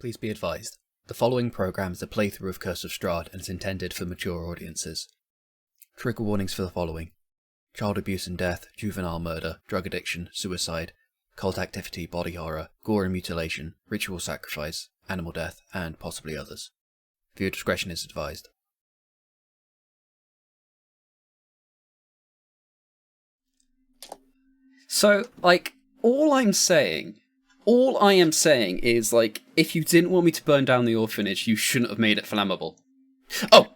Please be advised, the following program is a playthrough of Curse of Strahd and is intended for mature audiences. Trigger warnings for the following: child abuse and death, juvenile murder, drug addiction, suicide, cult activity, body horror, gore and mutilation, ritual sacrifice, animal death, and possibly others. Viewer discretion is advised. So, all I am saying is, if you didn't want me to burn down the orphanage, you shouldn't have made it flammable. Oh!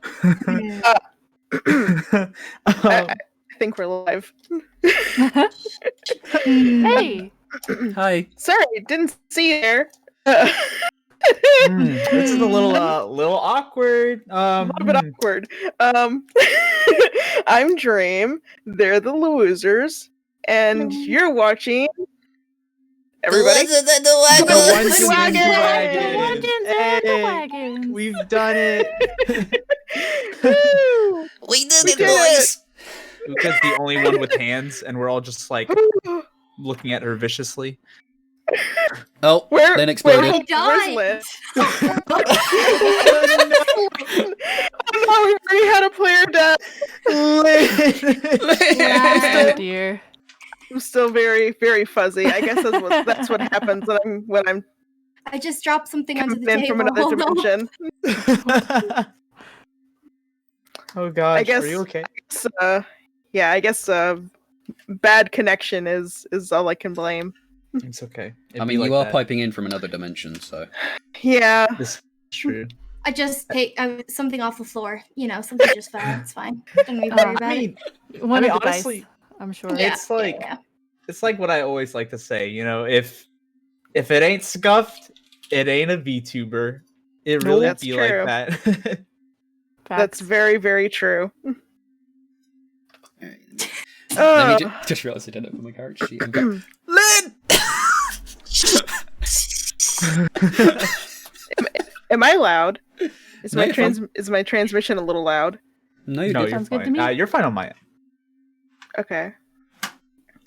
I think we're live. Hey! Hi. Sorry, didn't see you there. This is a little awkward. A little bit awkward. I'm Dream. They're the losers, and you're watching. Everybody, The Duwungeons and Dawagons! We've done it. Woo! We did We it, did boys! Luca's the only one with hands, and we're all just looking at her viciously. Oh, Lynn exploded. Where's Lynn? Oh no, we already had a player death. Oh dear. I'm still very, very fuzzy. I guess that's what happens when I'm I just dropped something onto the coming in table. from another Hold on. dimension. Oh gosh, I guess, are you okay? I guess bad connection is all I can blame. It's okay. I mean, you are piping in from another dimension, so... Yeah. This is true. I just take something off the floor. You know, something just fell. It's fine. Don't be worried about it. One of the honestly, dice, I'm sure. Yeah, it's it's like what I always like to say. You know, if it ain't scuffed, it ain't a VTuber. It really That's be true. like that. That's very, very true. Let me just realised I did it for my character sheet. Lynn! Am I loud? Is No, my you're is my transmission a little loud? No, you No, did. you're Sounds good to fine. me. You're fine on my end. Okay.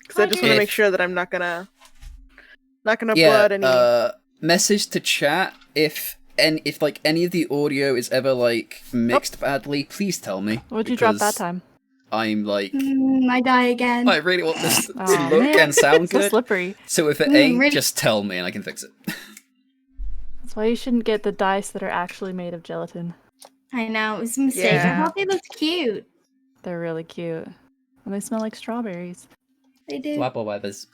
Because I just want to make sure that I'm not gonna Yeah, blood any. message to chat if any of the audio is ever mixed badly, please tell me. What'd you drop that because time? I'm I die again. I really want this to Aw, look man. and sound So good. slippery. So if it ain't, really- just tell me and I can fix it. That's why you shouldn't get the dice that are actually made of gelatin. I know, it was a mistake. Yeah. I thought they looked cute. They're really cute. And they smell like strawberries. They do. Flapple weathers.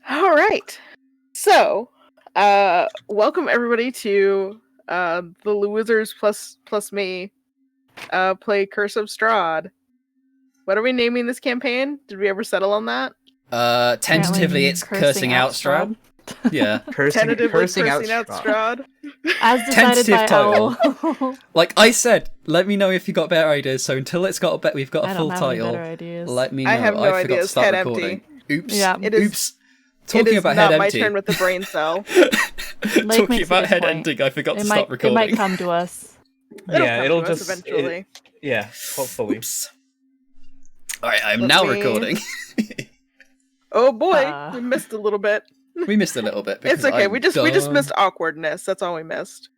All right. So, welcome everybody to the losers plus me play Curse of Strahd. What are we naming this campaign? Did we ever settle on that? Tentatively Apparently it's cursing out Strahd. Yeah. Tentatively cursing out Strahd. As decided Tentative by title. Owl. Like I said, let me know if you got better ideas. So until we've got a I full don't have any title, better ideas. let me know. I have no forgot to ideas. start Head recording. Oops. Yeah. It is- Oops. Talking it is about not head my empty. turn with the brain cell. Lake Talking makes a about good head point. ending, I forgot to It stop might recording. come to us. It'll come to us just eventually. yeah, hopefully. Oops. Alright, I'm Let now me- recording. Oh boy, we missed a little bit. We missed a little bit. It's because okay. I'm We just dumb. missed awkwardness. That's all we missed.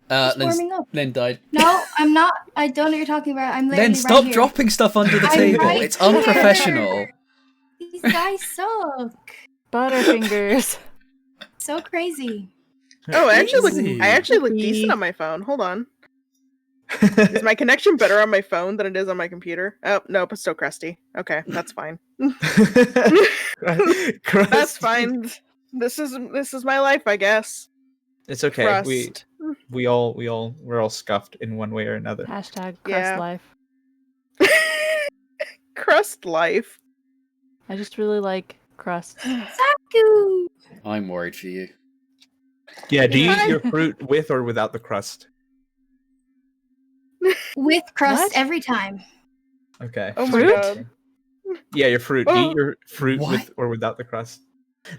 Just warming up. Lynn died. No, I'm not. I don't know what you're talking about. I'm literally Lynn, right stop here. dropping stuff under the I'm table. right It's here. unprofessional. These guys suck. Butterfingers. So crazy. Oh, I actually Crazy. look decent on my phone. Hold on. Is my connection better on my phone than it is on my computer? Oh, nope, it's still crusty. Okay, that's fine. That's fine. This is my life, I guess. It's okay. Crust. We're all scuffed in one way or another. Hashtag crust Yeah. life. Crust life. I just really like crust. Saku. I'm worried for you. Yeah, do you Hi. eat your fruit with or without the crust? With crust What? every time. Okay. Oh my Fruit? god. Yeah, your fruit. Do you Oh. eat your fruit What? with or without the crust?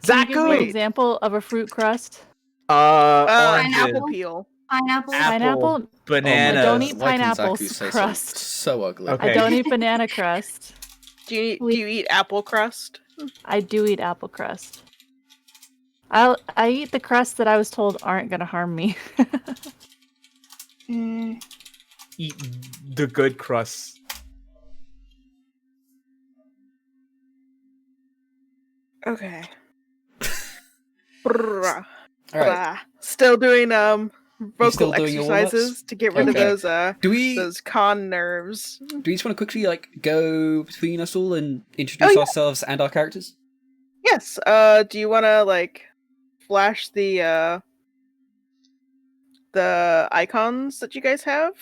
Can you give me an Wait. example of a fruit crust? Oranges, Pineapple? Pineapple. Apple. Pineapple? bananas. I don't eat Why can pineapple Zaku say crust. So ugly. Okay. I don't eat banana crust. Do you eat apple crust? I do eat apple crust. I eat the crusts that I was told aren't gonna harm me. Eat the good crust. Okay. Brrrah. All right. Blah. Still doing vocal still doing your warm-ups? exercises to get rid of Okay. those con nerves. Do we just want to quickly go between us all and introduce ourselves and our characters? Yes. Do you want to flash the icons that you guys have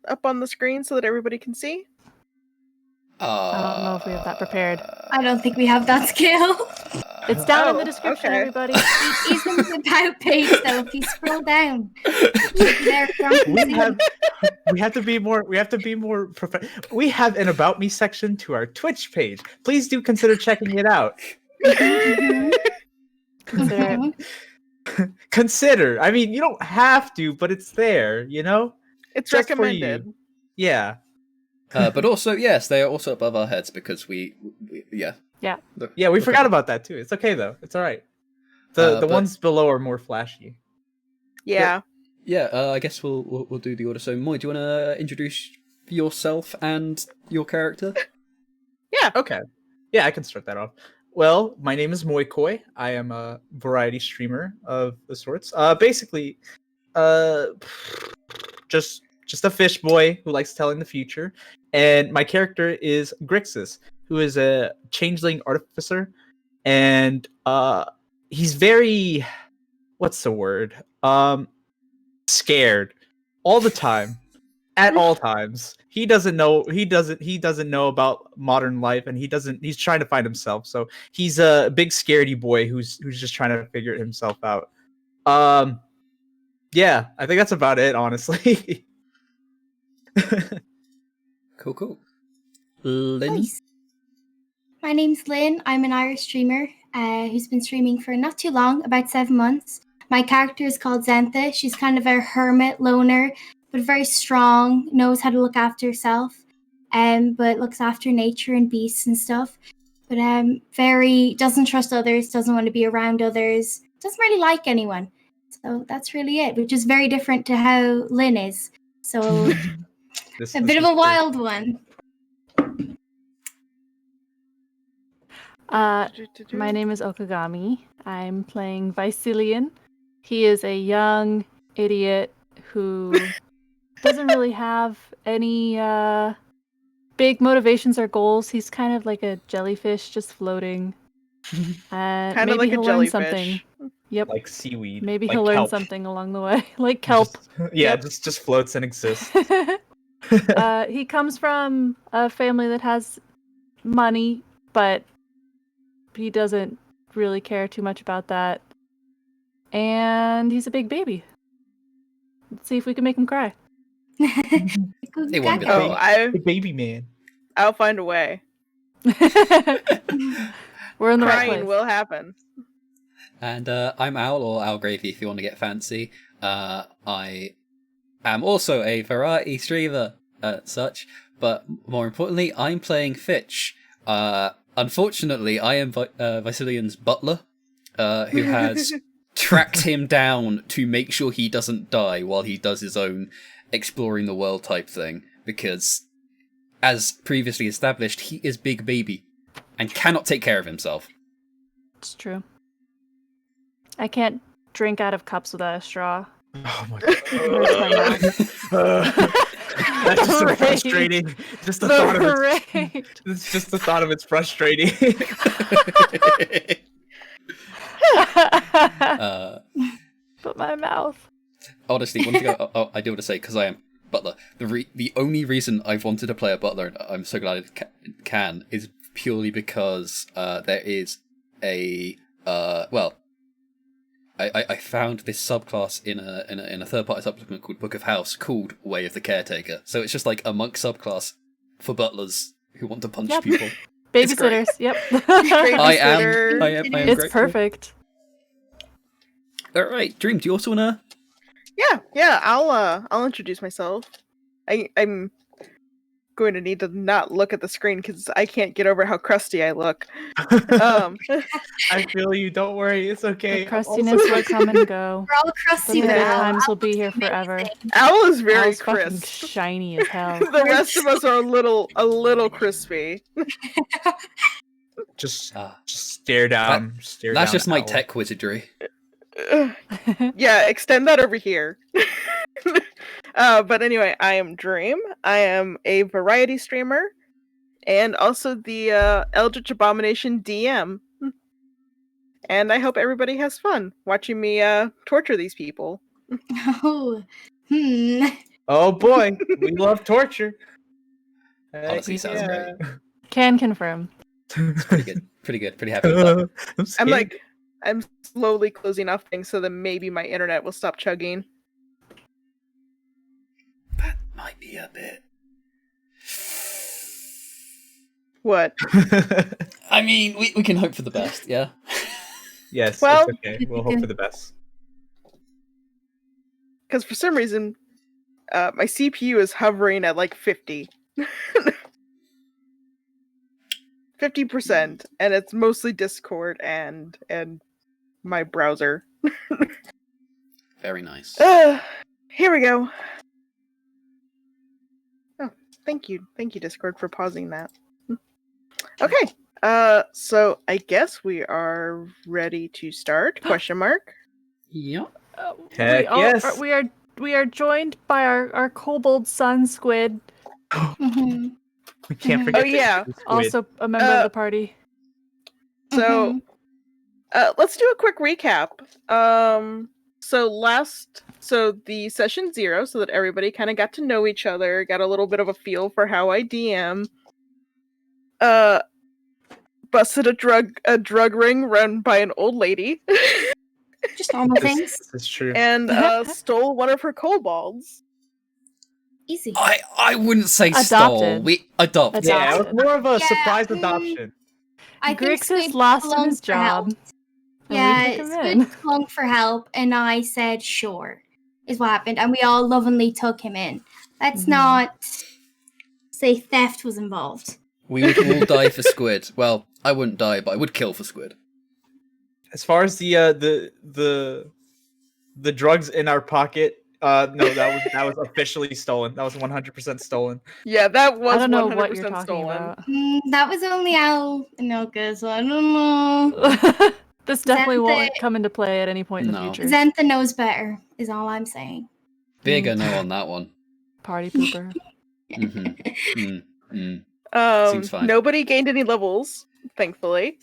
up on the screen so that everybody can see? I don't know if we have that prepared. I don't think we have that skill. It's down in the description, okay. everybody. He's in the about page though. If you scroll down, there we have to be more. We have We have an about me section to our Twitch page. Please do consider checking it out. Consider it. Consider. I mean, you don't have to, but it's there. You know, It's Just for recommended. you. Yeah. But also, yes, they are also above our heads because we Yeah. Yeah, we forgot about that too. It's okay though. It's all right. The but- ones below are more flashy. Yeah. Yeah, I guess we'll do the order. So, Moy, do you want to introduce yourself and your character? Yeah. Okay. Yeah, I can start that off. Well, my name is Moy Koi. I am a variety streamer of the sorts. Basically, just a fish boy who likes telling the future. And my character is Grixis, who is a changeling artificer, and he's very, what's the word? Scared all the time, at all times. He doesn't know about modern life, and he's trying to find himself. So he's a big scaredy boy who's just trying to figure himself out. Yeah, I think that's about it, honestly. Cool. Lynn? Nice. My name's Lynn. I'm an Irish streamer who's been streaming for not too long, about 7 months. My character is called Zentha. She's kind of a hermit loner, but very strong, knows how to look after herself, but looks after nature and beasts and stuff. But very doesn't trust others, doesn't want to be around others, doesn't really like anyone. So that's really it, which is very different to how Lynn is. So a bit of a wild one. My name is Okagami. I'm playing Vicilian. He is a young idiot who doesn't really have any big motivations or goals. He's kind of like a jellyfish just floating. Kind of maybe like a he'll learn jellyfish. something. Yep. Like seaweed. Maybe like he'll learn kelp. something along the way. Like kelp. Yeah, just floats and exists. He comes from a family that has money, but he doesn't really care too much about that. And he's a big baby. Let's see if we can make him cry. They won't be The baby man. I'll find a way. We're in the right Crying place. will happen. And I'm Owl, or Owl Gravy if you want to get fancy. I am also a variety streamer, such, but more importantly, I'm playing Fitch. Unfortunately, I am Vicilian's butler, who has tracked him down to make sure he doesn't die while he does his own exploring the world type thing, because, as previously established, he is Big Baby and cannot take care of himself. It's true. I can't drink out of cups without a straw. Oh my It hurts my mouth. That's just so Right. frustrating. Just the thought of it. Right. It's just the thought of it's frustrating. But my mouth. Honestly, one thing I do want to say, because I am butler, the only reason I've wanted to play a butler, and I'm so glad I can, is purely because there is a I found this subclass in a third-party supplement called Book of House called Way of the Caretaker. So it's just like a monk subclass for butlers who want to punch Yep. people. Babysitters. Yep. I am It's grateful. perfect. All right, Dream. Do you also wanna? Yeah. I'll introduce myself. I'm going to need to not look at the screen because I can't get over how crusty I look. I feel you. Don't worry. It's okay. The crustiness will come and go. We're all crusty The with good Yeah. Al. times will Al be here looks forever. amazing. Owl is very Al's fucking crisp. shiny as hell. The rest of us are a little crispy. Just Ah, stare down. Stare that's down just my Owl. tech wizardry. Yeah, extend that over here. But anyway, I am Dream. I am a variety streamer and also the Eldritch Abomination DM. And I hope everybody has fun watching me torture these people. Oh, Oh boy, we love torture. Honestly, sounds great. Can confirm. It's pretty good. Pretty good. Pretty happy with that. I'm slowly closing off things so that maybe my internet will stop chugging. That might be a bit. What? I mean, we can hope for the best, yeah? Yes, Well- it's okay. We'll hope for the best. Because for some reason, my CPU is hovering at like 50. 50%, and it's mostly Discord and my browser. Very nice. Here we go. Oh, thank you, Discord, for pausing that. Okay, so I guess we are ready to start? Question mark. Yep. Heck yes. We are joined by our kobold son Squid, mhm. We can't forget. Oh, yeah. the squid. also a member of the party. So, let's do a quick recap. So the session 0, so that everybody kind of got to know each other, got a little bit of a feel for how I DM. Busted a drug ring run by an old lady, Just normal things. This is true. and stole one of her kobolds. Easy. I wouldn't say Adopted. stole. We adopted. Yeah, it was more of a Yeah, surprise adoption. I think Grix Squid is lost in clung his for help. job. and we Yeah, took him in. Squid clung for help, and I said sure, is what happened, and we all lovingly took him in. Let's Mhm. not say theft was involved. We would all die for squid. Well, I wouldn't die, but I would kill for squid. As far as the drugs in our pocket, no, that was officially stolen. That was 100% stolen. Yeah, that was I don't know 100% what you're talking stolen. about. That was only Al and Ilka, so I don't know. This definitely won't Xantha- come into play at any point in the No. future. Xantha knows better, is all I'm saying. Big no on that one. Party pooper. Seems fine. Nobody gained any levels, thankfully.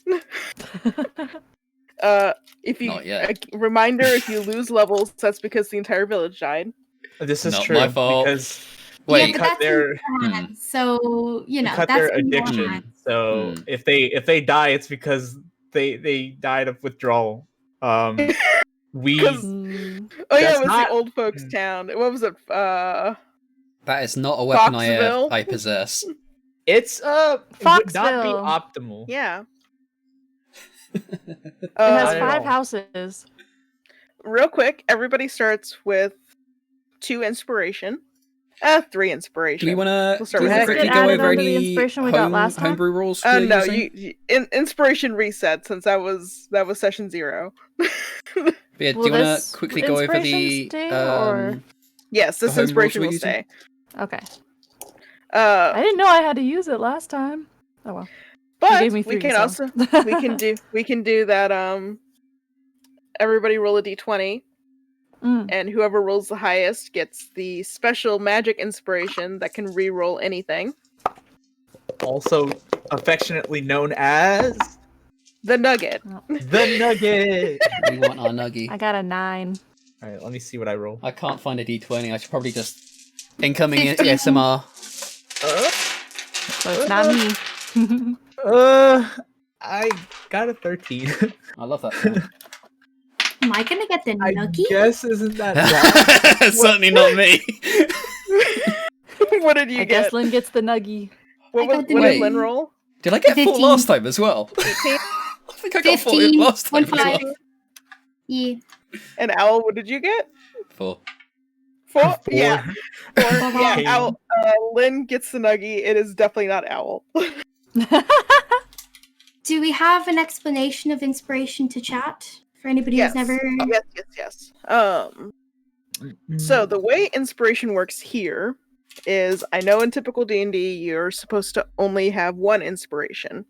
If you Not yet. Reminder, if you lose levels, that's because the entire village died. This is Not true my fault. because Wait, yeah, but cut that's their- in your hands, so you we know cut that's their in your addiction. hands. So Hmm. if they die, it's because they died of withdrawal. We 'Cause- Mm. Oh yeah, That's it was not- the old folks' town. What was it? that is not a weapon Foxville? I possess. it's it would not be Foxville. optimal. Yeah. It has Not at 5 all. houses. Real quick, everybody starts with 2 inspiration. 3 inspiration. Do we want We'll to start with quickly Cricket. go Added over onto the any inspiration we got last time? homebrew rules? we're No, using? inspiration reset since that was session 0. But yeah, do Will you want this to quickly go over inspiration the stay, or- Yes, this The home inspiration rules will we're stay. Okay. I Uh, didn't know I had to use it last time. Oh well. but gave me we 3, can so. also we can do that. Everybody roll a d20, Mm. and whoever rolls the highest gets the special magic inspiration that can re-roll anything. Also affectionately known as The nugget. the Nugget. We want our nuggy. I got a 9. All right, let me see what I roll. I can't find a d20. I should probably just incoming 15. ASMR. So it's not me. I got a 13. I love that sound. Am I gonna get the I nugget? guess isn't that bad? Certainly not me. What did you I get? guess Lynn gets the nuggy. What, I got the what did nugget. Lynn roll? Did I get 4 15. last time as well? 18. I think I got 4 15, last time as 1 5. well. Yeah. And Owl, what did you get? 4. Four. Yeah. Four. Yeah. Pain. Owl. Lynn gets the nuggie. It is definitely not owl. Do we have an explanation of inspiration to chat for anybody Yes. who's never? Yes. So the way inspiration works here is, I know in typical D&D you're supposed to only have one inspiration.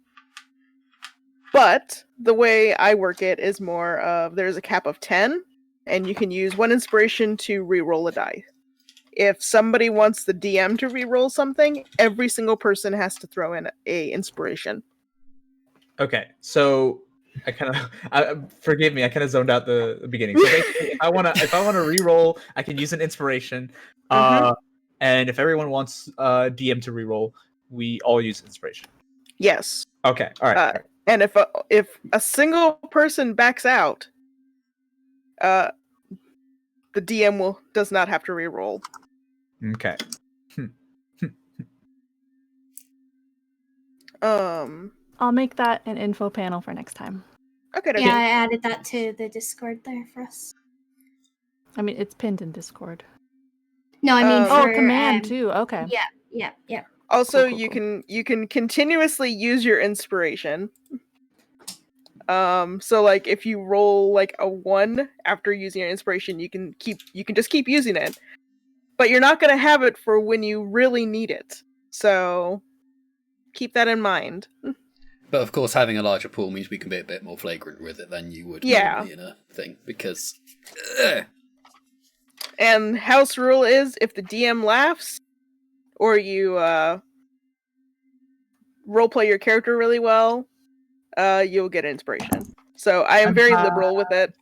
But the way I work it is more of, there's a cap of 10, and you can use one inspiration to re-roll a die. If somebody wants the DM to re-roll something, every single person has to throw in a inspiration. Okay, so I kind of forgive me. I kind of zoned out the beginning. So basically, if I wanna re-roll, I can use an inspiration. And if everyone wants DM to re-roll, we all use inspiration. Yes. Okay, all right. And if a single person backs out, the DM does not have to re-roll. Okay. I'll make that an info panel for next time. Okay. Yeah, I added that to the Discord there for us. I mean, it's pinned in Discord. No, I mean for command too. Okay. Yeah. Also, Cool. you can continuously use your inspiration. So like if you roll like a 1 after using your inspiration, you can just keep using it. But you're not gonna have it for when you really need it. So keep that in mind. But of course, having a larger pool means we can be a bit more flagrant with it than you would Yeah. normally in a thing, because... And house rule is, if the DM laughs, or you roleplay your character really well, you'll get inspiration. So I am very liberal with it.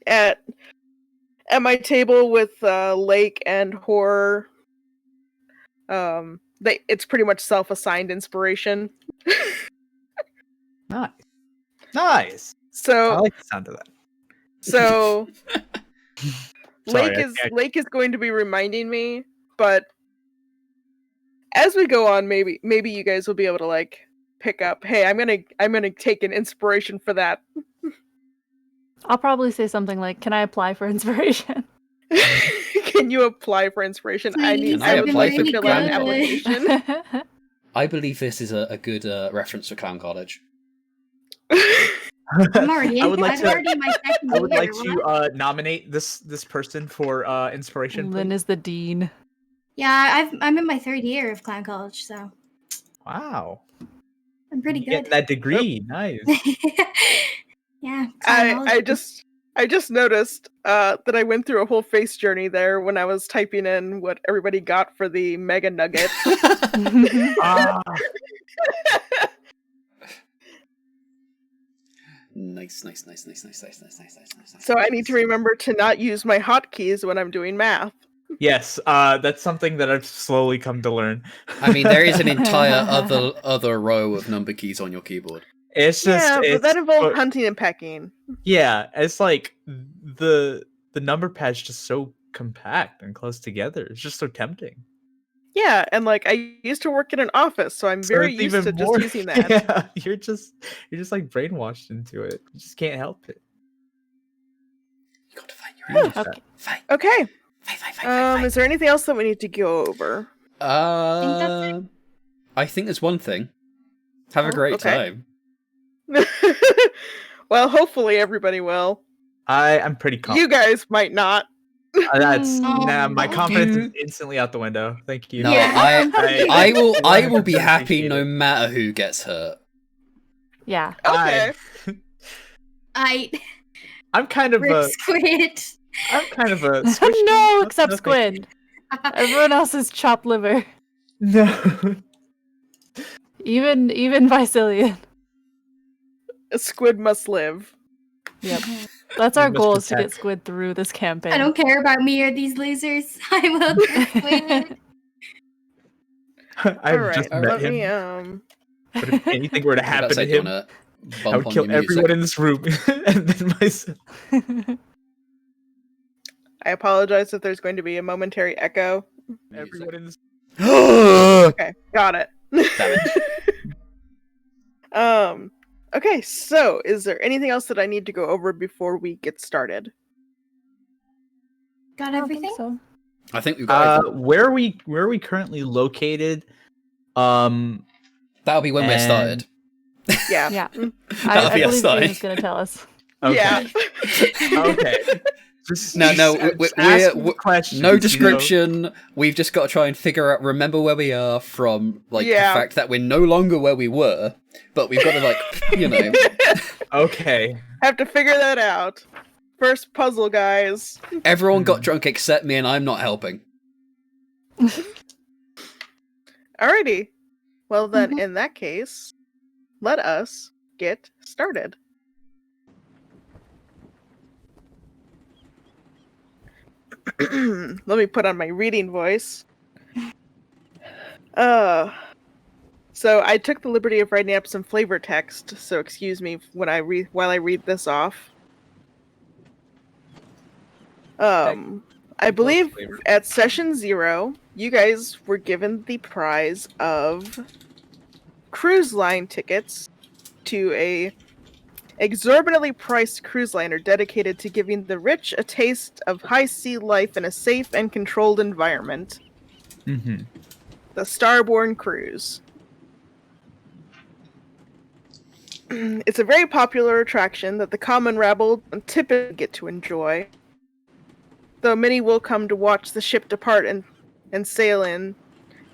At my table with Lake and Horror, it's pretty much self-assigned inspiration. Nice. So I like the sound of that. So Sorry, Lake is going to be reminding me, but as we go on, maybe you guys will be able to like pick up, hey, I'm gonna take an inspiration for that. I'll probably say something like, "Can I apply for inspiration?" Can you apply for inspiration? Please, I I've been apply for really fill out an good. application. I believe this is a good reference for Clown College. I'm already in. I would like I'm to- already in my second I would year. like What? to nominate this person for inspiration. Lynn please. is the dean. Yeah, I'm in my third year of Clown College, so Wow. I'm pretty Getting good. that degree. Nice. Yeah. I just noticed that I went through a whole face journey there when I was typing in what everybody got for the Mega Nugget. Ah, Nice. So I need to remember to not use my hotkeys when I'm doing math. yes, that's something that I've slowly come to learn. I mean, there is an entire other row of number keys on your keyboard. It's just Yeah, but it's, that involves hunting and pecking. yeah, it's like the number pad's just so compact and close together. It's just so tempting. Yeah, and like I used to work in an office, so I'm So very it's used even to more- just using that. Yeah, you're just like brainwashed into it. You just can't help it. You got to find your own. Okay. Fight. Okay. Fight. Is there anything else that we need to go over? I think there's one thing. Have a great okay. time. Well, hopefully everybody will. I'm pretty You confident. guys might not. That's Oh, my confidence is you- instantly out the window. Thank you. No, Yeah. I will be 100% happy appreciate no it. matter who gets hurt. Yeah. Okay. I'm kind of Rip a Squid. I'm kind of a squishy- No, except thank Squid. Everyone else is chopped liver. you. No. Even Vicilian. A squid must live. Yep. That's our We must goal, is to protect. get Squid through this campaign. I don't care about me or these losers. I will Rip Squid. I've All just right, met let him. me But if anything were to I was about happen to say, to do you him, want to I bump would on kill your music? everyone in this room and then myself. I apologize if there's going to be a momentary echo. Everyone in this. Okay, got it. Damn it. Okay, so is there anything else that I need to go over before we get started? Got I don't think everything? so. I think we've got Where are we currently located? that'll be when we're started. Yeah. Yeah. That'll I be us believe starting. James is going to tell us. Okay. Yeah. Okay. Just, No, ask we're questions, no you know? description. We've just got to try and remember where we are from, like, Yeah. the fact that we're no longer where we were, but we've got to, like, Okay. Have to figure that out. First puzzle, guys. everyone got drunk except me and I'm not helping. Alrighty. Well then, in that case, let us get started. Let me put on my reading voice. So I took the liberty of writing up some flavor text, so excuse me while I read this off. I believe at session 0, you guys were given the prize of cruise line tickets to a exorbitantly priced cruise liner dedicated to giving the rich a taste of high sea life in a safe and controlled environment. Mm-hmm. The Starborn Cruise. It's a very popular attraction that the common rabble typically get to enjoy, though many will come to watch the ship depart and sail in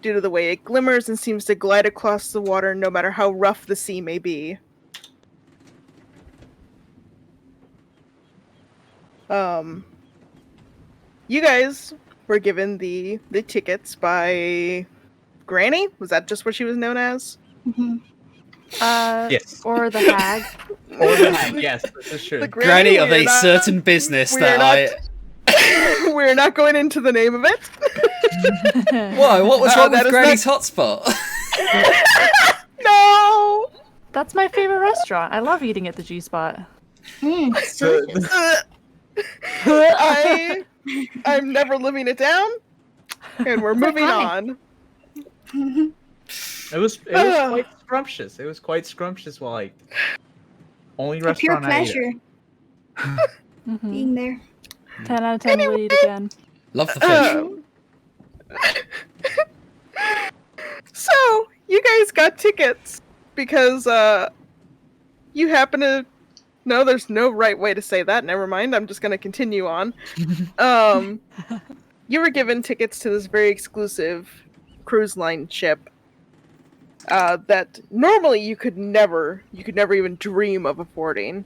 due to the way it glimmers and seems to glide across the water no matter how rough the sea may be. You guys were given the tickets by Granny? Was that just what she was known as? Yes. Or the hag. Or the hag, yes, this is true. The Granny of we're a not- certain business we're that not- We're not going into the name of it. Why? What was wrong that with is Granny's hotspot? No! That's my favorite restaurant. I love eating at the G Spot. It's delicious. I'm never living it down. And we're moving iconic. on. It was quite scrumptious. It was quite scrumptious. While like only A pure restaurant I ate pleasure Mhm. being there. 10 out of 10 would eat again. Love the fish. So, you guys got tickets because you happen to... No, there's no right way to say that. Never mind. I'm just going to continue on. You were given tickets to this very exclusive cruise line ship that normally you could never even dream of affording.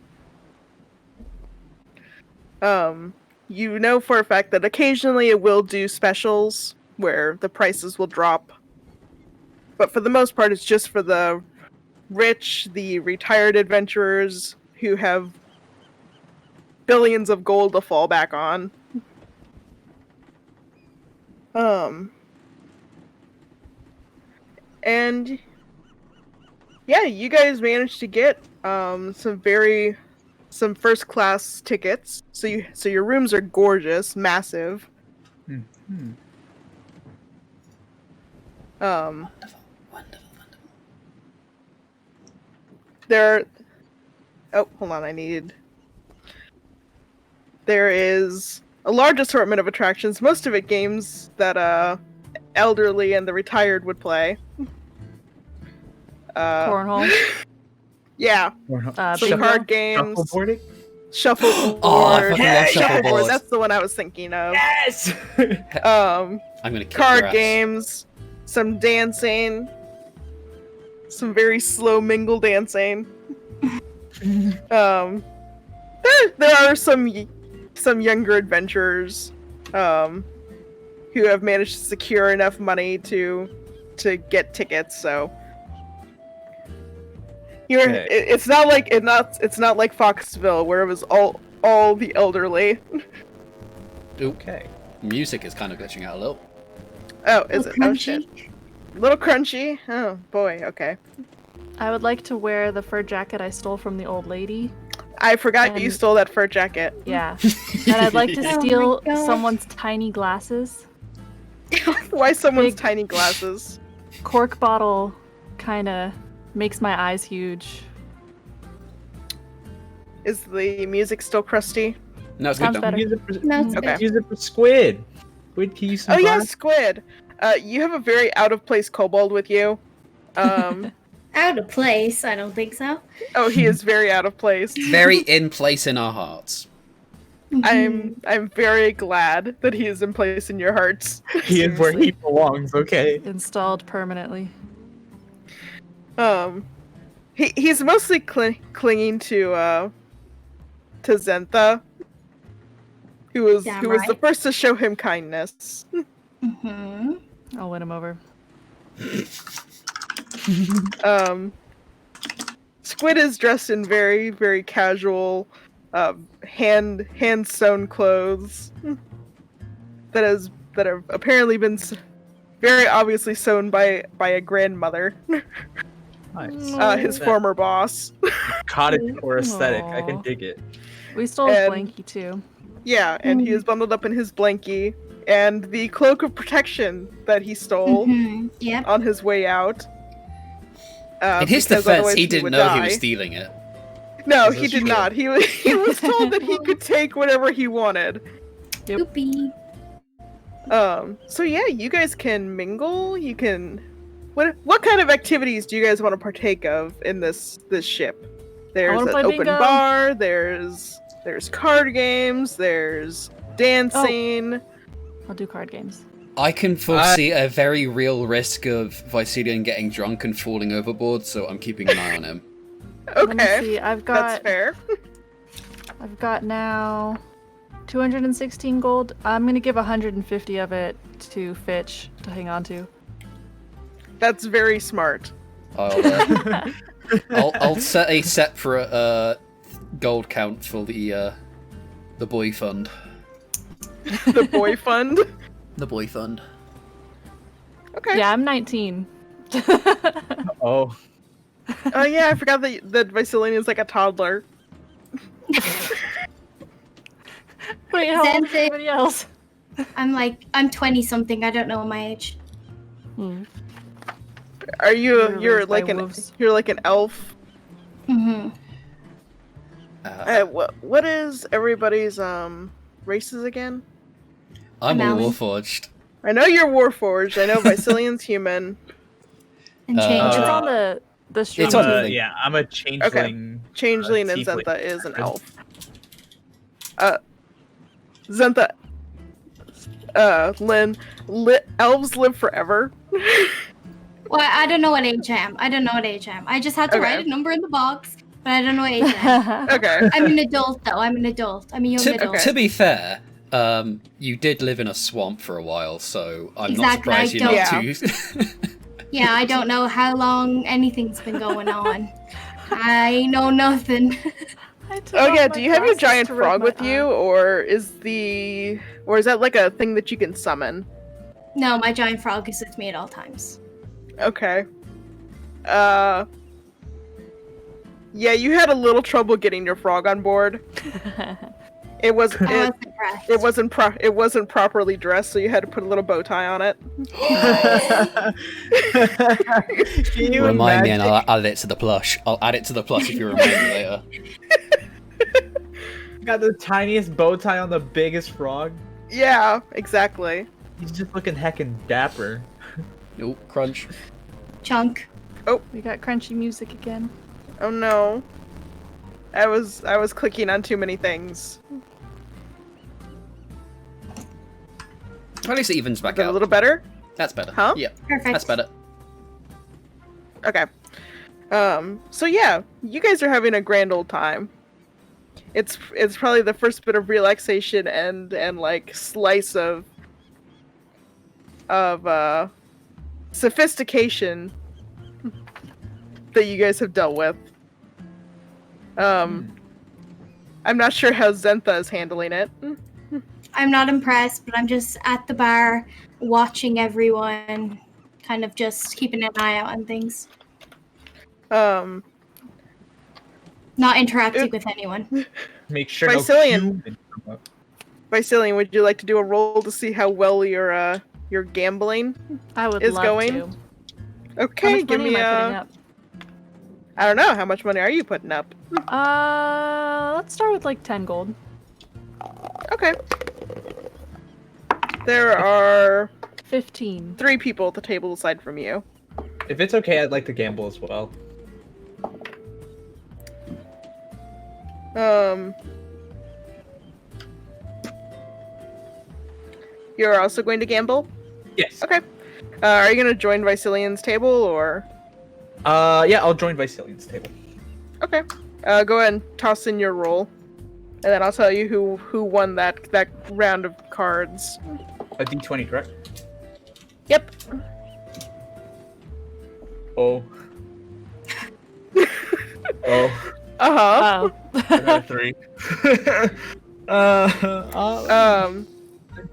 You know for a fact that occasionally it will do specials where the prices will drop. But for the most part, it's just for the rich, the retired adventurers who have billions of gold to fall back on. And yeah, you guys managed to get some first class tickets. So your rooms are gorgeous, massive. Mm-hmm. There hold on, there is a large assortment of attractions, most of it games that elderly and the retired would play. Cornhole. Yeah, some bingo. card games, Shuffleboarding? shuffleboard. Oh, I fucking love Shuffleboard. shuffleboard. That's the one I was thinking of. Yes. I'm gonna kick your Card ass. games, some dancing, some very slow mingle dancing. There are some younger adventurers who have managed to secure enough money to get tickets. So Okay. it's not like Foxville where it was all the elderly. Okay. Music is kind of glitching out a little. Oh, is it? Oh Crunchy. shit. Little crunchy. Oh boy. Okay. I would like to wear the fur jacket I stole from the old lady. I forgot you And- stole that fur jacket. Yeah. And I'd like to Oh my steal gosh. someone's tiny glasses. Why someone's Big- tiny glasses? Cork bottle kind of makes my eyes huge. Is the music still crusty? No, it's good. Sounds Now. better. Use it for, No, it's Okay. good. use it for squid. Squid, can you Oh yeah, survive? Squid. You have a very out of place kobold with you. Out of place? I don't think so. Oh, he is very out of place. Very in place in our hearts. Mhm. I'm very glad that he is in place in your hearts. He is where he Seriously. belongs, okay? Installed permanently. He's mostly clinging to Zentha, who was Damn the right. first to show him kindness. Mhm. I'll win him over. Squid is dressed in very, very casual, hand sewn clothes that have apparently been very obviously sewn by a grandmother, Nice. his That former boss. cottagecore aesthetic. I can Aw. dig it. We stole his And- blankie too. Yeah, and he is bundled up in his blankie and the cloak of protection that he stole Mhm. Yep. on his way out. In his because defense, otherwise he didn't would know he die. was stealing it. No, This he is did true. not. He was told that he could take whatever he wanted. Yep. Oopie. So yeah, you guys can mingle. You can. What kind of activities do you guys want to partake of in this ship? There's wanna an play open bingo. bar. There's card games. There's dancing. I'll do card games. I can foresee a very real risk of Visilian getting drunk and falling overboard, so I'm keeping an eye on him. Let me Okay, see. I've that's got fair. I've got now 216 gold. I'm gonna give 150 of it to Fitch to hang on to. That's very smart. I'll set a separate gold count for the boy fund. The boy fund. The boy fund. Okay. Yeah, I'm 19. Oh. Oh yeah, I forgot that Visilian is like a toddler. Wait, how old is Xanthe- everybody else? I'm 20 something. I don't know my age. Are you? You're You're raised by like an wolves. you're like an elf. Mhm. What is everybody's races again? I'm a Malin. Warforged. I know you're Warforged. I know Visilian's human. And Uh, change. It's Uh, on the stream. It's on the too. thing. Yeah, I'm a changeling. Changeling and tiefling. Zentha is an elf. Zentha. Lynn. Elves live forever. Well, I don't know what age I am. I just had to Okay. write a number in the box, but I don't know what age I am. Okay. I'm an adult, though. I'm a young adult. To be fair, you did live in a swamp for a while, so I'm not Exactly, surprised I you're not too. Yeah, I don't know how long anything's been going on. I know nothing. Oh yeah. Do you have your giant frog with you, or is that like a thing that you can summon? No, my giant frog is with me at all times. Okay. Yeah, you had a little trouble getting your frog on board. It was I was impressed. it wasn't properly dressed, so you had to put a little bow tie on it. Can you Remind me, and imagine? I'll add it to the plush. I'll add it to the plush if you remind me later. Got the tiniest bow tie on the biggest frog. Yeah, exactly. He's just looking heckin' dapper. Nope, crunch. Chunk. We got crunchy music again. Oh no. I was clicking on too many things. At least it evens Is back that a out. little better? That's better. Huh? Yeah, Perfect. that's better. Okay. So yeah, you guys are having a grand old time. It's probably the first bit of relaxation and like slice of sophistication that you guys have dealt with. I'm not sure how Zentha is handling it. I'm not impressed, but I'm just at the bar watching everyone, kind of just keeping an eye out on things. Not interacting with anyone. Make sure Visilian. no human come up. Visilian, would you like to do a roll to see how well your gambling I would is love going? to. Okay, How much give money me am I putting up? I don't know, how much money are you putting up? Let's start with like 10 gold. Okay. There are 15. 3 people at the table aside from you. If it's okay, I'd like to gamble as well. You're also going to gamble? Yes. Okay. Are you going to join Vicilian's table, or...? Yeah, I'll join Vicilian's table. Okay. Go ahead and toss in your roll. And then I'll tell you who won that round of cards. A D20, correct? Yep. Oh. Oh. Uh-huh. Oh. Another 3.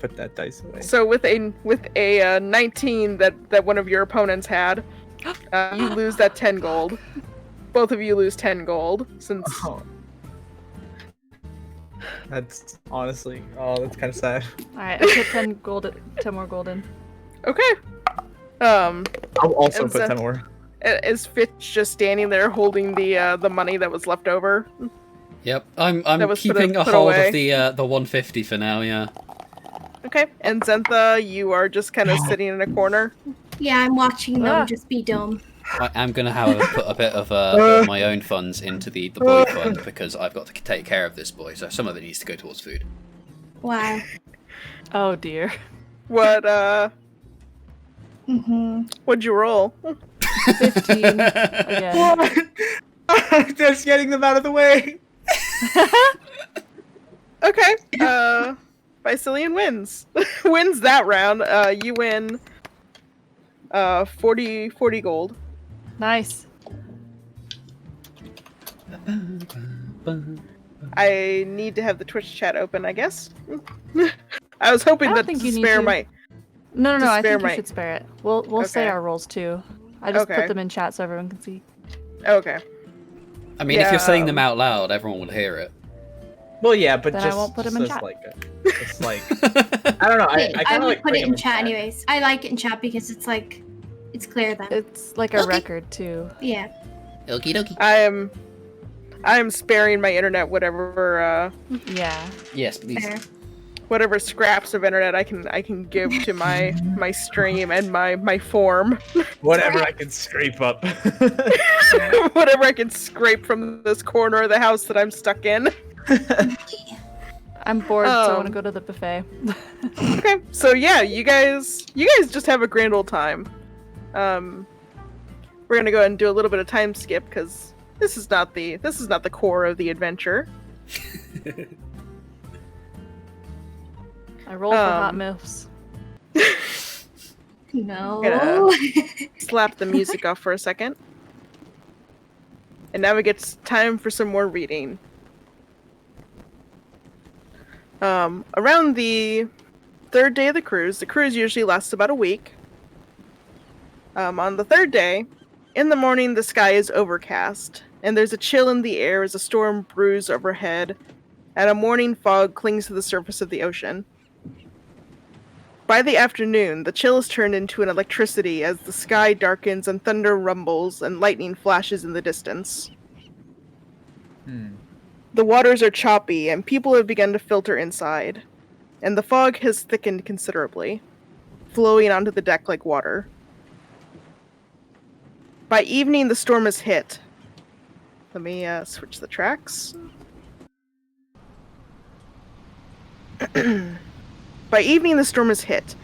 Put that dice away. So with a 19 that one of your opponents had, you lose that 10 gold. Both of you lose 10 gold, since... Oh. That's honestly... Oh, that's kind of sad. Alright, I put 10 more gold in. Okay. I'll also And put so- 10 more. Is Fitch just standing there holding the money that was left over? Yep, I'm That was keeping put a hold away. of the 150 for now. Yeah. Okay. And Zentha, you are just kind of sitting in a corner. Yeah, I'm watching them Ah. just be dumb. I am gonna put a bit of my own funds into the boy fund because I've got to take care of this boy, so some of it needs to go towards food. Wow. Oh dear. What Mm-hmm. what'd you roll? 15 again. Just getting them out of the way. Okay. Vicilian wins. Wins that round. You win 40 gold. Nice. I need to have the Twitch chat open, I guess. I was hoping I don't that think to you need spare to. my... No, To I spare think you my- should spare it. We'll say Okay. our rolls too. I just Okay. put them in chat so everyone can see. Okay. I mean, if you're saying Yeah. them out loud, everyone would hear it. Well, yeah, but Then I just, won't put just them in as chat. like it's like I don't know. I I kind of would like put putting it them in chat anyways. I like it in chat because it's like, it's clear then. It's like a Okay. record too. Yeah. Okie dokie. I am sparing my internet whatever Yeah. Yes, please. Fair. whatever scraps of internet I can give to my stream and my form. Whatever I can scrape up. Whatever I can scrape from this corner of the house that I'm stuck in. I'm bored, so I want to Um, go to the buffet. Okay, so yeah, you guys just have a grand old time. We're gonna go ahead and do a little bit of time skip because this is not the core of the adventure. I roll for hot um, milfs. No. Gonna- Slap the music off for a second. And now it gets time for some more reading. Around the 3rd day of the cruise usually lasts about a week. On the 3rd day, in the morning the sky is overcast, and there's a chill in the air as a storm brews overhead, and a morning fog clings to the surface of the ocean. By the afternoon, the chill is turned into an electricity as the sky darkens and thunder rumbles and lightning flashes in the distance. The waters are choppy and people have begun to filter inside, and the fog has thickened considerably, flowing onto the deck like water. By evening, the storm has hit. Let me switch the tracks. By evening, the storm has hit.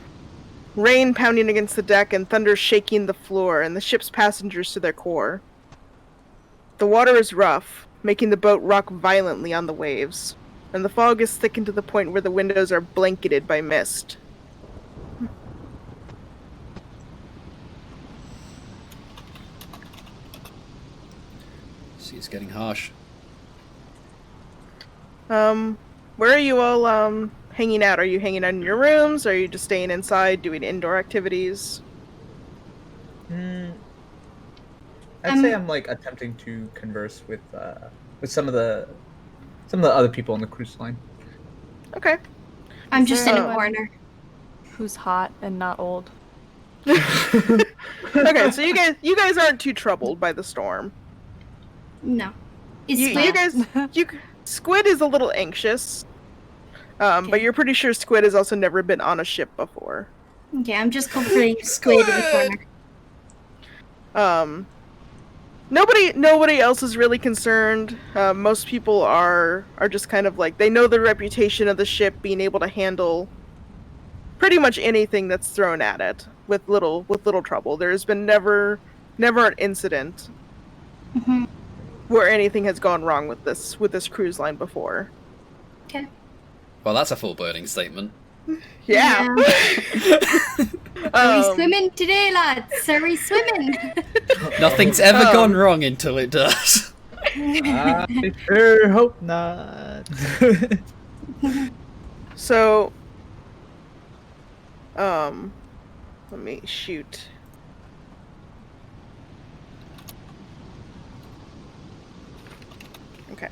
Rain pounding against the deck and thunder shaking the floor and the ship's passengers to their core. The water is rough, making the boat rock violently on the waves, and the fog is thickened to the point where the windows are blanketed by mist. See, it's getting harsh. Where are you all hanging out? Are you hanging out in your rooms? Are you just staying inside doing indoor activities? I'd say I'm like attempting to converse with some of the other people on the cruise line. Okay. I'm Is just there in a anyone- corner. Who's hot and not old? Okay, so you guys aren't too troubled by the storm. No. It's You fine. guys, Squid is a little anxious. But Okay. you're pretty sure Squid has also never been on a ship before. Okay, I'm just comforting Squid in the corner. Nobody else is really concerned. Most people are just kind of like, they know the reputation of the ship being able to handle pretty much anything that's thrown at it with little trouble. There's been never an incident Mhm. where anything has gone wrong with this cruise line before. Okay. Well, that's a full-burning statement. Yeah. Are we swimming today, lads? Are we swimming? Nothing's ever gone wrong until it does. I sure hope not. So, let me shoot. Okay.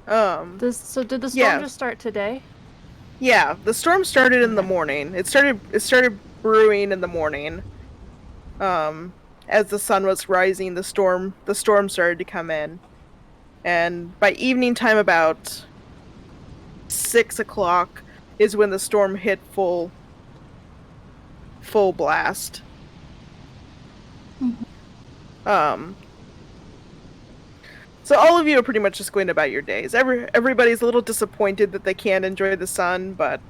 So did the storm Yeah. just start today? Yeah, the storm started in the morning. It started brewing in the morning. As the sun was rising, the storm started to come in. And by evening time, about 6 o'clock, is when the storm hit full blast. So all of you are pretty much just going about your days. Everybody's a little disappointed that they can't enjoy the sun, but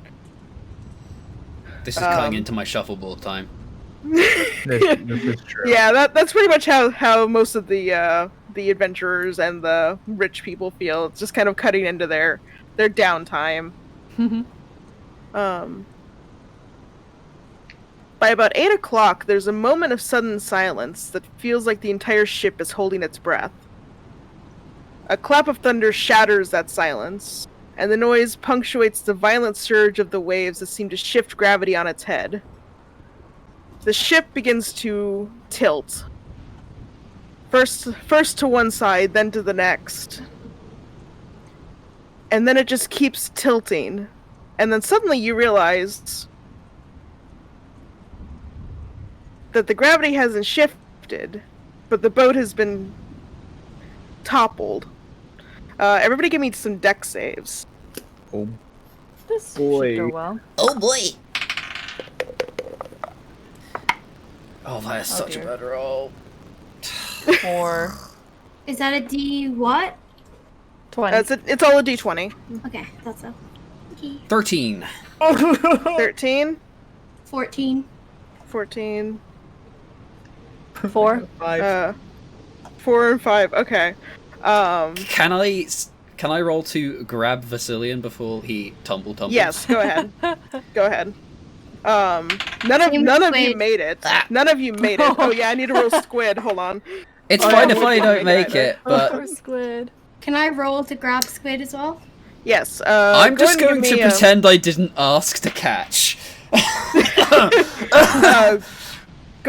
This is cutting into my shuffleboard time. This is true. yeah, that's pretty much how most of the adventurers and the rich people feel. It's just kind of cutting into their downtime. By about 8 o'clock, there's a moment of sudden silence that feels like the entire ship is holding its breath. A clap of thunder shatters that silence, and the noise punctuates the violent surge of the waves that seem to shift gravity on its head. The ship begins to tilt. First to one side, then to the next. And then it just keeps tilting. And then suddenly you realize that the gravity hasn't shifted, but the boat has been toppled. Everybody give me some deck saves. Oh This boy. should go well. Oh boy! Oh, that is such dear. a bad roll. 4, Is that a D what? 20. It's all a d20. Okay, that's so. Okay. 13. 13, 14. 14, 4. 5. 4 and 5. Okay. Can I roll to grab Vasilian before he tumbles? Yes, go ahead. Go ahead. None of you Squid. made it. Ah. None of you made it. Oh yeah, I need to roll Squid. Hold on. It's Oh, fine yeah, if I we don't can't make either. it, but Poor squid. Can I roll to grab Squid as well? Yes. I'm go just ahead going and give to me, pretend I didn't ask to catch. Go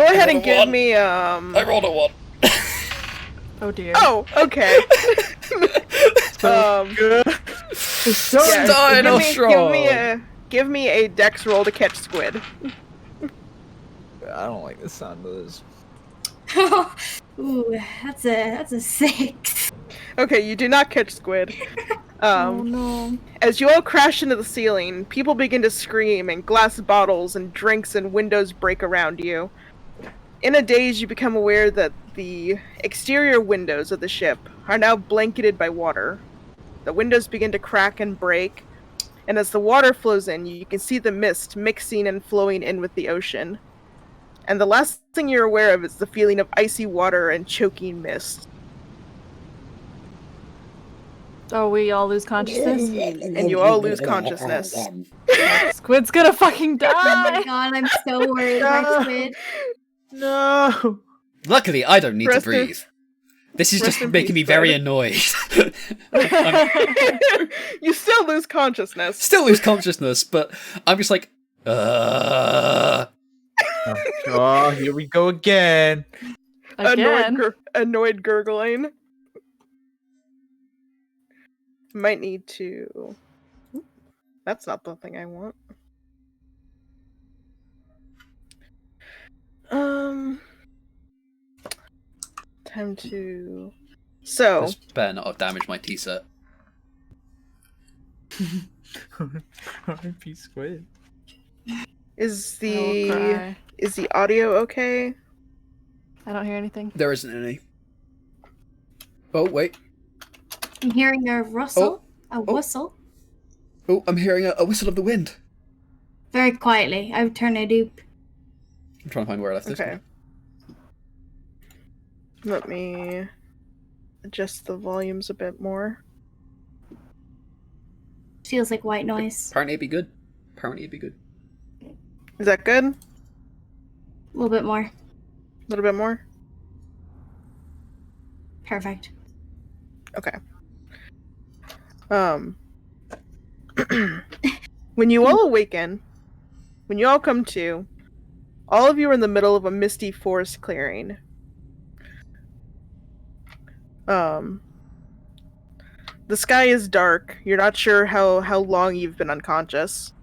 ahead and give one. me I rolled a 1. Oh dear. Oh, okay. Starting off strong. Give me a dex roll to catch Squid. I don't like the sound of this. Ooh, that's a 6. Okay, you do not catch Squid. Oh no. As you all crash into the ceiling, people begin to scream, and glass bottles and drinks and windows break around you. In a daze, you become aware that the exterior windows of the ship are now blanketed by water. The windows begin to crack and break, and as the water flows in, you can see the mist mixing and flowing in with the ocean. And the last thing you're aware of is the feeling of icy water and choking mist. Oh, we all lose consciousness? And you all lose consciousness. Squid's gonna fucking Oh my die! god, I'm so worried about Squid. No. Luckily, I don't need to Rest in- breathe. This is rest just in making me peace, very bud. annoyed. You still lose consciousness. Still lose consciousness, but I'm just like, Oh, here we go again. Again? Annoyed gurgling. Might need to... That's not the thing I want. Time to... So... This better not have damaged my T-set. R.I.P. Squid. Is I will the cry. is the audio okay? I don't hear anything. There isn't any. Oh, wait. I'm hearing a rustle, a whistle, Oh, I'm hearing a whistle of the wind. very quietly. I would turn it up. I'm trying to find where I left this Okay. one. Let me adjust the volumes a bit more. Feels like white noise. Apparently it'd be good. Apparently it'd be good. Is that good? A A little bit more. little bit more? Perfect. Okay. When you all awaken, when you all come to, all of you are in the middle of a misty forest clearing. The sky is dark. You're not sure how long you've been unconscious.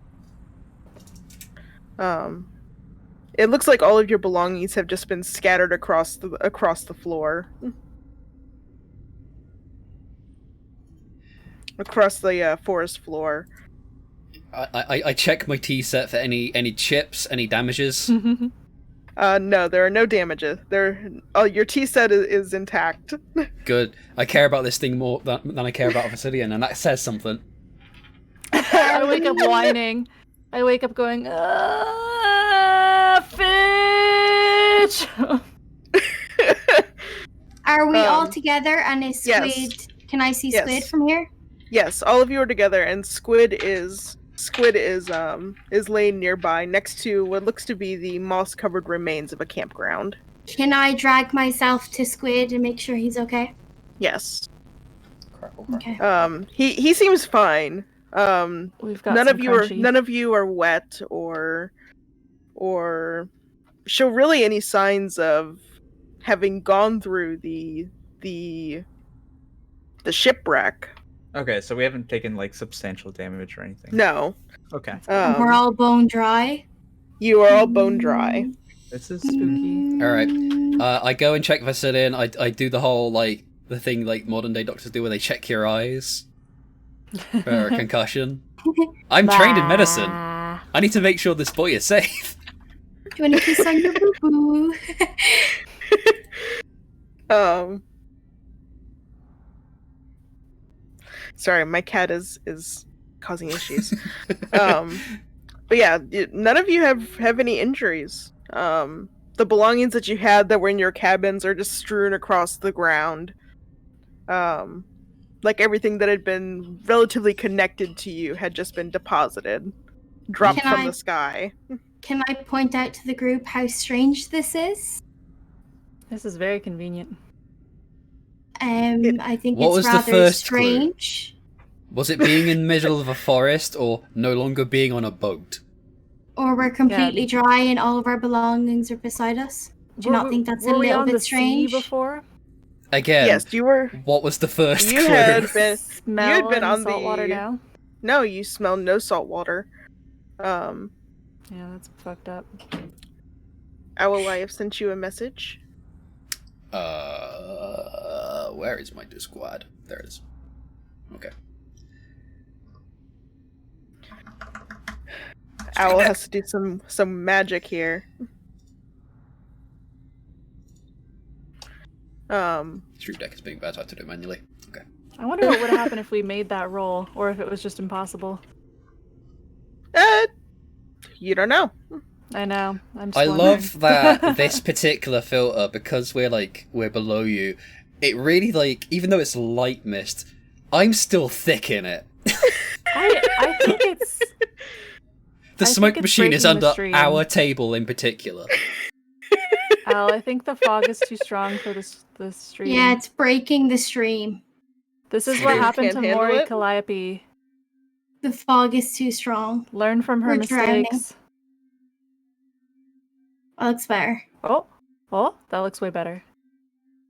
It looks like all of your belongings have just been scattered across the floor. Across the forest floor. I check my tea set for any chips, any damages. No, there are no damages. Your tea set is intact. Good. I care about this thing more than I care about a Vasilian, and that says something. I wake up whining. I wake up going, fish! Are we all together? And is Squid? Yes. Can I see Yes. Squid from here? Yes, all of you are together, and Squid is laying nearby, next to what looks to be the moss-covered remains of a campground. Can I drag myself to Squid and make sure he's okay? Yes. Crackle. Okay. He seems fine. We've got None some of you crunchy. are wet or show really any signs of having gone through the shipwreck. Okay, so we haven't taken like substantial damage or anything. No. Okay. We're all bone dry. You are all bone dry. This is spooky. Alright. I go and check Vasilian. I do the whole, like, the thing like modern day doctors do where they check your eyes for a concussion. I'm trained in medicine. Bah. I need to make sure this boy is safe. Do you want to kiss on your boo boo? Sorry, my cat is causing issues. But yeah, none of you have any injuries. The belongings that you had that were in your cabins are just strewn across the ground. Like everything that had been relatively connected to you had just been deposited, dropped Can from I- the sky. Can I point out to the group how strange this is? This is very convenient. I think What it's was the rather first clue? strange. Was it being in the middle of a forest or no longer being on a boat? Or we're completely dry and all of our belongings are beside us. Do you not think that's a were we little on bit the sea strange? before? Again, Yes, you were. what was the first You clue? had been. Smell you had been any on salt water the. now? No, you smell no salt water. Yeah, that's fucked up. Owl, I have sent you a message. Where is my Discord? There it is. Okay. Owl has to do some magic here. Street Deck is being bad, so I have to do it manually. Okay. I wonder what would happen if we made that roll, or if it was just impossible. You don't know. I know. I'm just I wondering. love that this particular filter, because we're below you, it really, like, even though it's light mist, I'm still thick in it. I think it's... The I smoke think it's machine is breaking the under stream. our table in particular. Al, I think the fog is too strong for the stream. Yeah, it's breaking the stream. This is Stream what happened can't to handle Mori it? Calliope. The fog is too strong. Learn from her We're drowning. mistakes. That looks better. Oh, that looks way better.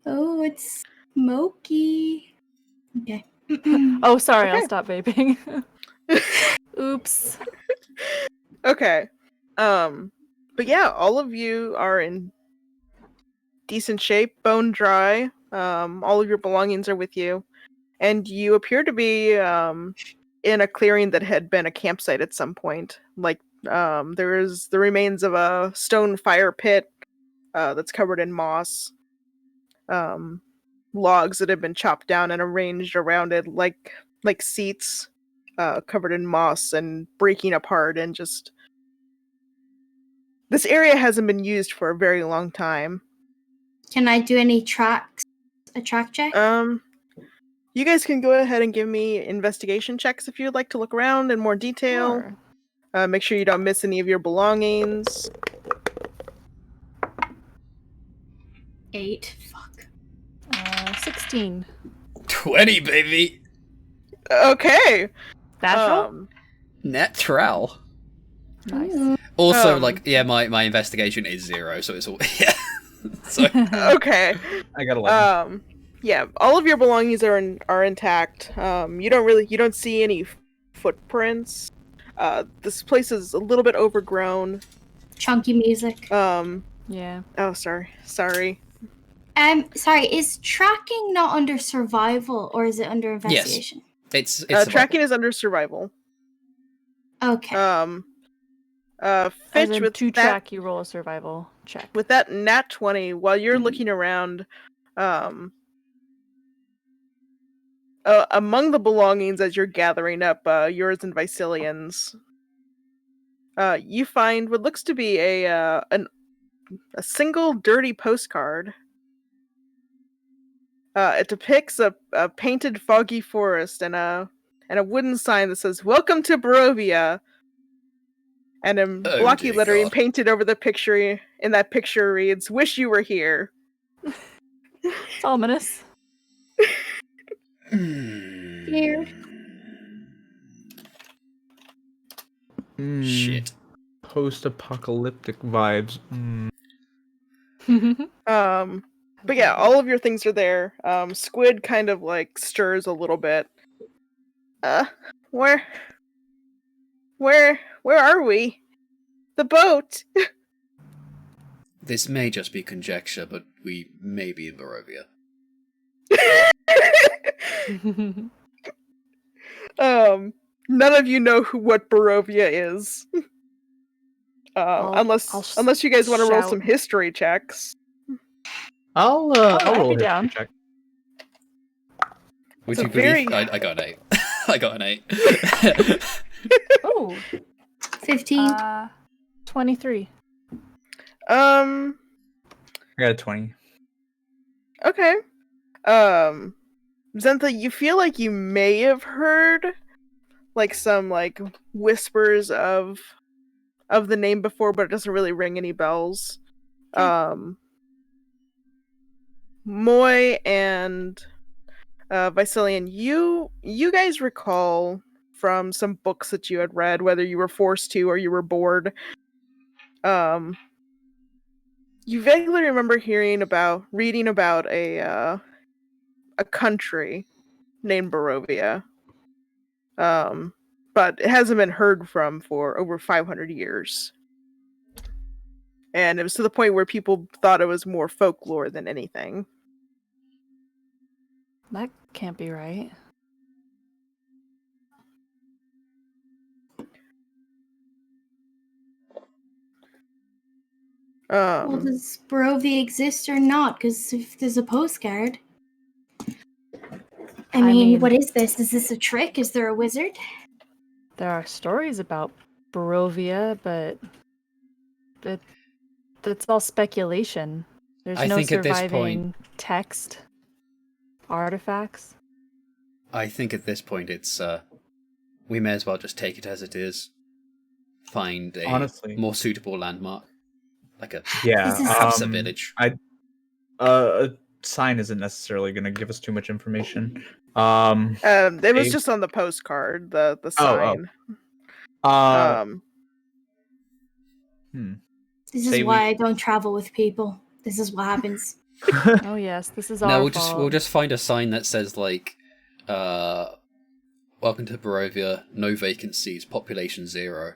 Oh, it's smoky. Okay. Oh, sorry, I'll Okay. stop vaping. Oops. Okay. But yeah, all of you are in decent shape, bone dry. All of your belongings are with you, and you appear to be in a clearing that had been a campsite at some point. Like there is the remains of a stone fire pit that's covered in moss. Logs that have been chopped down and arranged around it like seats, covered in moss and breaking apart, and just this area hasn't been used for a very long time. Can I do any tracks? A track check? You guys can go ahead and give me investigation checks if you'd like to look around in more detail. Sure. Make sure you don't miss any of your belongings. 8. Fuck. 16. 20, baby! Okay. Natural? Natural. Nice. Also, my investigation is 0, so it's all yeah. So Okay. I got 11. Yeah, all of your belongings are intact. You don't see any footprints. This place is a little bit overgrown. Chunky music. Yeah. Oh, sorry. Sorry, is tracking not under survival or is it under investigation? it's tracking is under survival. Okay. As Fitch, in, with to that, track, you roll a survival check. with that nat 20, while you're looking around, among the belongings as you're gathering up yours and Visilian's, you find what looks to be a single dirty postcard. It depicts a painted foggy forest and a wooden sign that says "Welcome to Barovia," and in blocky dear lettering God. painted over the picture. In that picture reads, "Wish you were here." It's ominous. Weird. Shit. Post-apocalyptic vibes. But yeah, all of your things are there. Squid kind of like stirs a little bit. Where are we? The boat. This may just be conjecture, but we may be in Barovia. None of you know what Barovia is. Unless you guys want to roll shout. some history checks. I'll I'd roll be a down. history check. Would It's you a very- believe? I got an 8. I got an 8. Oh, 15. 23. I got a 20. Okay. Zentha, you feel like you may have heard like some like whispers of the name before, but it doesn't really ring any bells. Moy and Visilian, you guys recall from some books that you had read, whether you were forced to or you were bored. You vaguely remember reading about a country named Barovia. But it hasn't been heard from for over 500 years. And it was to the point where people thought it was more folklore than anything. That can't be right. Well, does Barovia exist or not? Because if there's a postcard. I mean, what is this? Is this a trick? Is there a wizard? There are stories about Barovia, but that's all speculation. There's I no think at this surviving text, artifacts. I think at this point it's we may as well just take it as it is. Find a Honestly. more suitable landmark, like perhaps a village. A sign isn't necessarily going to give us too much information. It was just on the postcard, the sign. This is why I don't travel with people. This is what happens. Oh yes, this is No, our we'll fault. just find a sign that says like, "Welcome to Barovia. No vacancies. Population 0."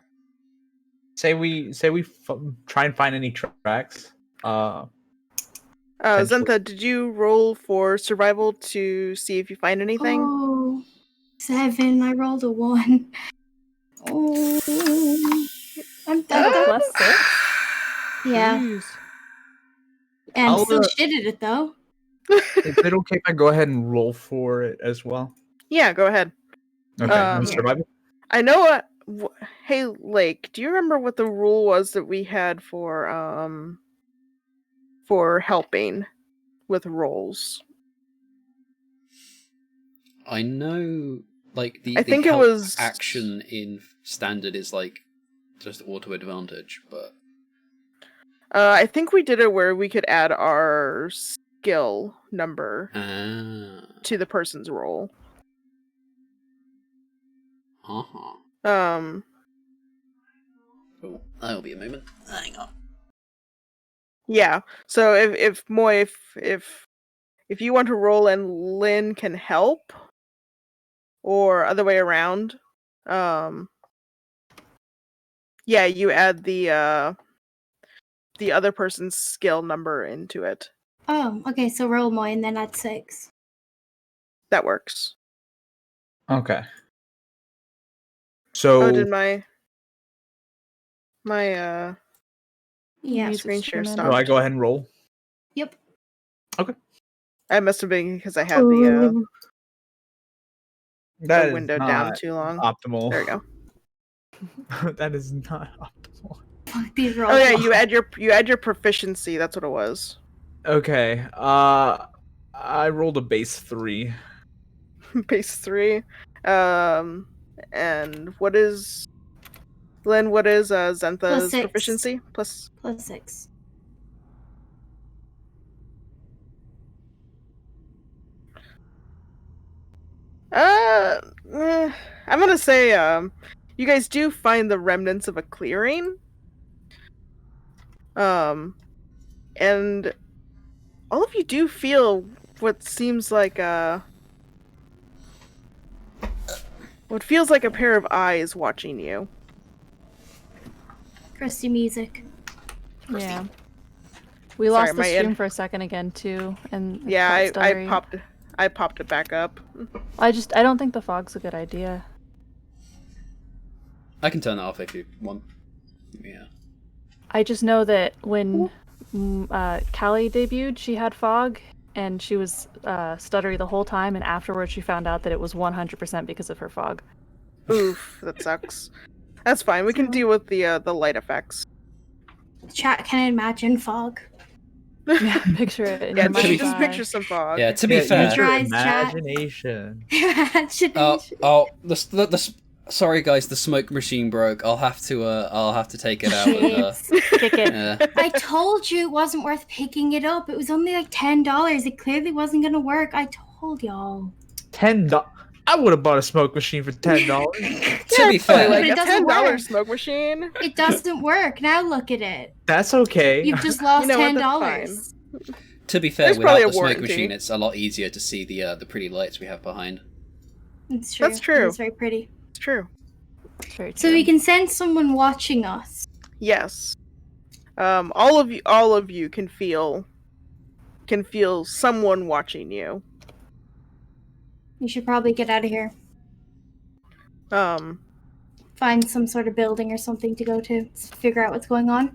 Say we try and find any tracks. Zentha, did you roll for survival to see if you find anything? Oh, 7. I rolled a 1. Oh, I'm Got a dead. +6. Yeah, Jeez. and I'll, still shit at it though. Is it okay if I go ahead and roll for it as well? Yeah, go ahead. Okay, survival. I know what. Hey, Lake, do you remember what the rule was that we had for helping with rolls? I know, like, I think it help was- action in standard is, like, just auto advantage, but... I think we did it where we could add our skill number to the person's roll. Uh-huh. Um, Oh, that'll be a moment. Hang on. yeah. So if Moy, if you want to roll and Lynn can help, or other way around, yeah, you add the other person's skill number into it. Oh, okay. So roll more and then add 6. That works. Okay. So Did my Yeah. Music screen share streaming. stopped. do I go ahead and roll? Yep. I must have been because I had the That is window not down too long. optimal. There we go. That is not optimal. Fuck these rolls. Oh yeah, you add your proficiency. That's what it was. Okay. I rolled a base 3. Base 3. And what is Lynn? What is Zentha's +6. proficiency? Plus. +6. I'm gonna say you guys do find the remnants of a clearing. And all of you do feel what seems like what feels like a pair of eyes watching you. Crusty music. Yeah. We Sorry, lost the my stream for a second again too, and it Yeah, got I stuttery. popped it back up. I don't think the fog's a good idea. I can turn that off if you want. Yeah. I just know that when Callie debuted, she had fog, and she was stuttery the whole time, and afterwards she found out that it was 100% because of her fog. Oof, that sucks. That's fine. We can deal with the light effects. Chat can imagine fog. Yeah, picture it in Yeah, your mind's just eye. picture some fog. Yeah, to be fair... use your Dries chat. imagination. Sorry guys, the smoke machine broke. I'll have to take it out. Kick it. I told you it wasn't worth picking it up. It was only like $10. It clearly wasn't gonna work. I told y'all. $10. I would have bought a smoke machine for $10. To be fair, Like But it a doesn't $10 work. smoke machine. It doesn't work. Now look at it. That's okay. You've just lost You know what, $10. to be fair, There's without probably the a smoke warranty. machine, it's a lot easier to see the pretty lights we have behind. It's true. That's true. It's very pretty. It's true. Very So true. we can send someone watching us. Yes. All of you can feel someone watching you. We should probably get out of here. Find some sort of building or something to go to. Figure out what's going on.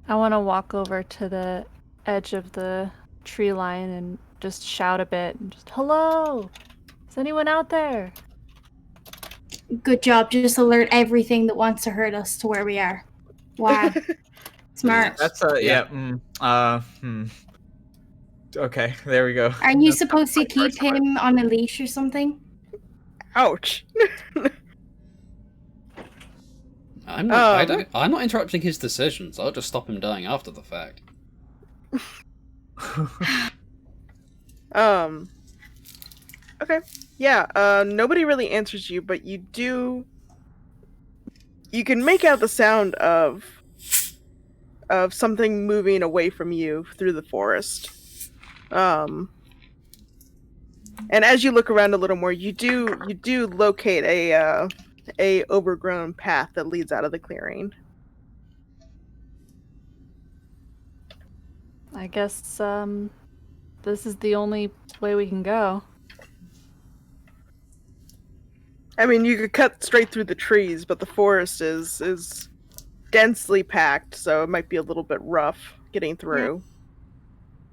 I want to walk over to the edge of the tree line and just shout a bit and just, hello! Is anyone out there? Good job. Just alert everything that wants to hurt us to where we are. Wow. Smart. That's Okay, there we go. Aren't you supposed to keep him on a leash or something? Ouch. I'm not interrupting his decisions. I'll just stop him dying after the fact. Okay. Yeah, nobody really answers you, but you can make out the sound of something moving away from you through the forest. And as you look around a little more, you do locate a overgrown path that leads out of the clearing. I guess this is the only way we can go. I mean, you could cut straight through the trees, but the forest is densely packed, so it might be a little bit rough getting through.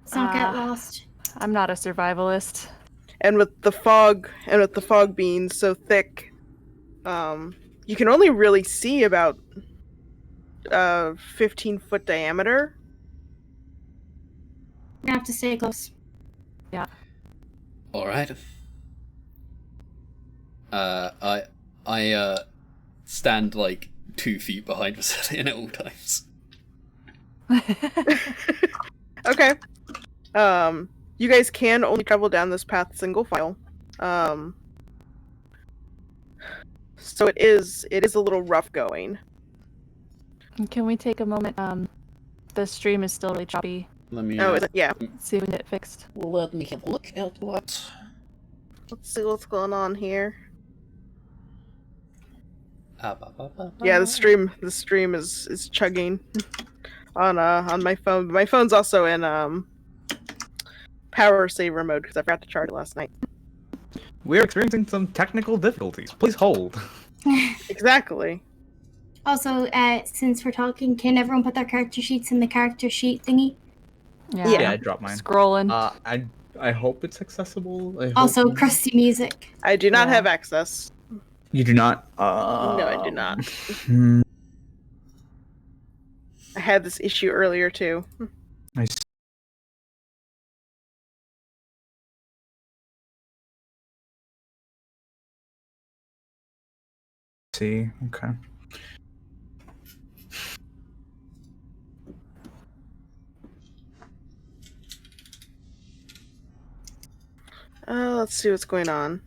Let's not get lost. I'm not a survivalist. And with the fog being so thick, you can only really see about 15-foot diameter. We're gonna have to stay close. Yeah. All right. I stand like 2 feet behind Vasilian at all times. Okay. You guys can only travel down this path single file. So it is a little rough going. Can we take a moment? The stream is still really choppy. Let me. Oh, is it? Yeah. See if we can get it fixed. Let me have a look at what. Let's see what's going on here. Yeah, the stream is chugging on my phone. My phone's also in power saver mode because I forgot to charge it last night. We're experiencing some technical difficulties. Please hold. Exactly. Also, since we're talking, can everyone put their character sheets in the character sheet thingy? Yeah, I dropped mine. Scrolling. I hope it's accessible. Also, crusty music. I do not have access. You do not? No, I do not. Hmm. I had this issue earlier too. I see. Okay. Let's see what's going on.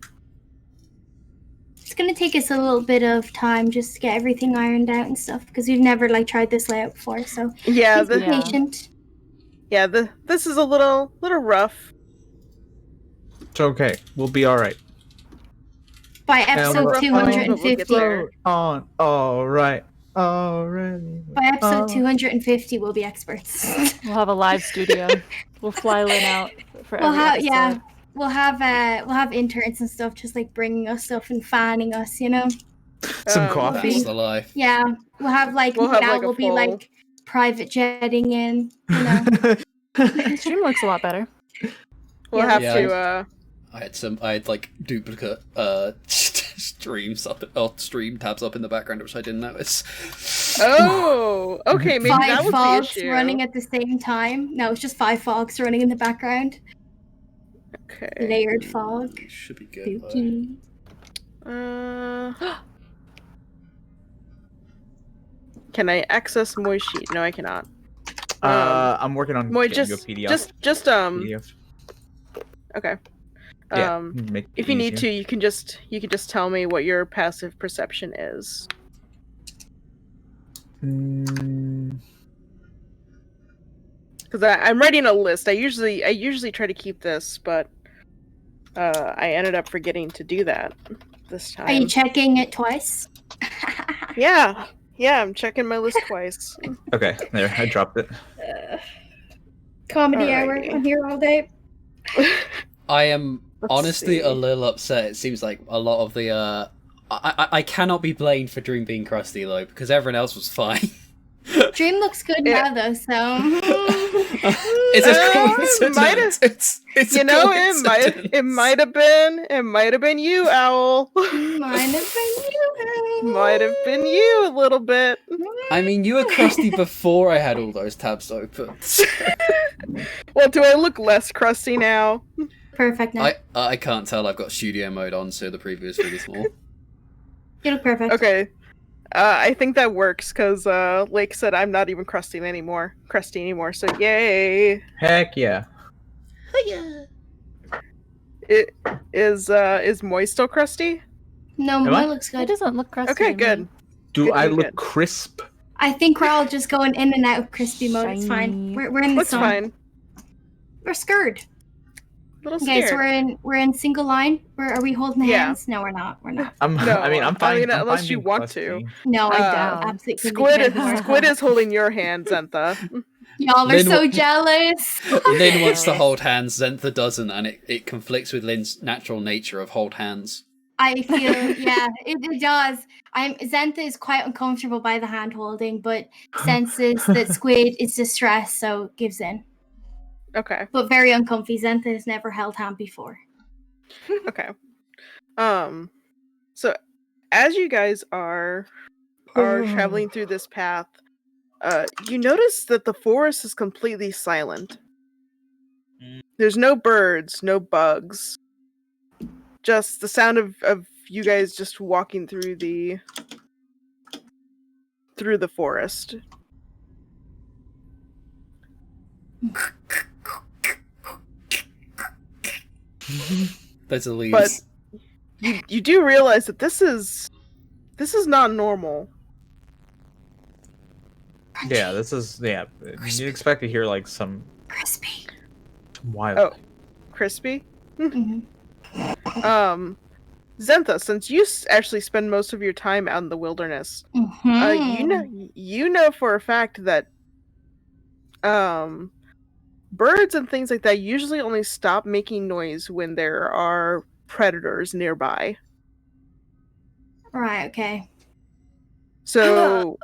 It's gonna take us a little bit of time just to get everything ironed out and stuff because we've never tried this layout before. So Yeah, please be patient. Yeah, this is a little rough. It's okay. We'll be all right. By we're episode rough on it, but we'll get 250, there. On. All right. Already. by episode 250, we'll be experts. We'll have a live studio. We'll fly Lynn out for We'll every have episode. we'll have interns and stuff just bringing us stuff and fanning us, you know. Some coffee. That's the life. Yeah, we'll have We'll have, like, a we'll be full- private jetting in, you know. The stream looks a lot better. We'll Yeah. have Yeah, to. I had like duplicate streams up or stream tabs up in the background which I didn't notice. Oh, okay. Maybe that 5 was fogs the issue. running at the same time. No, it's just 5 fogs running in the background. Okay. Layered fog. Should be good. though. Spooky. Can I access Moy sheet? No, I cannot. I'm working on Moy, getting you a PDF. just PDF. Okay. Yeah, make it If you need easier. to, you can just tell me what your passive perception is. Because I'm writing a list. I usually try to keep this, but I ended up forgetting to do that this time. Are you checking it twice? Yeah, I'm checking my list twice. Okay, there, I dropped it. Comedy hour. Alrighty. I'm here all day. I am Let's honestly see. a little upset. It seems like a lot of the I cannot be blamed for Dream being crusty though, because everyone else was fine. Dream looks good Yeah. now though, so It's a It might coincidence. have- It's You a know, coincidence. it might have been you, Owl. might have been you. Might have been you a little bit. I mean, you were crusty before I had all those tabs open. Well, do I look less crusty now? Perfect now. I can't tell. I've got studio mode on, so the preview is really small. You look perfect. Okay. I think that works because Lake said I'm not even crusty anymore. So yay! Heck yeah. It is Moy still crusty? No, Am I? mine looks It good. doesn't look crusty. Okay, to good. me. Do Good, I good, look good. crisp? I think we're all just going in and out of crispy mode. It's fine. Shiny. We're in the Looks sun. fine. We're scared. little Okay, scared. so we're in single line. Are we holding Yeah. hands? No, we're not. We're not. I'm No, I'm fine. I'm unless fine you being want to. questing. No, I Uh, absolutely couldn't Squid, make it more. Squid is holding your hand, Zentha. Y'all are Lynn so wa- jealous. Lynn wants to Jealous. hold hands, Zentha doesn't, and it conflicts with Lynn's natural nature of hold hands. I feel, yeah, it does. Zentha is quite uncomfortable by the hand holding, but senses that Squid is distressed, so gives in. Okay. But very uncomfy. Zentha has never held hand before. Okay. So as you guys are traveling through this path, you notice that the forest is completely silent. There's no birds, no bugs. Just the sound of you guys just walking through the forest. Those are leaves. But you do realize that this is not normal. Yeah, this is You expect to hear like some Crispy. wild. Oh. Crispy? Mhm. Zentha, since you actually spend most of your time out in the wilderness, Mhm. you know for a fact that birds and things like that usually only stop making noise when there are predators nearby. Right, okay. So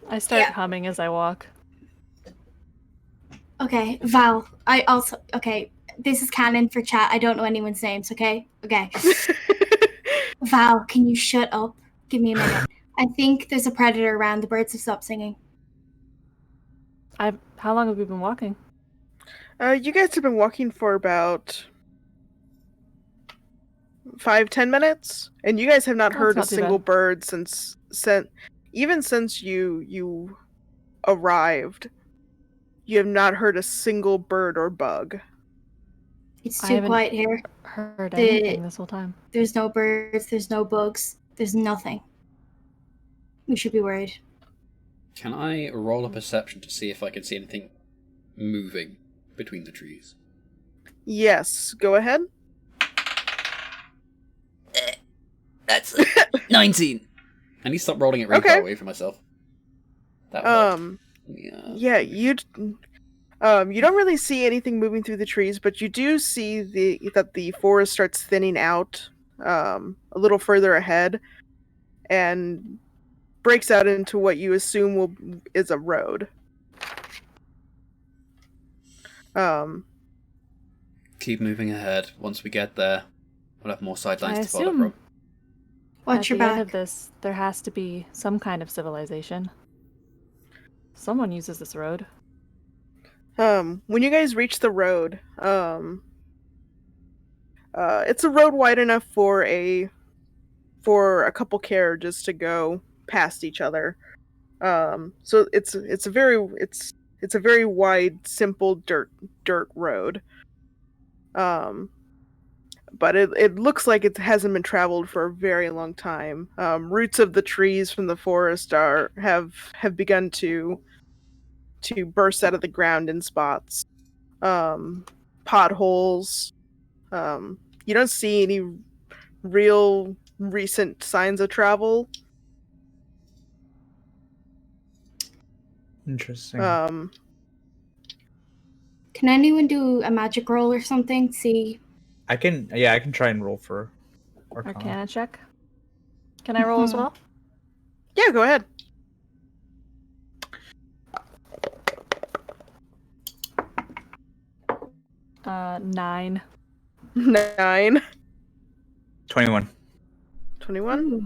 I start Yeah. humming as I walk. Okay, Val. Okay, this is canon for chat. I don't know anyone's names, okay? Okay. Val, can you shut up? Give me a minute. I think there's a predator around. The birds have stopped singing. How long have we been walking? you guys have been walking for about 5-10 minutes, and you guys have not That's heard a not too single bad. bird since you arrived. You have not heard a single bird or bug. It's I too haven't quiet here. heard anything this whole time. There's no birds, there's no bugs, there's nothing. We should be worried. Can I roll a perception to see if I can see anything moving between the trees? Yes, go ahead. That's 19. I need to stop rolling it really Okay. far away from myself. That would help. Yeah, you don't really see anything moving through the trees, but you do see that the forest starts thinning out a little further ahead and breaks out into what you assume is a road. Keep moving ahead. Once we get there, we'll have more sidelines I to follow assume from. Watch At your the end back. of this, there has to be some kind of civilization. Someone uses this road. When you guys reach the road, it's a road wide enough for a couple carriages to go past each other. So it's a very wide, simple dirt road. But it looks like it hasn't been traveled for a very long time. Roots of the trees from the forest have begun to burst out of the ground in spots. Potholes. You don't see any real recent signs of travel. Interesting. Can anyone do a magic roll or something? See. I can try and roll for Arcana. Arcana check. Can I roll as well? Yeah, go ahead. Uh, 9. 9. 21. 21? Ooh.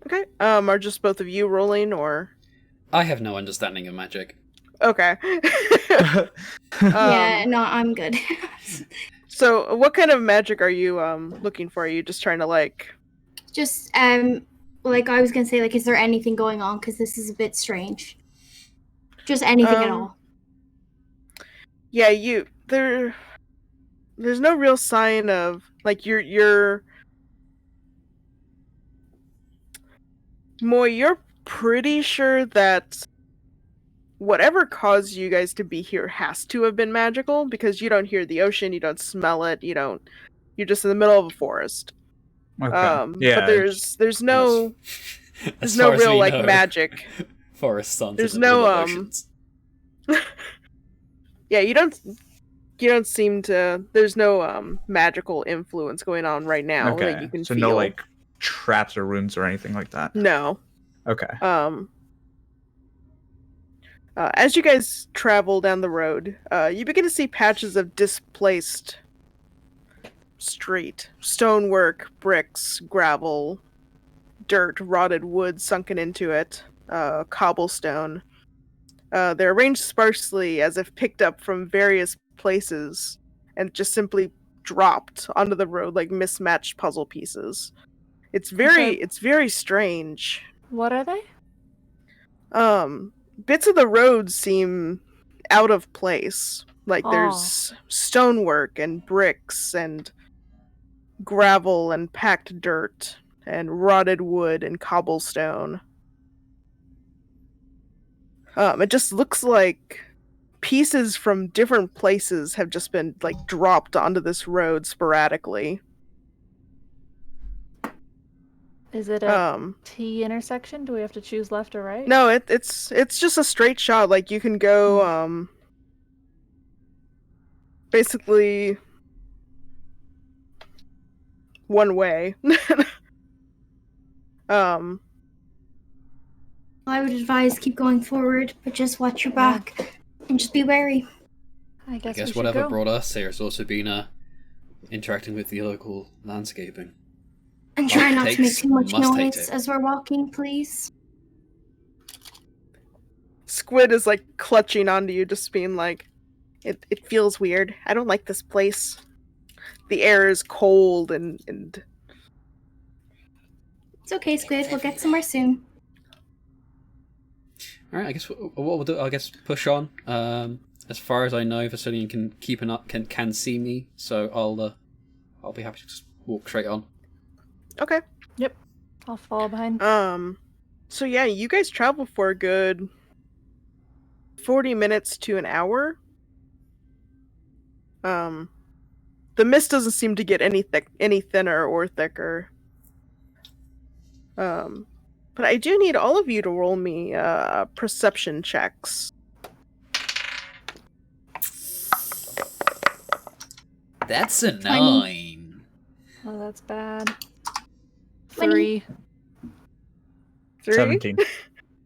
Okay. Are just both of you rolling, or? I have no understanding of magic. Okay. Yeah, no, I'm good. So, what kind of magic are you looking for? Are you just trying to Just like I was gonna say, like, is there anything going on? Because this is a bit strange. Just anything at all. Yeah, there's no real sign of you're Moy, you're pretty sure that whatever caused you guys to be here has to have been magical, because you don't hear the ocean, you don't smell it, you're just in the middle of a forest. Okay. But there's no As no far as real we like know, magic. forests aren't There's in the middle no, of oceans. Yeah, you don't seem to. There's no magical influence going on right now that you Okay. can So feel. no like traps or runes or anything like that. No. Okay. As you guys travel down the road, you begin to see patches of displaced street, stonework, bricks, gravel, dirt, rotted wood sunken into it, cobblestone. They're arranged sparsely as if picked up from various places and just simply dropped onto the road like mismatched puzzle pieces. It's very strange. What are they? Bits of the road seem out of place. Like there's stonework and bricks and gravel and packed dirt and rotted wood and cobblestone. It just looks like pieces from different places have just been like dropped onto this road sporadically. Is it a T intersection? Do we have to choose left or right? No, it's just a straight shot. Like you can go basically one way. I would advise keep going forward, but just watch your back and just be wary. I I guess we should whatever go. brought us here has also been interacting with the local landscaping. And try not to make Takes- too much must take noise it. as we're walking, please. Squid is like clutching onto you, just being like, it feels weird. I don't like this place. The air is cold and It's okay, Squid. We'll get somewhere soon. All right, I guess what we'll do, push on. As far as I know, Vasilian can keep an up, can see me, so I'll be happy to just walk straight on. okay. Yep. I'll follow behind. So yeah, you guys travel for a good 40 minutes to an hour. The mist doesn't seem to get any thinner or thicker. But I do need all of you to roll me perception checks. That's a 20. 9. Oh, that's bad. 20. 3. 3? 17.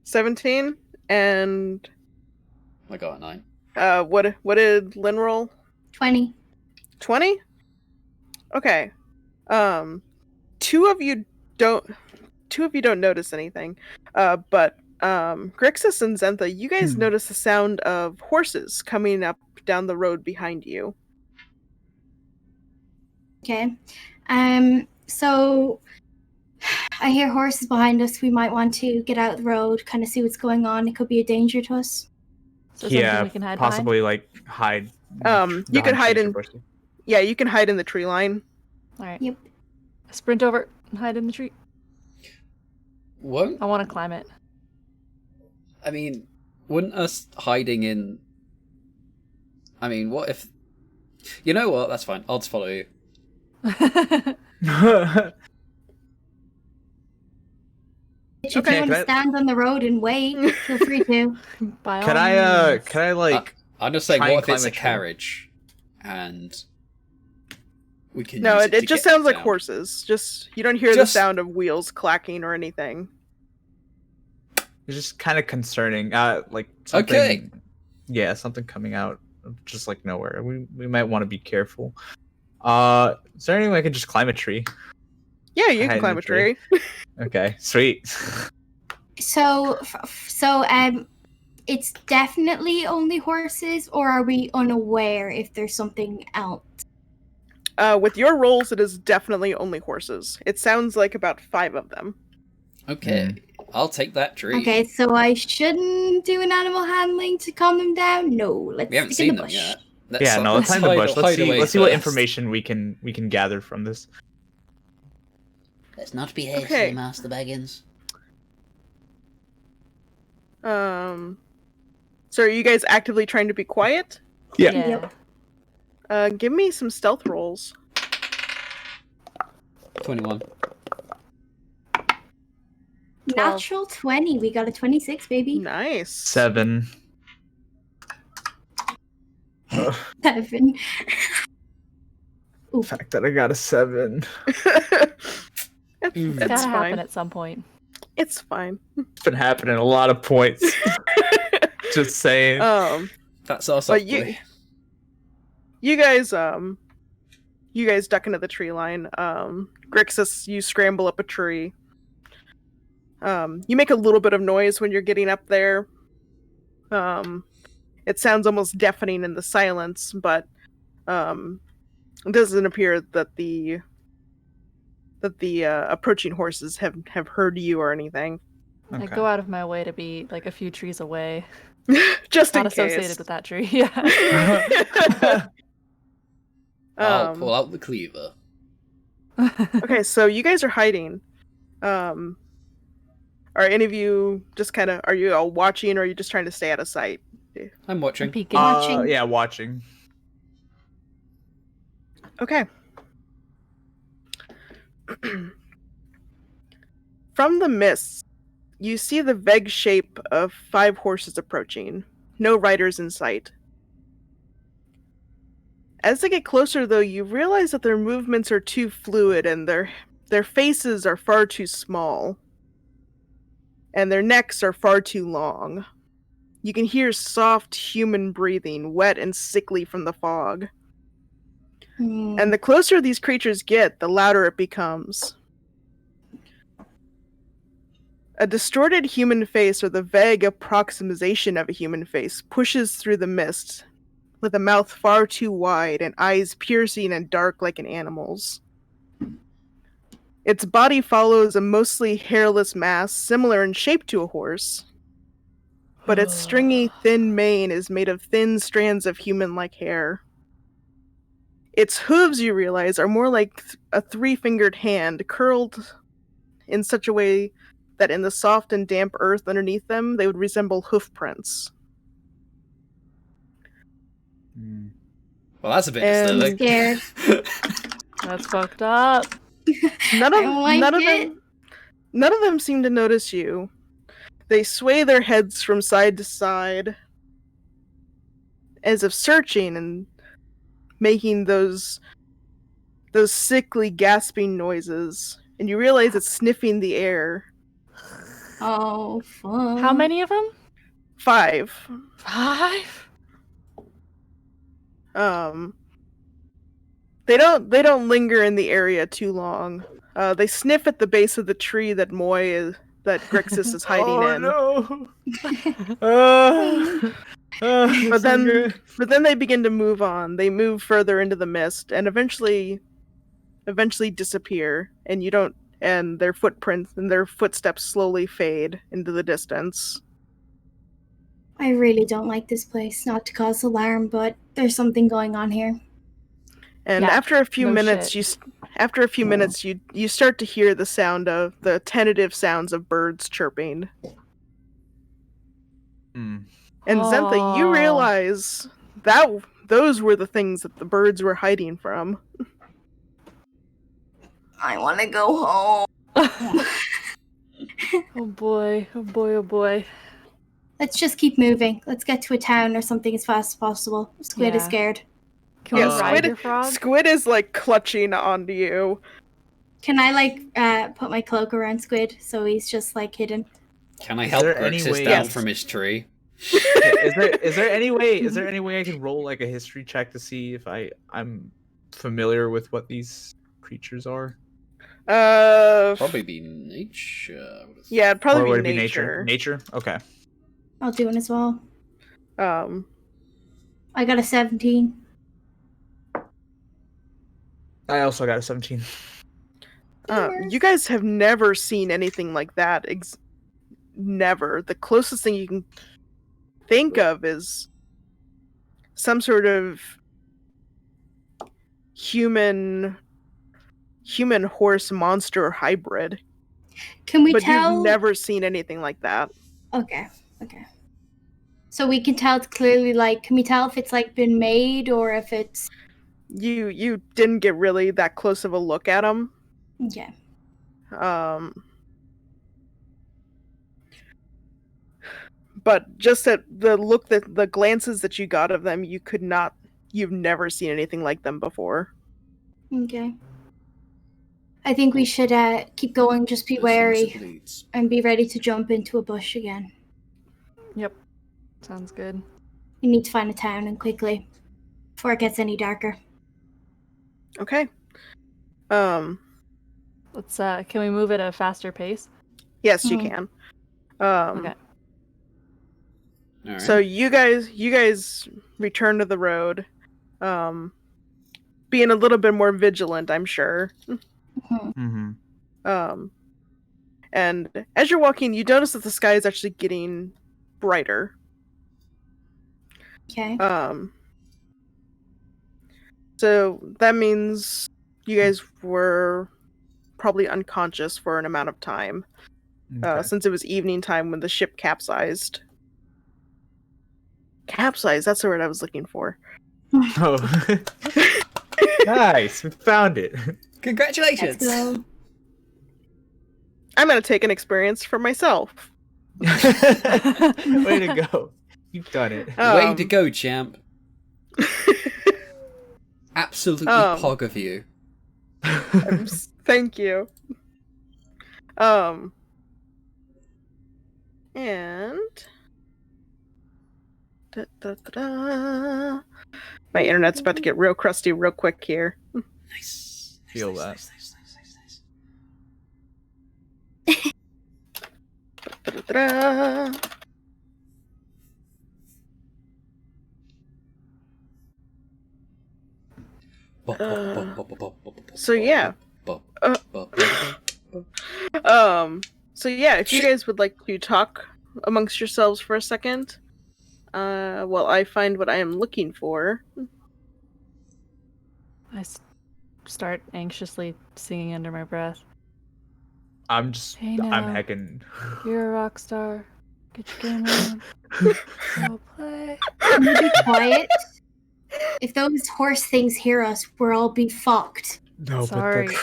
17? And I got a 9. what did Lynn roll? 20. 20? Okay. Two of you don't notice anything. But Grixis and Zentha, you guys notice the sound of horses coming up down the road behind you. Okay. So I hear horses behind us. We might want to get out of the road, kind of see what's going on. It could be a danger to us. So something we can hide possibly like hide. You could hide trees in. or bushes. Yeah, you can hide in the tree line. All right. Yep. Sprint over and hide in the tree. Won't I want to climb it. I mean, wouldn't us hiding in? I mean, what if? You know what? That's fine. I'll just follow you. If you Okay. want to stand on the road and wait, feel free to. By all Can I means. like I'm just saying, try and what if it's climb a a tree? carriage, and we can? No, use it to just get sounds like down? horses. Just you don't hear Just- the sound of wheels clacking or anything. It's just kind of concerning. Like something, Okay. Yeah, something coming out of just like nowhere. We might want to be careful. Is there any way I can just climb a tree? Yeah, you Hide can in climb the a tree. Okay, sweet. So, it's definitely only horses, or are we unaware if there's something else? With your rolls, it is definitely only horses. It sounds like about 5 of them. Okay, I'll take that tree. Okay, so I shouldn't do an animal handling to calm them down. No, let's We haven't stick in seen the them bush. yet. Yeah, no, let's hide in the bush. Let's see. away Let's see what first. information we can gather from this. Let's not be hasty, Okay. Master Baggins. So So are you guys actively trying to be quiet? Yeah. Yep. Give me some stealth rolls. 21. Natural 20. We got a 26, baby. Nice. 7. 7. The fact that I got a 7. It's It's gotta fine. happen at some point. It's fine. It's been happening a lot of points. Just saying. That's our But soft boy. you guys duck into the tree line. Grixis, you scramble up a tree. You make a little bit of noise when you're getting up there. It sounds almost deafening in the silence, but it doesn't appear that the approaching horses have heard you or anything. I go out of my way to be like a few trees away. Just Not in associated case. with that tree. Yeah. I'll pull out the cleaver. Okay, so you guys are hiding. Are any of you just kind of, are you all watching, or are you just trying to stay out of sight? I'm watching. Peeking. Watching. Yeah, watching. Okay. From the mists, you see the vague shape of 5 horses approaching. No riders in sight. As they get closer, though, you realize that their movements are too fluid and their faces are far too small. And their necks are far too long. You can hear soft human breathing, wet and sickly from the fog. And the closer these creatures get, the louder it becomes. A distorted human face, or the vague approximation of a human face, pushes through the mist, with a mouth far too wide and eyes piercing and dark like an animal's. Its body follows a mostly hairless mass, similar in shape to a horse, but its stringy, thin mane is made of thin strands of human-like hair. Its hooves, you realize, are more like a 3-fingered hand, curled in such a way that in the soft and damp earth underneath them, they would resemble hoof prints. Well, that's a bit And- disturbing. Scared. That's fucked up. None I don't like it. None of them seem to notice you. They sway their heads from side to side, as if searching and making those sickly gasping noises. And you realize it's sniffing the air. Oh, fun. How many of them? 5. 5? They don't linger in the area too long. They sniff at the base of the tree that Grixis is hiding in. No. But then they begin to move on. They move further into the mist and eventually disappear, and their footprints and their footsteps slowly fade into the distance. I really don't like this place. Not to cause alarm, but there's something going on here. And Yeah, after a few no minutes, shit. you start to hear the sound of the tentative sounds of birds chirping. And Zentha, you Oh. realize that those were the things that the birds were hiding from. I want to go home. Oh boy, oh boy, oh boy. Let's just keep moving. Let's get to a town or something as fast as possible. Squid is Yeah. scared. Can Yeah, we ride your frog? Squid is like clutching onto you. Can I put my cloak around Squid so he's just like hidden? Can I Is help there any Grixis way- down Yes. from his tree? Is there any way I can roll like a history check to see if I'm familiar with what these creatures are? Probably be nature. I would have thought. Yeah, it'd Or probably would be it nature. Nature? Okay. I'll do one as well. Um, I got a 17. I also got a 17. you guys have never seen anything like that. Never. The closest thing you can think of is some sort of human horse monster hybrid. Can we But tell? you've never seen anything like that. Okay. So we can tell it's clearly like, can we tell if it's like been made or if it's... You didn't get really that close of a look at them. Yeah. But just at the look, that the glances that you got of them, you've never seen anything like them before. Okay. I think we should keep going, just be wary, and be ready to jump into a bush again. Yep. Sounds good. We need to find a town, and quickly, before it gets any darker. Okay. Let's can we move at a faster pace? Yes, you can. Okay. All right. So you guys return to the road, being a little bit more vigilant, I'm sure. Mm-hmm. And as you're walking, you notice that the sky is actually getting brighter. Okay. So that means you guys were probably unconscious for an amount of time, since it was evening time when the ship capsized. Capsized, that's the word I was looking for. Oh. Nice, we found it. Congratulations! Let's go. I'm gonna take an experience for myself. Way to go. You've done it. Way to go, champ. Absolutely pog of you. Thank you. And my internet's about to get real crusty real quick here. Nice. Feel that. Nice. So yeah. So yeah, if you guys would like to talk amongst yourselves for a second, while I find what I am looking for. I start anxiously singing under my breath. I'm now. hecking. You're a rock star. Get your game on. Go play. Can we be quiet? If those horse things hear us, we'll all be fucked. No, Sorry. but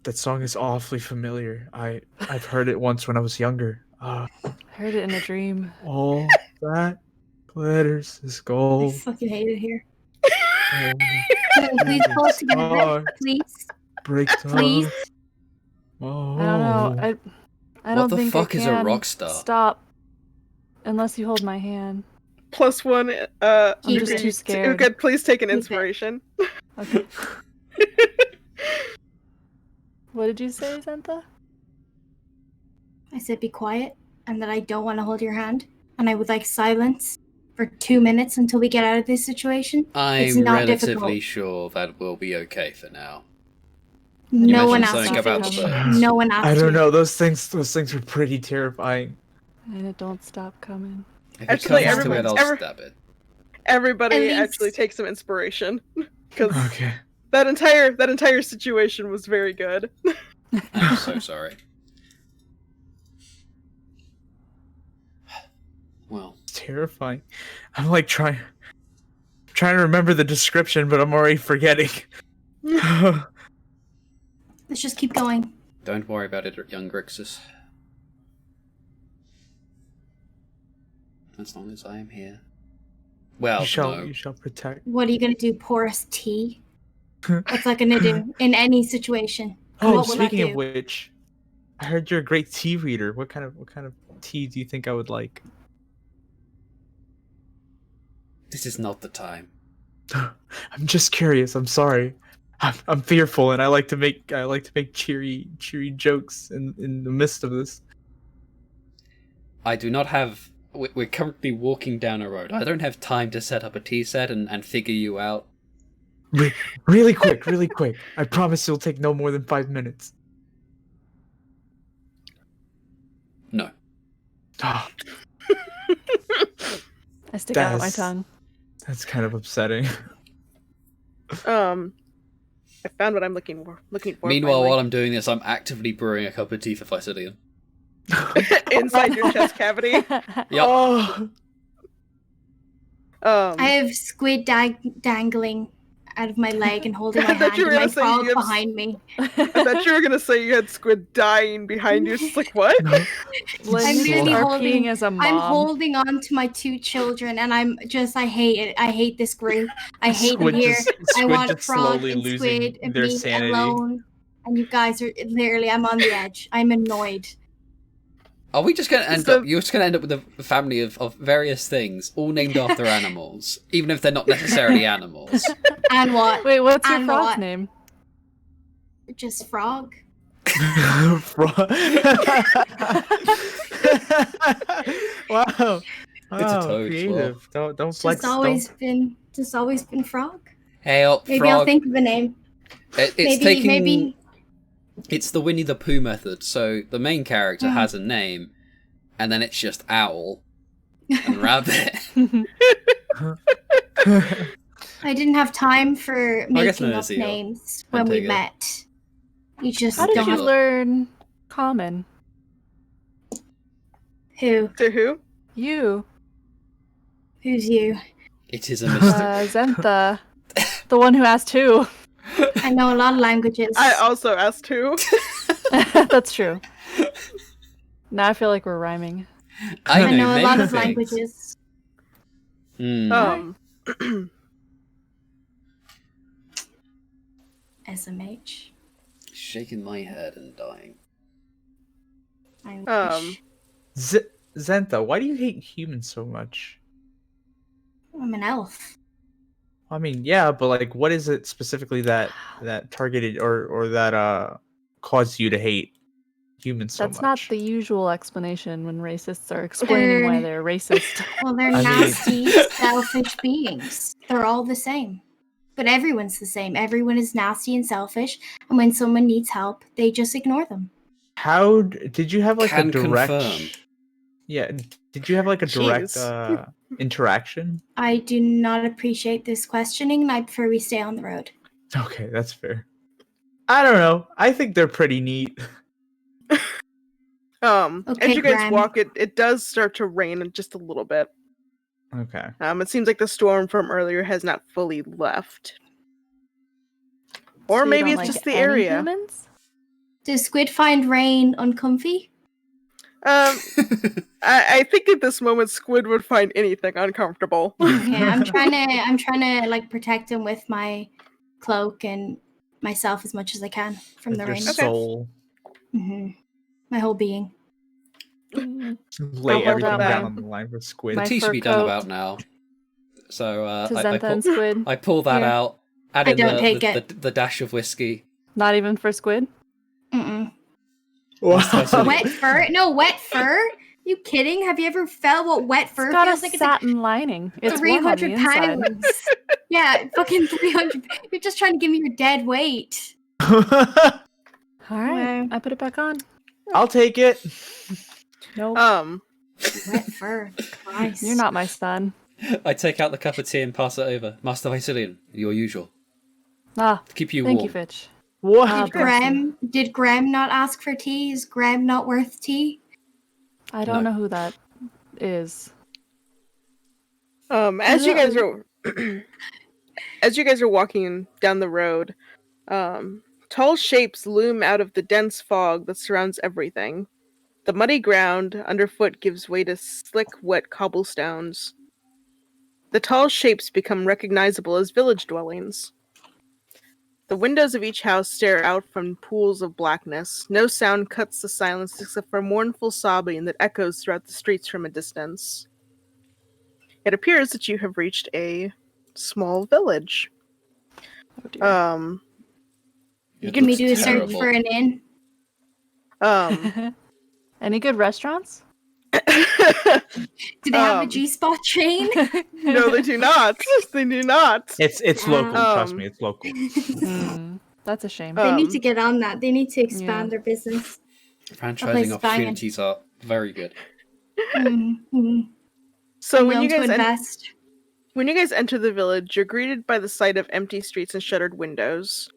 that song is awfully familiar. I've heard it once when I was younger. I heard it in a dream. All that glitters is I gold. fucking hate it here. Oh, Can we please pull it together? star. Please? Break Please? time. Oh. I don't know. I don't What the think fuck I is a can rock star? Stop. Unless you hold my hand. +1. I'm just too scared. Good, please take an Keep it. inspiration. Okay. What did you say, Zentha? I said be quiet, and that I don't want to hold your hand, and I would like silence for 2 minutes until we get out of this situation. It's I'm not relatively difficult. sure that will be okay for now. No mentioned one something asked about to. the birds. No one asked I don't to. know. Those things were pretty terrifying. And it don't stop coming. If it Actually, comes to it, I'll everyone- stab it. Everybody At least- actually take some inspiration, because Okay. that entire situation was very good. I'm so sorry. Well, It's terrifying. I'm like trying to remember the description, but I'm already forgetting. Let's just keep going. don't worry about it, young Grixis. As long as I am here. Well, no. You shall protect. What are you gonna do? Pour us tea? What's that gonna do in any situation? And Oh, what will that speaking of do? which, I heard you're a great tea reader. What kind of tea do you think I would like? This is not the time. I'm just curious. I'm sorry. I'm fearful, and I like to make cheery jokes in the midst of this. I do not have... We're currently walking down a road. I don't have time to set up a tea set and figure you out. Really quick. I promise it'll take no more than 5 minutes. No. Ah, I stick out my That's- tongue. that's kind of upsetting. I found what I'm looking for. Meanwhile, finally. while I'm doing this, I'm actively brewing a cup of tea for Visilian. Inside your chest cavity. Yep. Oh, I have squid dangling out of my leg and holding my I thought hand, you were and my gonna say frog you have behind me. I thought you were gonna say you had squid dying behind you. It's just like, what? Lynn, I'm you literally are holding. peeing as a I'm mom. holding on to my 2 children, and I hate it. I hate this group. I hate Squid them here. just, I Squid want just frog slowly and losing squid and their me sanity. alone. And you guys are literally. I'm on the edge. I'm annoyed. Are we just going to end So- up... You're just going to end up with a family of various things, all named after animals, even if they're not necessarily animals. And what? Wait, what's your And frog's what? name? Just frog. Wow. It's a toad as creative. Don't It's flex. just always been frog. Hey up, Maybe frog. I'll think of a name. It's Maybe. It's the Winnie the Pooh method. So the main character has a name, and then it's just owl and rabbit. I didn't have time for I guess making no, up it's Eel. names when we Antigua. met. You just How did don't you have learn common? who? To who? You, Who's you? It is a mystery. Zentha, the one who asked who. I know a lot of languages. I also asked who. That's true. Now I feel like we're rhyming. I know a many lot of things. languages. Hmm. SMH. Shaking my head and dying. I wish. Zentha, why do you hate humans so much? I'm an elf. I mean, yeah, but like, what is it specifically that targeted or that caused you to hate humans so That's much? not the usual explanation when racists are explaining why they're racist. Well, they're I mean- nasty, selfish beings. They're all the same. But everyone's the same. Everyone is nasty and selfish. And when someone needs help, they just ignore them. How did you have like Can a direct? confirm. Yeah, did you have like a direct Jeez. interaction? I do not appreciate this questioning, and I prefer we stay on the road. Okay, that's fair. I don't know. I think they're pretty neat. As Okay, you guys Graham. walk, it does start to rain just a little bit. Okay. It seems like the storm from earlier has not fully left. Or So you maybe don't it's like just the any area. Humans? Does Squid find rain uncomfy? I think at this moment Squid would find anything uncomfortable. Okay, I'm trying to like protect him with my cloak and myself as much as I can from With the your rain. soul, My whole being. lay hold everything out down my- on the line for Squid. my Tea should fur be done coat about now. So to I Zentha and Squid. I pull that Here. out, add I in don't take it. the dash of whiskey. Not even for Squid? Mm-mm. Wow. Wet fur? No, wet fur? You kidding? Have you ever felt what wet fur It's got feels a like? It's satin lining. like It's warm on the 300 inside. pounds. Yeah, fucking 300. You're just trying to give me your dead weight. All right, Wow. I put it back on. I'll take it. Nope, Wet fur. Christ. you're not my son. I take out the cup of tea and pass it over. Master Vicilian, your usual. Ah, To keep you thank warm. you, Fitch. What? Ah, bless you. Did Graham not ask for tea? Is Graham not worth tea? I don't No. know who that is. As you guys are as you guys are walking down the road, tall shapes loom out of the dense fog that surrounds everything. The muddy ground underfoot gives way to slick, wet cobblestones. The tall shapes become recognizable as village dwellings. The windows of each house stare out from pools of blackness. No sound cuts the silence except for mournful sobbing that echoes throughout the streets from a distance. It appears that you have reached a small village. Oh dear. You It can we looks do a search terrible. for an inn? Any good restaurants? Do they have a Um, G-spot chain? No, they do not. They do not. It's local. Trust Um, me, it's local. That's a shame. They need to get on that. They need to expand Yeah. their business. place Franchising is banging. opportunities are very good. So when Willing you to guys invest. when you guys enter the village, you're greeted by the sight of empty streets and shuttered windows.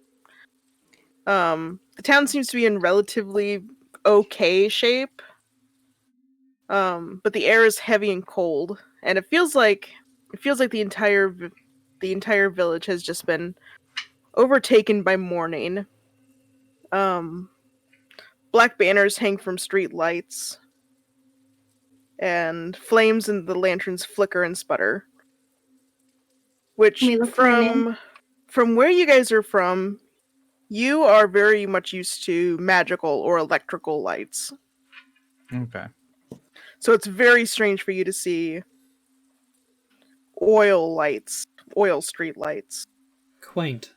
The town seems to be in relatively okay shape. But the air is heavy and cold, and it feels like it feels like the entire village has just been overtaken by mourning. Black banners hang from street lights, and flames in the lanterns flicker and sputter. Which, Can we look for an inn? from where you guys are from, you are very much used to magical or electrical lights. Okay. So it's very strange for you to see oil lights, oil street lights. Quaint.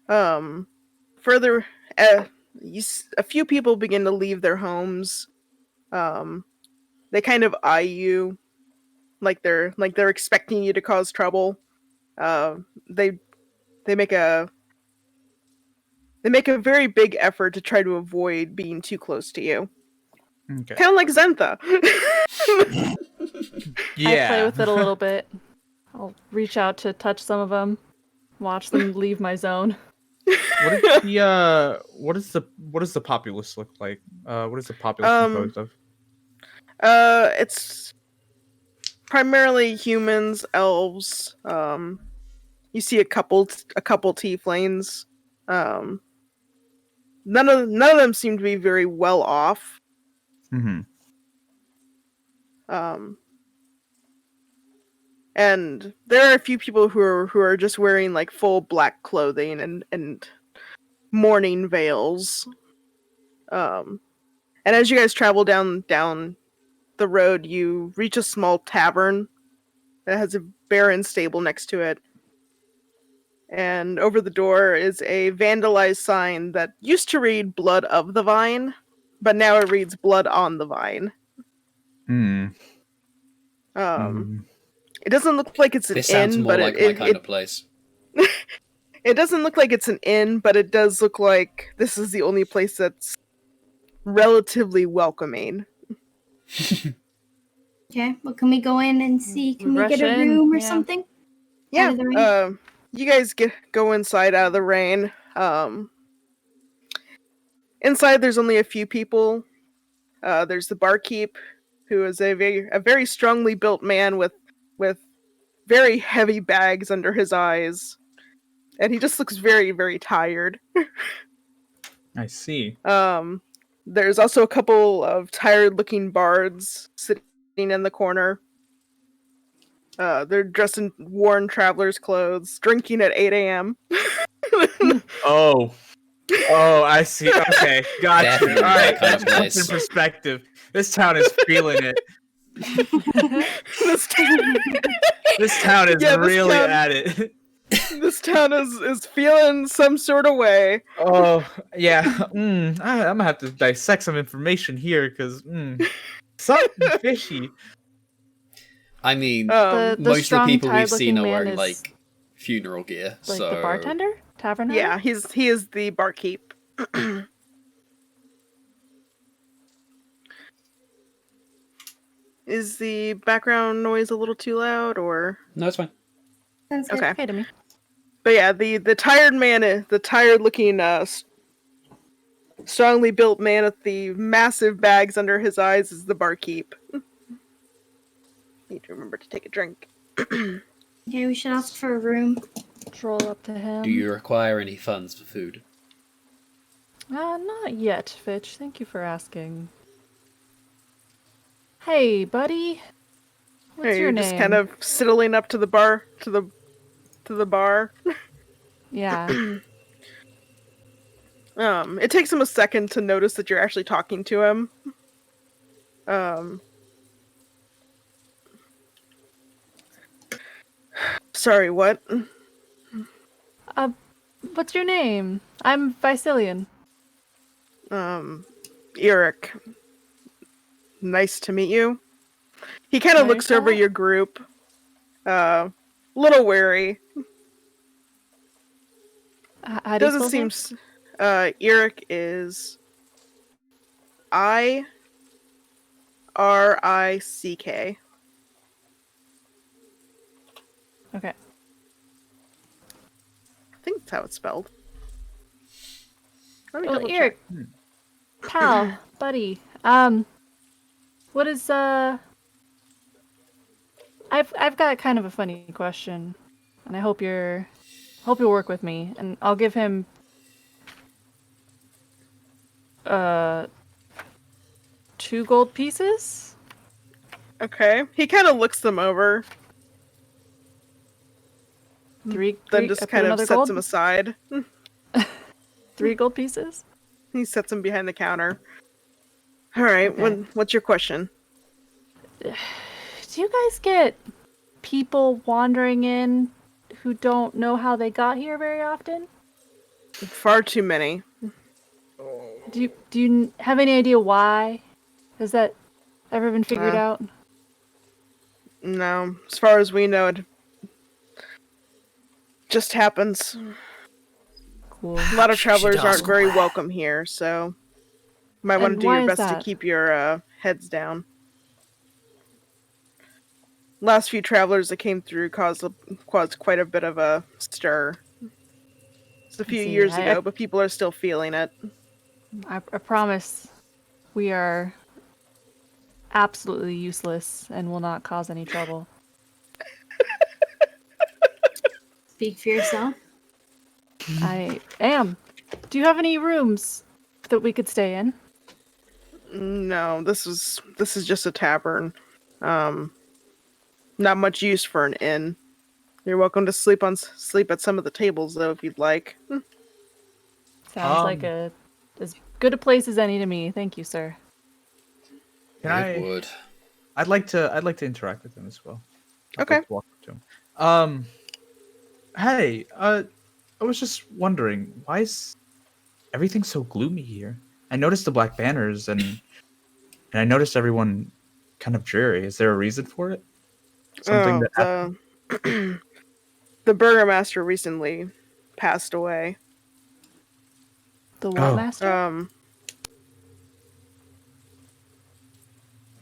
Further, a few people begin to leave their homes. They kind of eye you, like they're expecting you to cause trouble. They make a very big effort to try to avoid being too close to you. Okay. Kind of like Zentha. I play with it a little bit. I'll reach out to touch some of them, watch them leave my zone. What does the populace look like? What is the populace composed of? It's primarily humans, elves. You see a couple tieflings. None of them seem to be very well off. Mm-hmm. And there are a few people who are just wearing like full black clothing and mourning veils. And as you guys travel down the road, you reach a small tavern that has a barren stable next to it. And over the door is a vandalized sign that used to read "Blood of the Vine," but now it reads "Blood on the Vine." It doesn't look like it's an This sounds inn, more but like my kind of place. it doesn't look like it's an inn, but it does look like this is the only place that's relatively welcoming. Okay, well, can we go in and see? Can we Rush get a in, room or yeah. something? Out Yeah, of the rain? you guys go inside out of the rain. Inside there's only a few people. There's the barkeep, who is a very strongly built man with very heavy bags under his eyes, and he just looks very, very tired. I see. There's also a couple of tired-looking bards sitting in the corner. They're dressed in worn traveler's clothes, drinking at 8 a.m. Oh, I see. Okay, gotcha. Definitely All that right, kind of that puts place. in perspective. This town is feeling it. This This town is Yeah, this really town- at it. this town is feeling some sort of way. Oh, yeah. I'm gonna have to dissect some information here because something fishy. I mean, The most of the strong, people we've tired-looking seen are man wearing is like funeral gear. like so the bartender, tavern owner? Yeah, he is the barkeep. Is the background noise a little too loud, or? No, it's fine. Sounds good. Okay. Okay to me. But yeah, the tired man, the tired-looking, strongly built man with the massive bags under his eyes is the barkeep. Need to remember to take a drink. Okay, we should ask for a room. Stroll up to him. Do you require any funds for food? Not yet, Fitch. Thank you for asking. Hey, buddy. What's Hey, your you're name? just kind of sidling up to the bar, to the bar. Yeah. It takes him a second to notice that you're actually talking to him. Sorry, what? What's your name? I'm Visilian. Eric. Nice to meet you. He kind of Know looks over yourself? your group. Little wary. How do you Doesn't spell seem. that? Eric is IRICK. Okay. I think that's how it's spelled. Let me Well, double check. Eric, pal, buddy. What is I've got kind of a funny question, and I hope you'll work with me, and I'll give him 2 gold pieces. Okay. He kind of looks them over, Three. then I just put kind of another sets gold. them aside. 3 gold pieces. He sets them behind the counter. All right. Okay. What's your question? Do you guys get people wandering in who don't know how they got here very often? Far too many. Do you have any idea why? Has that ever been figured out? No. As far as we know, it just happens. Cool. A lot of Should travelers aren't ask very why. welcome here, so might want to And do why your is best to that? keep your heads down. Last few travelers that came through caused quite a bit of a stir. It's a few see. years ago, but people are still feeling it. I promise we are absolutely useless and will not cause any trouble. Speak for yourself. I am. Do you have any rooms that we could stay in? No, this is just a tavern. Not much use for an inn. You're welcome to sleep at some of the tables though if you'd like. Sounds like as good a place as any to me. Thank you, sir. It would. I'd like to interact with him as well. I'd Okay. like to walk up to him. Hey, I was just wondering, why is everything so gloomy here? I noticed the black banners and I noticed everyone kind of dreary. Is there a reason for it? Something that happened? The burgomaster recently passed away. The what Oh. master?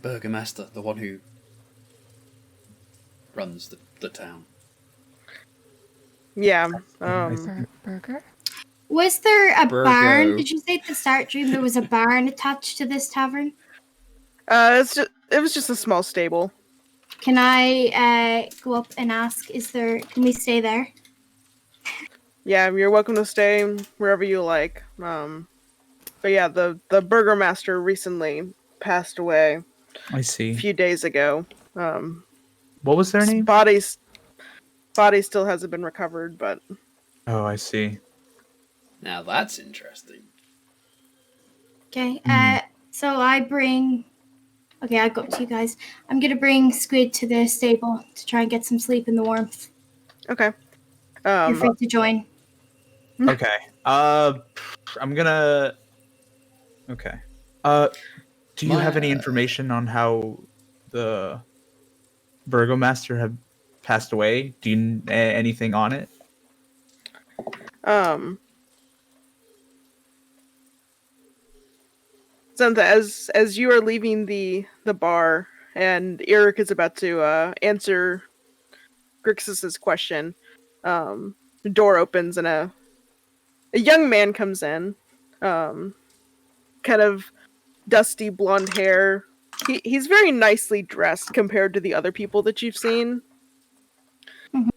Burgomaster, the one who runs the town. Yeah. Burger? Was there a Burgo. barn? Did you say at the start, Dream, there was a barn attached to this tavern? It was just a small stable. Can I go up and ask, can we stay there? Yeah, you're welcome to stay wherever you like. But yeah, the burgomaster recently passed away I a see. few days ago. What was their His name? body still hasn't been recovered, but Oh, I see. Now that's interesting. Okay. So I go up to you guys. I'm gonna bring Squid to the stable to try and get some sleep in the warmth. okay. You're free to join. Okay. I'm gonna. Okay. Do you have any information on how the burgomaster had passed away? Do you anything on it? Zentha, as you are leaving the bar and Eric is about to answer Grixis's question, the door opens and a young man comes in, kind of dusty blonde hair. He's very nicely dressed compared to the other people that you've seen.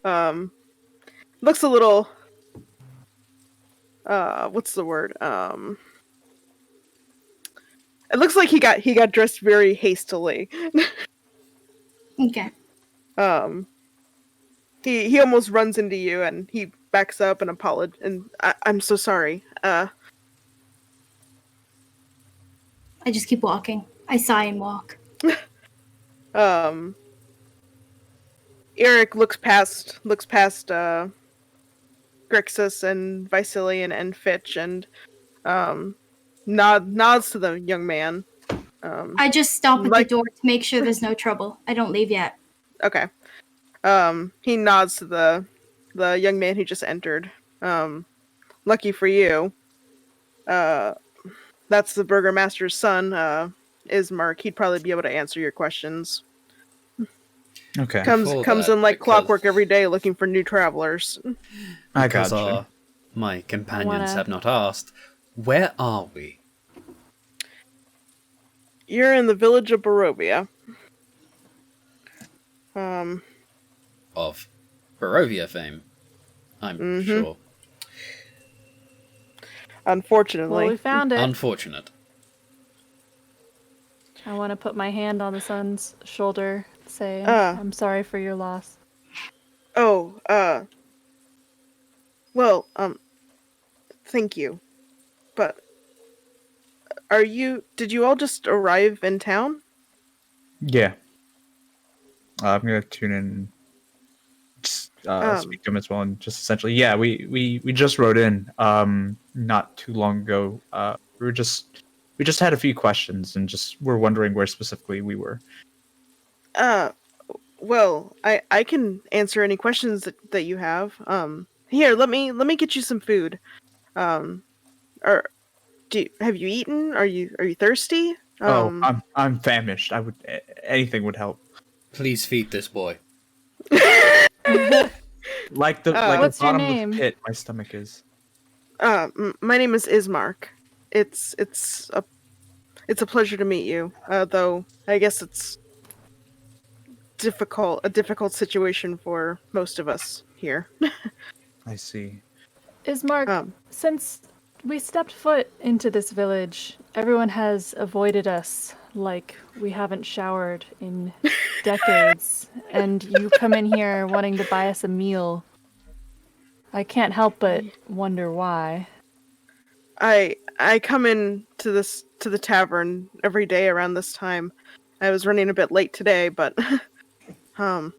Looks a little what's the word? It looks like he got dressed very hastily. Okay. He almost runs into you and he backs up and and I'm so sorry. I just keep walking. I sigh and walk. Eric looks past Grixis and Vicilian and Fitch and nods to the young man. I just stop at the door to make sure there's no trouble. I don't leave yet. Okay. He nods to the young man who just entered. Lucky for you. That's the burgomaster's son, Ismark. He'd probably be able to answer your questions. Okay. Comes in like clockwork every day looking for new travelers. I Because gotcha. my companions have not asked, where are we? You're in the village of Barovia. Of Barovia fame, I'm Mhm. sure. Unfortunately. Well, we found it. Unfortunate. I want to put my hand on the son's shoulder, saying, Uh. I'm sorry for your loss. Oh, well, thank you. But did you all just arrive in town? Yeah. I'm gonna tune in, just, speak to him as well, and just essentially, yeah, we just rode in not too long ago. We just had a few questions and just were wondering where specifically we were. Well, I can answer any questions that you have. Here, let me get you some food. Or have you eaten? Are you thirsty? Oh, I'm famished. Anything would help. Please feed this boy. Like the What's your bottomless name? pit, my stomach is. My name is Ismark. It's a pleasure to meet you. Though I guess it's a difficult situation for most of us here. I see. Ismark, since we stepped foot into this village, everyone has avoided us like we haven't showered in decades, and you come in here wanting to buy us a meal. I can't help but wonder why. I come in to the tavern every day around this time. I was running a bit late today, but I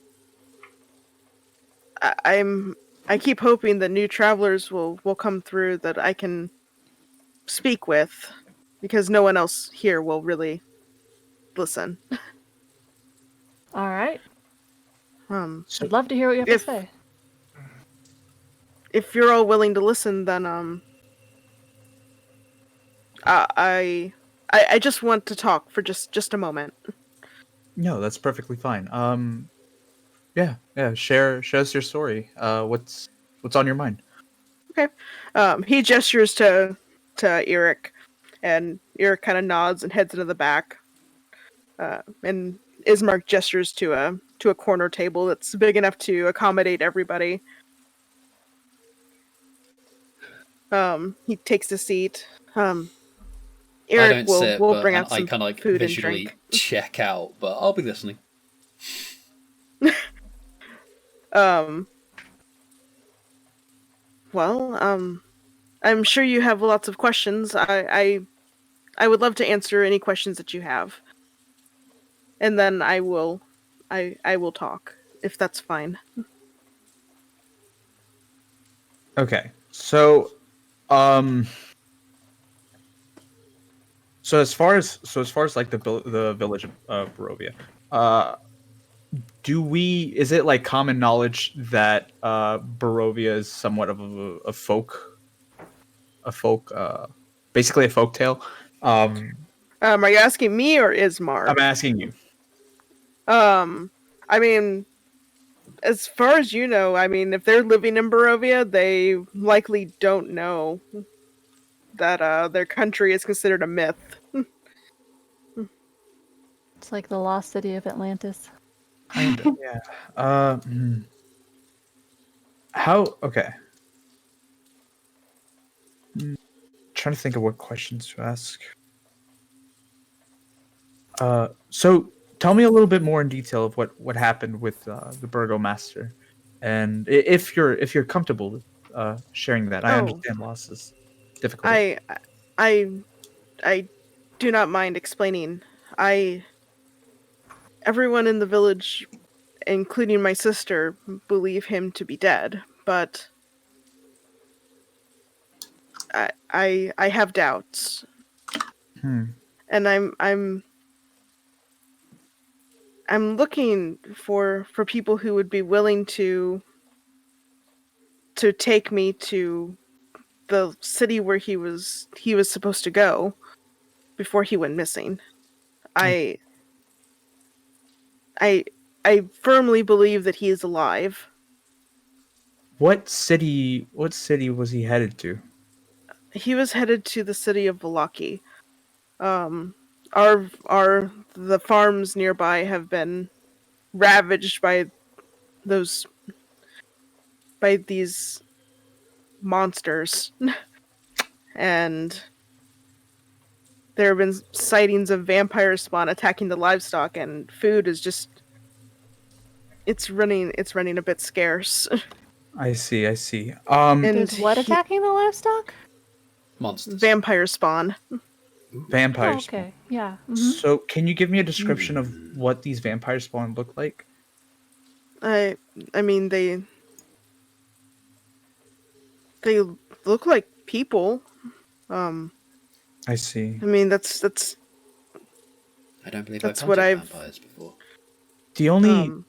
keep hoping that new travelers will come through that I can speak with, because no one else here will really listen. All right. So I'd love to hear what you have to say. if you're all willing to listen, then I just want to talk for just a moment. No, that's perfectly fine. Yeah. Share us your story. What's on your mind? Okay. He gestures to Eric, and Eric kind of nods and heads into the back. And Ismark gestures to a corner table that's big enough to accommodate everybody. He takes a seat. I Eric don't sit, will but bring and out I some kind of like food and visually drink. check out, but I'll be listening. Well, I'm sure you have lots of questions. I would love to answer any questions that you have, and then I will talk, if that's fine. Okay. Um, so as far as like the village of Barovia, uh, is it like common knowledge that Barovia is somewhat of a folk, basically a folk tale? Are you asking me or Ismark? I'm asking you. I mean, as far as you know, I mean, if they're living in Barovia, they likely don't know that their country is considered a myth. It's like the lost city of Atlantis. Kinda, yeah. How? Okay. Trying to think of what questions to ask. So tell me a little bit more in detail of what happened with the Burgomaster, and if you're comfortable with sharing that. I understand loss is difficult. I I do not mind explaining. Everyone in the village, including my sister, believe him to be dead, but I have doubts. And I'm looking for people who would be willing to take me to the city where he was supposed to go before he went missing. I firmly believe that he is alive. What city was he headed to? He was headed to the city of Valaki. Our the farms nearby have been ravaged by these monsters. And there have been sightings of vampire spawn attacking the livestock, and food is just it's running a bit scarce. I see. I see. And There's what attacking the livestock? Monsters. vampire spawn. vampire Oh, spawn. okay. Yeah. Mhm. So, can you give me a description of what these vampire spawn look like? I mean they look like people. I see. I mean that's I don't believe That's I've what hunted I've- vampires before. The only um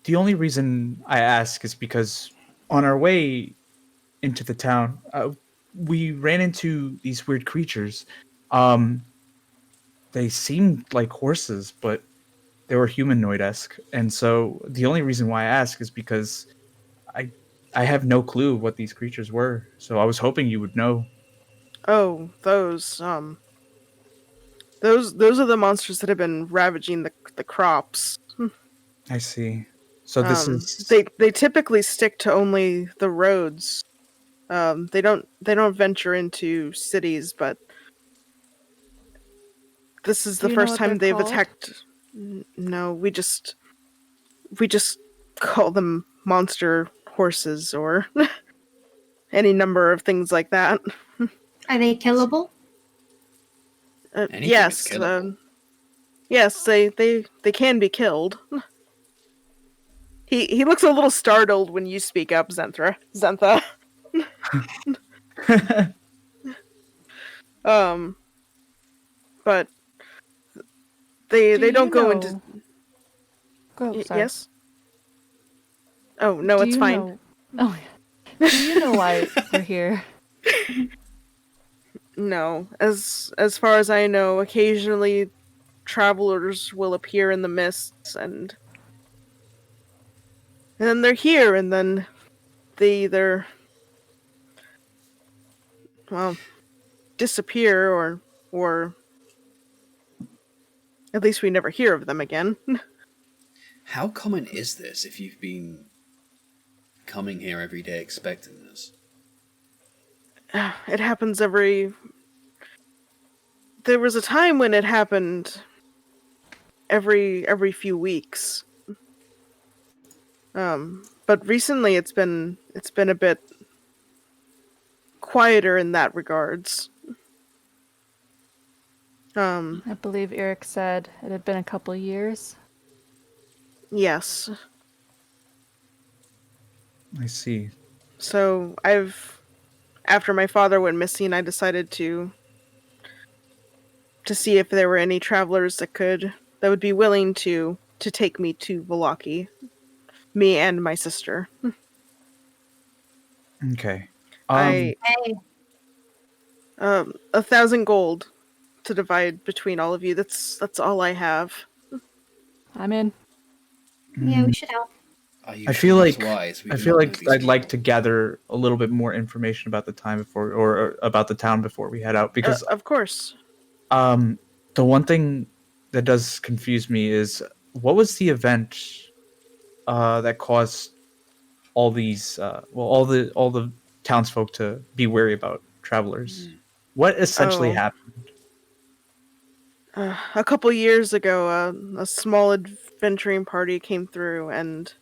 the only reason I ask is because on our way into the town, we ran into these weird creatures. They seemed like horses, but they were humanoid-esque. And so the only reason why I ask is because I I have no clue what these creatures were. So I was hoping you would know. oh those those are the monsters that have been ravaging the crops. I see. So this Um, is they typically stick to only the roads. They don't venture into cities, but this is Do the you know first what time they're they've called? attacked. No, we just call them monster horses or any number of things like that. Are they killable? Anything is Yes, killable. yes, they can be killed. He looks a little startled when you speak up, Zentha. But they Do don't you go know- into. Oh, sorry. Yes. Oh no, Do it's you fine. know- Oh, yeah. Do you know why we're here? No, as far as I know, occasionally travelers will appear in the mists, and then they're here, and then they either well disappear or at least we never hear of them again. How common is this if you've been coming here every day expecting this? It happens every. There was a time when it happened every few weeks. But recently it's been a bit quieter in that regards. I believe Eric said it had been a couple years. Yes. I see. So after my father went missing, I decided to see if there were any travelers that would be willing to take me to Valaki, me and my sister. Okay. I Hey, 1,000 gold to divide between all of you. That's all I have. I'm in. yeah, we should help. Are you I sure feel that's like wise? We I do feel not know like these I'd like to people. gather a little bit more information about the time before, or about the town before we head out, because Of course. the one thing that does confuse me is what was the event that caused all these all the townsfolk to be wary about travelers. What essentially Oh. happened? A couple years ago, a small adventuring party came through and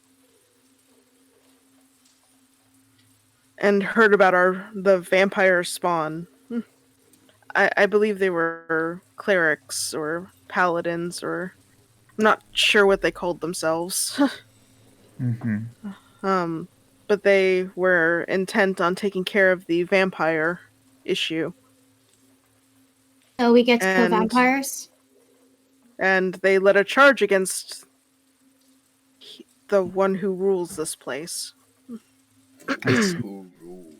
heard about the vampire spawn. I believe they were clerics or paladins, or I'm not sure what they called themselves. Mm-hmm. But they were intent on taking care of the vampire issue, So we get to kill And- vampires. and they led a charge against the one who rules this place, Who rules?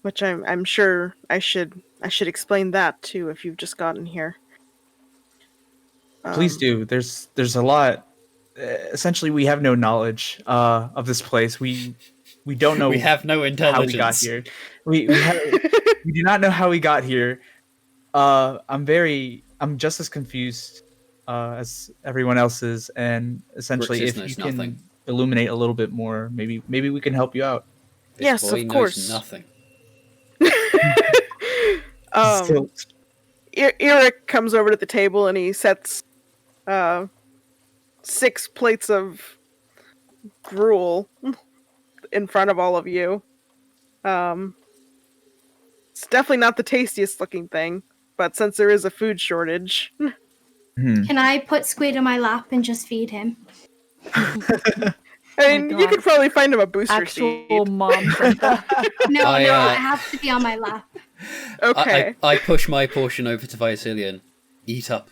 which I'm sure I should explain that too if you've just gotten here. Please do. There's a lot. Essentially, we have no knowledge of this place. We don't know We have no how intelligence. we got here. We do not know how we got here. I'm just as confused as everyone else is, and essentially, Grixis if knows you can nothing. illuminate a little bit more, maybe we can help you out. This Yes, boy of knows course. nothing. Still, Eric comes over to the table and he sets 6 plates of gruel in front of all of you. It's definitely not the tastiest looking thing, but since there is a food shortage, Can I put Squid in my lap and just feed him? I mean, you God. could probably find him a booster Actual seed. mom said that. No, I, no, uh, it has to be on my lap. Okay. I push my portion over to Visilian. Eat up.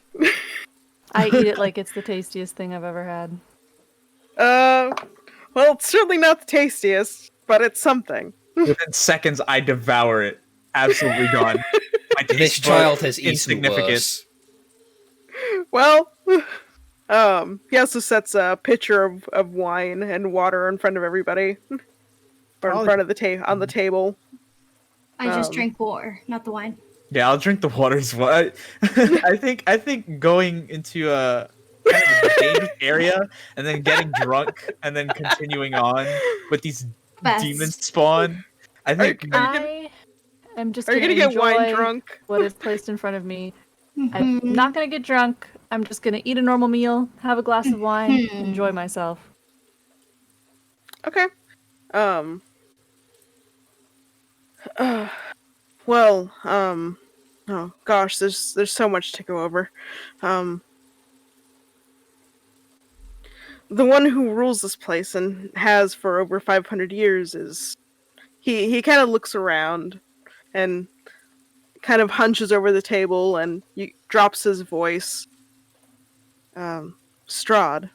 I eat it like it's the tastiest thing I've ever had. Well, it's certainly not the tastiest, but it's something. within seconds, I devour it. Absolutely gone. My This taste child bud has eaten insignificant. worse. Well, he also sets a pitcher of wine and water in front of everybody, or in Probably- front of on the table. I just Um, drink water, not the wine. Yeah, I'll drink the water as well. I think going into a kind of a dangerous area and then getting drunk and then continuing on with these Best. demons spawn. I think I am just Are you gonna gonna get wine enjoy drunk? what is placed in front of me. I'm Mhm. not gonna get drunk. I'm just gonna eat a normal meal, have a glass of wine, Mhm. enjoy myself. Okay. Well, oh gosh, there's so much to go over. The one who rules this place and has for over 500 years is he kind of looks around and kind of hunches over the table and drops his voice. Strahd.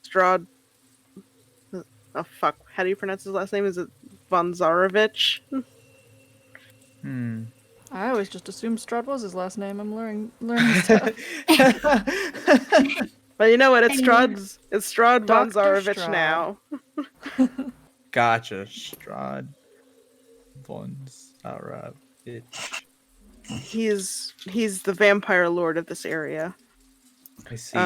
Strahd. Oh fuck! How do you pronounce his last name? Is it Von Zarovich? I always just assumed Strahd was his last name. I'm learning stuff. Well, you know what? It's Anyway. Strahd Von Dr. Zarovich Strahd. now. gotcha. Strahd von Zarovich. He's the vampire lord of this area. I see.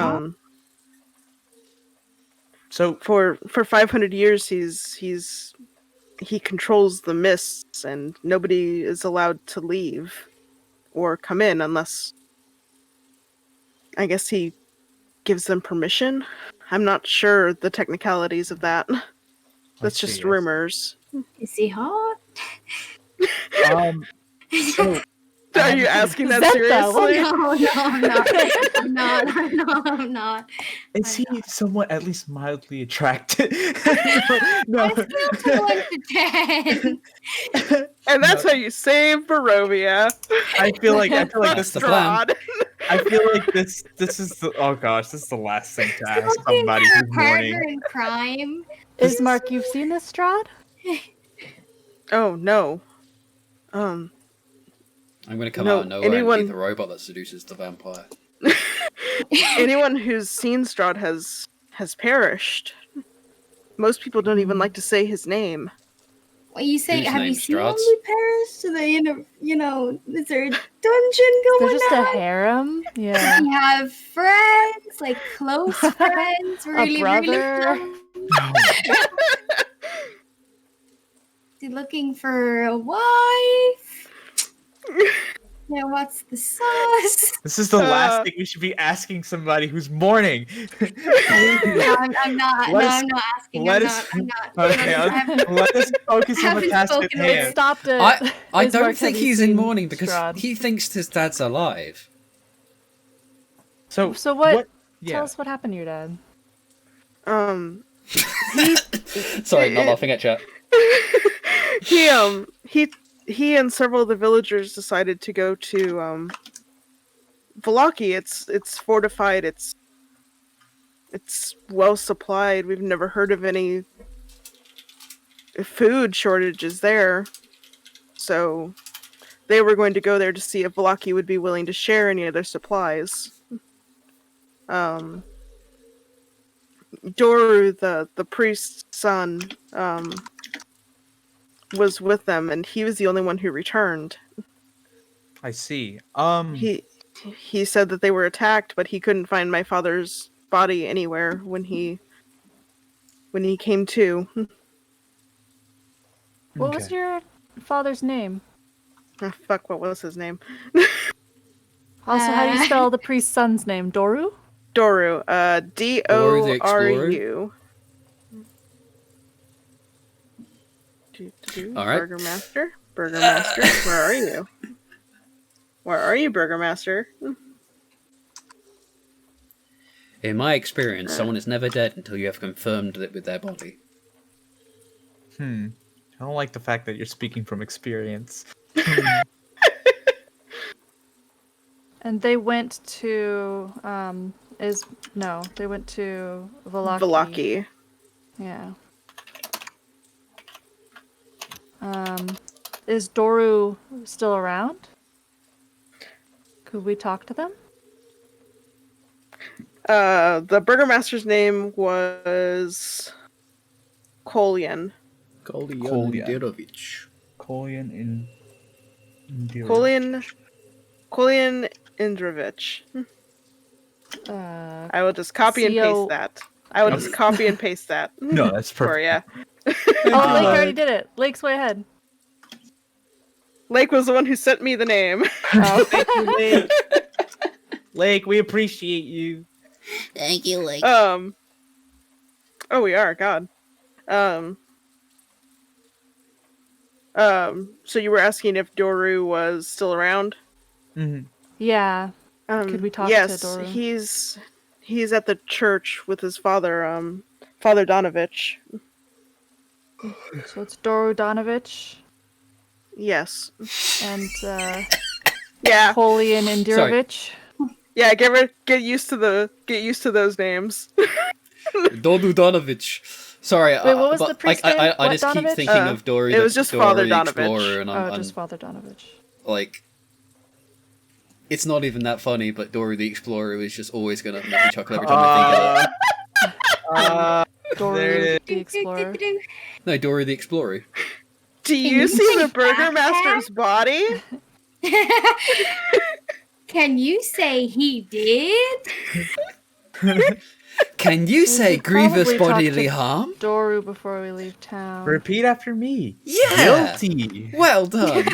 So For 500 years, he controls the mists, and nobody is allowed to leave or come in unless, I guess, he gives them permission. I'm not sure the technicalities of that. That's just see. rumors. Is he hot? So Are you asking that Zenta, seriously? No, I'm not. I'm not. is he somewhat at least mildly attractive? no. I scale to 1 to 10. And that's how you save Barovia. I feel like That's this the plan. Strahd. I feel like this is the oh gosh, this is the last thing to ask Looking somebody for a who's partner mourning. in crime. Ismark, you've seen this Strahd? Oh no. I'm going to come No, out of nowhere and anyone- be the robot that seduces the vampire. Anyone who's seen Strahd has perished. Most people don't even like to say his name. Well, you say, Whose have you name's seen Strahd? Lonely Paris? Do they, is there a dungeon going They're just a on? harem. Yeah. You have friends, like close friends, really, really brother. close. You looking for a wife? Yeah, what's the sauce? This is the last thing we should be asking somebody who's mourning. No, I'm not. Let No, us- I'm not asking. let I'm us- not. Okay, let us focus on the haven't task at spoken It hand. stopped at I Ismark, don't have think you he's in seen mourning because Strahd? he thinks his dad's alive. So what? Yeah. Tell us what happened to your dad. Sorry, not laughing at chat. He and several of the villagers decided to go to Vallaki. It's fortified. It's well supplied. We've never heard of any food shortages there. So they were going to go there to see if Vallaki would be willing to share any of their supplies. Doru, the priest's son, was with them, and he was the only one who returned. I see. he said that they were attacked, but he couldn't find my father's body anywhere when he came to. What was your father's name? Oh, fuck, what was his name? Also, how do you spell the priest's son's name? Doru? Doru. Doru. All right. Burgermaster? Burgermaster, where are you? Where are you, Burgermaster? In my experience, someone is never dead until you have confirmed it with their body. I don't like the fact that you're speaking from experience. And they went to they went to Valaki. Valaki. Yeah. Is Doru still around? Could we talk to them? The Burgermaster's name was Kolyan. Kolyan Kolyan Kolyan Indrovich. I will just copy and paste that. I will just copy and paste that. No, that's for perfect. ya. Lake already did it. Lake's way ahead. Lake was the one who sent me the name. Oh, thank you, Lake. Lake, we appreciate you. Thank you, Lake. Oh, we are. God. So you were asking if Doru was still around? Mm-hmm. Yeah. Could we talk to Doru? Yes, he's at the church with his father, Father Donovich. So it's Doru Donovich Yes. and Yeah. Polian Indirovich. Yeah, get used to those names. Dodu Donovich. Sorry, Wait, what was the priest's name? I What just keep Donovich? thinking of Dory. It was just Dory Father the Donovich. Explorer, and I'm Just Father Donovich. like, it's not even that funny. But Dory the Explorer is just always gonna make me chuckle every time I think of it. Doru the Explorer. No, Dory the Explorer. Do you see the Burgermaster's body? Can you say he did? Can you say should grievous probably talk bodily to- harm? Doru before we leave town. Repeat after me. Yeah. Guilty. Well done.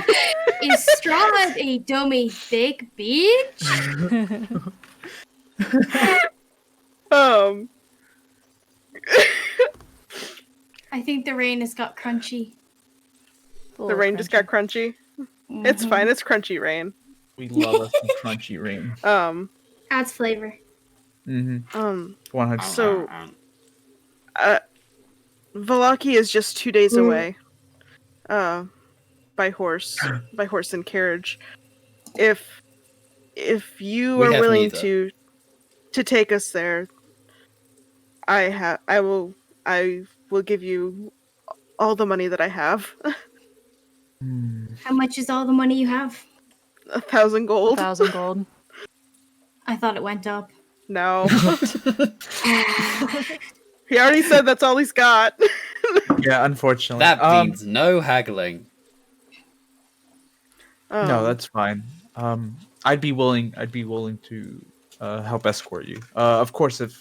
Is Strahd a dummy thick bitch? I think the rain has got crunchy. The rain just got crunchy. It's fine. It's crunchy rain. We love us some crunchy rain. Adds flavor. 100. So, Valaki is just 2 days away. By horse and carriage. If you We are have willing neither. to take us there, I will give you all the money that I have. How much is all the money you have? 1,000 gold. 1,000 gold. I thought it went up. No. He already said that's all he's got. Yeah, unfortunately. That means no haggling. No, that's fine. I'd be willing to help escort you. Of course, if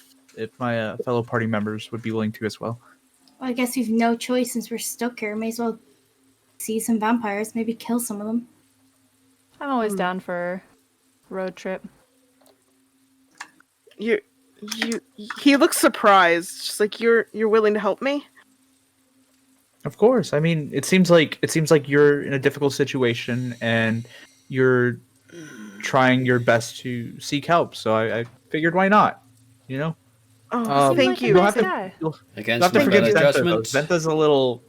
my fellow party members would be willing to as well. Well, I guess we've no choice since we're stuck here. May as well see some vampires, maybe kill some of them. I'm always down for a road trip. He looks surprised. Just like you're willing to help me? Of course. I mean, it seems like you're in a difficult situation and you're trying your best to seek help. So I figured, why not? You know. Oh, thank like a you. nice guy. You'll Against have to my forgive better Zenta, though. judgment. Zenta's a little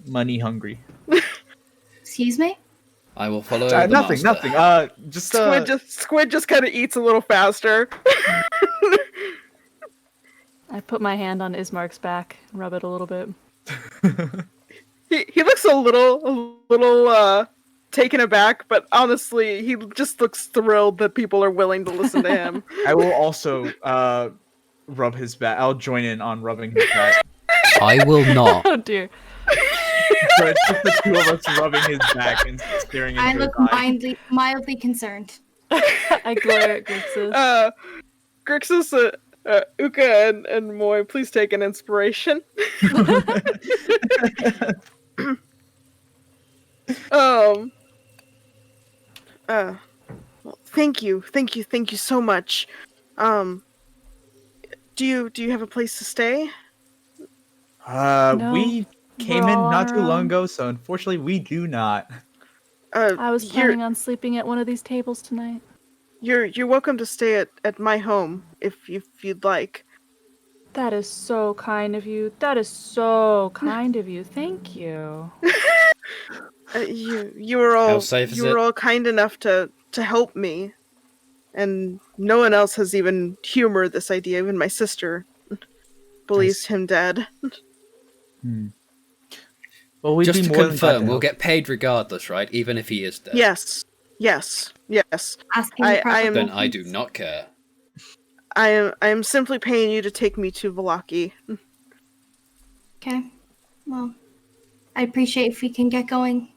money hungry. Excuse me? I will follow the Nothing. master. Just Squid just kind of eats a little faster. I put my hand on Ismark's back and rub it a little bit. He looks a little taken aback, but honestly, he just looks thrilled that people are willing to listen to him. I will also rub his back. I'll join in on rubbing his back. I will not. Oh dear. So it's just the two of us rubbing his back and staring into I his look eyes. mildly concerned. I glare at Grixis. Grixis, Uka, and Moy, please take an inspiration. Well, thank you so much. Do you have a place to stay? No, We came we're in all on not our too long own. ago, so unfortunately we do not. I was planning on sleeping at one of these tables tonight. You're welcome to stay at my home if you'd like. That is so kind of you. That is so kind of you. Thank you. You were all How safe is you were it? all kind enough to help me, and no one else has even humored this idea. Even my sister believes him dead. Well, we'd Just be to more than glad confirm, to we'll help. get paid regardless, right? Even if he is dead. Yes. Asking the proper am- Then I do questions. not care. I am simply paying you to take me to Velaki. Okay. Well, I appreciate if we can get going.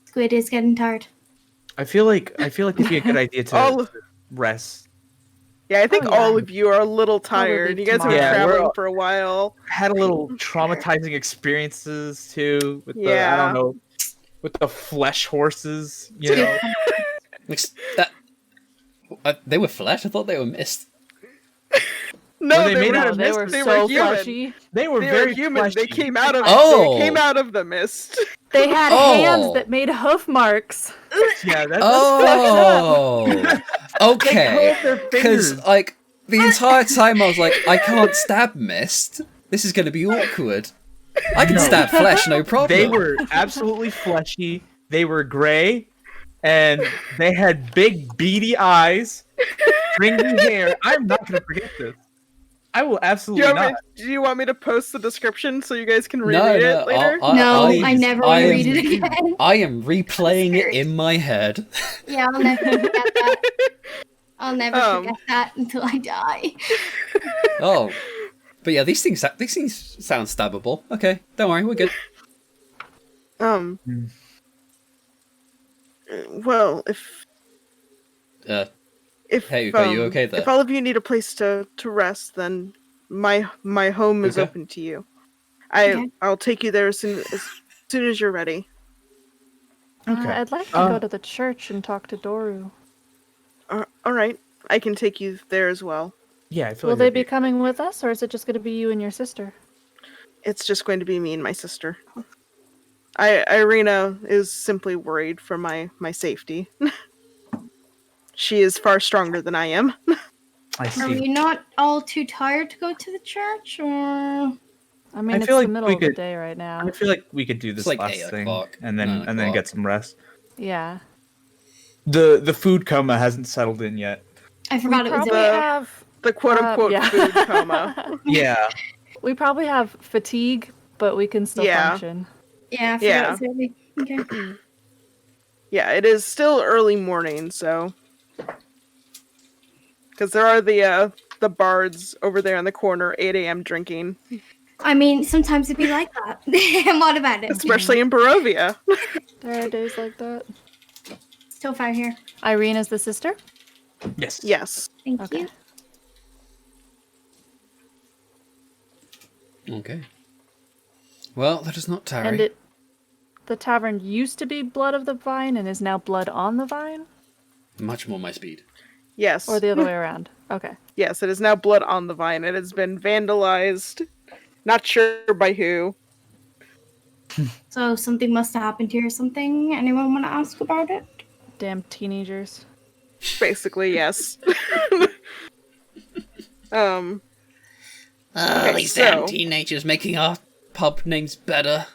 Squid is getting tired. I feel like it'd be a good idea All- to rest. Yeah, I think Oh, yeah. all of you are a little Probably tired. You guys have tomorrow. been Yeah, we're traveling all- for a while. Had a little traumatizing experiences too with the I Yeah. don't know with the flesh horses, you know. That, they were flesh? I thought they were mist. No, they made out No, of they mist? were They so were human. fleshy. They were They very were human. fleshy. They came out of Oh. they came out of the mist. They had Oh. hands that made hoof marks. Yeah, that's Oh, okay. curled their Because fingers. like the entire time I was like, I can't stab mist. This is going to be awkward. I can No. stab flesh, no problem. They were absolutely fleshy. They were gray, and they had big beady eyes, stringy hair. I'm not gonna forget this. I will absolutely not. Do you want me to post the description so you guys can No, reread no, it later? No, I I never I want to am- read it again. I am replaying it in my head. Yeah, I'll never forget that. I'll never Um. forget that until I die. Oh, but yeah, these things sound stabbable. Okay, don't worry, we're good. Well, if Hey, Uka, you okay there? if all of you need a place to rest, then my home is Okay. open to you. Okay. I'll take you there as soon as you're ready. Okay. I'd like to go to the church and talk to Doru. All right, I can take you there as well. Yeah, I feel Will like they that'd be coming with us, or is it just going to be you and your sister? It's just going to be me and my sister. Irina is simply worried for my safety. She is far stronger than I am. I Are see. we not all too tired to go to the church, or? I mean, I it's feel the like middle we of the could- day right now. I feel like we could do this like last 8 thing o'clock, and 9 then o'clock. get some rest. Yeah. The food coma hasn't settled in yet. I forgot We it was probably a have The quote unquote yeah. food coma. Yeah. We probably have fatigue, but we can still Yeah. function. Yeah, I forgot Yeah. it was early. Okay. Yeah, it is still early morning, so because there are the bards over there in the corner, 8 a.m. drinking, I mean, sometimes it'd be like that. And what about it? especially in Barovia. There are days like that. Still far here. Irene is the sister? Yes. Yes. Thank Okay. you. Okay. Well, let us not tarry. And the tavern used to be Blood of the Vine and is now Blood on the Vine? Much more my speed. Yes. Or the other way around? Okay. Yes, it is now blood on the vine. It has been vandalized. Not sure by who. So something must have happened here or something. Anyone want to ask about it? Damn teenagers. Basically, yes. Oh, Okay, these damn so- teenagers making our pub names better.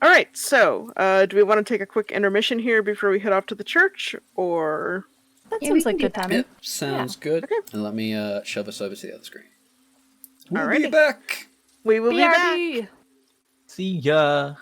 Alright, so, do we want to take a quick intermission here before we head off to the church? Or... That Yeah, seems we like can good do that. timing. Yep, sounds good. Okay. And let me shove us over to the other screen. We'll be Alrighty. back. We will be back! BRB! See ya.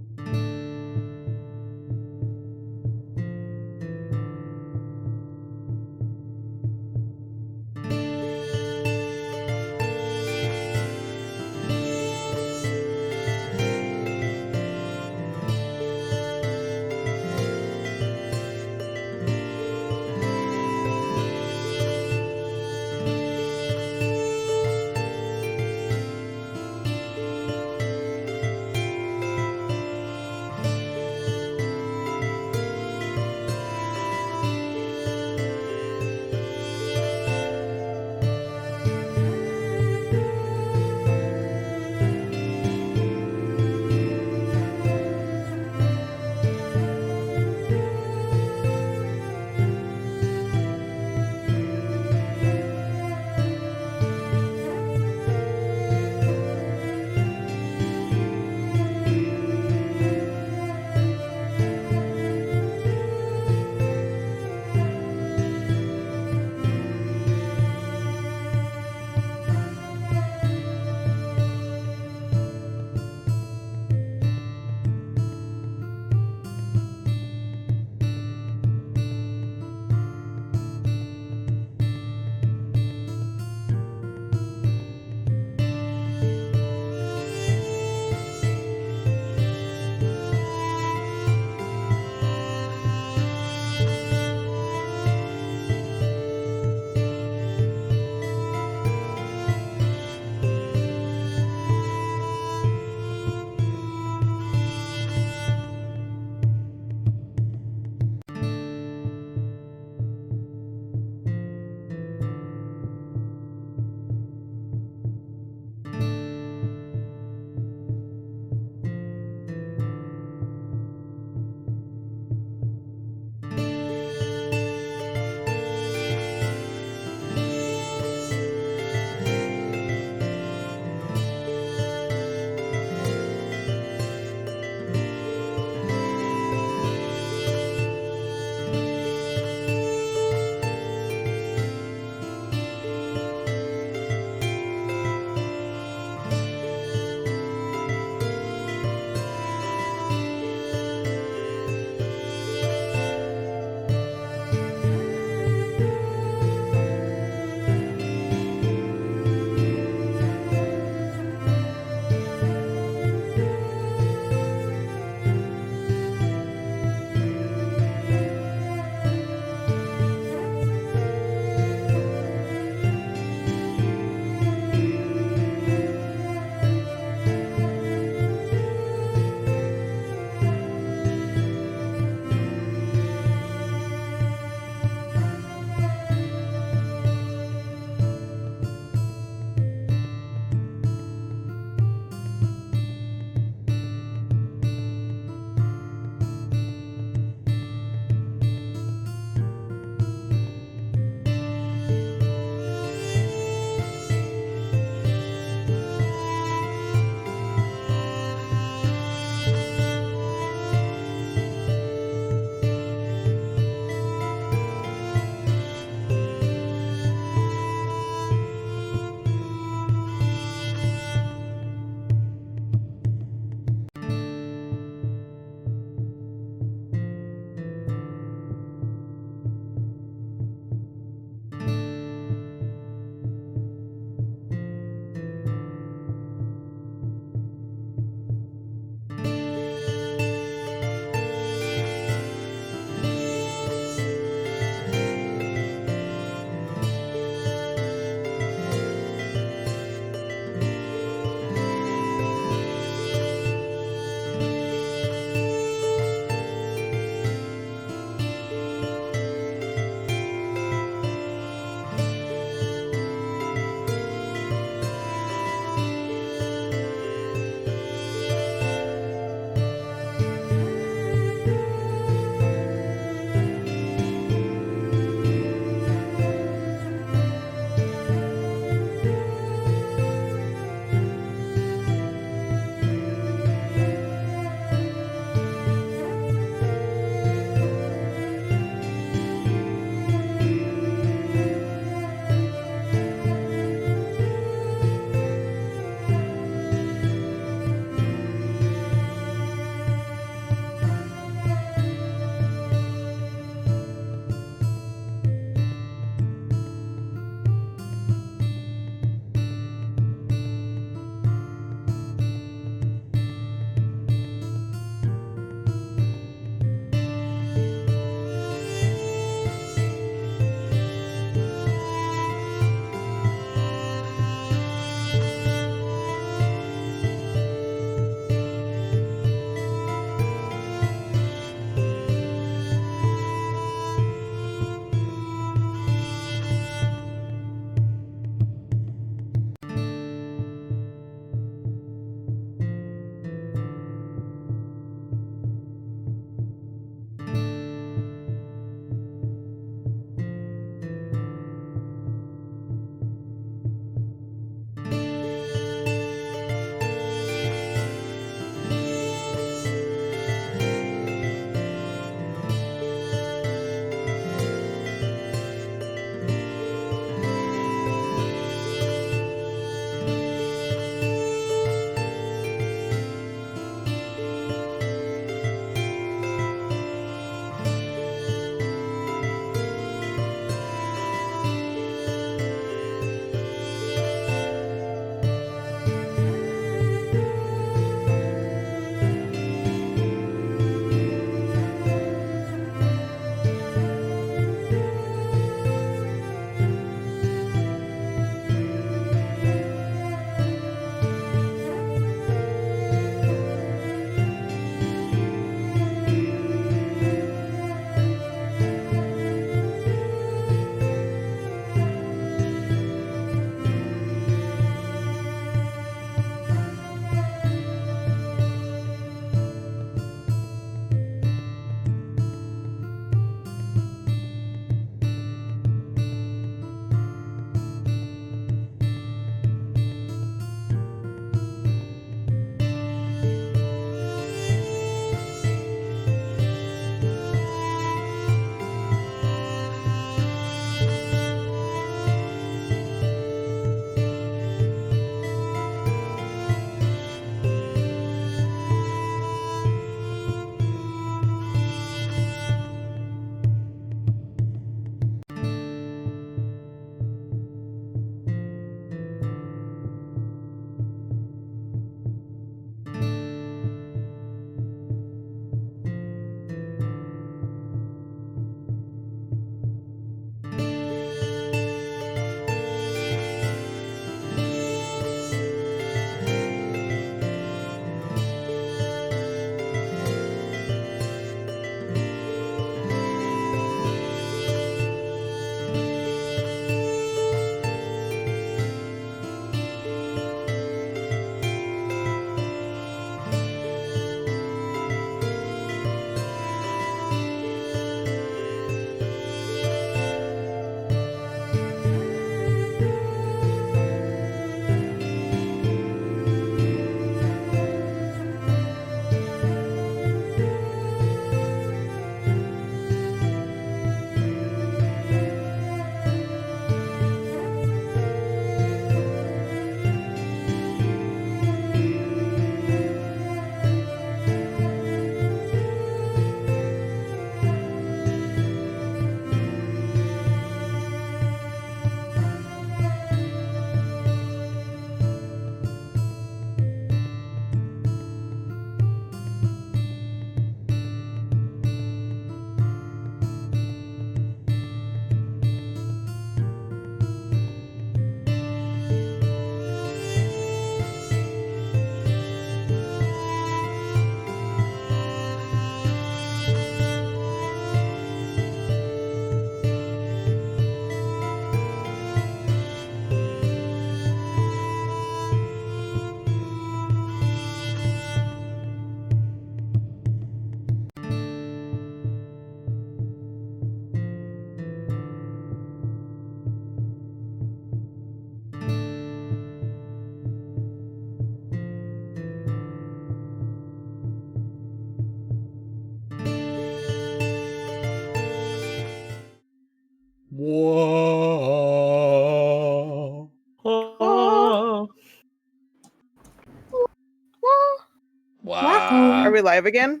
we live again?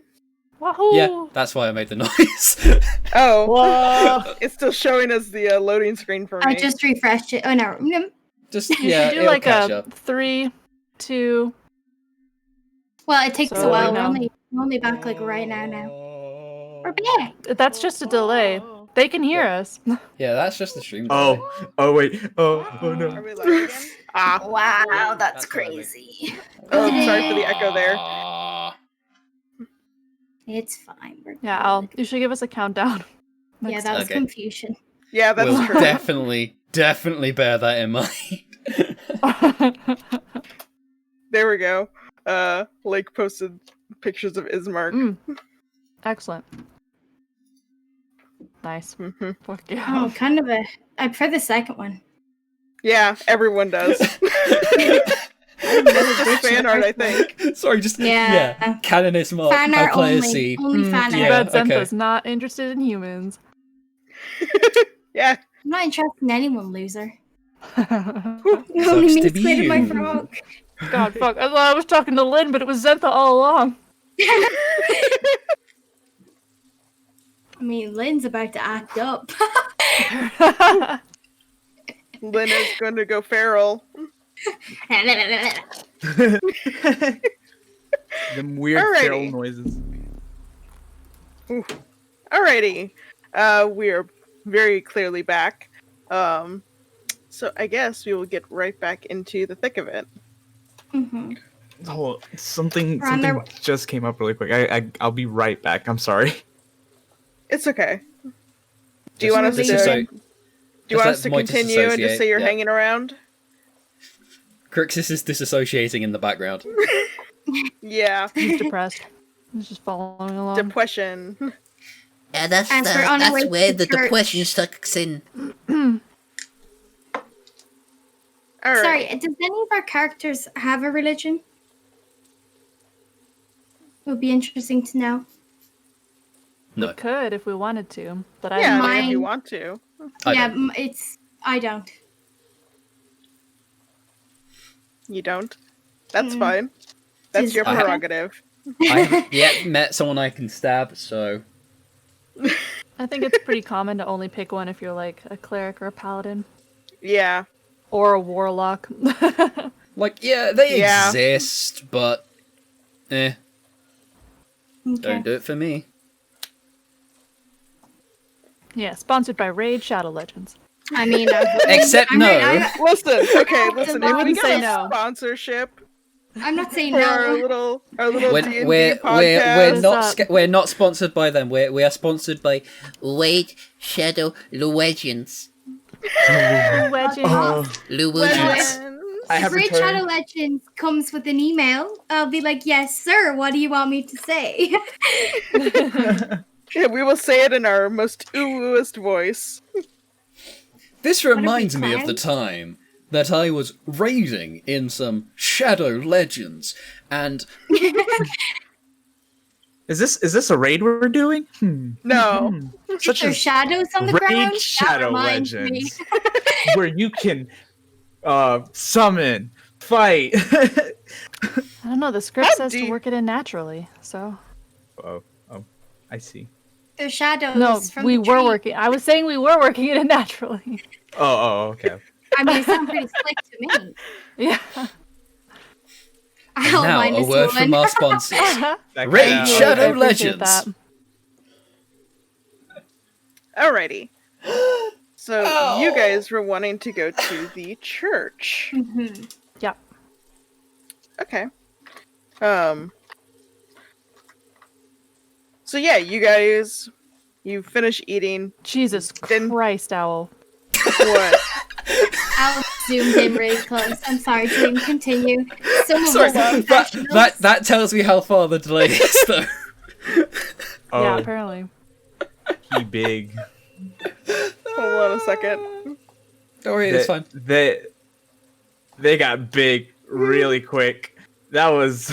Wahoo! Yeah, that's why I made the noise. Oh, Whoa. it's still showing us the loading screen for me. I just refreshed it. Oh no. Just You yeah, should do it'll like catch a up. 3, 2. Well, it takes So a while. we know. We're only back like right now. We're back. That's just a delay. They can hear us. Yeah, that's just the stream delay. Oh wait. Oh Are no. we live again? Ah. Wow, that's crazy. Oh, sorry for the echo there. It's fine. We're Yeah, good. you should give us a countdown. Yeah, next that was Okay. confusion. Yeah, that's We'll true. definitely bear that in mind. time. There we go. Lake posted pictures of Ismark. Excellent. Nice. Mhm. Fuck yeah. Oh, kind of I prefer the second one. Yeah, everyone does. That's just fan art, I think. Sorry, just Yeah. Canon is mark. Fan How art players only. see. Only fan Too yeah. art. bad okay. Zentha's not interested in humans. Yeah. I'm not interested in anyone, loser. God, Only me to be squid in my you. frog. fuck. I thought I was talking to Lynn, but it was Zentha all along. I mean, Lynn's about to act up. Lynn is going to go feral. Them weird Alrighty. feral noises. Alrighty. We are very clearly back. So I guess we will get right back into the thick of it. Mhm. Oh, something We're on our- just came up really quick. I'll be right back. I'm sorry. It's okay. Do you want us to? disasso- Do you want us to Moy continue and just disassociate, say you're yeah. hanging around? Crixus is disassociating in the background. Yeah. He's depressed. He's just following along. Depression. Yeah, that's As we're on our way where to the church. depression sucks in. Alright. Sorry, does any of our characters have a religion? It would be interesting to know. No, We could if we wanted to, but I Yeah, don't. I mean, if you Mine- want to. I Yeah, don't. I don't. You don't. That's fine. That's your I have- prerogative. I haven't yet met someone I can stab, so I think it's pretty common to only pick one if you're like a cleric or a paladin Yeah. or a warlock. like they Yeah. exist, but Okay. don't do it for me. Yeah, sponsored by Raid Shadow Legends. I mean, Except I'm no. Listen, okay, listen. If we wouldn't get say a no. sponsorship I'm not saying for our no. little We're, D&D we're podcast, not we're not sponsored by them. We are sponsored by Wait, Shadow Legends. Legend. Luwugeons. I have Great returned. Shadow Legends comes with an email. I'll be like, yes, sir. What do you want me to say? yeah, we will say it in our most ooh-ooest voice. This if we reminds me of the clowns? time that I was raiding in some Shadow Legends, and Is this a raid we're doing? No. Such There's as shadows on the Raid ground. That Shadow reminds me. Legends, where you can summon, fight. I don't know. The script How says do to you- work it in naturally, so oh, I see. There's shadows. no, from we the were tree. working. I was saying we were working it in naturally. Oh, okay. I mean, it sounds pretty slick to me. Yeah. I'll now mind a this word one. from our sponsors. That Raid kinda- Shadow I appreciate Legends. Alrighty. So you guys were wanting to go to the church. Mhm. Yeah. Okay. So yeah, you finish eating. Jesus Then- Christ, Owl. What? I'll zoom in really close. I'm sorry, Dream. Continue. Some of Sorry, us are that professionals. that tells me how far the delay is, though. Oh, Yeah, apparently. he big. Hold on a second. Don't worry, it's fine. They got big really quick. That was.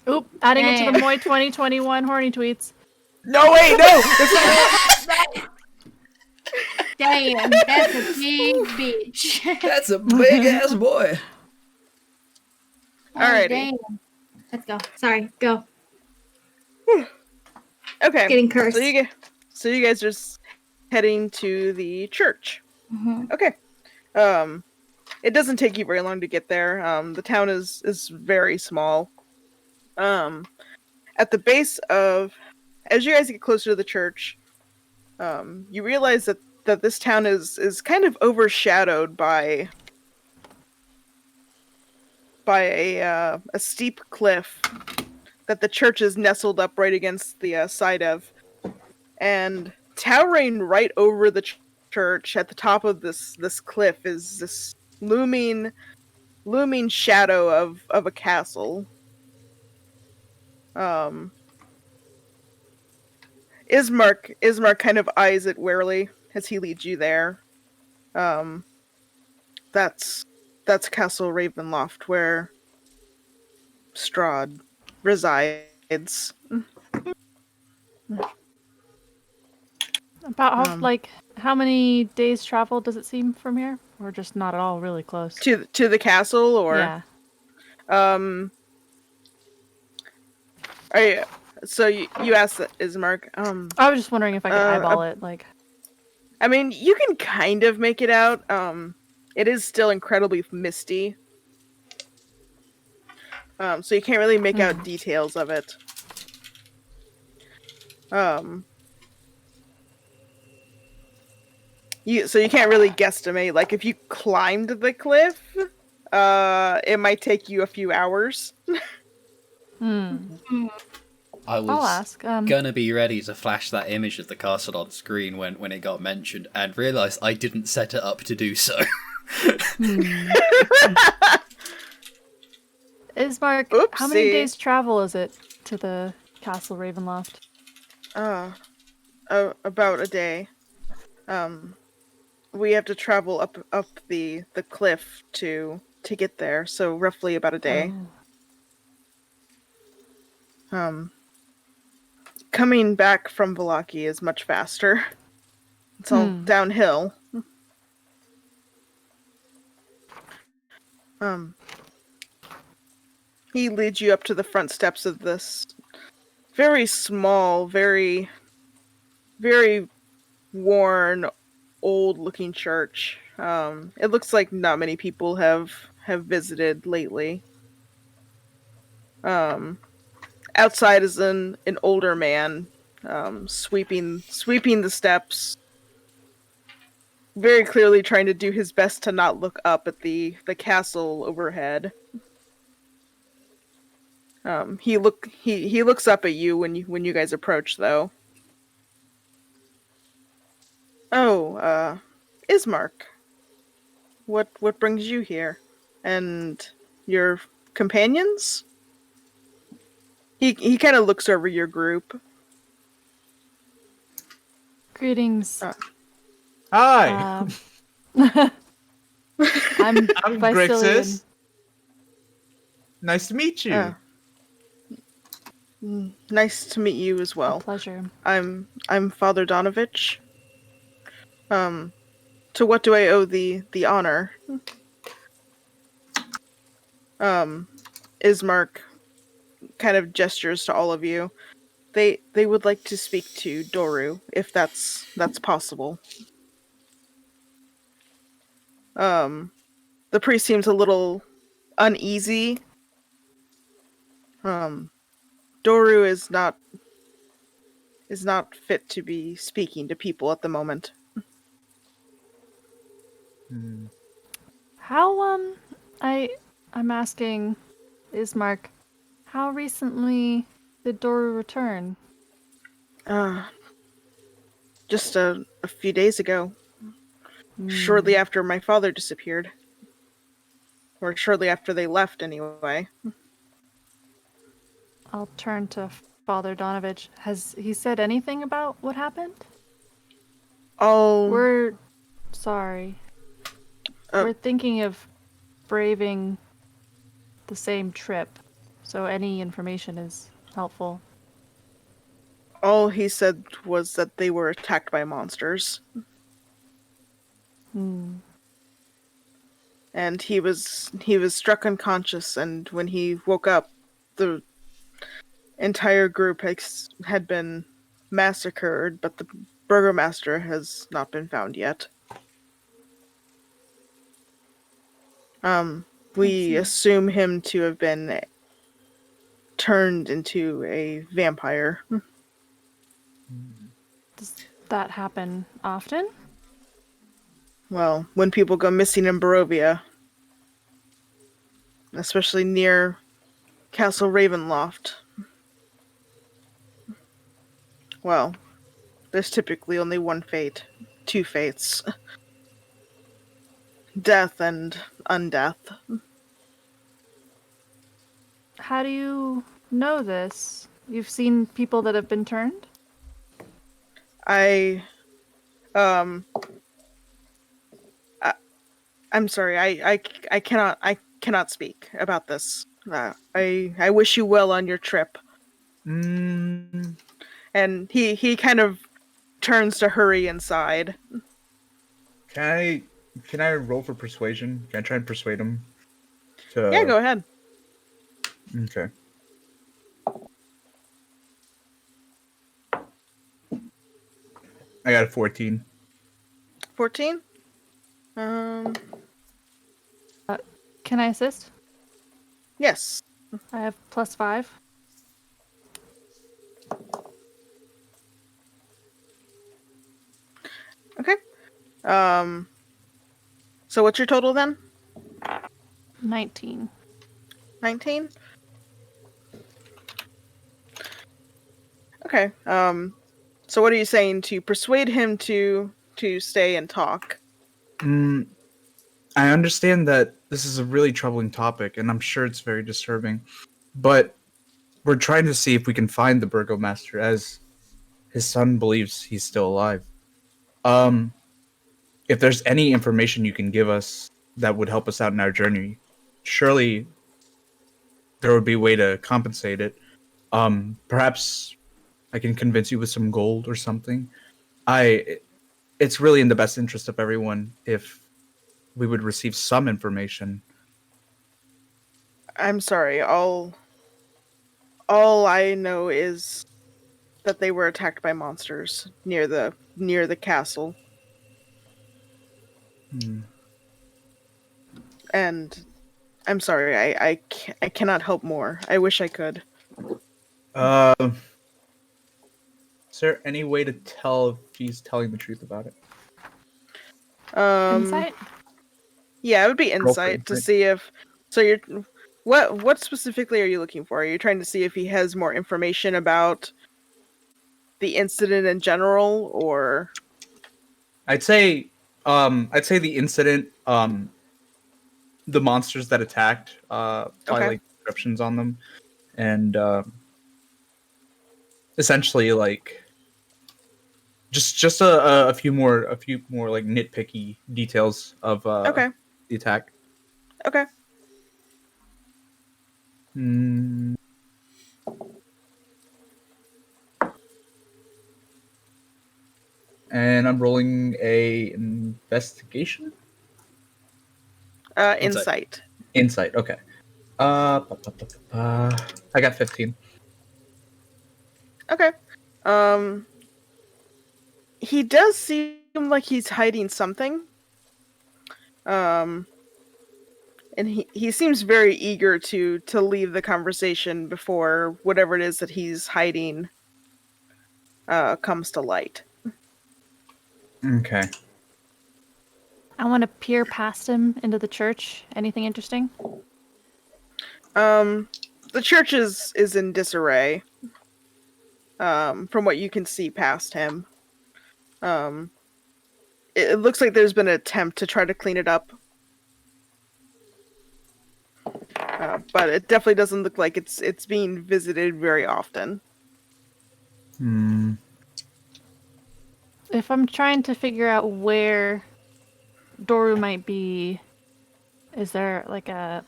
Oop, adding it to the Damn. Moy 2021 horny tweets. No, wait, no! It's not- Damn, that's a big bitch. That's a big ass boy. Oh, Alrighty. damn. Let's go. Sorry, go. Okay. Getting cursed. So you guys are heading to the church. Mhm. Okay. It doesn't take you very long to get there. The town is very small. At the base of, as you guys get closer to the church, you realize that this town is kind of overshadowed by a steep cliff that the church is nestled up right against the side of, and towering right over the church at the top of this cliff is this looming shadow of a castle. Ismark kind of eyes it warily as he leads you there. That's Castle Ravenloft, where Strahd resides. About Um, how many days travel does it seem from here? Or just not at all really close? to the castle, or Yeah. So you asked Ismark. I was just wondering if I could eyeball it, I mean, you can kind of make it out. It is still incredibly misty. So you can't really make out details of it. You can't really guesstimate. Like, if you climbed the cliff, it might take you a few hours. I was I'll ask. gonna be ready to flash that image of the castle on screen when it got mentioned, and realised I didn't set it up to do so. Ismark, how many days travel is it to the Castle Ravenloft? About a day. We have to travel up the cliff to get there, so roughly about a day. Coming back from Valaki is much faster. It's all downhill. He leads you up to the front steps of this very small, very, very worn, old-looking church. It looks like not many people have visited lately. Outside is an older man, sweeping the steps, very clearly trying to do his best to not look up at the castle overhead. He looks up at you when you guys approach, though. Oh, Ismark. What brings you here? And your companions? He kind of looks over your group. Greetings. Hi. I'm I'm Vicilian. Grixis. Nice to meet you. Nice to meet you as well. A pleasure. I'm Father Donovich. To what do I owe the honor? Ismark kind of gestures to all of you. They would like to speak to Doru, if that's possible. The priest seems a little uneasy. Doru is not fit to be speaking to people at the moment. How I'm asking Ismark, how recently did Doru return? Just a few days ago. Shortly after my father disappeared. Or shortly after they left, anyway. I'll turn to Father Donovich. Has he said anything about what happened? We're sorry. We're thinking of braving the same trip, so any information is helpful. All he said was that they were attacked by monsters. And he was struck unconscious, and when he woke up, the entire group had been massacred, but the burgomaster has not been found yet. We assume him to have been turned into a vampire. Does that happen often? Well, when people go missing in Barovia, especially near Castle Ravenloft, well, there's typically only one fate. Two fates. Death and undeath. How do you know this? You've seen people that have been turned? I'm sorry, I cannot speak about this. I wish you well on your trip. Mm, And he kind of turns to hurry inside. can I roll for persuasion? Can I try and persuade him to? Yeah, go ahead. Okay. I got a 14. 14? Can I assist? Yes. I have +5. Okay. So what's your total then? 19. 19? Okay. So what are you saying to persuade him to stay and talk? I understand that this is a really troubling topic, and I'm sure it's very disturbing. But we're trying to see if we can find the burgomaster, as his son believes he's still alive. If there's any information you can give us that would help us out in our journey, surely there would be a way to compensate it. Perhaps I can convince you with some gold or something. It's really in the best interest of everyone if we would receive some information. I'm sorry. All I know is that they were attacked by monsters near the castle. And I'm sorry. I cannot help more. I wish I could. Uh, is there any way to tell if he's telling the truth about it? Insight? Yeah, it would be Roll for insight to insight. see if. So you're. What specifically are you looking for? Are you trying to see if he has more information about the incident in general, or? I'd say the incident, the monsters that attacked, probably Okay. like descriptions on them, and essentially like just a few more like nitpicky details of Okay. the attack. Okay. Mm. And I'm rolling a investigation. Insight. Insight. Okay. I got 15. Okay. Um. He does seem like he's hiding something. Um. And he seems very eager to leave the conversation before whatever it is that he's hiding comes to light. Okay. I want to peer past him into the church. Anything interesting? The church is in disarray. From what you can see past him. It looks like there's been an attempt to try to clean it up. But it definitely doesn't look like it's being visited very often. If I'm trying to figure out where Doru might be, is there like a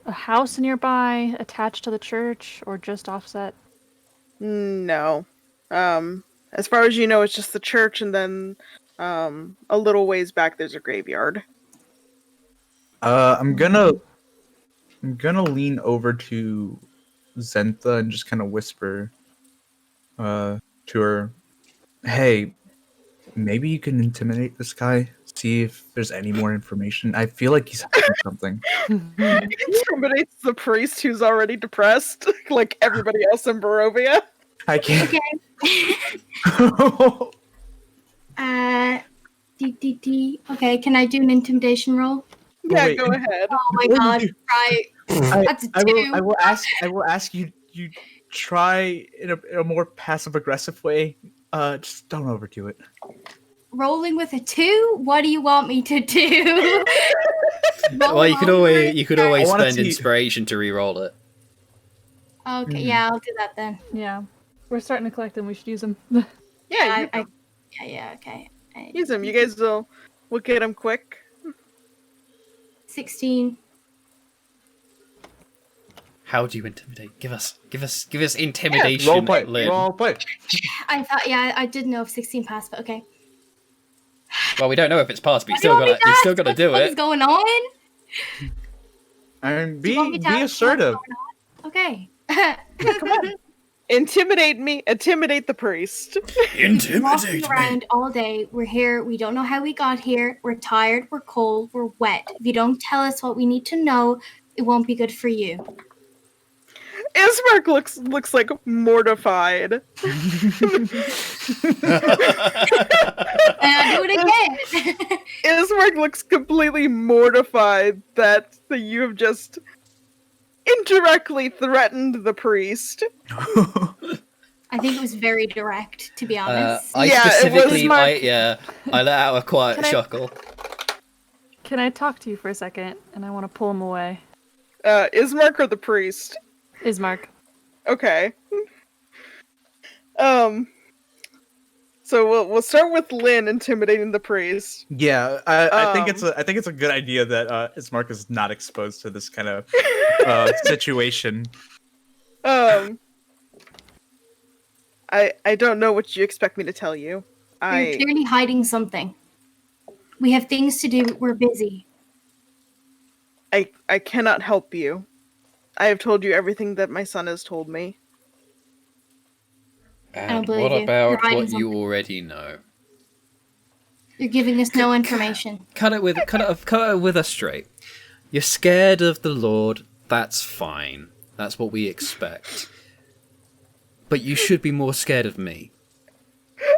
house nearby attached to the church or just offset? No. As far as you know, it's just the church, and then a little ways back there's a graveyard. I'm gonna lean over to Zentha and just kind of whisper, to her, "Hey, maybe you can intimidate this guy. See if there's any more information. I feel like he's hiding something." Intimidates the priest who's already depressed, like everybody else in Barovia. I can't. Okay. Okay, can I do an intimidation roll? Yeah, wait, go ahead. Oh my Before you god! do- Right. That's a I will. two. I will ask you. You try in a more passive aggressive way. Just don't overdo it. Rolling with a 2. What do you want me to do? Well, you could always I wanna spend see- inspiration to re-roll it. Okay, yeah, I'll do that then. Yeah. We're starting to collect them. We should use them. Yeah, Yeah, okay. use him. You guys will get him quick. 16. How do you intimidate? Give us intimidation, Role play. Lynn. Role play. I thought, yeah, I didn't know if 16 passed, but okay. Well, we don't know if it's passed, but What do you want me to you still ask? gotta What do the fuck it. is going on? And Do you want me be to ask assertive. what's going on? Okay. Intimidate me. Intimidate the priest. Walking around all day. We're here. We don't know how we got here. We're tired. We're cold. We're wet. If you don't tell us what we need to know, it won't be good for you. Ismark looks like mortified. And I do it again. Ismark looks completely mortified that you have just indirectly threatened the priest. I think it was very direct, to be honest. I Yeah, it was specifically, Mark. I let out a quiet Can I- chuckle. Can I talk to you for a second? And I want to pull him away. Ismark or the priest? Ismark. Okay. So we'll start with Lynn intimidating the priest. Yeah, I think it's a good idea that Ismark is not exposed to this kind of situation. I don't know what you expect me to tell you. You're clearly hiding something. We have things to do. We're busy. I cannot help you. I have told you everything that my son has told me. don't And believe what you. You're about hiding what you something. already know? You're giving us no information. Cut it with us straight. You're scared of the Lord. That's fine. That's what we expect. But you should be more scared of me.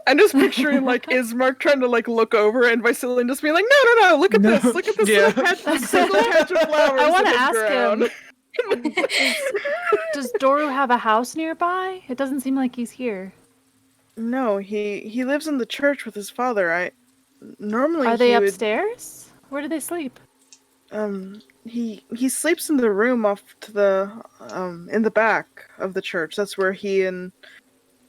I'm just picturing like Ismark trying to like look over and Vasilian just being like, no, look at this Yeah. little patch, single patch of flowers. I want to in the ask ground." him. Does Doru have a house nearby? It doesn't seem like he's here. No, he lives in the church with his father. Normally Are they he would, upstairs? Where do they sleep? he sleeps in the room off to the in the back of the church. That's where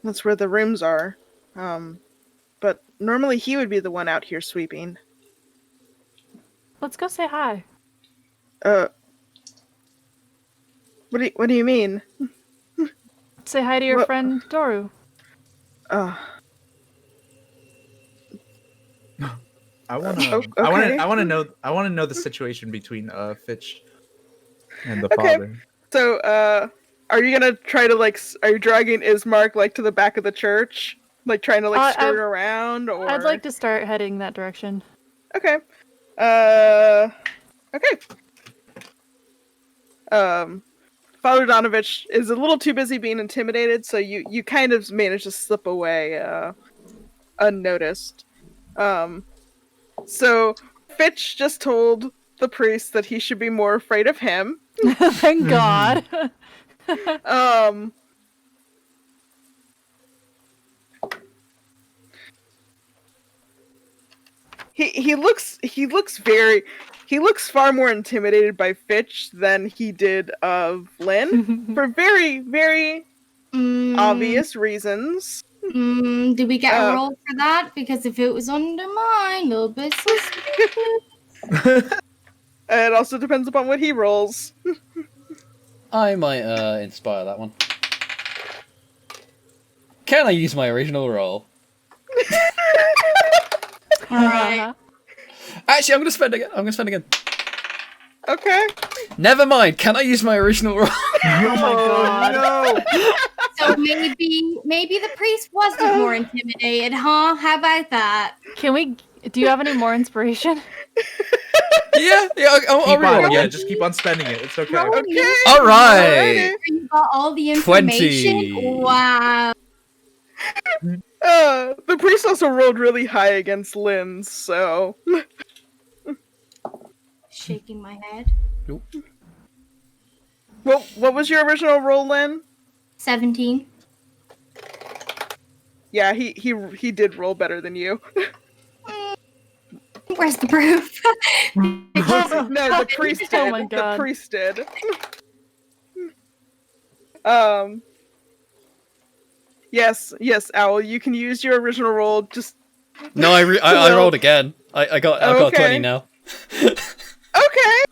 that's where the rooms are. But normally he would be the one out here sweeping. Let's go say hi. What do you mean? Say hi to your Well- friend Doru. I want to. Okay. I want to know the situation between Fitch and the Okay. father. So, are you gonna try to are you dragging Ismark like to the back of the church, like trying to skirt around, or? I'd like to start heading that direction. Okay. Okay. Father Donovich is a little too busy being intimidated, so you kind of manage to slip away, unnoticed. So Fitch just told the priest that he should be more afraid of him. Thank God. He looks far more intimidated by Fitch than he did of Lynn for very, very obvious reasons. Did we get a roll for that? Because if it was under mine, a little bit suspicious. It also depends upon what he rolls. I might inspire that one. Can I use my original roll? Alright. Actually, I'm gonna spend again. Okay. Never mind. Can I use my original roll? Oh my God. No. So maybe the priest wasn't more intimidated, huh? How about that? Do you have any more inspiration? Yeah, I'll Keep reroll on, yeah, again. just keep on spending it. It's okay. Roll Okay. All right. You got all the information. 20. Wow. The priest also rolled really high against Lynn's, so Shaking my head. what was your original roll, Lynn? 17. Yeah, he did roll better than you. Where's the proof? No, the priest did. Oh my The God. priest did. Yes, Owl. You can use your original roll. Just No, I rolled again. I got 20 Okay. now. okay.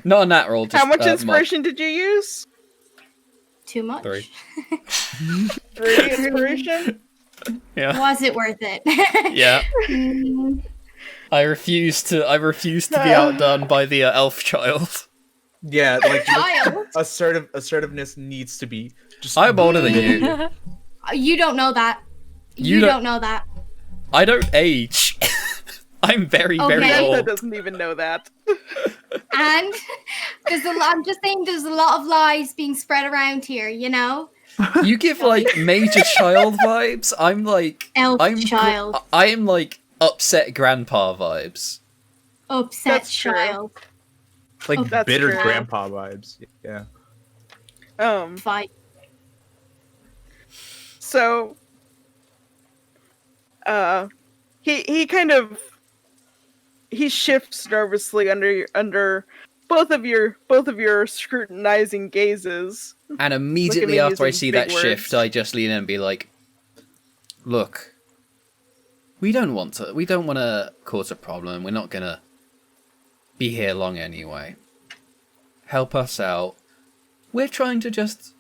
Not a nat roll. Just, How much mod. inspiration did you use? Too much. 3. 3 inspiration. Yeah. Was it worth it? Yeah. Mm, I refuse to be outdone by the elf child. Yeah, like Child. assertiveness needs to be just. I'm older than you. You don't know that. You You don't- don't know that. I don't age. I'm very Okay. very Santa old. doesn't even know that. And I'm just saying there's a lot of lies being spread around here, you know? You give like major child vibes. I'm like Elf I'm child. I am like upset grandpa vibes. Upset That's true. child. like Oh, that's bitter true. grandpa vibes. Yeah. Fight. So he kind of he shifts nervously under both of your scrutinizing gazes. And immediately me after I using see big that shift, words. I just lean in and be like, "Look, we don't want to cause a problem. We're not gonna be here long anyway. Help us out. We're trying to just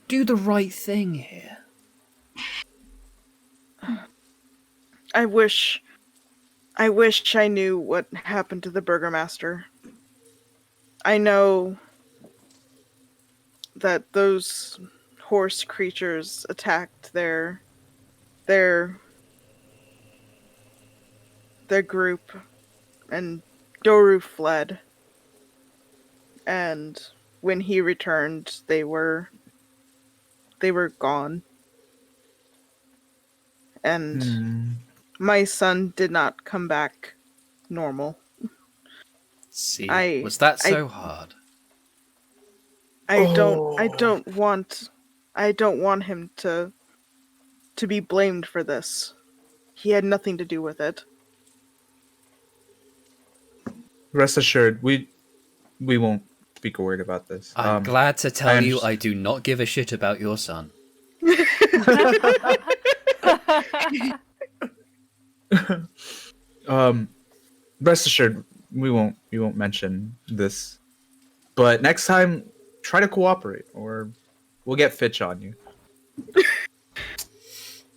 do the right thing here." I wish I knew what happened to the burgomaster. I know that those horse creatures attacked their group, and Doru fled. And when he returned, they were gone. And my son did not come back normal. See, I- was that I- so hard? I don't want him to be blamed for this. He had nothing to do with it. Rest assured, we won't be worried about this. I'm glad to tell you understand. I do not give a shit about your son. Rest assured, we won't mention this. But next time, try to cooperate, or we'll get Fitch on you.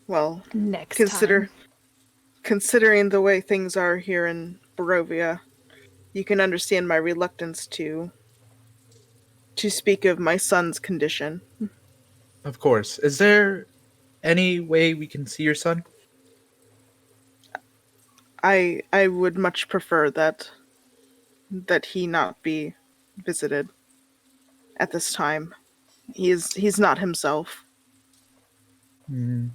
Well, Next considering the way things are here in Barovia, you can understand my reluctance to speak of my son's condition. Of course. Is there any way we can see your son? I would much prefer that he not be visited at this time. He's not himself. Mm.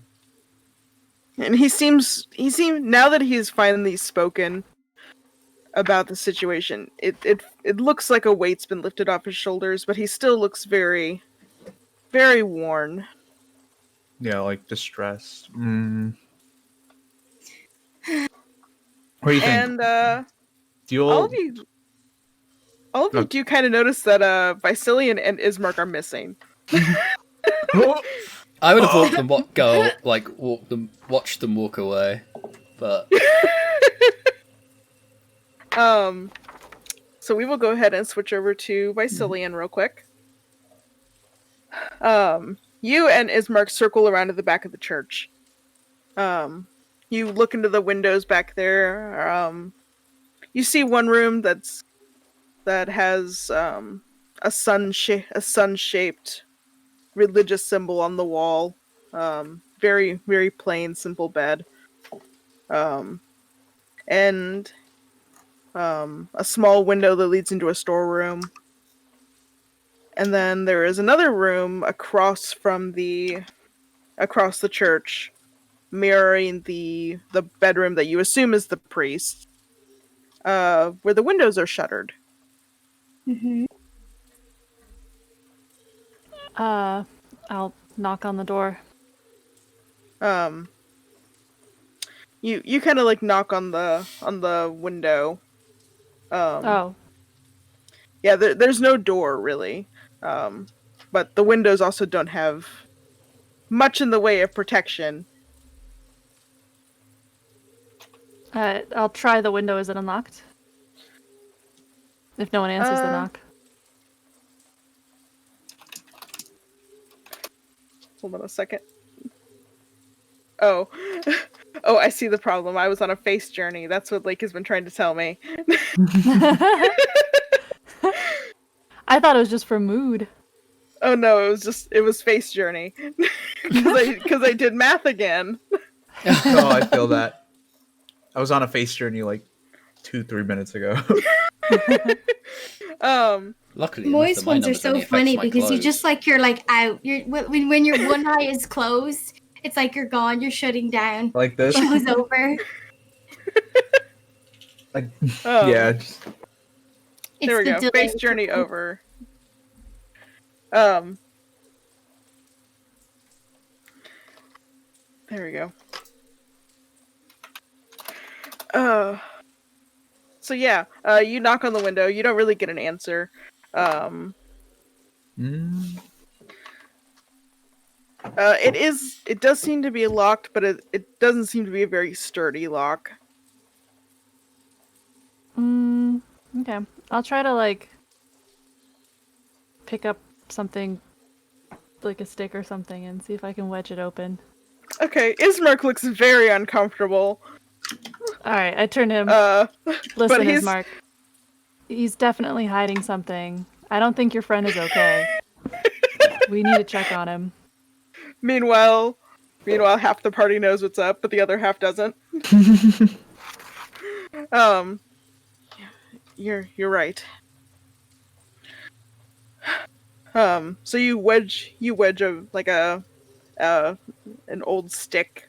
And he seems now that he's finally spoken about the situation, it looks like a weight's been lifted off his shoulders, but he still looks very, very worn. Yeah, like distressed. What do you think? And Do you all of you do kind of notice that Visilian and Ismark are missing. I would have watched them walk away, but So we will go ahead and switch over to Visilian real quick. You and Ismark circle around to the back of the church. You look into the windows back there. You see one room that has a sun-shaped religious symbol on the wall. Very, very plain, simple bed. And a small window that leads into a storeroom. And then there is another room across the church, mirroring the bedroom that you assume is the priest, where the windows are shuttered. Mm-hmm. I'll knock on the door. You kind of like knock on the window. Oh, Yeah, there's no door really, but the windows also don't have much in the way of protection. I'll try the window. Is it unlocked? If no one answers the knock. Hold on a second. Oh. Oh, I see the problem. I was on a face journey. That's what Lake has been trying to tell me. I thought it was just for mood. Oh no, it was face journey. Because I did math again. Oh, I feel that. I was on a face journey like 2-3 minutes ago. Luckily, Moist ones are so funny because you just like you're like out. When your one eye is closed, it's like you're gone. You're shutting down. Like this. Show's over. Like Oh. yeah. There we the go. delay. Face journey over. There we go. So yeah, you knock on the window. You don't really get an answer. It does seem to be locked, but it doesn't seem to be a very sturdy lock. Okay. I'll try to like pick up something like a stick or something and see if I can wedge it open. Okay, Ismark looks very uncomfortable. Alright, I turn to him. Listen, but he's... Ismark. He's definitely hiding something. I don't think your friend is okay. We need to check on him. Meanwhile, half the party knows what's up, but the other half doesn't. You're right. So you wedge an old stick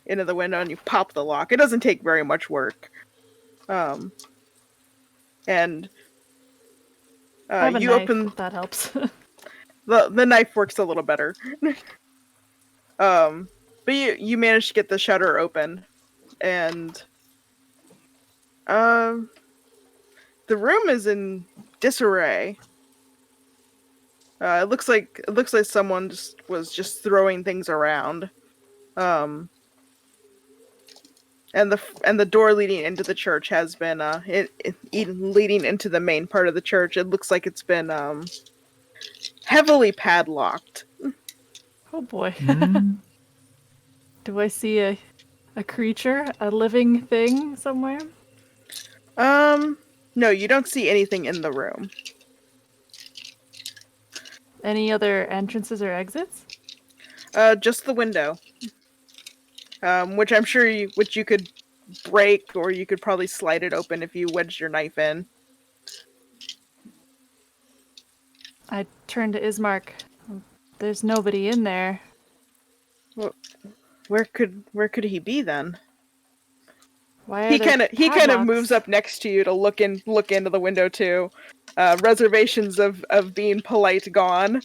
into the window and you pop the lock. It doesn't take very much work. And I have a you knife, open if that helps. the knife works a little better. But you manage to get the shutter open, and the room is in disarray. It looks like someone was just throwing things around. And the door leading into the church has been leading into the main part of the church. It looks like it's been heavily padlocked. Oh boy. Do I see a creature, a living thing somewhere? No, you don't see anything in the room. Any other entrances or exits? Just the window. Which I'm sure you could break, or you could probably slide it open if you wedged your knife in. I turn to Ismark. There's nobody in there. Well, where could he be then? Why are He there kind of padlocks? moves up next to you to look into the window too. Reservations of being polite gone.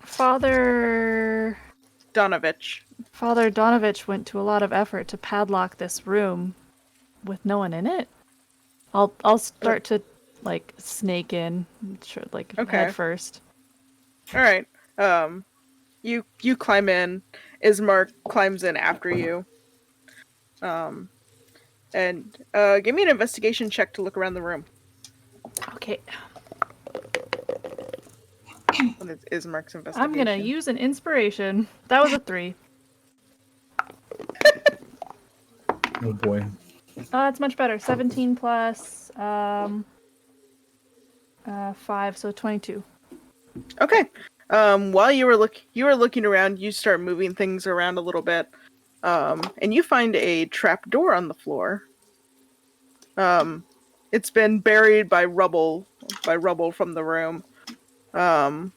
Father Donovich went to a lot of effort to padlock this room with no one in it. I'll start to like snake in, head first. All right. You climb in. Ismark climbs in after you. And give me an investigation check to look around the room. Okay. What is Ismark's investigation? I'm gonna use an inspiration. That was a 3. Oh boy. It's much better. 17 plus 5, so 22. Okay. While you were looking around, you start moving things around a little bit, and you find a trap door on the floor. It's been buried by rubble from the room. I'll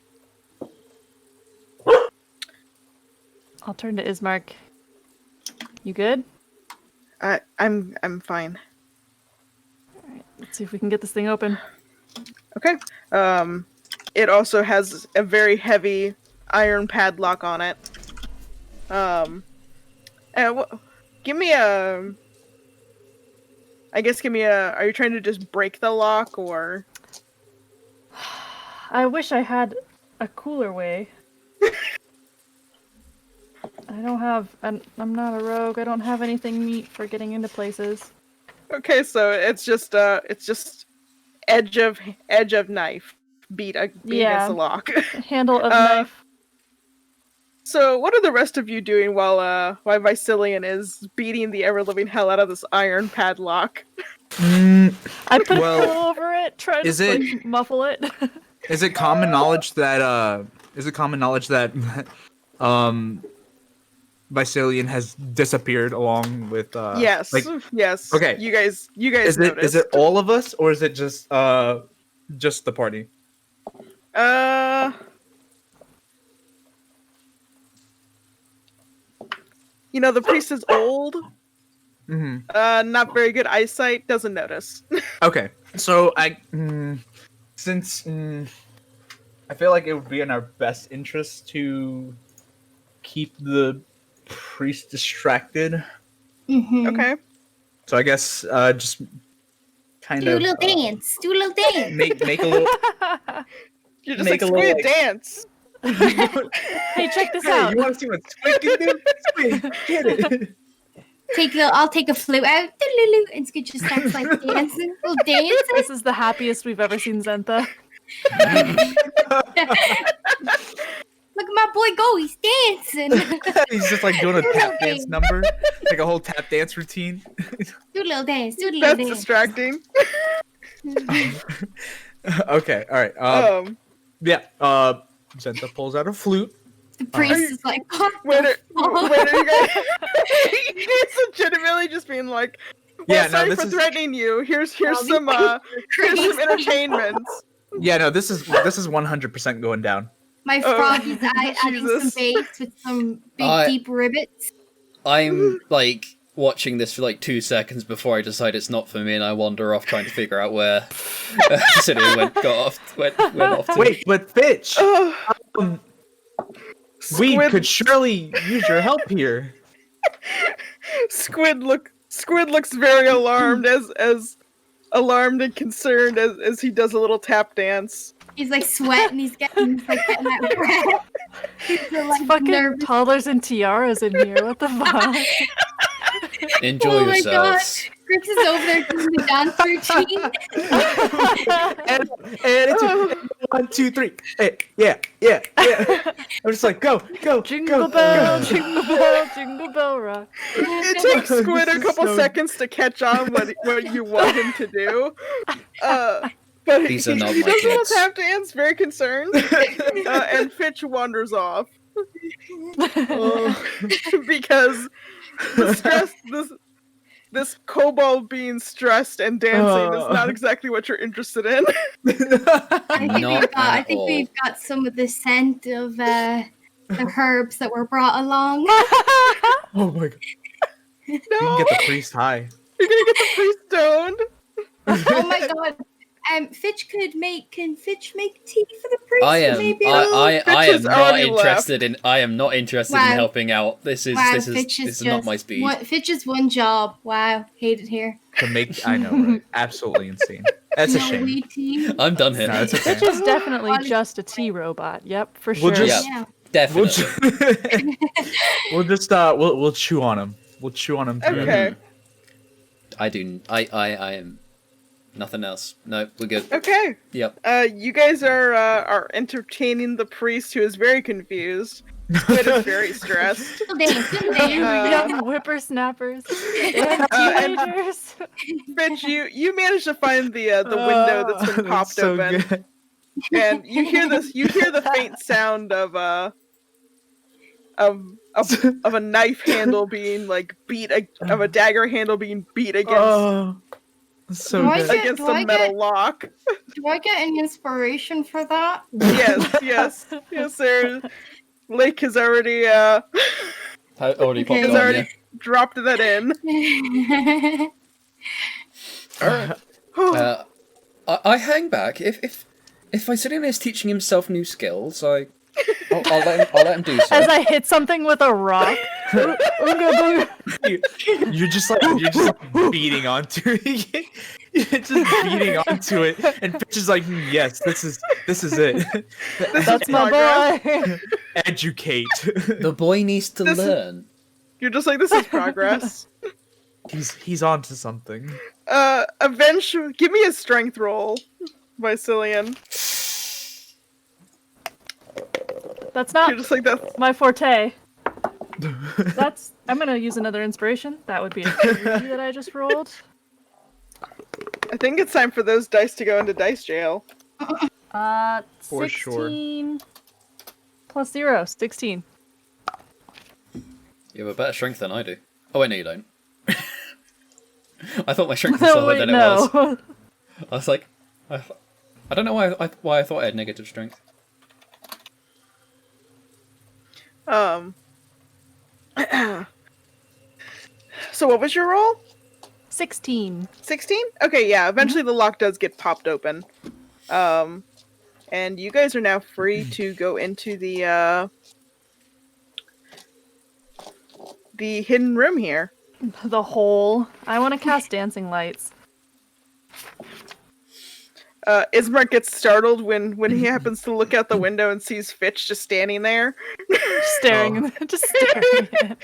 turn to Ismark. You good? I'm fine. Alright, let's see if we can get this thing open. Okay. It also has a very heavy iron padlock on it. Give me a. Are you trying to just break the lock or? I wish I had a cooler way. I'm not a rogue. I don't have anything neat for getting into places. Okay, so it's just edge of knife beat against the lock. Handle of knife. So what are the rest of you doing while Visilian is beating the ever living hell out of this iron padlock? I put a pillow over it, try to muffle it. Is it common knowledge that Visilian has disappeared along with Yes. Yes. Okay. You guys Is noticed. it all of us or is it just the party? The priest is old. Mm-hmm. Not very good eyesight. Doesn't notice. Okay. So I feel like it would be in our best interest to keep the priest distracted. Mm-hmm. Okay. So I guess just kind Do a of little dance. Do a little dance. make a little. You're just Make like a little, Squid dance. Hey, check this out. You want to see what Squid can do? Squid, get it. I'll take a flute out. Doo-loo-loo, and Squid just starts like dancing. Little dance. This is the happiest we've ever seen Zentha. Look at my boy go. He's dancing. He's just like doing a tap dance number, like a whole tap dance routine. Do a little dance. Do a little That's dance. distracting. Okay, all right. Yeah. Zenta pulls out a flute. The priest is like, Wait, are you guys? He's legitimately just being like, well, sorry for threatening you. Here's some entertainment. Yeah, no, this is 100% going down. My frog is adding some bait with some big deep rivets. I'm like watching this for like 2 seconds before I decide it's not for me, and I wander off trying to figure out where Cillian went off to. Wait, but Fitch, we could surely use your help here. Squid looks very alarmed, as alarmed and concerned as he does a little tap dance. He's like sweating. He's getting that breath. He's like fucking nervous. toddlers and tiaras in here. What the fuck? Enjoy yourselves. Grix is over there doing the dance routine. and it's 1, 2, 3. Hey, yeah. I'm just like, go. Jingle bell, jingle bell, jingle bell rock. It takes Squid a couple seconds to catch on what you want him to do. But These he are not does my a little kids. tap dance, very concerned, and Fitch wanders off because the stress, this kobold being stressed and dancing is not exactly what you're interested in. I think we've got some of the scent of the herbs that were brought along. Oh my god! No, You can get the priest high. you're gonna get the priest stoned. Oh my god. Fitch can Fitch make tea for the priest? I am not interested in Wow. helping out. This is not my speed. Fitch is one job. Wow, hate it here. To make, I know, right? Absolutely insane. That's a shame. wheat tea. I'm done here. No, it's okay. Fitch is definitely just a tea robot. Yep, for sure. We'll just- Yeah. Definitely. We'll chew on him. We'll chew on him. Okay. I am nothing else. No, we're good. Okay. Yep. You guys are entertaining the priest, who is very confused. Squid is very stressed. Little dance, little dance. Young whippersnappers and teenagers. Fitch, you managed to find the window that's been popped so open. good. and you hear this. You hear the faint sound of a knife handle being like of a dagger handle being beat against Oh, so Do I good. get- against do the I metal get- lock. Do I get any inspiration for that? Yes, sir. Lake has already Already popped Okay. has on, already yeah. dropped that in. Alright. I hang back. If Visilian is teaching himself new skills, I'll let him do so. As I hit something with a rock. Oonga boonga. You're just like beating onto it. You're just beating onto it, and Fitch is like, yes, this is it. That's my boy. Educate. The boy needs to This is- learn. You're just like, this is progress. He's onto something. Eventually, give me a strength roll, Visilian. That's not You're just like that. my forte. I'm gonna use another inspiration. That would be a 3 that I just rolled. I think it's time for those dice to go into dice jail. For sure. 16 plus 0, 16. You have a better strength than I do. Oh wait, no, you don't. I thought my strength was lower than it was. I was like, I don't know why I thought I had negative strength. So what was your roll? 16. 16? Okay, yeah. Eventually the lock does get popped open. And you guys are now free to go into the hidden room here. The hole. I want to cast dancing lights. Ismark gets startled when he happens to look out the window and sees Fitch just standing there. Staring. Just staring at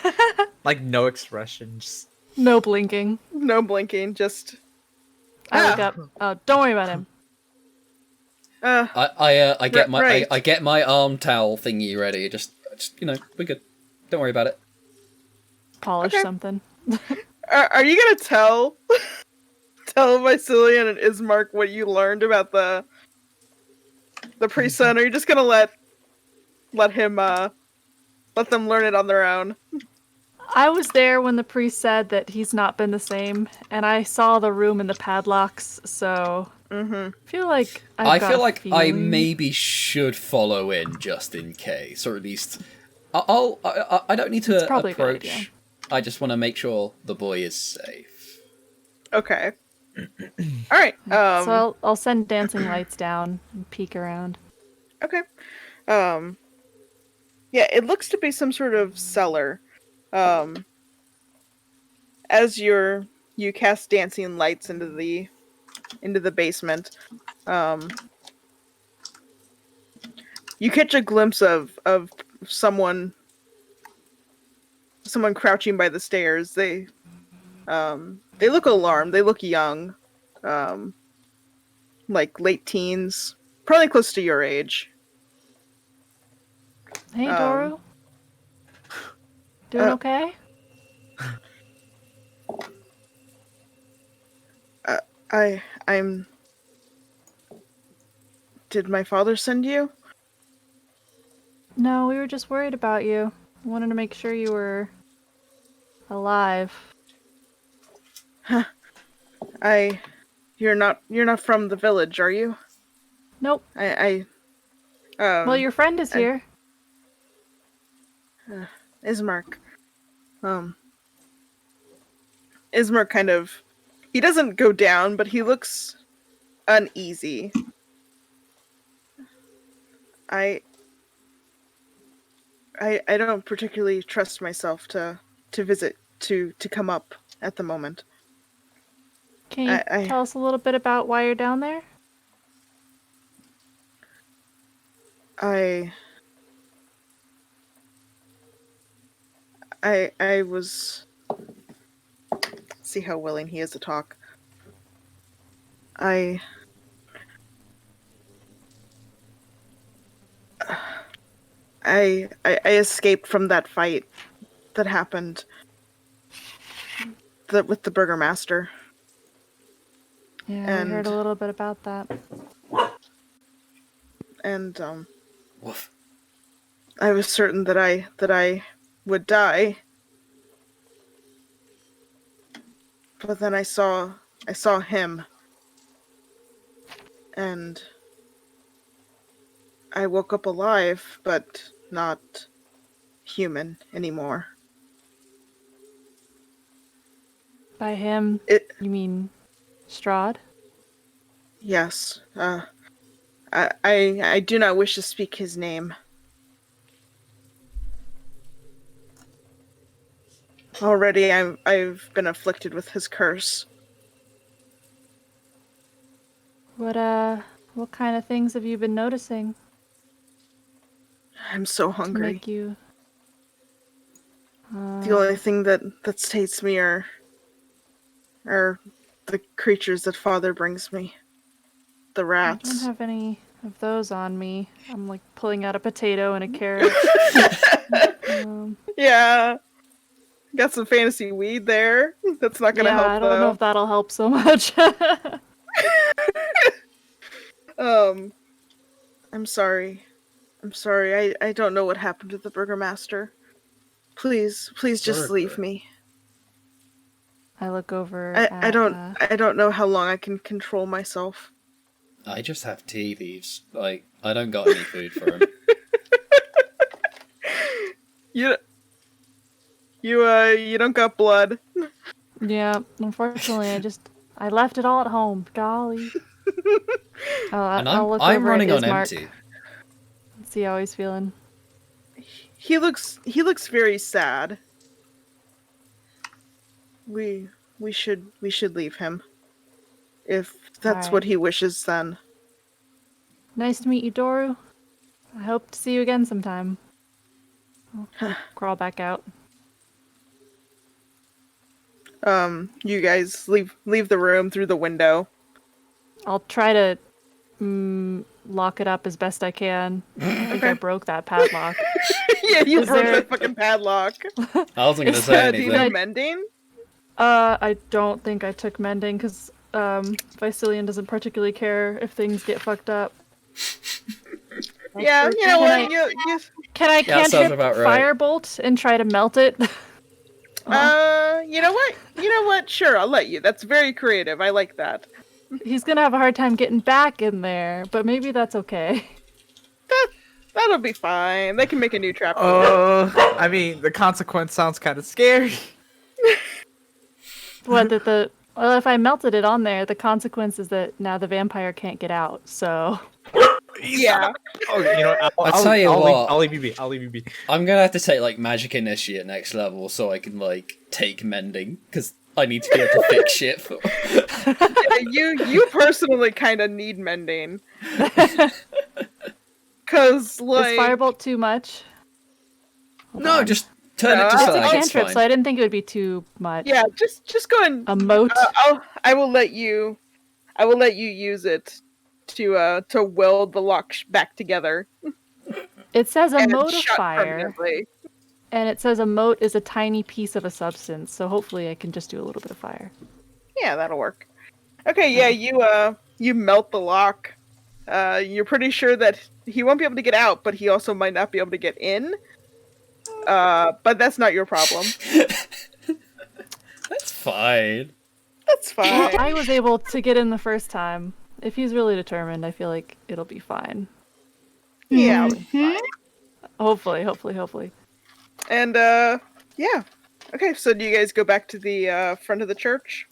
it. Like no expression. Just... No blinking. No blinking, just... I wake up. Oh, don't worry about him. I get my Right. I get my arm towel thingy ready. Just we're good. Don't worry about it. Polish Okay. something. Are you gonna tell Visilian and Ismark what you learned about the priest son, or are you just gonna let them learn it on their own? I was there when the priest said that he's not been the same, and I saw the room and the padlocks, so I feel like I feel like I feeling. maybe should follow in just in case, or at least I don't need to probably a good idea. approach. I just want to make sure the boy is safe. Okay. All right. So I'll send dancing lights down and peek around. Okay. Yeah, it looks to be some sort of cellar. As you cast dancing lights into the basement, you catch a glimpse of someone crouching by the stairs. They look alarmed. They look young, like late teens, probably close to your age. Hey, Doru. Doing okay? I'm. Did my father send you? No, we were just worried about you. Wanted to make sure you were alive. You're not from the village, are you? Nope. Well, your friend is here. Ismark. Ismark kind of... He doesn't go down, but he looks uneasy. I don't particularly trust myself to visit, to come up at the moment. Can you tell us a little bit about why you're down there? I was... See how willing he is to talk. I escaped from that fight that happened with the burgomaster. Yeah, And- we heard a little bit about that. and Woof. I was certain that I would die. But then I saw him, and I woke up alive, but not human anymore. By him, you mean Strahd? Yes. I do not wish to speak his name. Already I've been afflicted with his curse. What kind of things have you been noticing I'm so to hungry. make you? The only thing that states me are the creatures that Father brings me. The I rats. don't have any of those on me. I'm like pulling out a potato and a carrot. Yeah. Got some fantasy weed there. That's not gonna help I don't know if that'll help so much. I'm sorry. I don't know what happened to the burgomaster. Please just leave me. I look over I don't know how long I can control myself. I just have tea leaves. Like, I don't got any food for him. You don't got blood. Yeah, unfortunately, I left it all at home. Golly. And I'll look I'm over running at on Ismark empty. and see how he's feeling. He looks very sad. We should leave him. If that's what he wishes, then. Nice to meet you, Doru. I hope to see you again sometime. I'll crawl back out. You guys leave the room through the window. I'll try to lock it up as best I can. I think I broke that padlock. Yeah, you broke that fucking padlock. I wasn't gonna say Do you anything. know mending? I don't think I took mending because Vicilian doesn't particularly care if things get fucked up. Yeah, you know what? Can I Yeah, sounds cantrip about right. firebolt and try to melt it? You know what? Sure, I'll let you. That's very creative. I like that. He's gonna have a hard time getting back in there, but maybe that's okay. That'll be fine. They can make a new trap. I mean, the consequence sounds kind of scary. Well, if I melted it on there, the consequence is that now the vampire can't get out. So. Yeah. Oh, you know, I'll tell you what. I'll leave you be. I'll leave you be. I'm gonna have to take like magic initiate next level so I can like take mending because I need to be able to fix shit for. Yeah, you personally kind of need mending. Cause like Is firebolt too much? No, just turn it to It's a something. It's cantrip, fine. so I didn't think it would be too much. Yeah, just go and A moat. I will let you use it to weld the lock back together. It says a and moat of shut fire, permanently. and it says a moat is a tiny piece of a substance. So hopefully, I can just do a little bit of fire. Yeah, that'll work. Okay, yeah, you melt the lock. You're pretty sure that he won't be able to get out, but he also might not be able to get in. But that's not your problem. That's fine. That's fine. Well, I was able to get in the first time. If he's really determined, I feel like it'll be fine. Yeah. Hopefully. And yeah. Okay, so do you guys go back to the front of the church?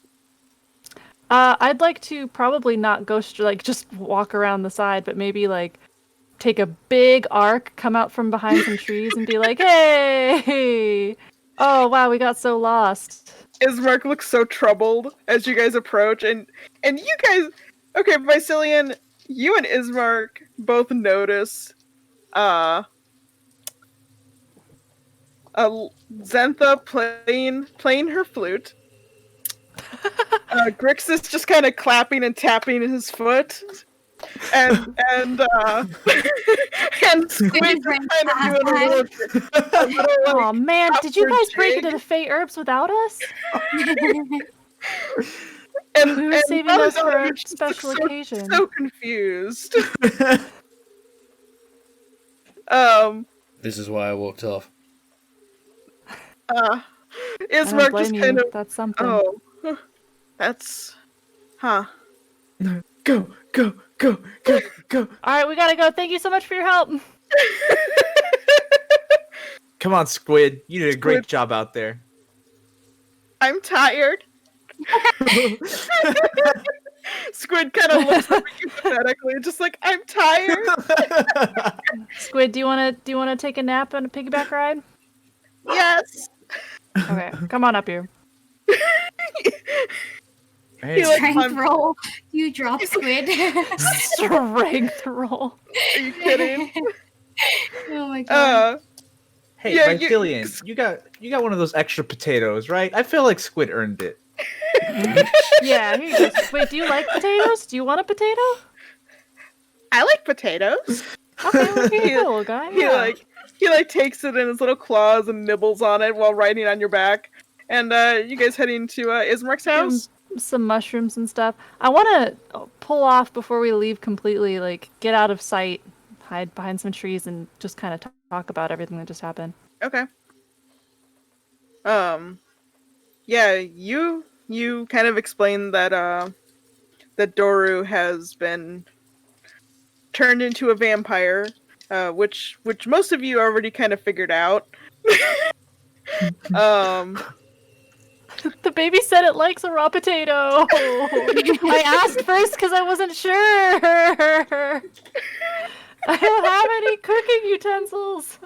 I'd like to probably not go just walk around the side, but maybe like take a big arc, come out from behind some trees, and be like, "Hey! Oh wow, we got so lost." Ismark looks so troubled as you guys approach, and you guys. Okay, Vicilian, you and Ismark both notice Xantha playing her flute. Grixis just kind of clapping and tapping his foot, and Squid just kind of doing a little Oh man, did you guys break into the Fey Herbs without us? and We were saving those for a Valazar just special looks occasion. so confused. This is why I walked off. I don't Ismark blame just you. kind of. That's something. Oh, that's. Huh. Go. All right, we gotta go. Thank you so much for your help. Come on, Squid. You did a great Squid. job out there. I'm tired. Squid kind of looks up at you pathetically, just like, I'm tired. Squid, do you wanna take a nap on a piggyback ride? Yes. Okay, come on up here. He, like, Strength roll. You drop Squid. Strength roll. Are you kidding? Oh my god. Hey, Yeah, Victilian, you got one of those extra potatoes, right? I feel like Squid earned it. Yeah, here you go. Wait, do you like potatoes? Do you want a potato? I like potatoes. Okay, well, here you go, little guy. Yeah. He takes it in his little claws and nibbles on it while riding on your back. And you guys heading to Ismark's house? Some mushrooms and stuff. I want to pull off before we leave completely, like get out of sight, hide behind some trees, and just kind of talk about everything that just happened. Okay. Yeah, you kind of explained that that Doru has been turned into a vampire, which most of you already kind of figured out. The baby said it likes a raw potato. I asked first because I wasn't sure. I don't have any cooking utensils.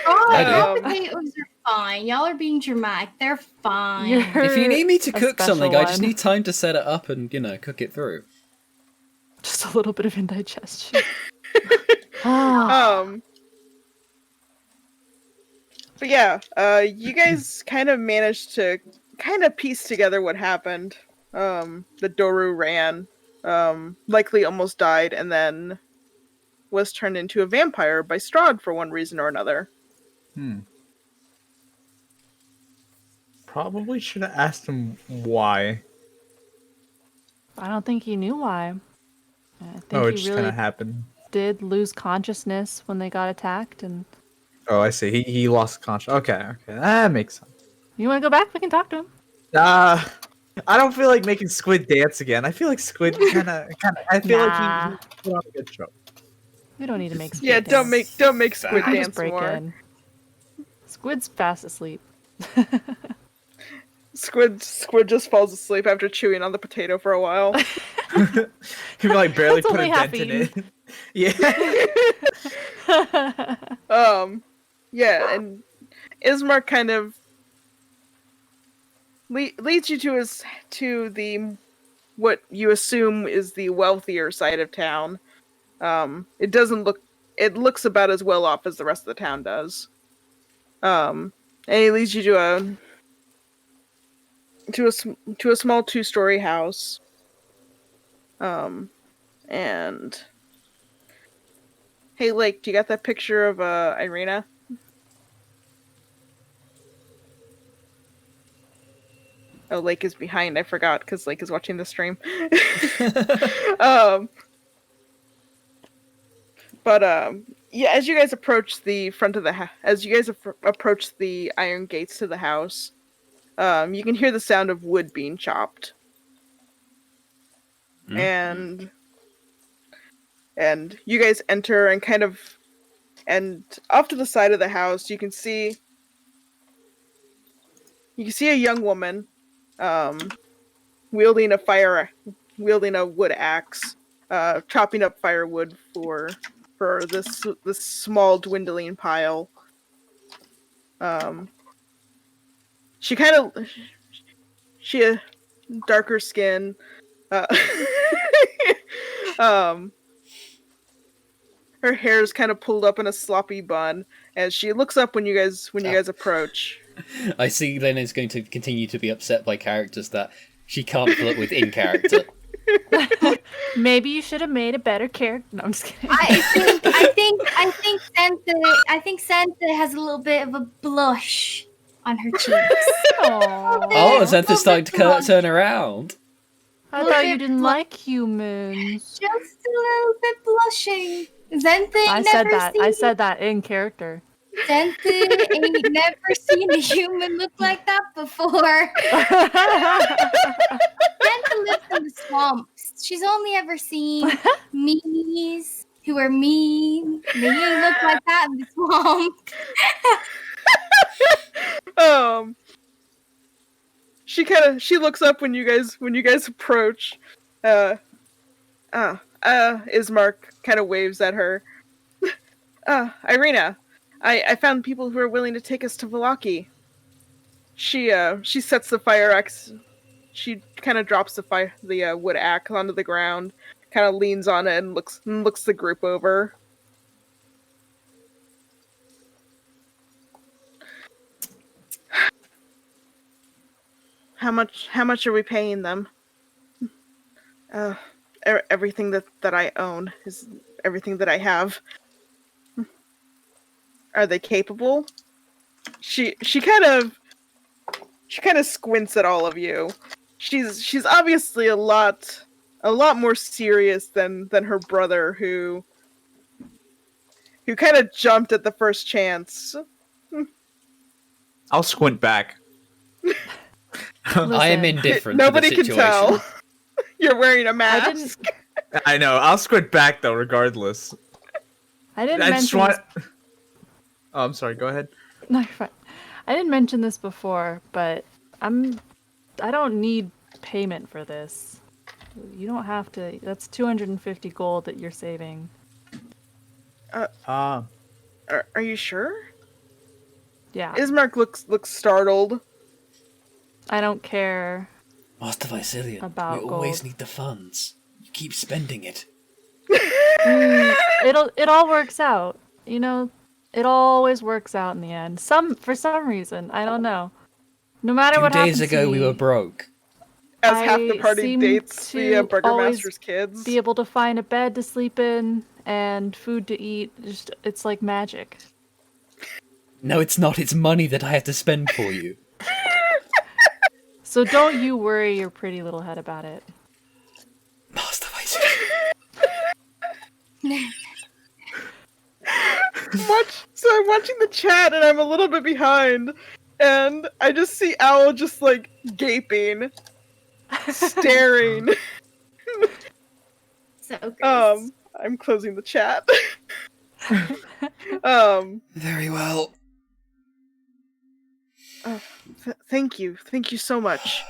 Oh, potatoes are fine. Y'all are being dramatic. They're fine. If you need me to a cook something, special I just one. need time to set it up and, cook it through. Just a little bit of indigestion. Ah. But yeah, you guys kind of managed to kind of piece together what happened. The Doru ran, likely almost died, and then was turned into a vampire by Strahd for one reason or another. Probably should have asked him why. I don't think he knew why. I think It he just really kind of happened. did lose consciousness when they got attacked. And Oh, I see. He lost conscience. Okay, that makes sense. you want to go back? We can talk to him. I don't feel like making Squid dance again. I feel like Squid kind of. I feel like he put on a good show. We don't need to make Squid Yeah, dance. don't make Squid I'll dance just break more. in. Squid's fast asleep. Squid just falls asleep after chewing on the potato for a while. He like barely It's put a only dent in it. Yeah. Yeah, and Ismark kind of leads you to the what you assume is the wealthier side of town. It looks about as well off as the rest of the town does. And he leads you to a small 2-story house. And hey, Lake, do you got that picture of Irina? Oh, Lake is behind. I forgot because Lake is watching the stream. Yeah, as you guys approach the front of the approach the iron gates to the house, you can hear the sound of wood being chopped. And you guys enter and off to the side of the house, you can see a young woman, wielding a wood axe, chopping up firewood for this small dwindling pile. She has darker skin. Her hair is kind of pulled up in a sloppy bun as she looks up when you guys approach. I see Lynn is going to continue to be upset by characters that she can't flirt with in character. Maybe you should have made a better character. No, I'm just kidding. I think Santa has a little bit of a blush on her cheeks. Aww. Xantha's starting to turn around. I thought you didn't like humans. Just a little bit blushing. Zentha I ain't said never that. seen I said that in character. Zentha ain't never seen a human look like that before. Zentha lives in the swamps. She's only ever seen meanies who are mean. They ain't look like that in the swamp. She looks up when you guys approach. Ismark kind of waves at her. Irina, I found people who are willing to take us to Valaki. She sets the fire axe. She kind of drops the wood axe onto the ground, kind of leans on it and looks the group over. How much are we paying them? Everything that I own is everything that I have. Are they capable? She kind of squints at all of you. She's obviously a lot more serious than her brother who kind of jumped at the first chance. I'll squint back. I am Listen, indifferent Nobody to the can situation. tell. You're wearing a I mask. I know. I'll squint back though, regardless. I didn't I just mention want. this. Oh, I'm sorry. Go ahead. No, you're fine. I didn't mention this before, but I don't need payment for this. You don't have to. That's 250 gold that you're saving. Are you sure? Yeah. Ismark looks startled. I don't care. Master Visilian, About we always gold. need the funds. You keep spending it. It all works out. You know, it always works out in the end. For some reason, I don't know. No matter 2 what days happens ago to we me, were broke. As half the I party seem dates to the always Burgermaster's kids. be able to find a bed to sleep in and food to eat. Just it's like magic. No, it's not. It's money that I have to spend for you. So don't you worry your pretty little head about it. Master Visilian. So I'm watching the chat and I'm a little bit behind, and I just see Owl just like gaping, staring. So gross. I'm closing the chat. Very well. Thank you so much.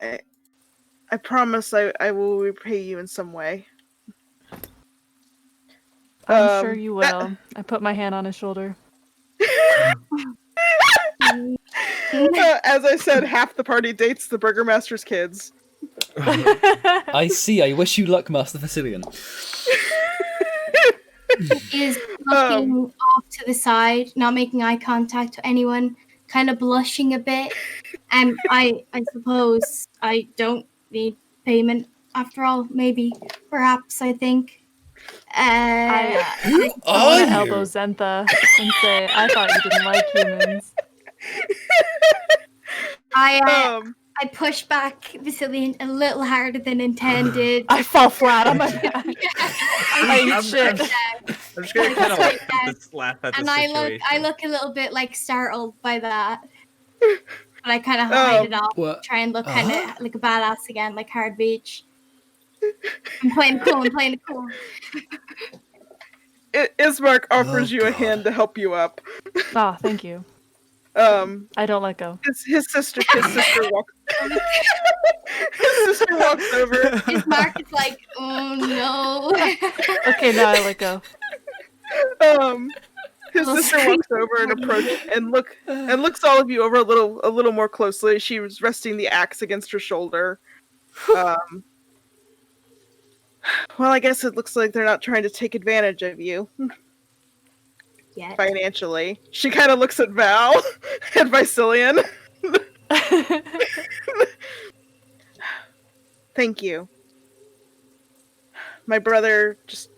I promise I will repay you in some way. I'm sure you that- will. I put my hand on his shoulder. As I said, half the party dates the Burgermaster's kids. I see. I wish you luck, Master Visilian. Is looking off to the side, not making eye contact with anyone, kind of blushing a bit. I suppose I don't need payment after all. Maybe, perhaps. I think. Who I are want to you? elbow Zentha and say, I thought you didn't like humans. I push back Vasilian a little harder than intended. I fall flat on my back. I eat shit. I'm just gonna kind of laugh at the And situation. I look a little bit like startled by that. But I kind of hide it off. What? Try and look kind of like a badass again, like Hard Beach. I'm playing it cool. Ismark offers you a God. hand to help you up. Oh, thank you. I don't let go. His sister walks. His sister walks over. His mark is like, oh no. Okay, now I let go. His sister walks over and looks all of you over a little more closely. She was resting the axe against her shoulder. Well, I guess it looks like they're not trying to take advantage of you Yeah. financially. She kind of looks at Val and Visilian. Thank you. My brother is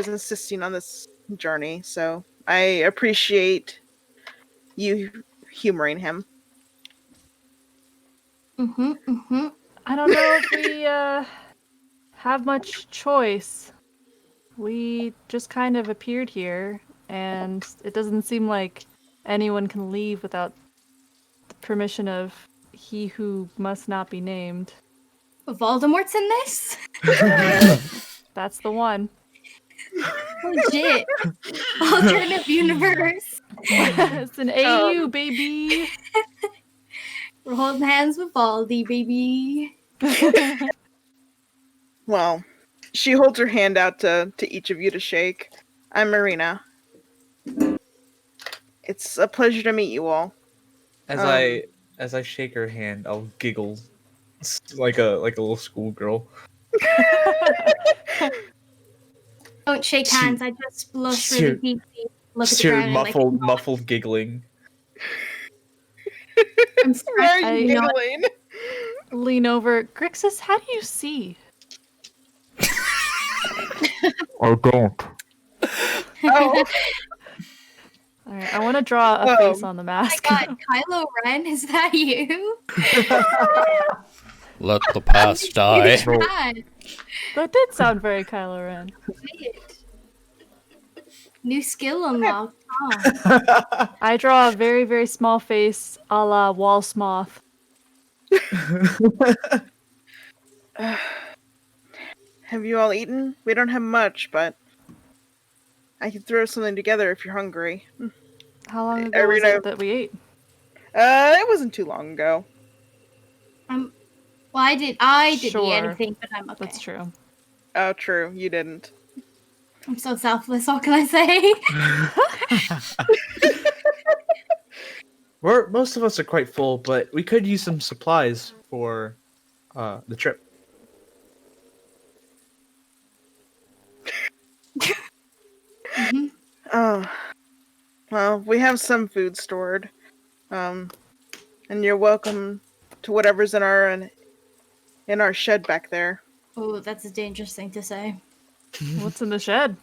insisting on this journey, so I appreciate you humoring him. Mm-hmm. I don't know if we have much choice. We just kind of appeared here, and it doesn't seem like anyone can leave without the permission of he who must not be named. Voldemort's in this? That's the one. Legit. Alternative universe. It's an AU, baby! We're holding hands with Baldy, baby. Well, she holds her hand out to each of you to shake. I'm Marina. It's a pleasure to meet you all. As I shake her hand, I'll giggle like a little schoolgirl. Don't shake hands, I just blush really deeply. Look at the Sheer ground and muffled giggling. I'm Why are sorry, you you know, giggling? Lean over. Grixis, how do you see? I don't. Oh, Alright, I want to draw a face on the Oh my mask. god, Kylo Ren, is that you? Let the past die. God, That did sound very Kylo Ren. weird. New skill unlocked. Oh. I draw a very, very small face a la wall smoth. have you all eaten? We don't have much, but I can throw something together if you're hungry. How long ago was Irina- it that we ate? It wasn't too long ago. Well, I didn't eat Sure. anything, but I'm okay. That's true. Oh, true, you didn't. I'm so selfless, what can I say? Most of us are quite full, but we could use some supplies for the trip. Mhm. Oh, well, we have some food stored. And you're welcome to whatever's in our shed back there. Oh, that's a dangerous thing to say. What's in the shed?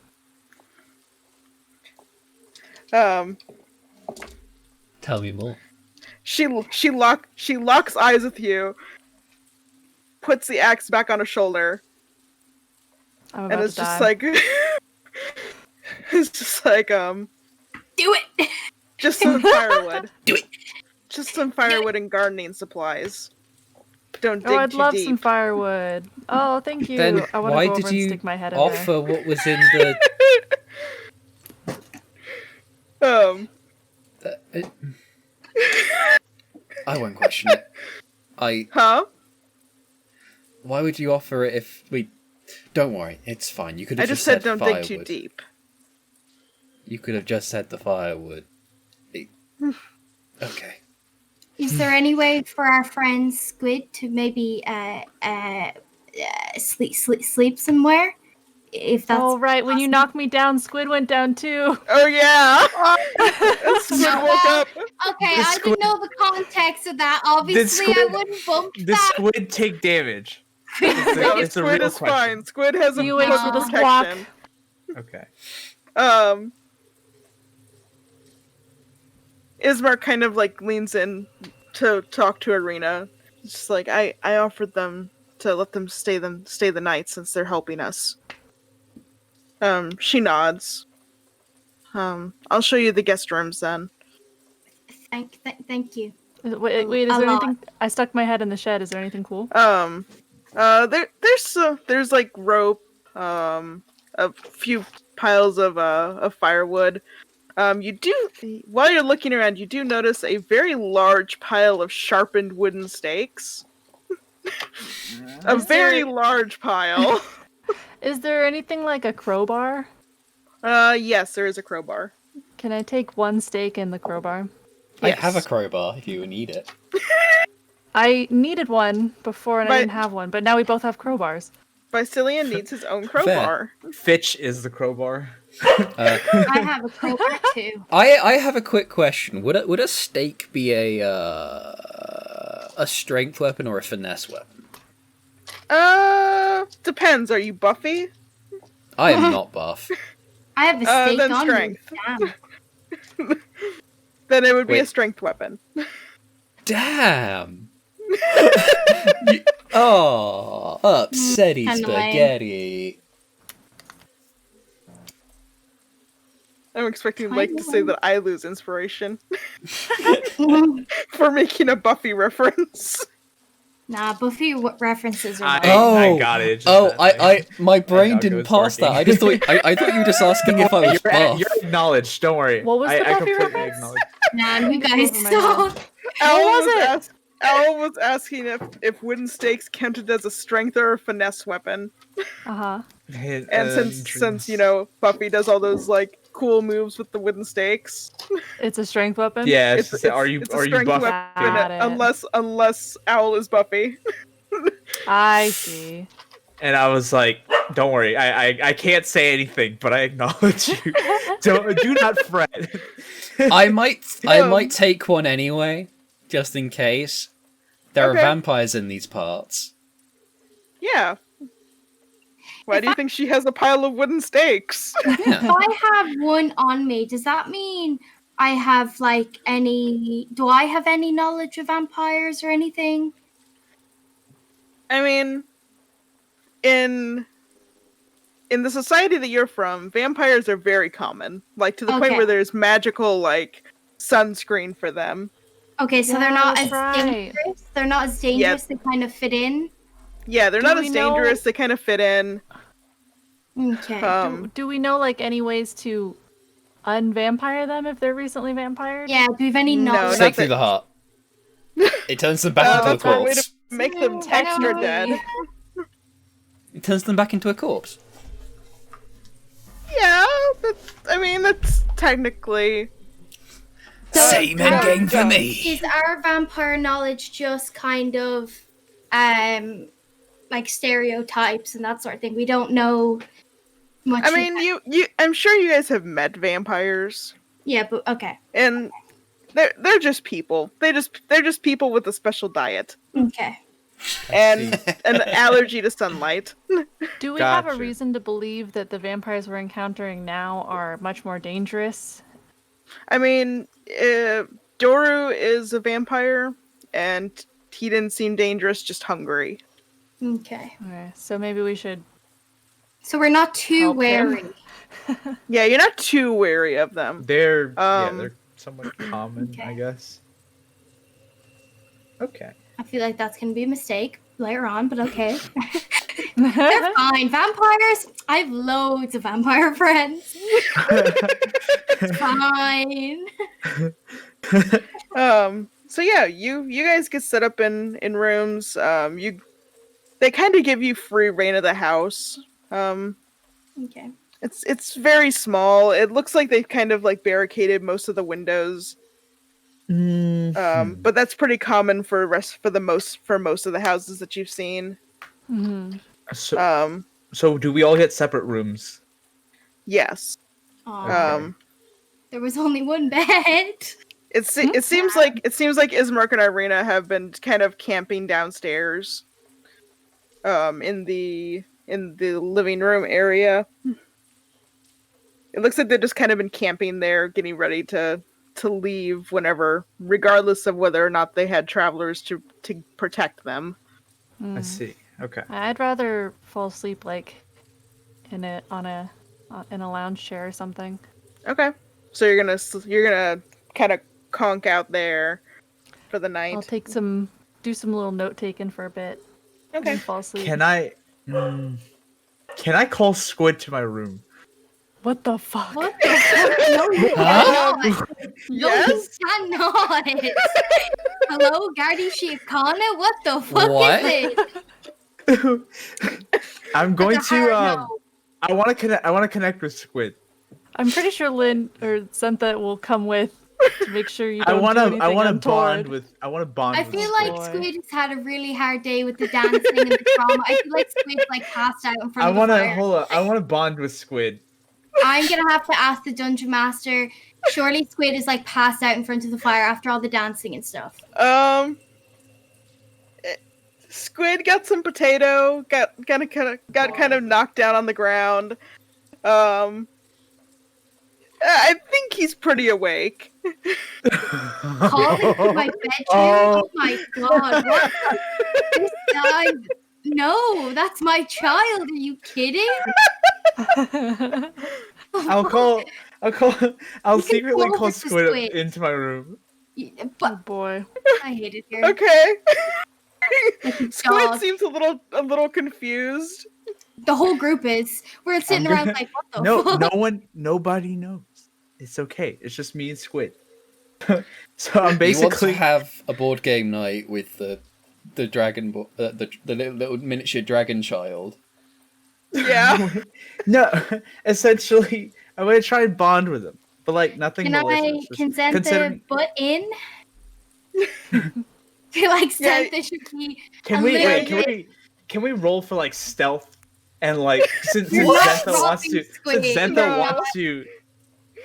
Um, Tell me more. she locks eyes with you, puts the axe back on her shoulder, I'm and about it's to just die. like it's just like Do it! just some firewood. Do it. Just some firewood and gardening supplies. Don't dig Oh, I'd too love deep. some firewood. Oh, thank you. Then I want to why go did over and you stick my head in offer what was in the... Um, I won't question it. huh? Why would you offer it if we... Don't worry, it's fine. You could I have just said don't firewood. dig too deep. You could have just said the firewood. Okay. Is there any way for our friend Squid to maybe sleep somewhere? If that's Oh, right. When you possible? knocked me down, Squid went down too. Oh yeah! Squid woke up. Okay, The I squid- didn't know the context of that. Obviously, I squid- wouldn't bump Did that. squid take damage? No, It's a Squid real is question. fine. Squid has a You wakes with a protection. Okay. Ismar kind of like leans in to talk to Arena. It's just like I offered them to let them stay the night since they're helping us. She nods. I'll show you the guest rooms then. Thank you. Wait, is A there lot. anything? I stuck my head in the shed. Is there anything cool? There's like rope, a few piles of firewood. While you're looking around, you do notice a very large pile of sharpened wooden stakes. A Is very there- large pile. Is there anything like a crowbar? Yes, there is a crowbar. Can I take one stake in the crowbar? I have a Yes. crowbar if you need it. I needed one before and I But- didn't have one, but now we both have crowbars. Bicillion needs his own crowbar. Fitch is the crowbar. I have a crowbar too. I have a quick question. Would a stake be a strength weapon or a finesse weapon? Depends. Are you Buffy? I am not buff. I have a stake then on strength. me. Damn. Then it would be a Wait. strength weapon. Damn. Oh, upsetty Kinda lame. spaghetti. I'm expecting Lake to say Tiny that I lose inspiration one. for making a Buffy reference. Nah, Buffy references are I fine. got it. It's just Oh, that my brain dog didn't goes pass that. barking. I just thought I thought you were just asking if I was buff. You're acknowledged. Don't worry. What was the I Buffy completely reference? acknowledge. Nah, you It's guys over my don't. Al was asking if wooden stakes counted as a strength or a finesse weapon. Uh-huh. And since you know Buffy does all those like cool moves with the wooden stakes, It's a strength weapon? Yeah, it's are you a strength buff? weapon Got it. unless Owl is Buffy. I see. And I was like, don't worry, I can't say anything, but I acknowledge you. Do not fret. I might take one anyway, just in case. There are Okay. vampires in these parts. Yeah. Why do you think she has a pile of wooden stakes? Yeah. If I have one on me, does that mean I have like any? Do I have any knowledge of vampires or anything? I mean, in the society that you're from, vampires are very common. Like to the point Okay. where there's magical like sunscreen for them. Okay, so Yeah, they're not that's as right. dangerous. They're not as dangerous. They kind of fit in. Yeah, they're Do not we as know- dangerous. They kind of fit in. Okay. Do we know like any ways to unvampire them if they're recently vampired? Yeah. Do we have any No, knowledge? Stake not through that- the heart. It turns them back into a that's one way to corpse. make them Mm, extra no. dead. It turns them back into a corpse. Yeah, that's technically. Same endgame for me. Is our vampire knowledge just kind of like stereotypes and that sort of thing? We don't know much. I mean, you. I'm sure you guys have met vampires, Yeah, but okay. and they're just people. They're just people with a special diet Okay. and an allergy to sunlight. Do we have a Gotcha. reason to believe that the vampires we're encountering now are much more dangerous? I mean, Doru is a vampire, and he didn't seem dangerous, just hungry. Okay. Okay, so maybe we should. So we're not too Help him. wary. Yeah, you're not too wary of them. They're Um, they're somewhat common, okay. I guess. Okay. I feel like that's gonna be a mistake later on, but okay. They're fine. Vampires. I have loads of vampire friends. It's fine. So yeah, you guys get set up in rooms. They kind of give you free reign of the house. Okay. It's very small. It looks like they've kind of like barricaded most of the windows. But that's pretty common for most of the houses that you've seen. Mhm. So do we all get separate rooms? Yes. Aw, there was only one bed. It seems like Ismark and Irina have been kind of camping downstairs. In the living room area. It looks like they've just kind of been camping there, getting ready to leave whenever, regardless of whether or not they had travelers to protect them. I see. Okay. I'd rather fall asleep like in a lounge chair or something. Okay, so you're gonna kind of conk out there for the night. I'll do some little note taking for a bit. Okay. And fall asleep. Can I call Squid to my room? What the fuck? What the fuck? No, you Huh? cannot. No, Yes? you cannot. Hello, Gardy Shiakana? What the fuck What? is it? I'm going That's a to hard no. I want to connect with Squid. I'm pretty sure Lynn or Sentha will come with to make sure you I don't want do to anything untoward. I want to bond I with feel Squid. like Boy. Squid has had a really hard day with the dancing and the trauma. I feel like Squid like passed out in front I of the want to fire. hold on. I want to bond with Squid. I'm gonna have to ask the dungeon master. Surely Squid is like passed out in front of the fire after all the dancing and stuff. Squid got some potato, got kind of knocked down on the ground. I think he's pretty awake. Call him to my bedroom. Oh my god! What? This guy? No, that's my child. Are you kidding? I'll I'll You can secretly go call with the Squid squid. into my room. Oh But boy. I hate it here. Okay. Like a Squid dog. seems a little confused. The whole group is. We're sitting around like, what the fuck? Nobody knows. It's okay. It's just me and Squid. So I'm You want to basically have a board game night with the dragon, the little miniature dragon child. Yeah. no. Essentially, I'm gonna try and bond with him, but like nothing malicious. Just Can Xantha considering- butt in? I feel like Yeah. Xantha should be Can a we little wait? bit- Can we roll for like stealth and like since You're not Xantha wants robbing to Squid. since Xantha No. wants to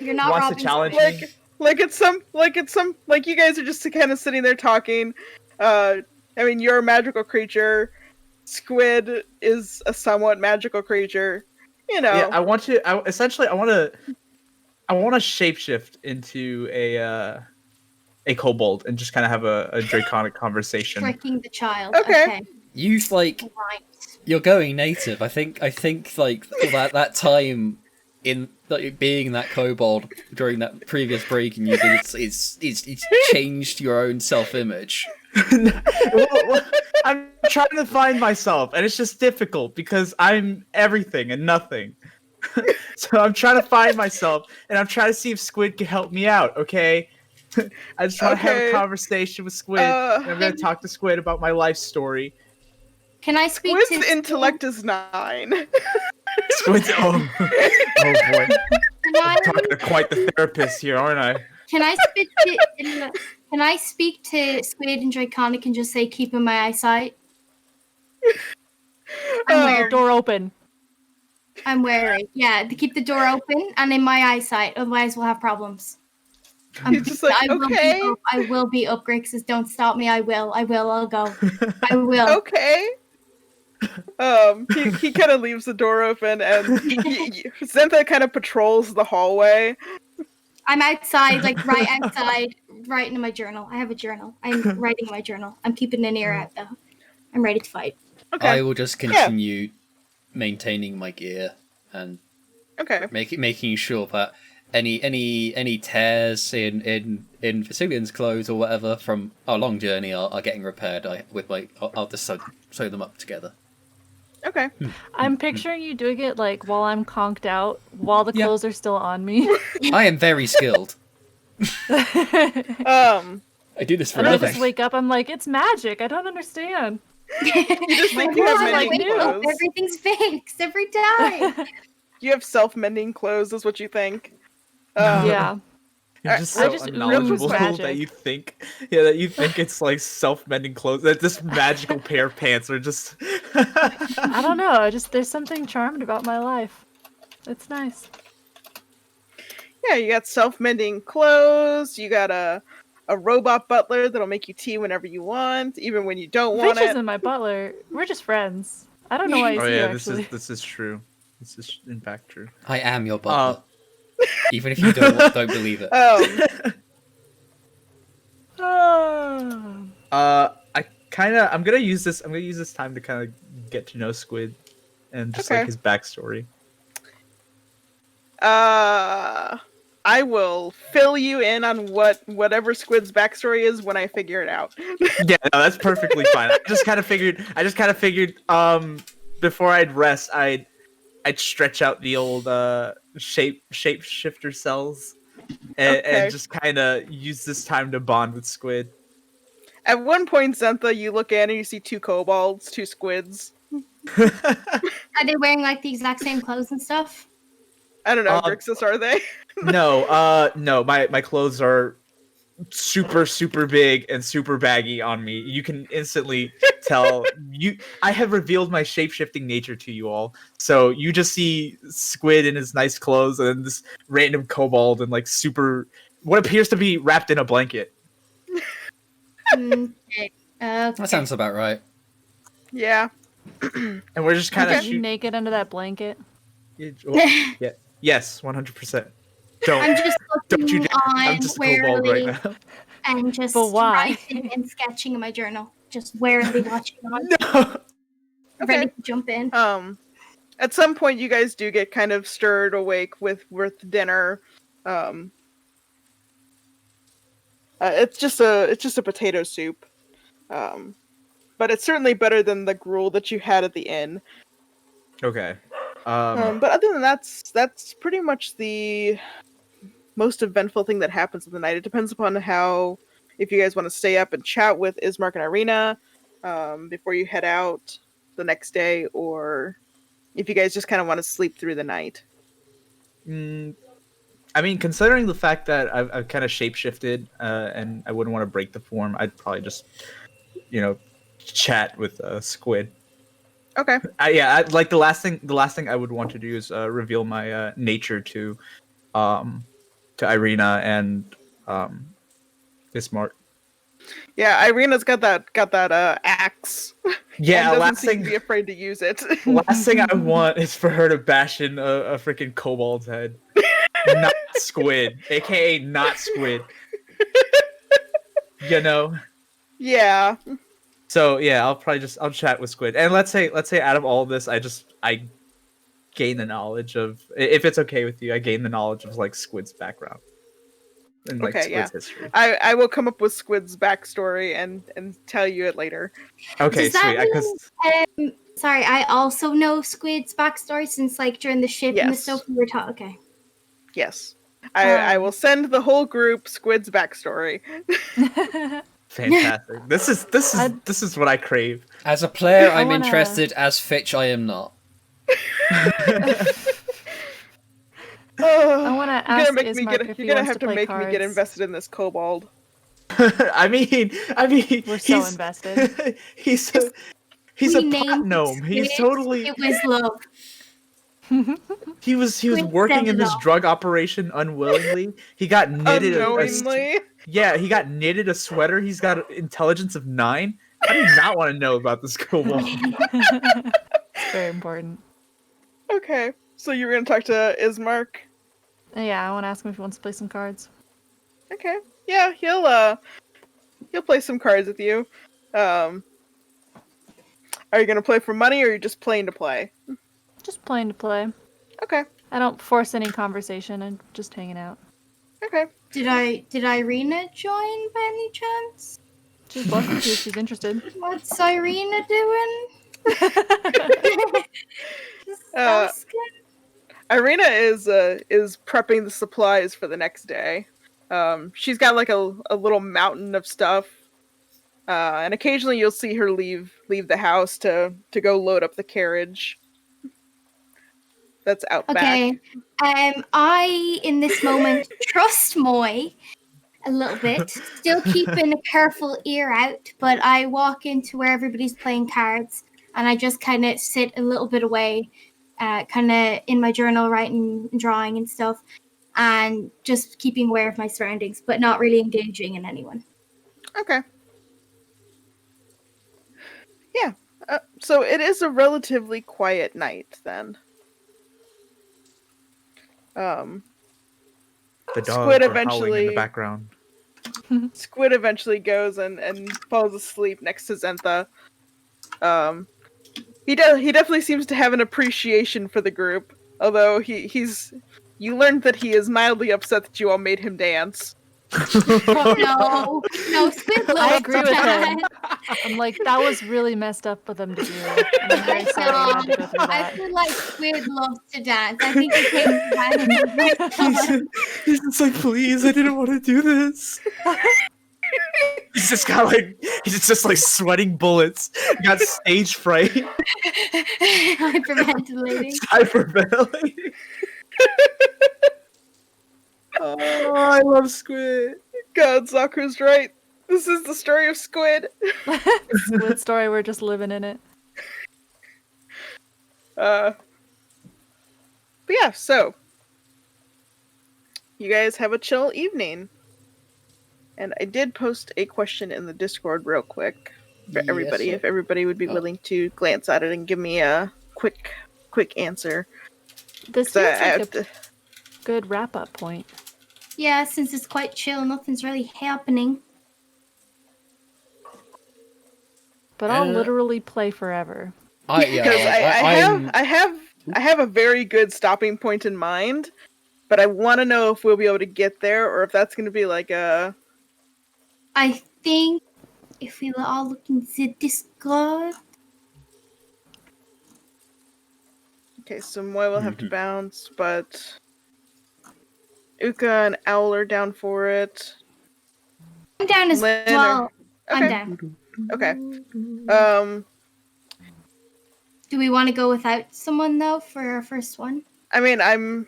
You're not wants robbing to challenge Squid. me. Like you guys are just kind of sitting there talking. I mean, you're a magical creature. Squid is a somewhat magical creature. You know. Yeah, I want to shapeshift into a kobold and just kind of have a draconic conversation. Tricking the child. Okay. Okay. You've like Right. you're going native. I think like that time in like being that kobold during that previous breaking you did, it's changed your own self-image. Well, I'm trying to find myself, and it's just difficult because I'm everything and nothing. So I'm trying to find myself, and I'm trying to see if Squid can help me out. Okay, I just want to have a Okay. conversation with Squid. And I'm gonna talk to Squid about my life story. Can I speak Squid's to intellect is 9. Squid's oh boy, Can I, I'm talking to quite the therapist here, aren't I? can I speak to Squid and Draconic and just say keep in my eyesight? Door open. I'm wary. Yeah, to keep the door open and in my eyesight. Otherwise, we'll have problems. He's just like, okay, I will be up, Grixis. Don't stop me. I will. I'll go. I will. okay. He kind of leaves the door open, and Xantha kind of patrols the hallway. I'm outside, like right outside, writing in my journal. I have a journal. I'm writing in my journal. I'm keeping an ear out, though. I'm ready to fight. Okay. I will just continue maintaining my gear and Okay. making sure that any tears in Vasilian's clothes or whatever from our long journey are getting repaired. I'll just sew them up together. Okay. I'm picturing you doing it like while I'm conked out, while the Yeah. clothes are still on me. I am very skilled. Um, I do this for And a I living. just wake up, I'm like, it's magic. I don't understand. you just think you God, have like, mending new. clothes. Everything's fixed every time. You have self-mending clothes, is what you think. Yeah. You're just I so just ooze unknowledgeable magic. that you think it's like self-mending clothes. That this magical pair of pants are just. I don't know. There's something charmed about my life. It's nice. Yeah, you got self-mending clothes. You got a robot butler that'll make you tea whenever you want, even when you don't want Finch it. isn't my butler. We're just friends. I don't know why he's Oh here, yeah, actually. this is true. This is in fact true. I am your butler, even if you don't believe it. I'm gonna use this time to kind of get to know Squid, and just Okay. like his backstory. I will fill you in on whatever Squid's backstory is when I figure it out. Yeah, no, that's perfectly fine. I just kind of figured. Before I'd rest, I'd stretch out the old shapeshifter cells, and just kind of use this time to bond with Squid. At one point, Xantha, you look in and you see 2 kobolds, 2 squids. Are they wearing like the exact same clothes and stuff? I don't know, Grixis, are they? No. My clothes are super big and super baggy on me. You can instantly tell. I have revealed my shape-shifting nature to you all. So you just see Squid in his nice clothes and then this random kobold and like what appears to be wrapped in a blanket. Okay. That sounds about right. Yeah. And we're just kind of Are you naked under that blanket? Yeah. Yes, 100%. I'm just Don't you looking dare. I'm on just a kobold right warily now. and just But why? writing and sketching in my journal. Just warily watching on, No. ready Okay. to jump in. At some point, you guys do get kind of stirred awake with dinner. Um, it's just a potato soup. But it's certainly better than the gruel that you had at the inn. Okay. But other than that's pretty much the most eventful thing that happens in the night. It depends upon if you guys want to stay up and chat with Ismark and Irina before you head out the next day, or if you guys just kind of want to sleep through the night. I mean, considering the fact that I've kind of shapeshifted and I wouldn't want to break the form, I'd probably just, chat with Squid. Okay. Like the last thing I would want to do is reveal my nature to Irina and Ismark. Yeah, Irina's got that axe. Yeah, and doesn't seem to be afraid to use it. last thing I want is for her to bash in a freaking kobold's head. Not Squid, aka not Squid. Yeah. So yeah, I'll chat with Squid, and let's say out of all of this, I gain the knowledge of, if it's okay with you, I gain the knowledge of like Squid's background and like Squid's history. I will come up with Squid's backstory and tell you it later. Okay, Does that sweet. mean, sorry, I also know Squid's backstory since like during the ship and the Yes. stuff we were taught. Okay. Yes. I will send the whole group Squid's backstory. Fantastic. This is what I crave. As a player, I'm wanna- interested. As Fitch, I am not. I want to ask You're Ismark if he gonna wants have to to play make cards. me get invested in this kobold. I mean, We're so invested. he's a pot named gnome. He's Squid, totally. It was love. He was Squid working in set it this off. drug operation unwillingly. He got knitted Unknowingly. he got knitted a sweater. He's got intelligence of 9. I do not want to know about this kobold. It's very important. Okay. So you were gonna talk to Ismark? Yeah, I want to ask him if he wants to play some cards. Okay. Yeah, he'll play some cards with you. Are you gonna play for money, or are you just playing to play? Just playing to play. Okay. I don't force any conversation. I'm just hanging out. Okay. Did Irina join by any chance? She's welcome to if she's interested. What's Irina doing? Just Uh, asking. Irina is prepping the supplies for the next day. She's got like a little mountain of stuff, and occasionally you'll see her leave the house to go load up the carriage. That's out Okay. back. I in this moment trust Moy a little bit, still keeping a careful ear out, but I walk into where everybody's playing cards and I just kind of sit a little bit away, kind of in my journal writing and drawing and stuff, and just keeping aware of my surroundings, but not really engaging in anyone. Okay. Yeah. So it is a relatively quiet night then. The dogs Squid are howling in eventually- the background. Squid eventually goes and falls asleep next to Zentha. He definitely seems to have an appreciation for the group, although you learned that he is mildly upset that you all made him dance. No, Squid loves I agree with that. him. I'm like, that was really messed up for them to do. And I'm very sorry you had to go through I that. feel like Squid loves to dance. I think he takes advantage. He's just like, please, I didn't want to do this. He's just like sweating bullets. He got stage fright. Hyperventilating. Hyperventilating. Oh, I love Squid. God, Zaku's right. This is the story of Squid. Squid story, we're just living in it. But yeah, so you guys have a chill evening. And I did post a question in the Discord real quick for everybody, Yes, if everybody would be willing to glance at it and give me a quick answer. This 'Cause I seems like have a to- good wrap-up point. Yeah, since it's quite chill, nothing's really happening. But I'll Uh, literally play forever. Because I have a very good stopping point in mind. but I want to know if we'll be able to get there or if that's going to be like a. I think if we all look in the Discord. Okay, so Moy will have to bounce, but Uka and Owl are down for it. I'm down as Lynn well. Okay. I'm down. Okay. Do we want to go without someone though for our first one? I mean, I'm.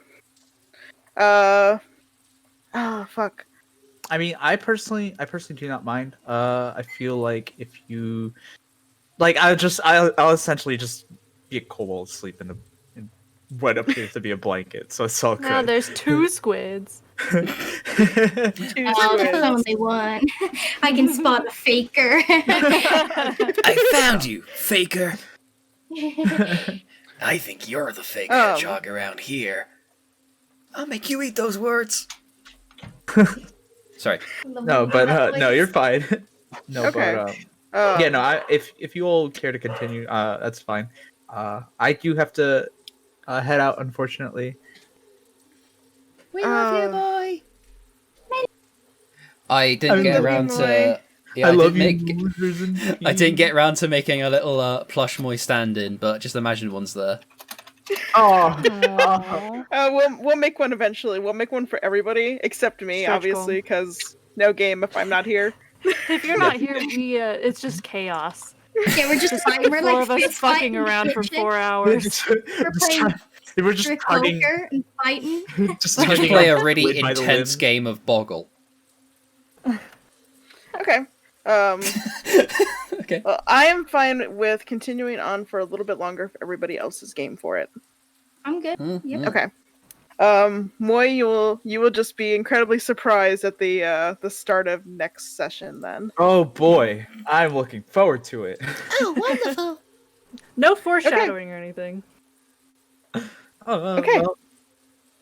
Oh fuck. I mean, I personally do not mind. I feel like if you, like, I'll essentially just be a kobold sleep in what appears to be a blanket, so it's all good. No, there's 2 squids. Oh, there's only one. I can spot a faker. I found you, faker. I think you're the fake hedgehog around here. I'll make you eat those words. Sorry. No, but no, you're fine. No, Okay. but yeah, no. If you all care to continue, that's fine. I do have to head out, unfortunately. We love you, boy. I didn't get love you, around boy. to. Yeah, I love didn't you, losers and I didn't get around to making a little plush Moy stand-in, but just imagine one's there. Oh, Aw. We'll make one eventually. We'll make one for everybody except me, Stretch obviously, because no game if I'm not here. If you're not here, it's just chaos. Yeah, we're just fighting. We're 4 like of us fist fucking fighting around for shit. 4 hours. We're just Trick tugging, poker and fighting. just We just tugging play a on really Squid by the intense limb. game of Boggle. Okay. Okay. Well, I am fine with continuing on for a little bit longer if everybody else is game for it. I'm good. Yep. Okay. Moy, you will just be incredibly surprised at the start of next session then. Oh boy, I'm looking forward to it. Oh, wonderful. No foreshadowing or anything. Okay. Well,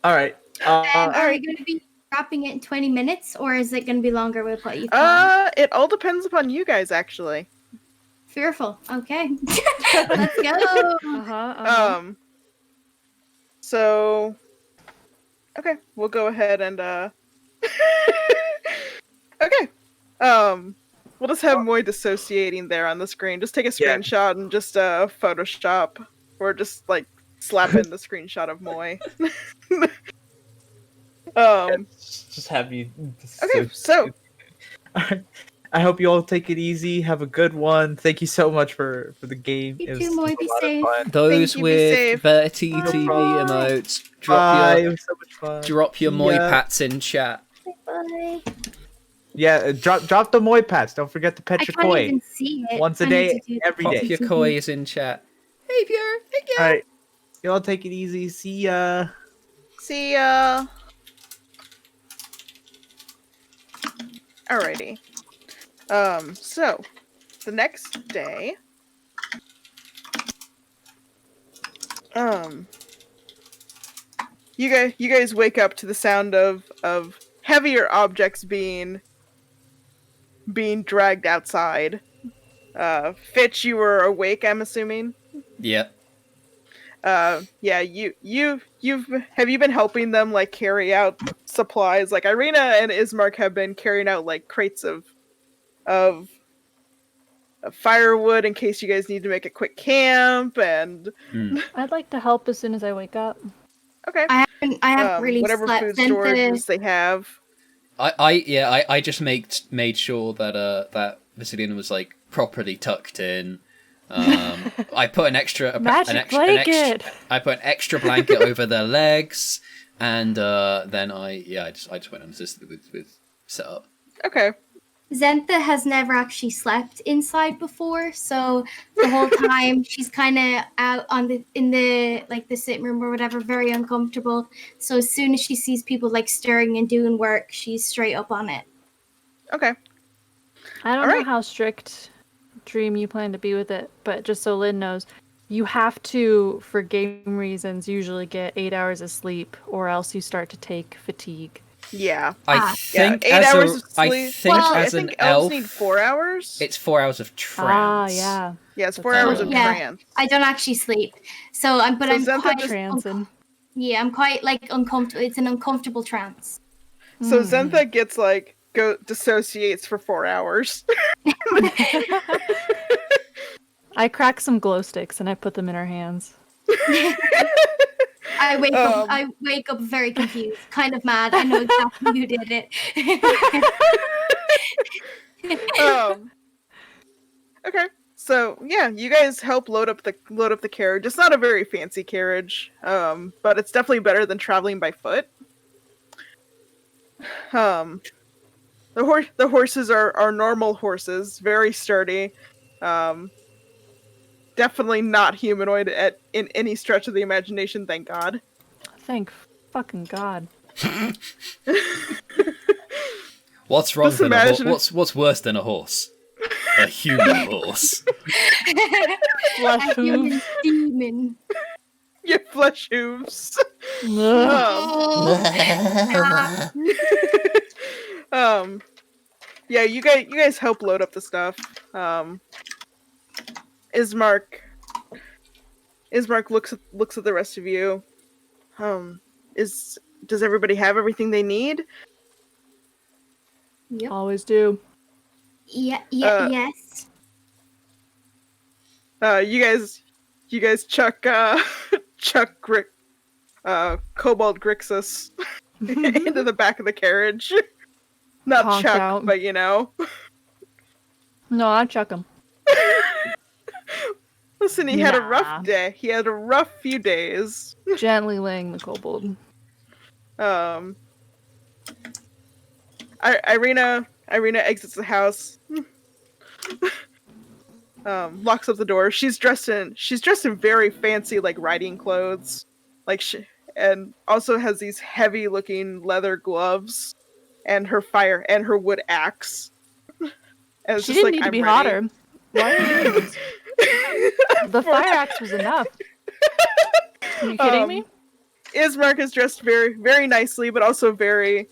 all right. Are we going to be dropping it in 20 minutes, or is it going to be longer with what you thought? It all depends upon you guys actually. Fearful. Okay. Let's go. So okay, we'll go ahead and okay. We'll just have Moy dissociating there on the screen. Just take a Yeah. screenshot and just Photoshop or just like slap in the screenshot of Moy. Just have you. Okay, so I hope you all take it easy. Have a good one. Thank you so much for the game. You It too, was Moy. a Be lot of safe. fun. Those you, be with safe. Verity Bye. TV Bye. emotes, Bye. It was so much fun. drop your See Moy ya. pats in chat. Bye. Yeah, drop the Moy pats. Don't forget to pet I your can't koi. even see it. Once a I need day, to do every that. day. Pop your kois in chat. Hey, Pure. Hey, All right, you all take it easy. See ya. see ya. Alrighty. So the next day, you guys wake up to the sound of heavier objects being dragged outside. Fitch, you were awake, I'm assuming. Yep. Yeah, you've have you been helping them like carry out supplies? Like Irina and Ismark have been carrying out like crates of firewood in case you guys need to make a quick camp and I'd like to help as soon as I wake up. okay. I haven't really whatever slept food since storages they have. I just made sure that that Vasilian was like properly tucked in. I put an extra Blanket. I put an extra blanket over their legs, and then I just went and assisted with setup. Okay. Zentha has never actually slept inside before, so the whole time she's kind of out in the sitting room or whatever, very uncomfortable. So as soon as she sees people like stirring and doing work, she's straight up on it. Okay. I don't All know right. how strict Dream you plan to be with it, but just so Lynn knows, you have to, for game reasons, usually get 8 hours of sleep, or else you start to take fatigue. Yeah. I think 8 as hours a, of sleep. I think Well, as I an think elves elf, need 4 hours. it's 4 hours of trance. Yeah. Yeah, it's 4 That's hours of right. Yeah. trance. I don't actually sleep, so I'm So Zentha quite just- Trancing. Yeah, I'm quite like uncomfortable. It's an uncomfortable trance. So Zentha gets like dissociates for 4 hours. I crack some glow sticks and I put them in her hands. I wake up very confused, kind of mad. I know exactly who did it. Okay. So yeah, you guys help load up the carriage. It's not a very fancy carriage, but it's definitely better than traveling by foot. The horses are normal horses, very sturdy. Definitely not humanoid in any stretch of the imagination, thank God. Thank fucking God. What's wrong Just with a horse? imagine- What's worse than a horse? A human horse. Flesh A human hooves. demon. Your flesh hooves. Ugh. Yeah, you guys help load up the stuff. Ismark looks at the rest of you. Does everybody have everything they need? Yep. Always do. Yes. You guys chuck Kobold Grixis into the back of the carriage. Not Conked Chuck, out. but you know. No, I chuck them. Listen, he had a Nah. rough day. He had a rough few days. Gently laying the kobold. Irina exits the house. Locks up the door. She's dressed in very fancy like riding clothes, and also has these heavy looking leather gloves, and her wood axe. And it's She just didn't like, need to I'm be ready. hotter. Why are you doing this? The fire axe was enough. Are you kidding me? Ismark is dressed very, very nicely, but also very,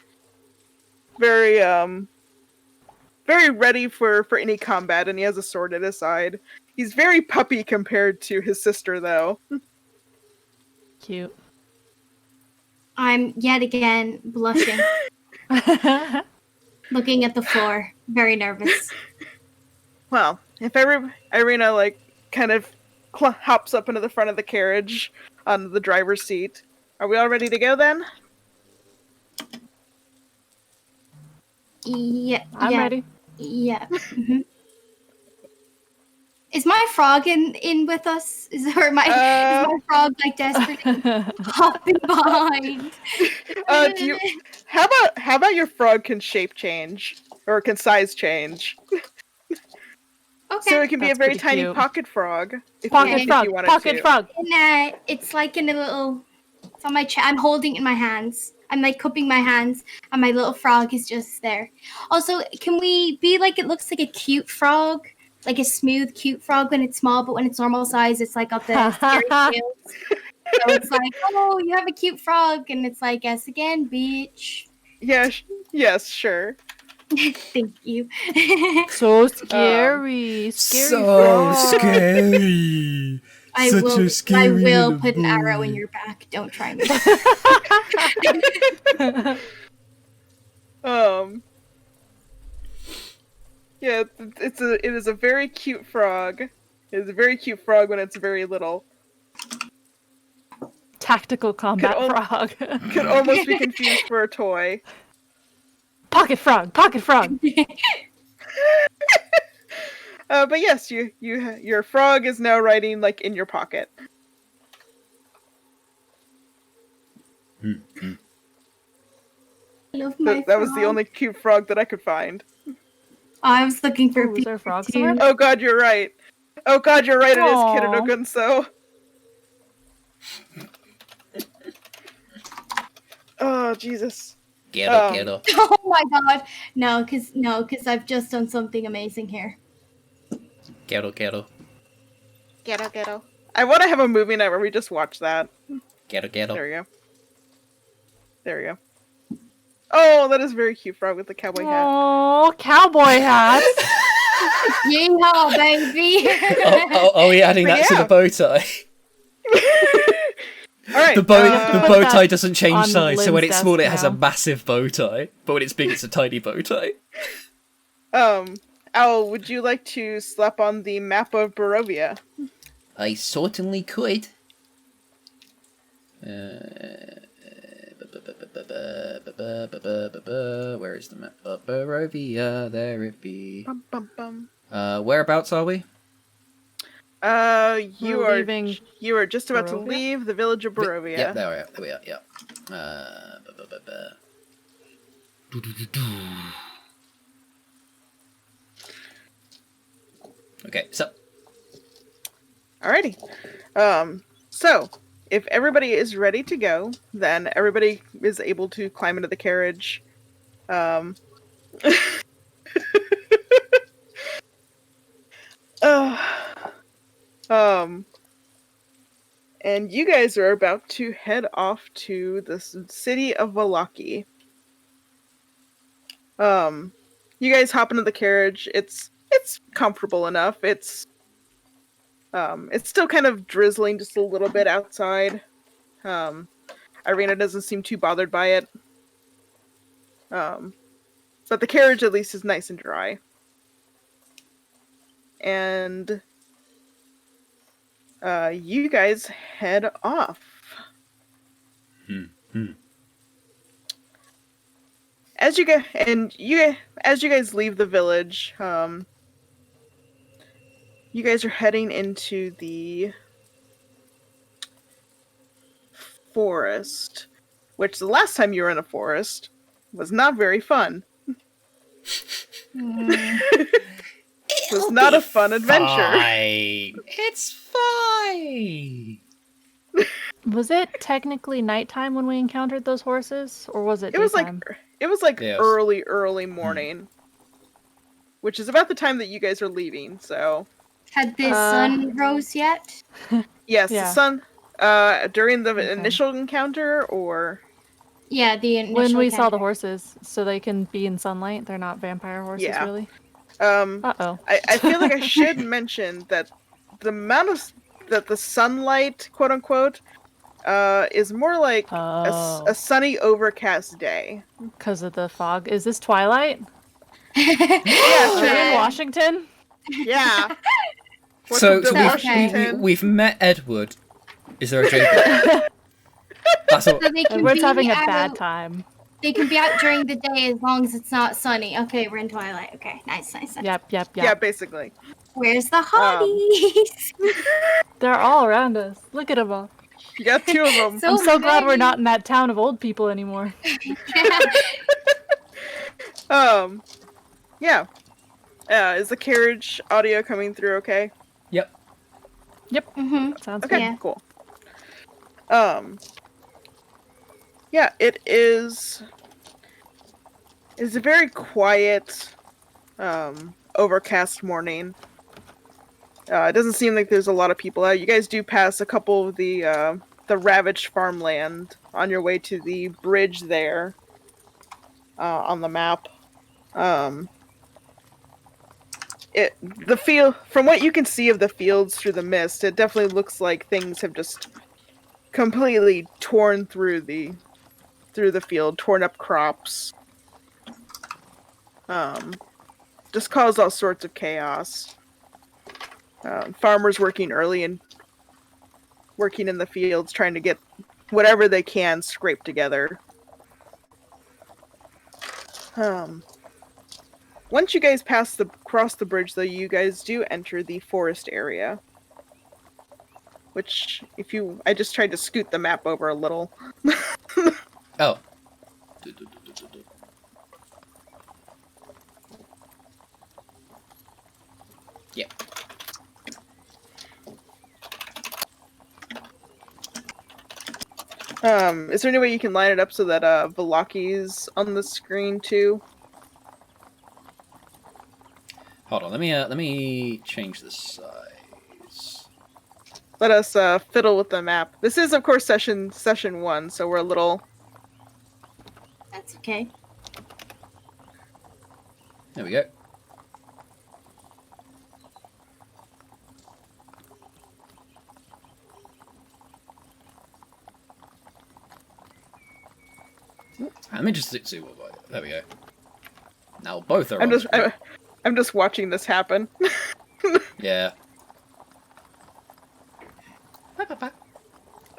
very, very ready for any combat, and he has a sword at his side. He's very puppy compared to his sister, though. Cute. I'm yet again blushing, looking at the floor, very nervous. Well, if Irina like kind of hops up into the front of the carriage on the driver's seat, are we all ready to go then? Yeah. I'm ready. Yeah. Mhm. Is my frog in with us? Is my frog like desperately hopping behind? How about your frog can shape change or can size change? Okay. So it can be a That's very pretty tiny cute. pocket frog. If Pocket you frog. wanted Pocket to. frog. And it's like in a little. It's on my chest. I'm holding it in my hands. I'm like cupping my hands, and my little frog is just there. Also, can we be like it looks like a cute frog, like a smooth, cute frog when it's small, but when it's normal size, it's like got the scary tails. So it's like, oh, you have a cute frog, and it's like, yes, again, bitch. Yeah, yes, sure. Thank you. So scary. Scary frog. scary. I will put an arrow in your back. Don't try me. Yeah, it is a very cute frog. It is a very cute frog when it's very little. Tactical combat frog. Could almost be confused for a toy. Pocket frog. Pocket frog. But yes, your frog is now riding like in your pocket. I love my That was the frog. only cute frog that I could find. I was looking for Oh, was there a frog too. somewhere? Oh God, you're right. Oh God, you're right. It is Aw. Kiridogunso. Oh Jesus. Quiero. Oh my god. No, cause I've just done something amazing here. Quiero. Ghetto. I want to have a movie night where we just watch that. There Quiero. we go. There we go. Oh, that is a very cute frog with the cowboy hat. Oh, cowboy hats. Yeehaw, baby. Are we adding But that to yeah. the bow tie? All right. The bow put tie that doesn't change on size, so when Lynn's it's small, it desk has a now. massive bow tie. But when it's big, it's a tiny bow tie. Owl, would you like to slap on the map of Barovia? I certainly could. Where is the map of Barovia? There it be. Bum, bum, bum. Whereabouts are we? You We're are leaving you are just about to Barovia? leave the village of Barovia. Yep, there we are. There we are. Yep. Okay, so Alrighty. So if everybody is ready to go, then everybody is able to climb into the carriage. Um, uh, and you guys are about to head off to the city of Valaki. You guys hop into the carriage. It's comfortable enough. It's still kind of drizzling just a little bit outside. Irina doesn't seem too bothered by it. But the carriage at least is nice and dry. And you guys head off. As you guys leave the village, you guys are heading into the forest, which the last time you were in a forest was not very fun. It was not a fun adventure. Fine. It's fine. Was it technically nighttime when we encountered those horses, or was it It was daytime? Yes. early morning, which is about the time that you guys are leaving. So Had the sun rose yet? yes, Yeah. the sun. During the Okay. initial encounter, or Yeah, the initial When we saw the encounter. horses, so they can be in sunlight. They're not vampire horses, Yeah. really. I feel like I should mention that the amount of that the sunlight, quote unquote, is more like a sunny overcast day. Because of the fog. Is this Twilight? Yeah, Are we in true. Washington? Yeah. So Welcome to Washington. we've met Edward. Is there a joke? That's all. So they can Edward's be having a out, bad time. They can be out during the day as long as it's not sunny. Okay, we're in Twilight. Okay, nice. Yep. Yeah, basically. Where's the hotties? They're all around us. Look at them all. You got two of them. I'm so glad we're many. not in that town of old people anymore. Yeah. Is the carriage audio coming through okay? Yep. Mhm. Sounds Okay, good. Yeah. cool. Yeah, it is. It's a very quiet, overcast morning. It doesn't seem like there's a lot of people out. You guys do pass a couple of the ravaged farmland on your way to the bridge there. On the map. From what you can see of the fields through the mist, it definitely looks like things have just completely torn through the field, torn up crops. Just caused all sorts of chaos. Farmers working early and working in the fields, trying to get whatever they can scraped together. Once you guys cross the bridge, though, you guys do enter the forest area. Which, I just tried to scoot the map over a little. Oh. Yeah. Is there any way you can line it up so that Valaki's on the screen too? Hold on. Let me change the size. Let us fiddle with the map. This is, of course, session 1, so we're a little. That's okay. There we go. I'm interested to see what. There we go. Now both are. I'm just watching this happen. Yeah.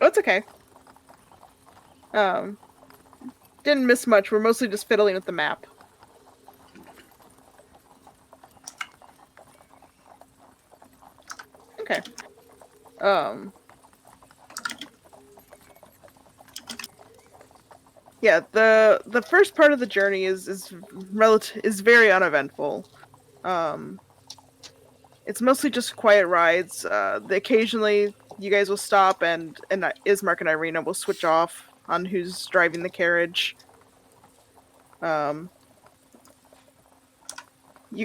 Oh, it's okay. Didn't miss much. We're mostly just fiddling with the map. Okay. Yeah, the first part of the journey is very uneventful. It's mostly just quiet rides. Occasionally you guys will stop and Ismark and Irina will switch off on who's driving the carriage. You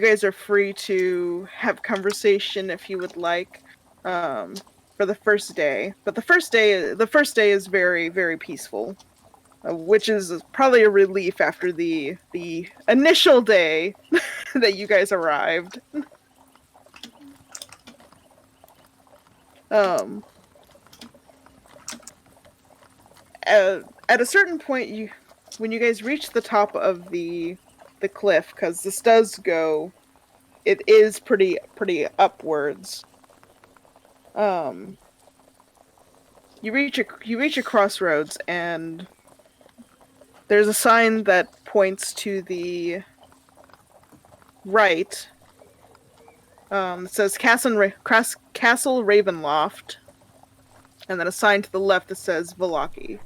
guys are free to have conversation if you would like, for the first day. But the first day is very, very peaceful, which is probably a relief after the initial day that you guys arrived. At a certain point, when you guys reach the top of the cliff, because this does go, it is pretty upwards. You reach a crossroads, and there's a sign that points to the right. It says Castle Ravenloft, and then a sign to the left that says Valaki.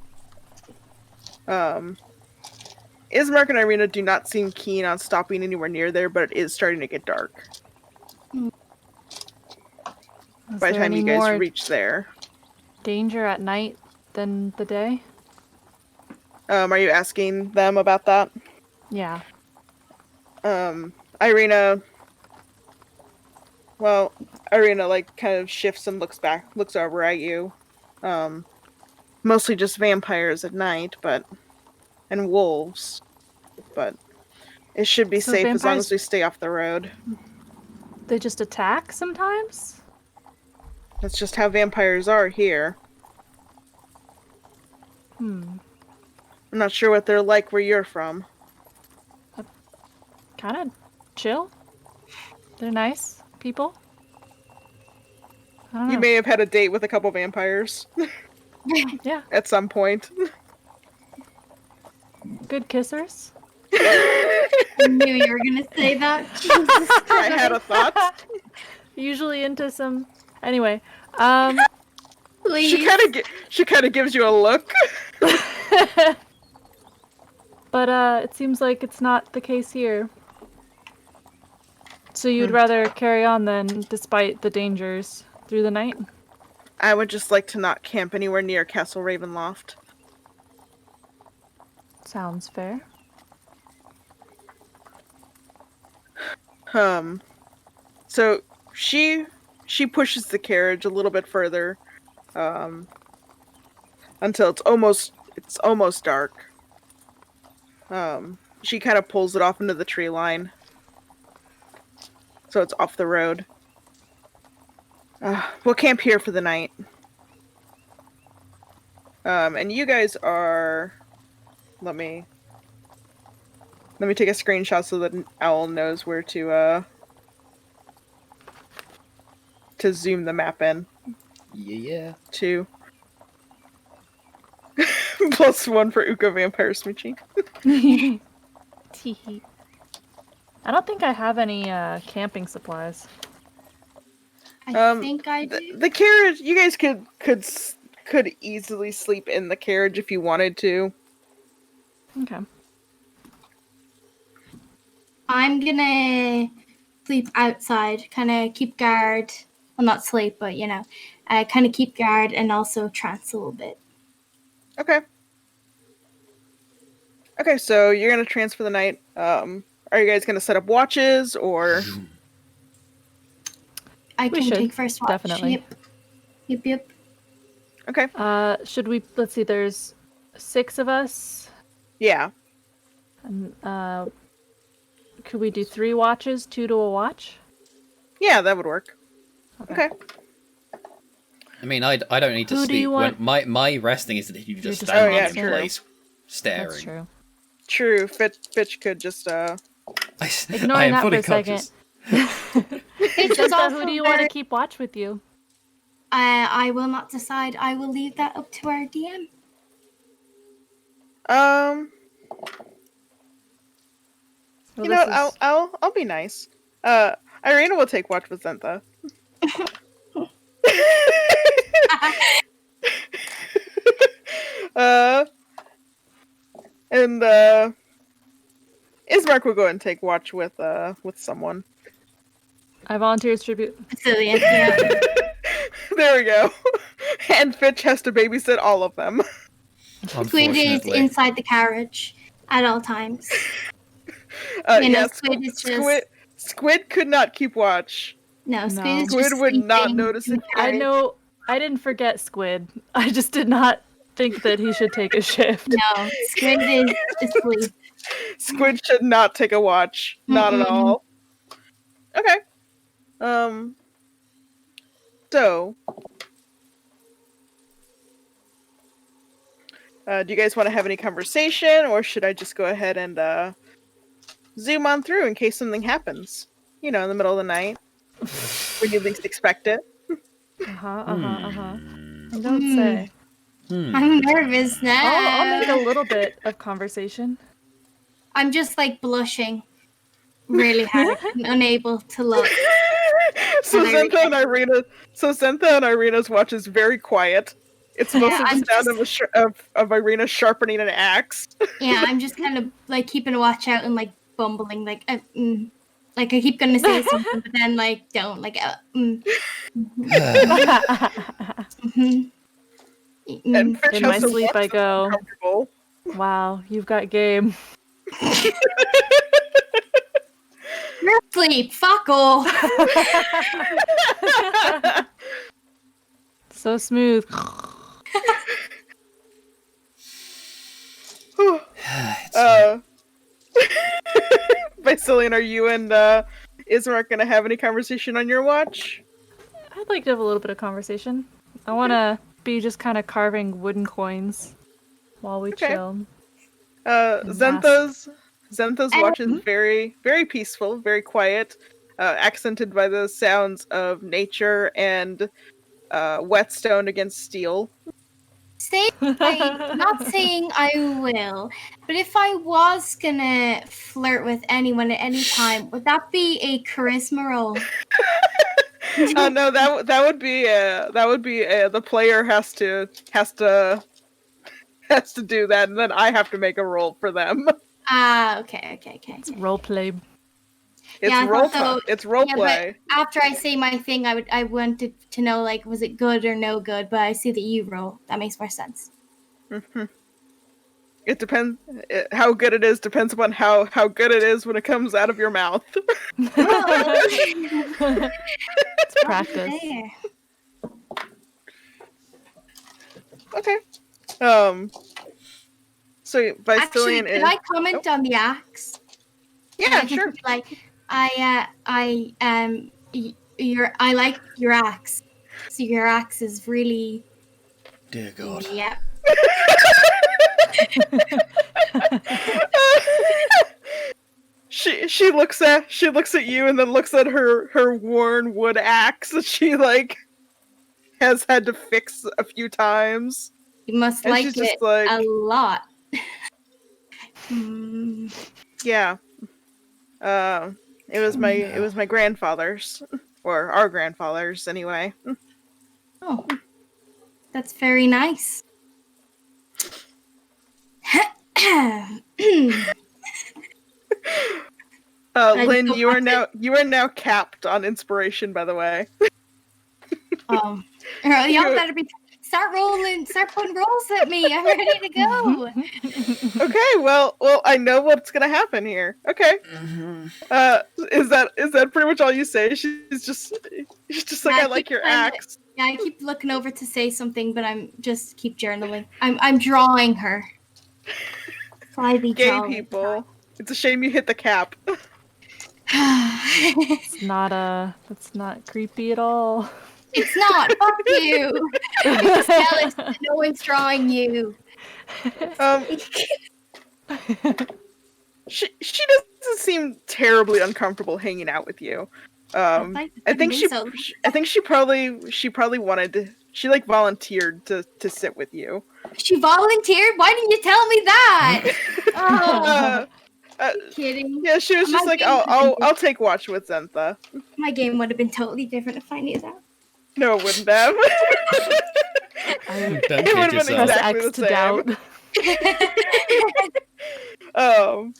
Ismark and Irina do not seem keen on stopping anywhere near there, but it is starting to get dark by the time you guys reach there. Danger at night than the day? Are you asking them about that? Yeah. Irina like kind of shifts and looks over at you. Mostly just vampires at night, and wolves, but it should be safe as long as we stay off the road. They just attack sometimes? That's just how vampires are here. I'm not sure what they're like where you're from. Kind of chill. They're nice people. I don't know. You may have had a date with a couple vampires. Yeah. At some point. Good kissers. I knew you were gonna say that. I had a thought. Usually into some. Anyway, Please. She kind of gives you a look. but it seems like it's not the case here. So you'd rather carry on then, despite the dangers, through the night? I would just like to not camp anywhere near Castle Ravenloft. Sounds fair. So she pushes the carriage a little bit further, until it's almost dark. She kind of pulls it off into the tree line, so it's off the road. We'll camp here for the night. And you guys are. Let me take a screenshot so that Owl knows where to zoom the map in. Yeah. 2. +1 for Uka Vampire Smoochie. Teehee. I don't think I have any camping supplies. I think I do. The carriage, you guys could easily sleep in the carriage if you wanted to. Okay. I'm gonna sleep outside, kind of keep guard. Well, not sleep, but kind of keep guard and also trance a little bit. Okay. Okay, so you're gonna trance for the night. Are you guys gonna set up watches or? I We can should, take first watch. definitely. Yep. Okay. Should we? Let's see. There's 6 of us. Yeah. And could we do 3 watches, 2 to a watch? Yeah, that would work. Okay. I mean, I don't need to Who do sleep. you want? My resting is that you just just stand Oh, yeah, in true. place, staring. That's true. True. Fitch could just Ignoring I am that fully for a second. conscious. It's just Zenta, also who do you want to very- keep watch with you? I will not decide. I will leave that up to our DM. Well, you know this what? I'll be nice. Irina will take watch with Zentha. And Ismark will go and take watch with someone. I volunteer as tribute. Brazilian, yeah. There we go. And Fitch has to babysit all of them. Squid is Unfortunately. inside the carriage at all times. Squid is just Squid could not keep watch. no. No. Squid is Squid just would not sleeping notice in the it. I carriage. know. I didn't forget Squid. I just did not think that he should take a shift. No, Squid is asleep. Squid should not take a watch. Not at all. Okay. So, do you guys want to have any conversation, or should I just go ahead and zoom on through in case something happens? You know, in the middle of the night, when you least expect it. Don't say. I'm nervous now. I'll make a little bit of conversation. I'm just like blushing really hard and unable to look. So Hilarious. Zentha and Irina's watch is very quiet. It's mostly I'm the sound of Irina sharpening an axe. Yeah, I'm just kind of like keeping a watch out and like bumbling, like I keep gonna say something, but then like don't like. And Fitch In my has to sleep walk I so go, uncomfortable. wow, you've got game. You're asleep. Fuck off. So smooth. Vasilian, are you and Ismark gonna have any conversation on your watch? I'd like to have a little bit of conversation. I want to be just kind of carving wooden coins while we chill. Zentha's watch is very, very peaceful, very quiet, accented by the sounds of nature and whetstone against steel. Not saying I will, but if I was gonna flirt with anyone at any time, would that be a charisma roll? No, that would be the player has to do that, and then I have to make a roll for them. Okay. It's role play. It's Yeah, I role thought so. It's role Yeah, play. but after I say my thing, I wanted to know like was it good or no good, but I see that you roll. That makes more sense. Mm-hmm. It depends. How good it is depends upon how good it is when it comes out of your mouth. It's practice. There. Okay. So Actually, Vasilian could is. I comment on the axe? Yeah, sure. Like, I like your axe. So your axe is really. Dear God. Yeah. She looks at you and then looks at her worn wood axe that she like has had to fix a few times. You must And like she's just it like- a lot. Yeah. It was my grandfather's, or our grandfather's anyway. Oh, that's very nice. Lynn, go you are back now capped on inspiration, by the way. Y'all better start putting rolls at me. I'm ready to go. Okay, well, I know what's gonna happen here. Okay. Is that pretty much all you say? She's just like, Yeah, I like your kinda- axe. Yeah, I keep looking over to say something, but I'm just keep journaling. I'm drawing her. Slightly Gay drawing. people. It's a shame you hit the cap. It's not that's not creepy at all. It's not. Fuck you. You're just jealous that no one's drawing you. She doesn't seem terribly uncomfortable hanging out with you. I think she probably wanted she like volunteered to sit with you. She volunteered? Why didn't you tell me that? Kidding. Yeah, she was just like, I'll take watch with Zentha. My game would have been totally different if I knew that. No, it wouldn't have. Don't It would kid have been yourself. exactly X the doubt. same.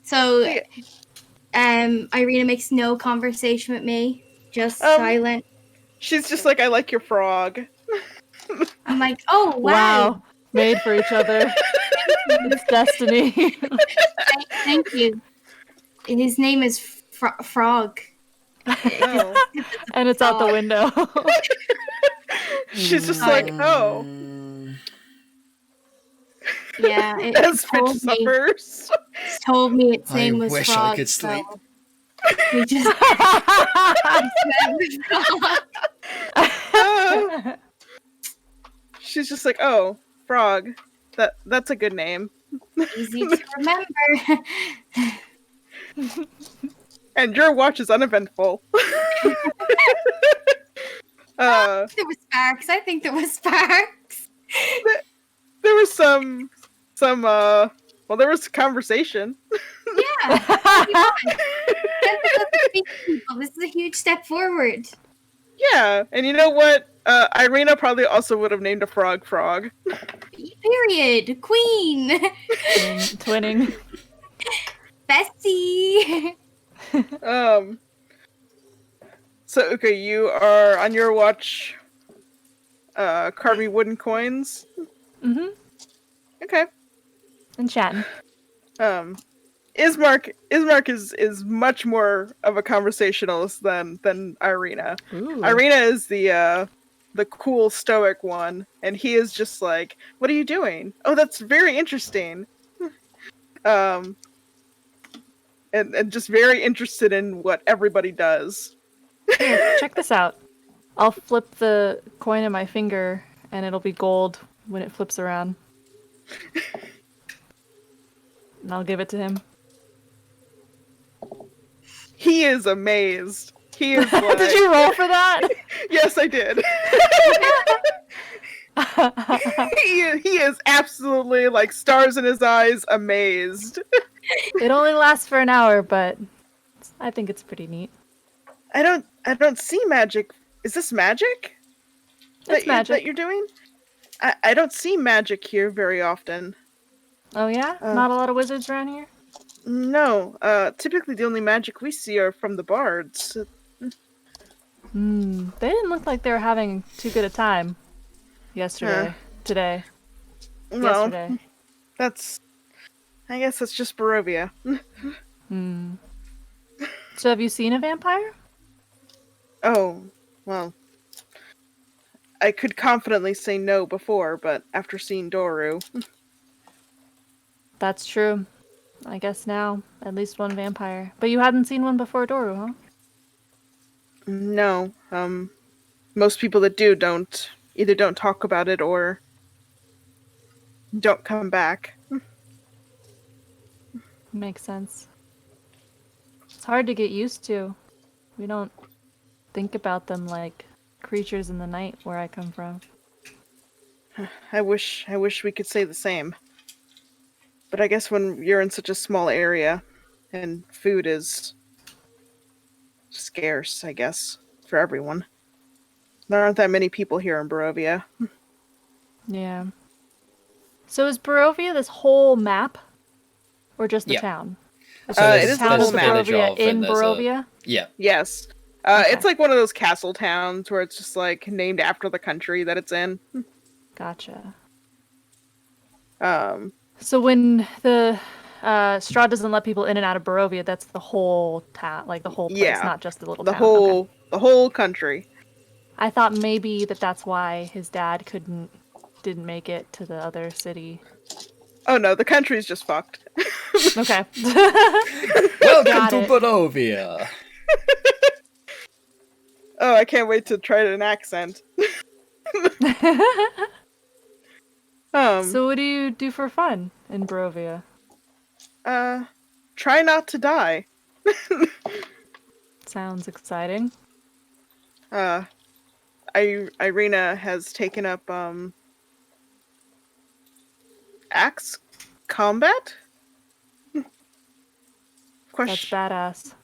So, Irina makes no conversation with me, just silent. She's just like, I like your frog. I'm like, oh, wow. Wow. Made for each other. It's destiny. Thank you. And his name is Frog. Oh. And it's out the window. She's just like, oh. Yeah, it As Fitch suffers. told me its name I was wish Frog. I could sleep. So we just She's just like, oh, Frog. That's a good name. easy to remember. And your watch is uneventful. There was sparks. I think there was sparks. There was some there was conversation. Yeah. This is a huge step forward. Yeah, and you know what? Irina probably also would have named a frog Frog. Period. Queen. Twinning. Bestie. So okay, you are on your watch carving wooden coins. Mm-hmm. Okay. And chatting. Ismark is much more of a conversationalist than Irina. Ooh. Irina is the cool stoic one, and he is just like, "What are you doing? Oh, that's very interesting." And just very interested in what everybody does. Here, check this out. I'll flip the coin in my finger, and it'll be gold when it flips around. And I'll give it to him. He is amazed. He is like, Did you roll for that? Yes, I did. he is absolutely like stars in his eyes, amazed. It only lasts for an hour, but I think it's pretty neat. I don't see magic. Is this magic? It's magic. That you're doing? I don't see magic here very often. Oh yeah? Not a lot of wizards around here? No. Typically the only magic we see are from the bards. They didn't look like they were having too good a time today. Well, Yesterday. I guess that's just Barovia. So have you seen a vampire? Oh, well. I could confidently say no before, but after seeing Doru. That's true. I guess now, at least one vampire. But you hadn't seen one before Doru, huh? No. Most people that do either don't talk about it or don't come back. Makes sense. It's hard to get used to. We don't think about them like creatures in the night where I come from. I wish we could say the same. But I guess when you're in such a small area and food is scarce, I guess, for everyone. There aren't that many people here in Barovia. Yeah. So is Barovia this whole map? Or just the town? It is the town whole of map. Barovia in Barovia? Yeah. Yes. Okay. It's like one of those castle towns where it's just like named after the country that it's in. Gotcha. So when the Strahd doesn't let people in and out of Barovia, that's the whole town, like the whole place, not just the little town. The Okay. whole country. I thought maybe that's why his dad didn't make it to the other city. Oh no, the country's just fucked. Okay. Welcome to Barovia. Oh, I can't wait to try an accent. So what do you do for fun in Barovia? Try not to die. Sounds exciting. Irina has taken up axe combat. That's badass.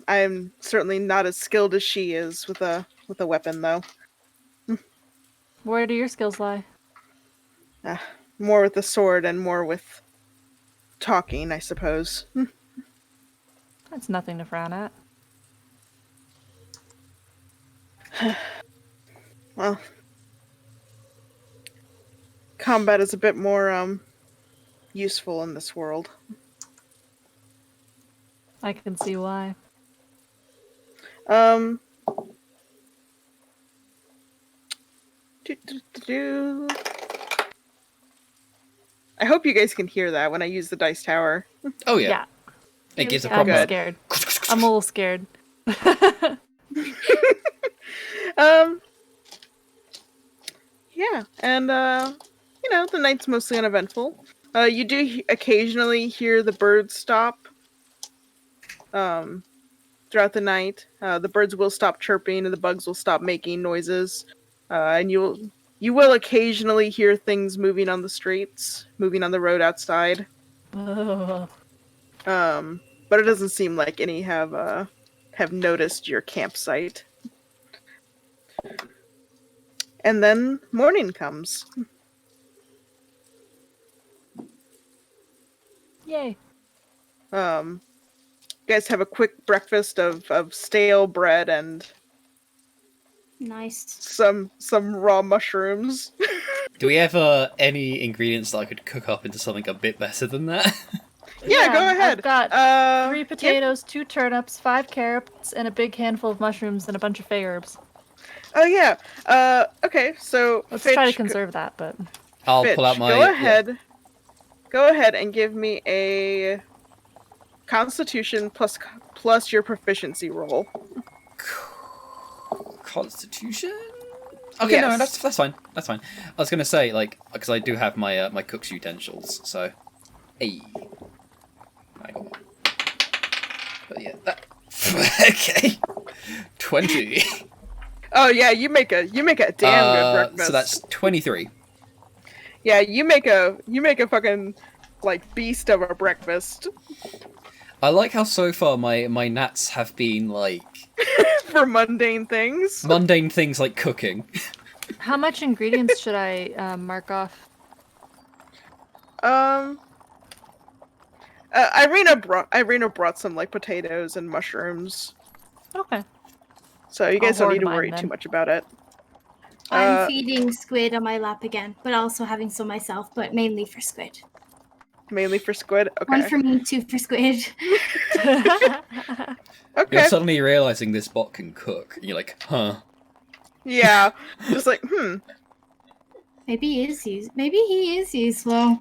I'm certainly not as skilled as she is with a weapon though. Where do your skills lie? More with the sword and more with talking, I suppose. That's nothing to frown at. Well, combat is a bit more useful in this world. I can see why. I hope you guys can hear that when I use the dice tower. Oh yeah. It gives a I'm proper. scared. I'm a little scared. Yeah, and the night's mostly uneventful. You do occasionally hear the birds stop. Throughout the night, the birds will stop chirping and the bugs will stop making noises. And you will occasionally hear things moving on the streets, moving on the road outside. Ugh. But it doesn't seem like any have noticed your campsite. And then morning comes. Yay. You guys have a quick breakfast of stale bread and Nice. some raw mushrooms. Do we have any ingredients that I could cook up into something a bit better than that? Yeah, go ahead. I've got 3 Yep. potatoes, 2 turnips, 5 carrots, and a big handful of mushrooms and a bunch of fey herbs. Oh yeah. Okay. So Let's Fitch, try to conserve that, but I'll Fitch, pull out my. Go ahead. Go ahead and give me a Constitution plus your proficiency roll. Constitution. Okay, no, Yes. that's fine. That's fine. I was gonna say because I do have my my cook's utensils, so. Hey. I got one. But yeah, that. Okay. 20. Oh yeah, you make a damn good breakfast. So that's 23. Yeah, you make a fucking like beast of a breakfast. I like how so far my nats have been like For mundane things. mundane things like cooking. how much ingredients should I mark off? Irina brought some like potatoes and mushrooms, Okay. so you guys I'll don't need to hoard worry mine, too then. much about it. I'm feeding squid on my lap again, but also having some myself, but mainly for squid. Mainly for squid. One Okay. for me, 2 for squid. Okay. You're suddenly realizing this bot can cook. And you're like, huh? Yeah. Just like Maybe he is useful.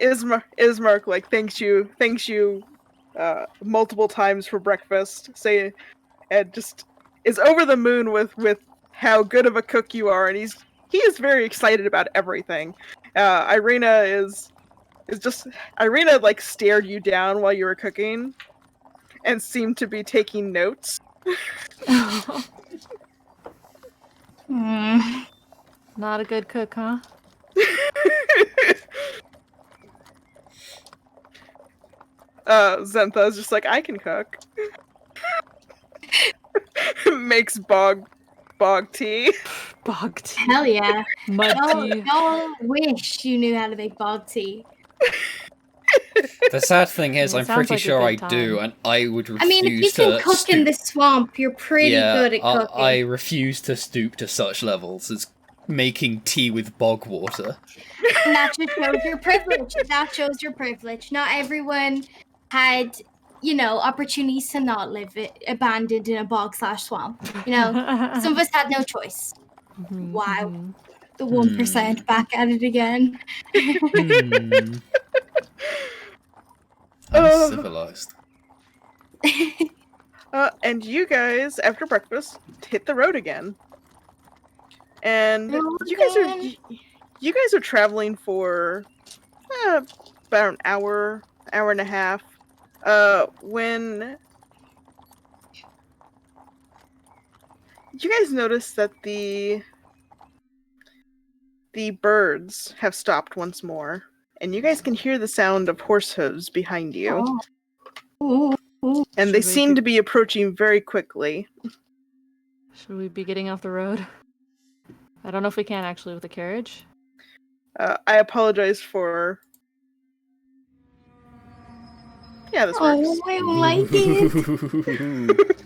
Ismark like thanks you multiple times for breakfast. And just is over the moon with how good of a cook you are, and he is very excited about everything. Irina like stared you down while you were cooking and seemed to be taking notes. Not a good cook, huh? Zentha is just like, I can cook. Makes bog tea. Bog tea. Hell yeah. Mud tea. Y'all wish you knew how to make bog tea. The sad thing is, It I'm sounds pretty like a sure I good do, time. and I would refuse I mean, if you can to cook in the swamp, you're pretty good at cooking. I refuse to stoop to such levels as making tea with bog water. And that just shows your privilege. That shows your privilege. Not everyone had, opportunities to not live abandoned in a bog/swamp. Some of us had no choice. Wow. The 1% back at it again. Uncivilized. And you guys, after breakfast, hit the road again. And you guys are traveling for about an hour and a half. When you guys notice that the birds have stopped once more, and you guys can hear the sound of horse hooves behind you. And they seem to be approaching very quickly. Should we be getting off the road? I don't know if we can actually with the carriage. I apologize for... Yeah, this works. Oh, I don't like it.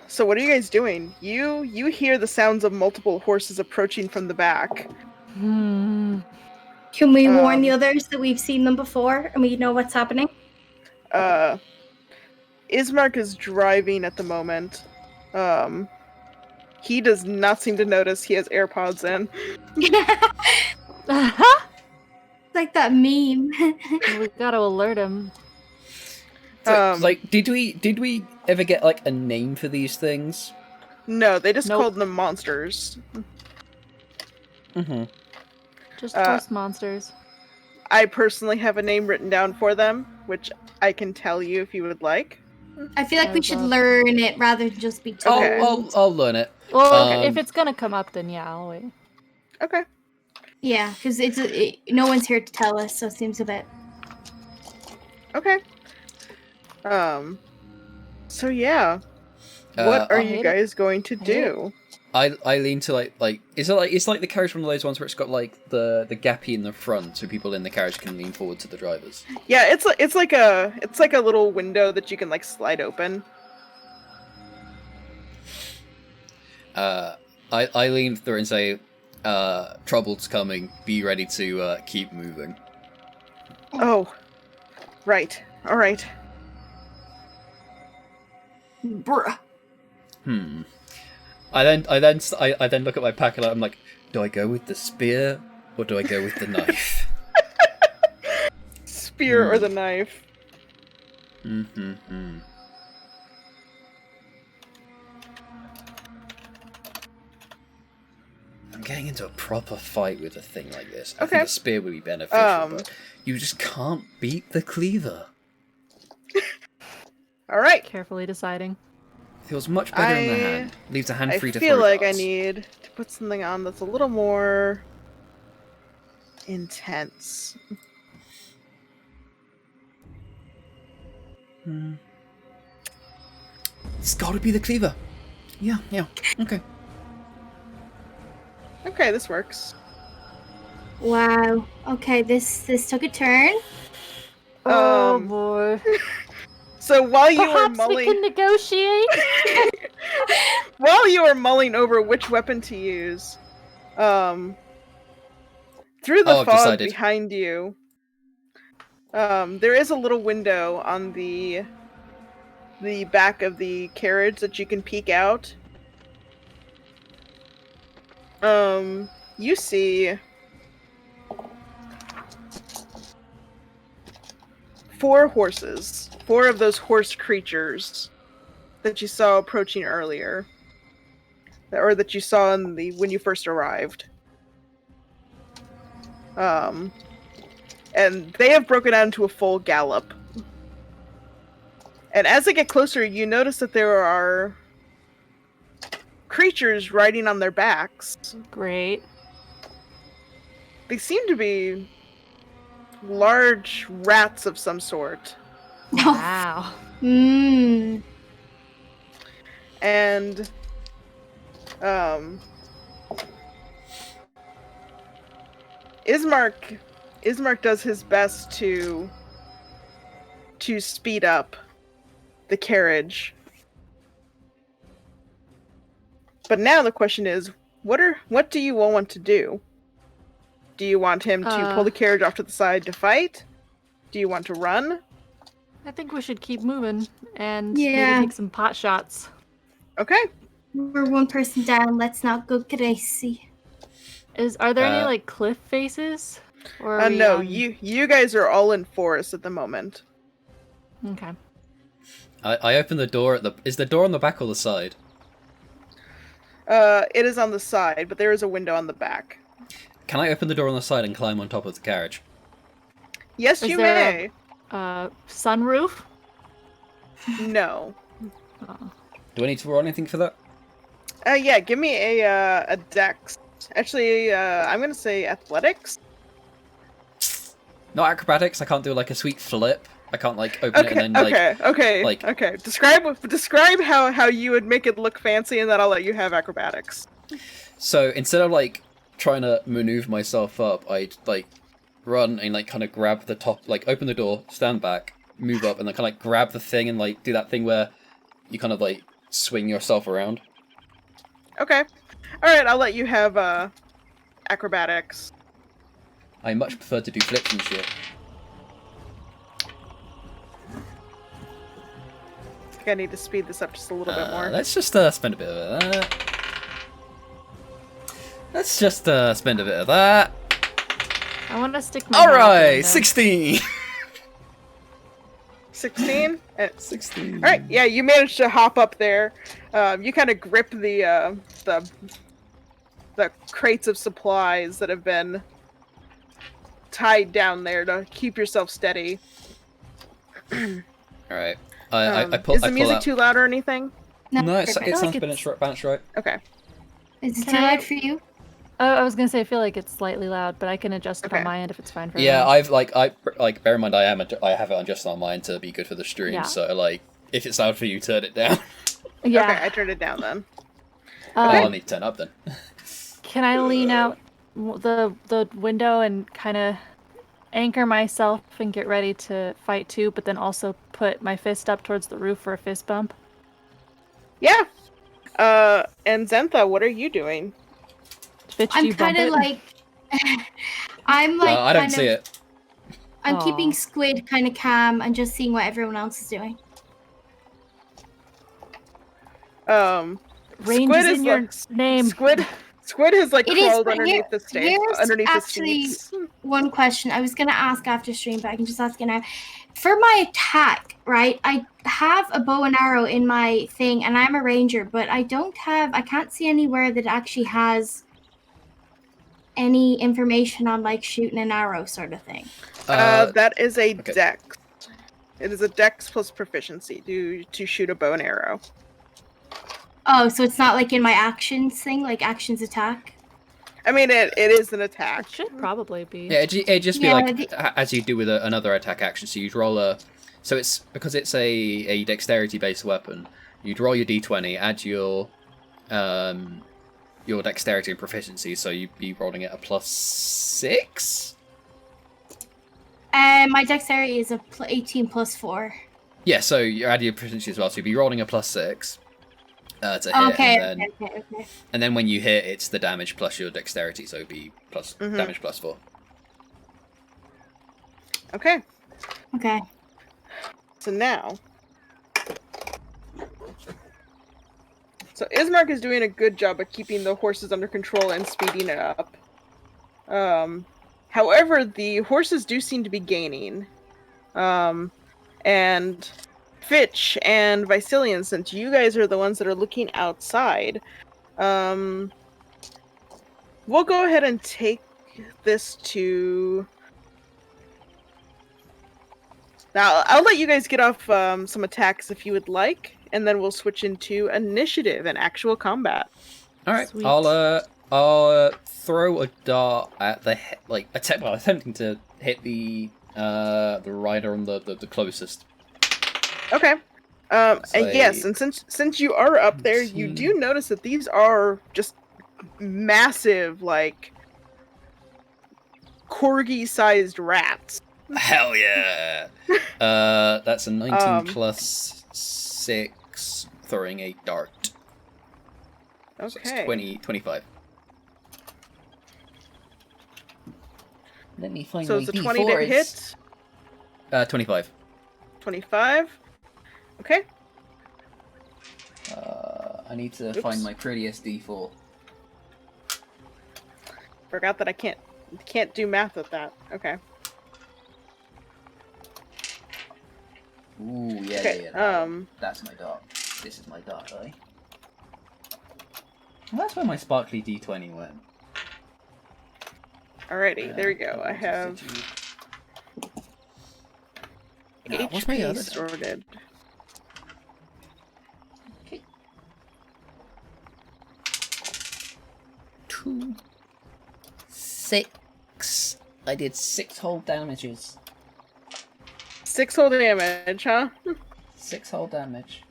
So what are you guys doing? You hear the sounds of multiple horses approaching from the back. Can we warn the others that we've seen them before and we know what's happening? Ismark is driving at the moment. He does not seem to notice he has AirPods in. Like that meme. We gotta alert him. So, did we ever get like a name for these things? No, they just Nope. called them monsters. Mm-hmm. Just horse monsters. I personally have a name written down for them, which I can tell you if you would like. I feel like we should learn it rather than just be told. Okay. I'll learn it. Well, if it's gonna come up, then yeah, I'll wait. Okay. Yeah, because no one's here to tell us, so it seems a bit. Okay. So yeah. What are you guys going to do? I lean to like it's like the carriage one of those ones where it's got like the gappy in the front so people in the carriage can lean forward to the drivers. Yeah, it's like a little window that you can like slide open. I lean through and say, trouble's coming, be ready to keep moving. Oh. Right. Alright. Bruh. I then look at my pack and I'm like, do I go with the spear or do I go with the knife? Spear or the knife. Mm-hmm. I'm getting into a proper fight with a thing like this. I think a spear would be beneficial, but you just can't beat the cleaver. Alright. Carefully deciding. Feels much better in the hand. Leaves a hand free to throw I feel like darts. I need to put something on that's a little more intense. It's gotta be the cleaver. Yeah, okay. Okay, this works. Wow. Okay, this took a turn. Oh boy. So while you Perhaps were we can negotiate. while you were mulling over which weapon to use, through the I've fog decided. behind you, there is a little window on the back of the carriage that you can peek out. You see 4 horses. 4 of those horse creatures that you saw approaching earlier. Or that you saw when you first arrived. And they have broken out into a full gallop. And as they get closer, you notice that there are creatures riding on their backs. Great. They seem to be large rats of some sort. Wow. And Ismark does his best to speed up the carriage. But now the question is, what do you all want to do? Do you want him to pull the carriage off to the side to fight? Do you want to run? I think we should keep moving and Yeah. maybe take some pot shots. Okay. We're one person down. Let's not go crazy. Are there any Uh, like cliff faces? Or are we No, on- you guys are all in forest at the moment. Okay. I open the door at the. Is the door on the back or the side? It is on the side, but there is a window on the back. Can I open the door on the side and climb on top of the carriage? Yes, Is you there may. Sunroof? No. Oh. Do I need to roll anything for that? Yeah, give me a dex. Actually, I'm gonna say athletics. Not acrobatics. I can't do like a sweet flip. I can't like open it and then like. Okay. Describe how you would make it look fancy, and then I'll let you have acrobatics. So instead of like trying to maneuver myself up, I'd like run and like kind of grab the top, like open the door, stand back, move up, and then kind of like grab the thing and like do that thing where you kind of like swing yourself around. Okay. All right, I'll let you have acrobatics. I much prefer to do flips and shit. I think I need to speed this up just a little bit more. Let's just spend a bit of that. Let's just spend a bit of that. I want to stick my head out the Alright, window. 16! 16? 16. Alright, yeah, you managed to hop up there. You kind of grip the crates of supplies that have been tied down there to keep yourself steady. Alright. I pull is the music out. too loud or anything? No, it perfect. sounds like balanced right. Okay. Is it Can too I- loud for you? Oh, I was gonna say I feel like it's slightly loud, but I can adjust it Okay. on my end if it's fine for Yeah, everyone. bear in mind I have it on just on mine to be good for the stream, Yeah. so like if it's loud for you, turn it down. Yeah. Okay, I turned it down then. Oh, Um, I'll need to turn up then. Can I lean out the window and kind of anchor myself and get ready to fight too, but then also put my fist up towards the roof for a fist bump? Yeah. And Zentha, what are you doing? Fitch, do I'm you bump kind of it? like, I'm like, I don't kind see of- it. I'm Aw. keeping Squid kind of calm and just seeing what everyone else is doing. Range Squid is is in your like- name. Squid has like It is, crawled but underneath the stage, here's underneath actually- the seats. One question I was gonna ask after stream, but I can just ask it now. For my attack, right? I have a bow and arrow in my thing, and I'm a ranger, but I can't see anywhere that actually has any information on like shooting an arrow sort of thing. That is a okay. dex. It is a dex plus proficiency to shoot a bow and arrow. Oh, so it's not like in my actions thing, like actions attack. I mean, it is an attack. It should probably be. Yeah, it'd just be Yeah, like as you do with another attack action. So you'd roll a. So it's because it's a dexterity based weapon. You'd roll your d20, add your dexterity and proficiency. So you'd be rolling it a +6. My dexterity is 18 plus 4. Yeah, so you add your proficiency as well. So you'd be rolling a +6 to hit, Okay, and okay. then when you hit, it's the damage plus your dexterity. So it'd be plus damage +4. Okay, Okay. so now. So Ismark is doing a good job of keeping the horses under control and speeding it up. However, the horses do seem to be gaining. And Fitch and Vicilian, since you guys are the ones that are looking outside, we'll go ahead and take this to... Now, I'll let you guys get off some attacks if you would like, and then we'll switch into initiative and actual combat. All right, Sweet. I'll throw a dart at the attempting to hit the rider on the closest. Okay. And Say yes, and since you are up there, you 18. do notice that these are just massive, like corgi-sized rats. Hell yeah! That's a 19 plus 6, throwing a dart. So it's Okay. 25. Let me find So my it's a 20 to hit. 25. 25. Okay. I need to Oops. find my prettiest D4. Forgot that I can't do math with that. Okay. Ooh, yeah, Okay, that's my dart. This is my dart die. Well, that's where my sparkly D20 went. Alrighty, there we go. I have What's my HP other die? sorted. Okay. 2, 6. I did 6 whole damages. 6 whole damage, huh? 6 whole damage.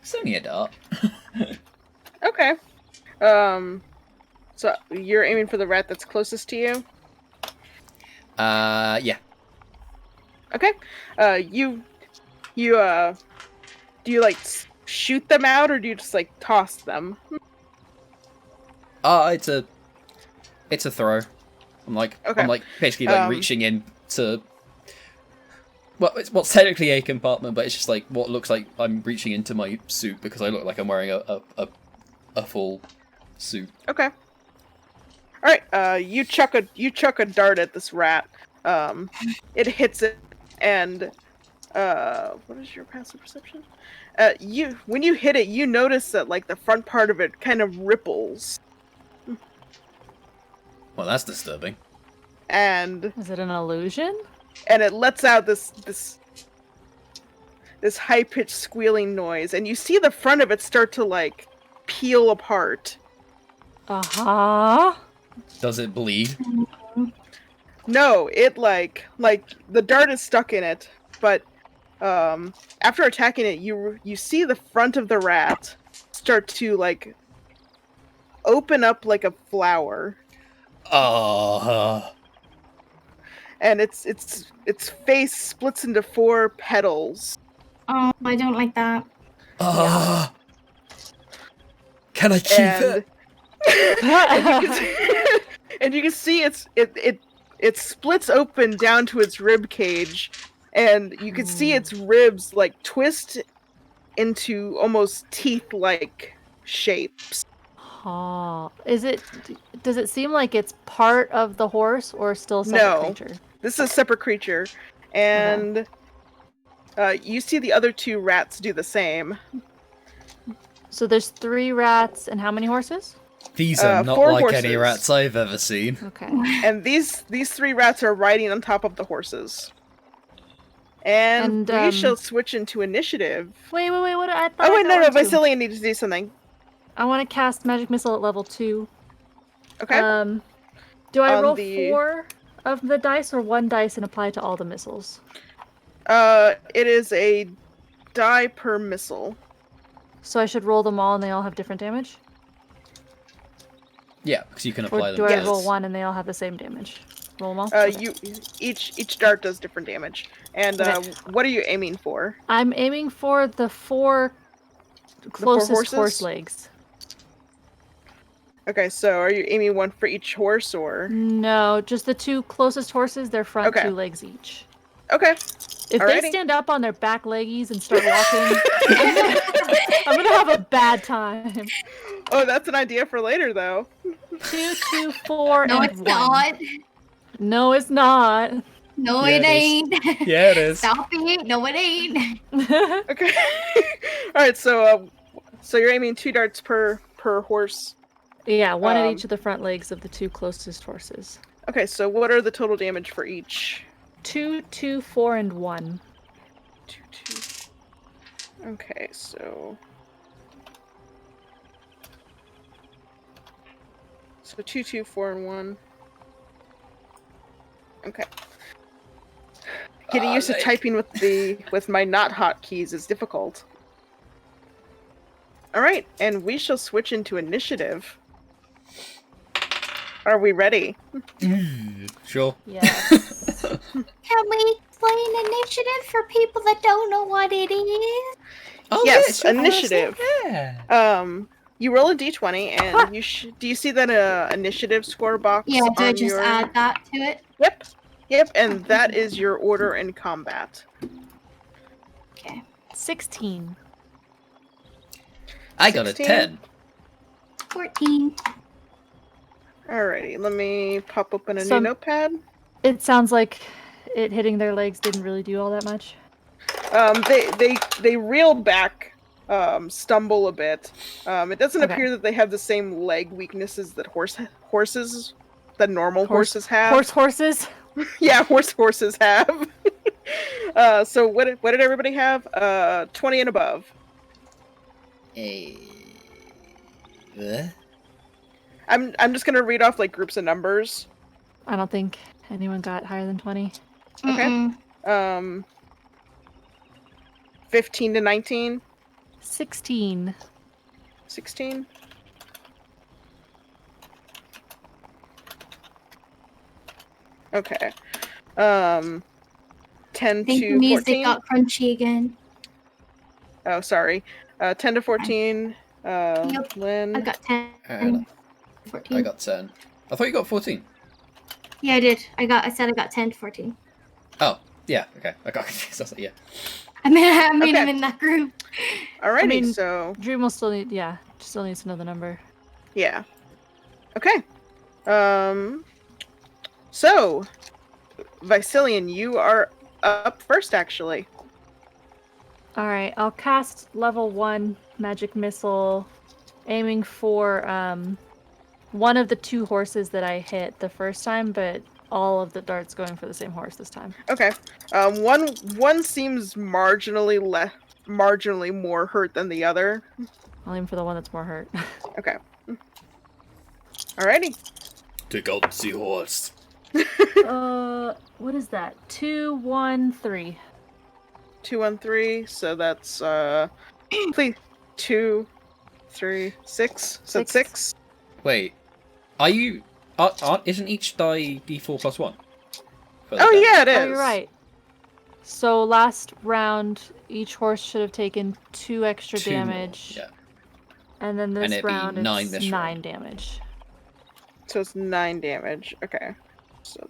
It's only a dart. Okay. So you're aiming for the rat that's closest to you? Yeah. Okay. Do you like shoot them out or do you just like toss them? It's a throw. Okay. I'm like basically like reaching in to. Well, it's what's technically a compartment, but it's just like what looks like I'm reaching into my suit because I look like I'm wearing a full suit. Okay. All right. You chuck a dart at this rat. It hits it, and what is your passive perception? When you hit it, you notice that like the front part of it kind of ripples, Well, that's disturbing. and Is it an illusion? it lets out this high pitched squealing noise, and you see the front of it start to like peel apart. Uh-huh. Does it bleed? No, it like the dart is stuck in it, but after attacking it, you see the front of the rat start to like open up like a flower, and its face splits into 4 petals. Oh, I don't like that. Can I keep And and you can see it splits open down to its rib cage, and you can see its ribs like twist into almost teeth-like shapes. Oh, does it seem like it's part of the horse or still a separate creature? This is a separate creature, and you see the other 2 rats do the same. So there's 3 rats and how many horses? These are not 4 like any horses. rats I've ever seen. Okay. And these 3 rats are riding on top of the horses. And we shall switch into initiative. Wait, what? I thought Oh wait, no, I Vasilian needs to do something. I want to cast Magic Missile at level 2. Okay. Do I roll the- 4 of the dice or 1 dice and apply to all the missiles? It is a die per missile. So I should roll them all and they all have different damage? Yeah, because you can Or apply them. do I Yes. roll 1 and they all have the same damage? Roll them all? Each dart does different damage. And Okay. what are you aiming for? I'm aiming for the 4 closest horses? horse legs. Okay, so are you aiming one for each horse or? No, just the 2 closest horses, their front Okay. 2 legs each. Okay. If Alrighty. they stand up on their back leggies and start walking, I'm gonna have a bad time. Oh, that's an idea for later, though. 2, 2, 4, No, and it's 1. not. No, it's not. No, Yeah, it it ain't. Yeah, it is. Stop it. No, it ain't. Okay. All right. So you're aiming 2 darts per horse. Yeah, 1 at each of the front legs of the 2 closest horses. Okay. So what are the total damage for each? 2, 2, 4, and 1. 2, 2. Okay. So 2, 2, 4, and 1. Okay. Getting used to typing with my not hotkeys is difficult. All right, and we shall switch into initiative. Are we ready? Sure. Yes. Can we explain initiative for people that don't know what it is? Oh, Yes, yeah, sure. initiative. Yeah. You roll a d20, and do you see that initiative score box? Yeah, do I on just your... add that to it? Yep, and that is your order in combat. Okay. 16. I got a 16. 10. 14. Alrighty, let me pop open a new Some- notepad. It sounds like it hitting their legs didn't really do all that much. They reel back, stumble a bit. It doesn't Okay. appear that they have the same leg weaknesses that normal horses have. Horses? Yeah, horses have. So what did everybody have? 20 and above. What? I'm just gonna read off like groups of numbers. I don't think anyone got higher than 20. Okay. 15 to 19. 16. 16. Okay. 10 I think the to music 14. got crunchy again. Oh, sorry. 10 to 14. Yep. Lynn. I got 10. Hold on. 14. I got 10. I thought you got 14. Yeah, I did. I said I got 10 to 14. Oh, yeah, okay. I got confused. I was like, yeah. I mean, Okay. I'm in that group. Alrighty, I mean- so Dream will still needs to know the number. yeah. Okay. So Vicilian, you are up first actually. Alright, I'll cast level 1 magic missile, aiming for one of the 2 horses that I hit the first time, but all of the darts going for the same horse this time. Okay. One seems marginally more hurt than the other. I'll aim for the one that's more hurt. Okay. Alrighty. Take out the seahorse. What is that? 2, 1, 3. 2 1 3, so that's please 2 3 6. So it's 6. Wait, are you... isn't each die d4 plus 1? Oh yeah, it is. Oh, you're right. So last round, each horse should have taken 2 extra 2 more, damage. yeah. And then And this it'd be round, 9 it's this 9 round. damage. So it's 9 damage. Okay. So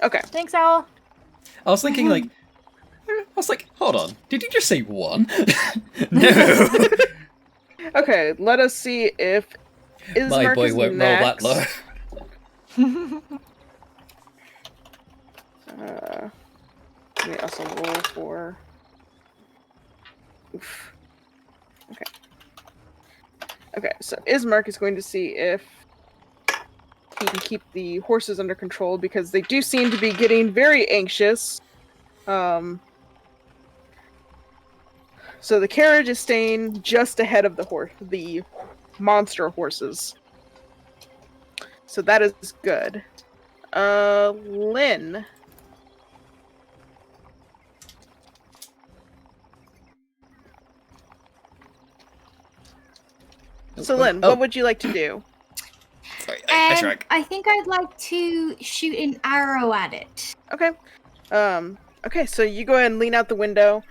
okay. Thanks, Owl. I was thinking, like... I was like, hold on. Did you just say 1? No! Okay, let us see if My Ismark boy is won't next. roll that low. Let me also roll for. Oof. Okay. Okay, so Ismark is going to see if he can keep the horses under control because they do seem to be getting very anxious. So the carriage is staying just ahead of the monster horses. So that is good. Lynn. So Lynn, what would you like to do? Sorry, I shrank. I think I'd like to shoot an arrow at it. Okay. Okay, so you go ahead and lean out the window.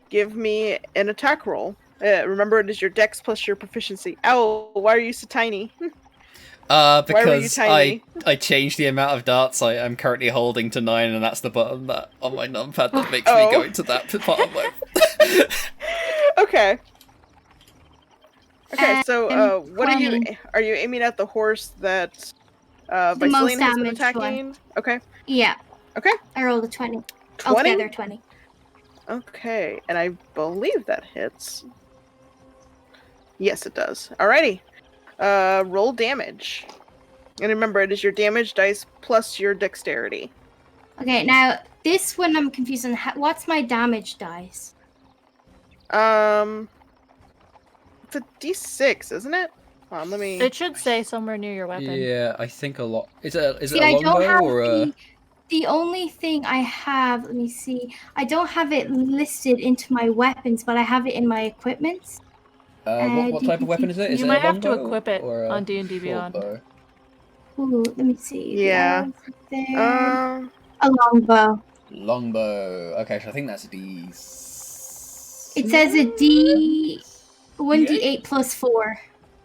Give me an attack roll. Remember, it is your dex plus your proficiency. Ow, why are you so tiny? Why were you Because tiny? I changed the amount of darts I am currently holding to 9, and that's the button that on my numpad that makes me go into that part of my... Okay. Okay, so I'm what are you planning. are you aiming at the horse that The most Vicilian has been damaged attacking? one. Okay. Yeah. Okay. I rolled a 20. 20? Altogether 20. Okay, and I believe that hits. Yes, it does. Alrighty. Roll damage. And remember, it is your damage dice plus your dexterity. Okay, now this one I'm confused on. What's my damage dice? It's a d6, isn't it? Hold on, let me. It should say somewhere near your weapon. Yeah, I think a lot. Is it See, a I don't longbow have or a... the only thing I have, let me see. I don't have it listed into my weapons, but I have it in my equipments. what type of weapon is it? Is You it might a have to longbow equip it or a on D&D short Beyond. bow? Ooh, let me see. The Yeah. arrows up there. Um, A longbow. Longbow. Okay, so I think that's a D. It says a D 1d8 plus 4.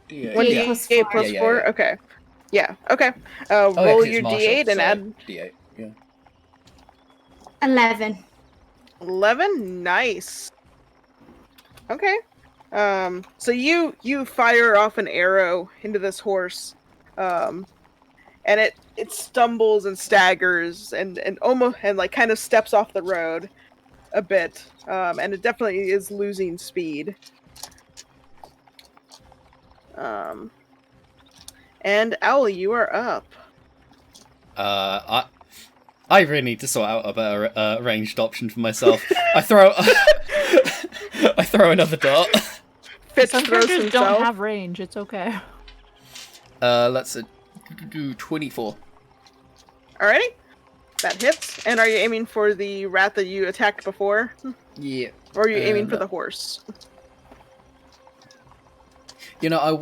Yeah. 1d8 Yeah. plus Yeah, 4. yeah, yeah. Okay. Yeah. Okay. Oh, yeah, Roll 'cause it's your martial, d8 and so add D8. Yeah. 11. 11. Nice. Okay. So you fire off an arrow into this horse, and it stumbles and staggers and almost and like kind of steps off the road a bit, and it definitely is losing speed. And Owl, you are up. I really need to sort out a better ranged option for myself. I throw another dart. Fitch Some throws characters himself. don't have range. It's okay. Let's do 24. Alrighty, that hits. And are you aiming for the rat that you attacked before, Yeah. or are you aiming for no. the horse? You know, I'm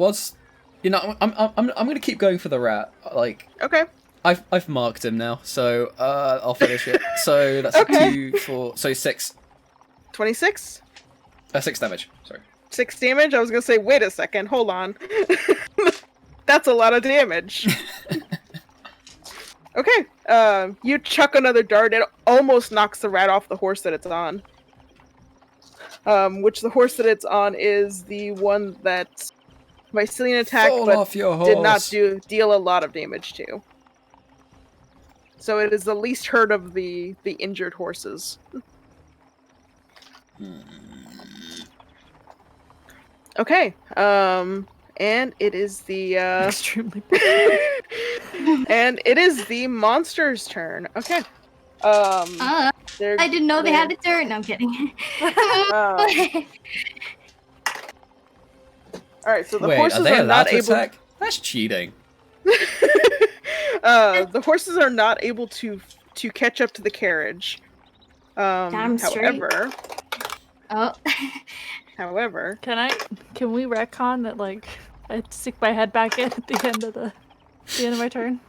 gonna keep going for the rat. Like, Okay. I've marked him now, so I'll finish it. So that's Okay. 2, 4, so 6. 26. 6 damage. Sorry. 6 damage. I was gonna say, wait a second, hold on. That's a lot of damage. Okay. You chuck another dart. It almost knocks the rat off the horse that it's on. Which the horse that it's on is the one that Mycelian attacked, Fall but off your horse. did not deal a lot of damage to. So it is the least hurt of the injured horses. Okay. And it is the Extremely. and it is the monster's turn. Okay. I they're- didn't know they they're- had a turn. No, I'm kidding. All right. So the Wait, horses are they are allowed not to able. attack? That's cheating. The horses are not able to catch up to the carriage. Damn straight. However, Oh. however, Can we retcon that? Like, I stick my head back in at the end of my turn.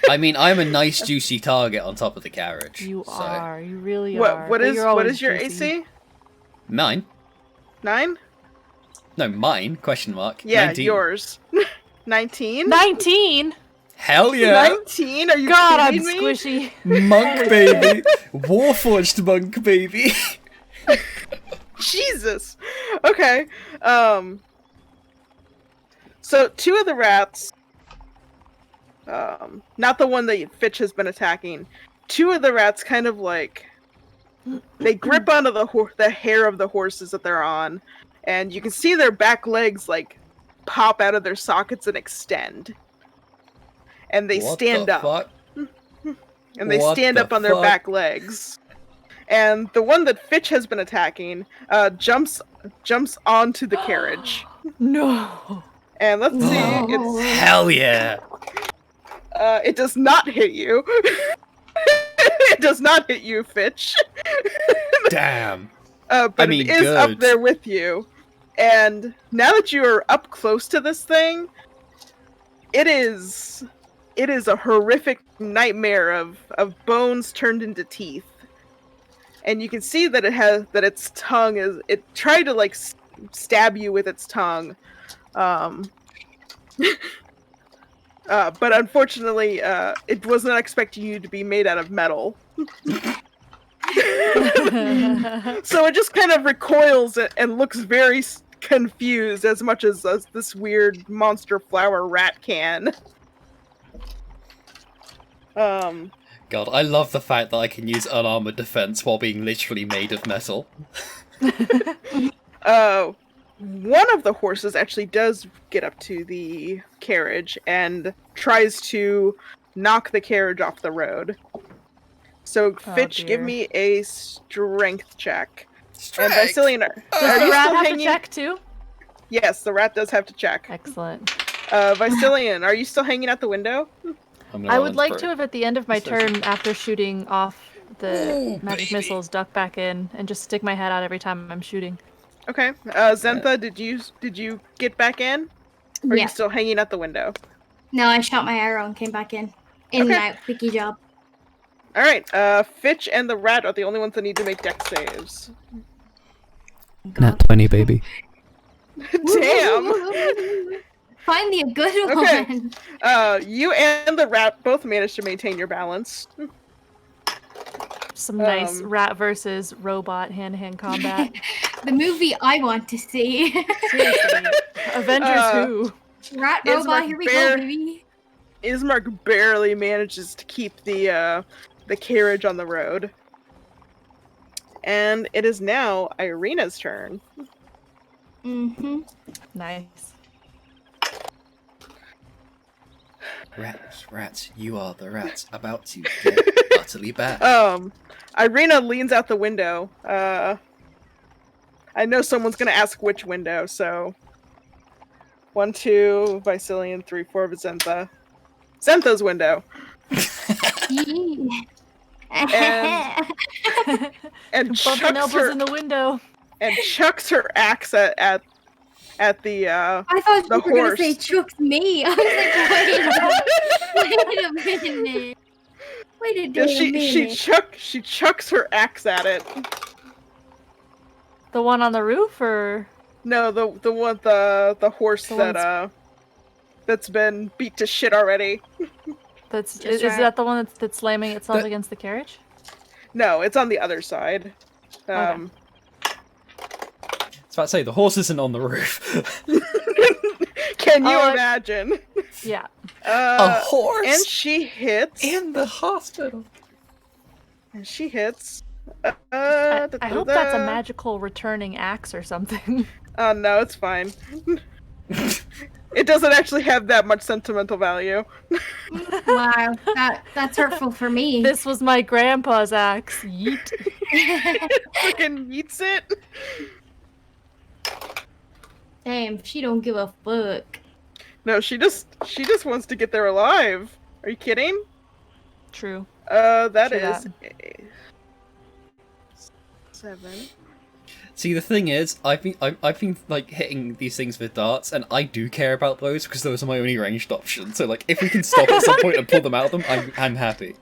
I mean, I'm a nice juicy target on top of the carriage. You so. are. You really are. what but is you're what always is your juicy. AC? Mine? 9? No, mine? Question mark. Yeah, 19. yours. 19? 19. Hell yeah! 19? Are you God, I'm kidding me? squishy. Monk baby! Warforged monk baby! Jesus. Okay. So 2 of the rats, not the one that Fitch has been attacking. 2 of the rats kind of like they grip onto the hair of the horses that they're on, and you can see their back legs like pop out of their sockets and extend. And they What stand the up. fuck? And they What stand the up on their fuck? back legs. And the one that Fitch has been attacking jumps onto the carriage. No. And let's see, No. Hell yeah! it does not hit you. It does not hit you, Fitch. Damn. But I mean, it is up good. there with you. And now that you are up close to this thing, it is a horrific nightmare of bones turned into teeth. And you can see that its tongue it tried to like stab you with its tongue. But unfortunately, it was not expecting you to be made out of metal. So it just kind of recoils and looks very confused, as much as this weird monster flower rat can. God, I love the fact that I can use unarmored defense while being literally made of metal. One of the horses actually does get up to the carriage and tries to knock the carriage off the road. So, Fitch, give dear. me a strength check. Strength! And Vasilian, are Does you the rat still have hanging? to check too? Yes, the rat does have to check. Excellent. Vasilian, are you still hanging out the window? I'm gonna I roll would into like pro- to have at the end of my So- turn, after shooting off the Ooh, magic baby. missiles, duck back in and just stick my head out every time I'm shooting. Okay. Zentha, did you get back in? Or are Yeah. you still hanging out the window? No, I shot my arrow and came back in. In and Okay. out. Quickie job. All right. Fitch and the rat are the only ones that need to make dex saves. Nat 20, baby. Damn. Finally a good Okay. one. You and the rat both managed to maintain your balance. Some nice Um, rat versus robot hand-to-hand combat. The movie I want to see. Seriously. Avengers who? Rat Ismark robot, here we go, baby. Ismark barely manages to keep the carriage on the road. And it is now Irina's turn. Mm-hmm. Nice. Rats, you are the rats about to get utterly bad. Irina leans out the window. I know someone's gonna ask which window, so 1, 2, Vicilian, 3, 4, Zentha. Zentha's window. And Bump and elbows in the window. And chucks her axe at the I thought the you were horse. gonna say chucks me. I was like, wait a minute. Wait a minute. She chucks her axe at it. The one on the roof, or No, the one the horse that's been beat to shit already. is right. that the one that's slamming itself against the carriage? No, it's on the other side. Okay. I was about to say, the horse isn't on the roof. Can you imagine? Yeah. A horse? And she hits. In the hospital. And she hits. I hope that's a magical returning axe or something. Oh no, it's fine. It doesn't actually have that much sentimental value. Wow, that's hurtful for me. This was my grandpa's axe. Yeet. Freaking eats it. Damn, she don't give a fuck. No, she just wants to get there alive. Are you kidding? True. That True is that. 7. See, the thing is, I've been like hitting these things with darts, and I do care about those because those are my only ranged options. So like, if we can stop at some point and pull them out of them, I'm happy.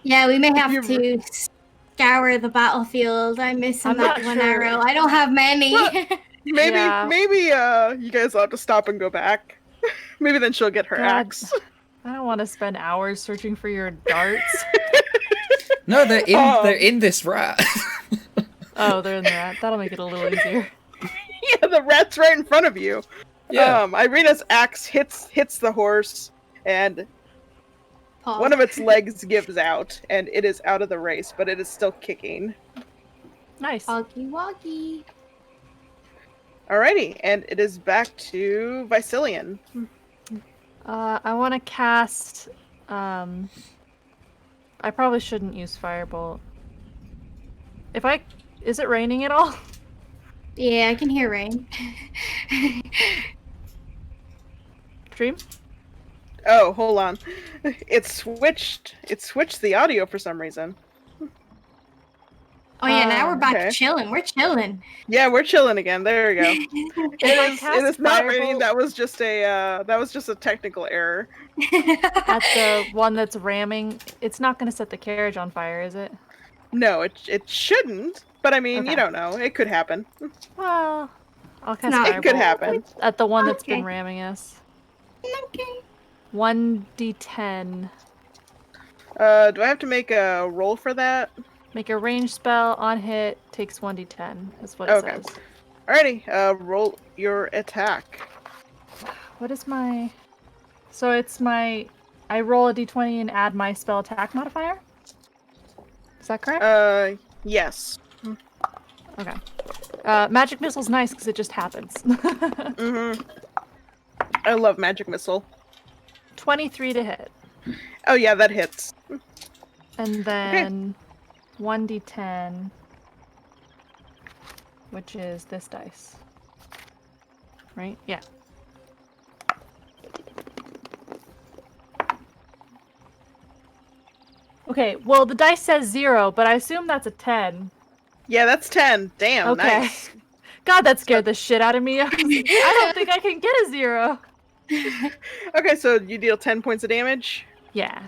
Yeah, we may have to scour the battlefield. I'm missing that one arrow. I don't have many. Well, maybe you guys will have to stop and go back. Maybe then she'll get her axe. I don't want to spend hours searching for your darts. No, they're in this rat. Oh, they're in the rat. That'll make it a little easier. Yeah, the rat's right in front of you. Yeah. Irina's axe hits the horse, and one of its legs gives out, and it is out of the race, but it is still kicking. Nice. Walkie walkie. Alrighty, and it is back to Vicilian. I want to cast. I probably shouldn't use Firebolt. Is it raining at all? Yeah, I can hear rain. Dream? Oh, hold on. It switched the audio for some reason. Oh yeah, now we're back okay. chilling. We're chilling. Yeah, we're chilling again. There we go. It is not raining. That was just a technical error. At the one that's ramming, it's not going to set the carriage on fire, is it? No, it shouldn't. But I mean, you don't know. It could happen. Well, I'll cast It could happen. at the one that's been ramming us. Okay. 1d10. Do I have to make a roll for that? Make a ranged spell on hit, takes 1d10. That's what it says. Alrighty, roll your attack. What is my... So it's my... I roll a d20 and add my spell attack modifier? Is that correct? Yes. Okay. Magic Missile's nice because it just happens. Mm-hmm. I love Magic Missile. 23 to hit. Oh yeah, that hits. And then 1d10, which is this dice. Right? Yeah. Okay, well the dice says 0, but I assume that's a 10. Yeah, that's 10. Damn, Okay. nice. God, that scared the shit out of me. I don't think I can get a 0. Okay, so you deal 10 points of damage? Yeah.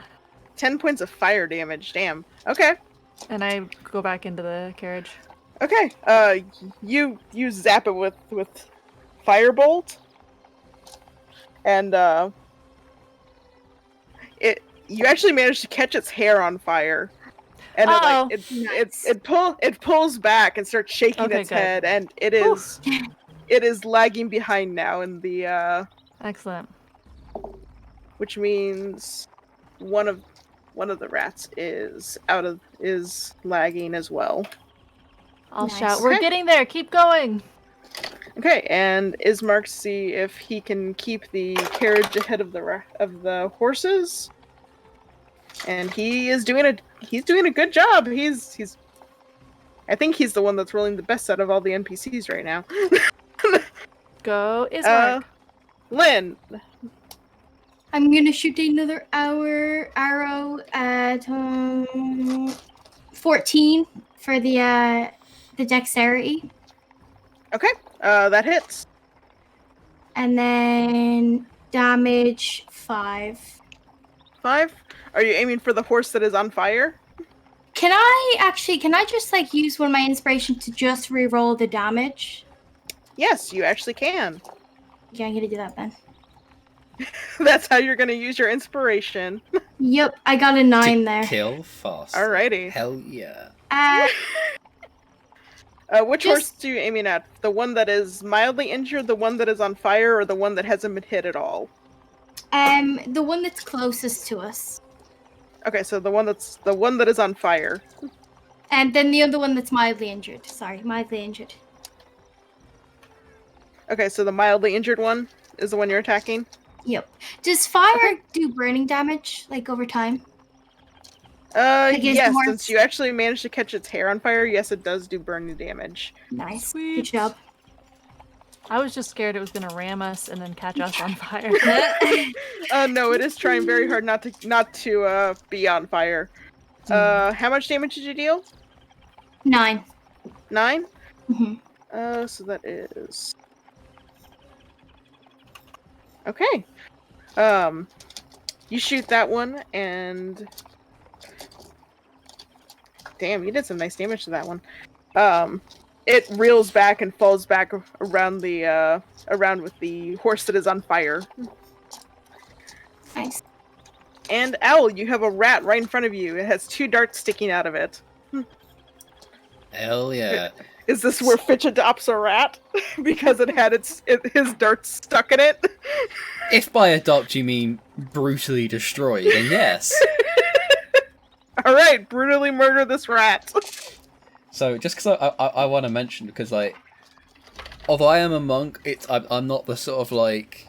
10 points of fire damage, damn. Okay. And I go back into the carriage. Okay, you zap it with Firebolt. And, you actually managed to catch its hair on fire. and Uh-oh. it pulls back and starts shaking Okay, its good. head, and it is lagging behind now in the Excellent. which means one of the rats is lagging as well. I'll Nice. shout, we're Okay. getting there, keep going! Okay, and Ismark see if he can keep the carriage ahead of the horses, and he's doing a good job. I think he's the one that's rolling the best out of all the NPCs right now. Go, Ismark. Lynn. I'm gonna shoot another arrow at 14 for the dexterity, Okay, that hits. and then damage 5. 5. Are you aiming for the horse that is on fire? Can I just like use one of my inspiration to just re-roll the damage? Yes, you actually can. Yeah, I'm gonna do that then. That's how you're gonna use your inspiration. Yep, I got a 9 To there. kill fast. Alrighty. Hell yeah. Which horse are you aiming at? The one that is mildly injured, the one that is on fire, or the one that hasn't been hit at all? The one that's closest to us, Okay, so the one that is on fire. and then the other one that's mildly injured. Sorry, mildly injured. Okay, so the mildly injured one is the one you're attacking? Yep. Does fire do burning damage like over time? Like, is Yes, the horse- since you actually managed to catch its hair on fire, yes, it does do burning damage. Nice. Sweet. Good job. I was just scared it was gonna ram us and then catch us on fire. No, it is trying very hard not to be on fire. How much damage did you deal? 9. 9? Mm-hmm. So that is... Okay. You shoot that one, and... Damn, you did some nice damage to that one. It reels back and falls back around with the horse that is on fire. Nice. And Owl, you have a rat right in front of you. It has 2 darts sticking out of it. Hell yeah. Is this where Fitch adopts a rat? Because it had his darts stuck in it? If by adopt you mean brutally destroy, then yes. Alright, brutally murder this rat. So, just because I want to mention, because, like, although I am a monk, I'm not the sort of, like,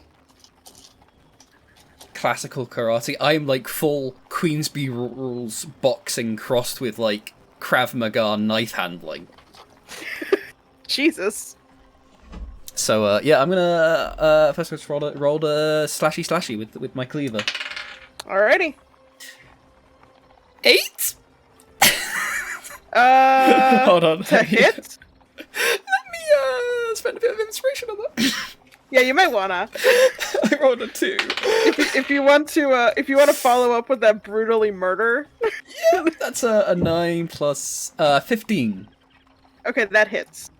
classical karate. I'm, like, full Queensberry rules boxing crossed with, like, Krav Maga knife handling. Jesus. So, yeah, I'm gonna, first let's roll the slashy with my cleaver. Alrighty. 8? Hold on. To hit? Let me, spend a bit of inspiration on that. Yeah, you might wanna. I rolled a 2. If you want to follow up with that brutally murder. Yeah, that's a 9 plus 15. Okay, that hits.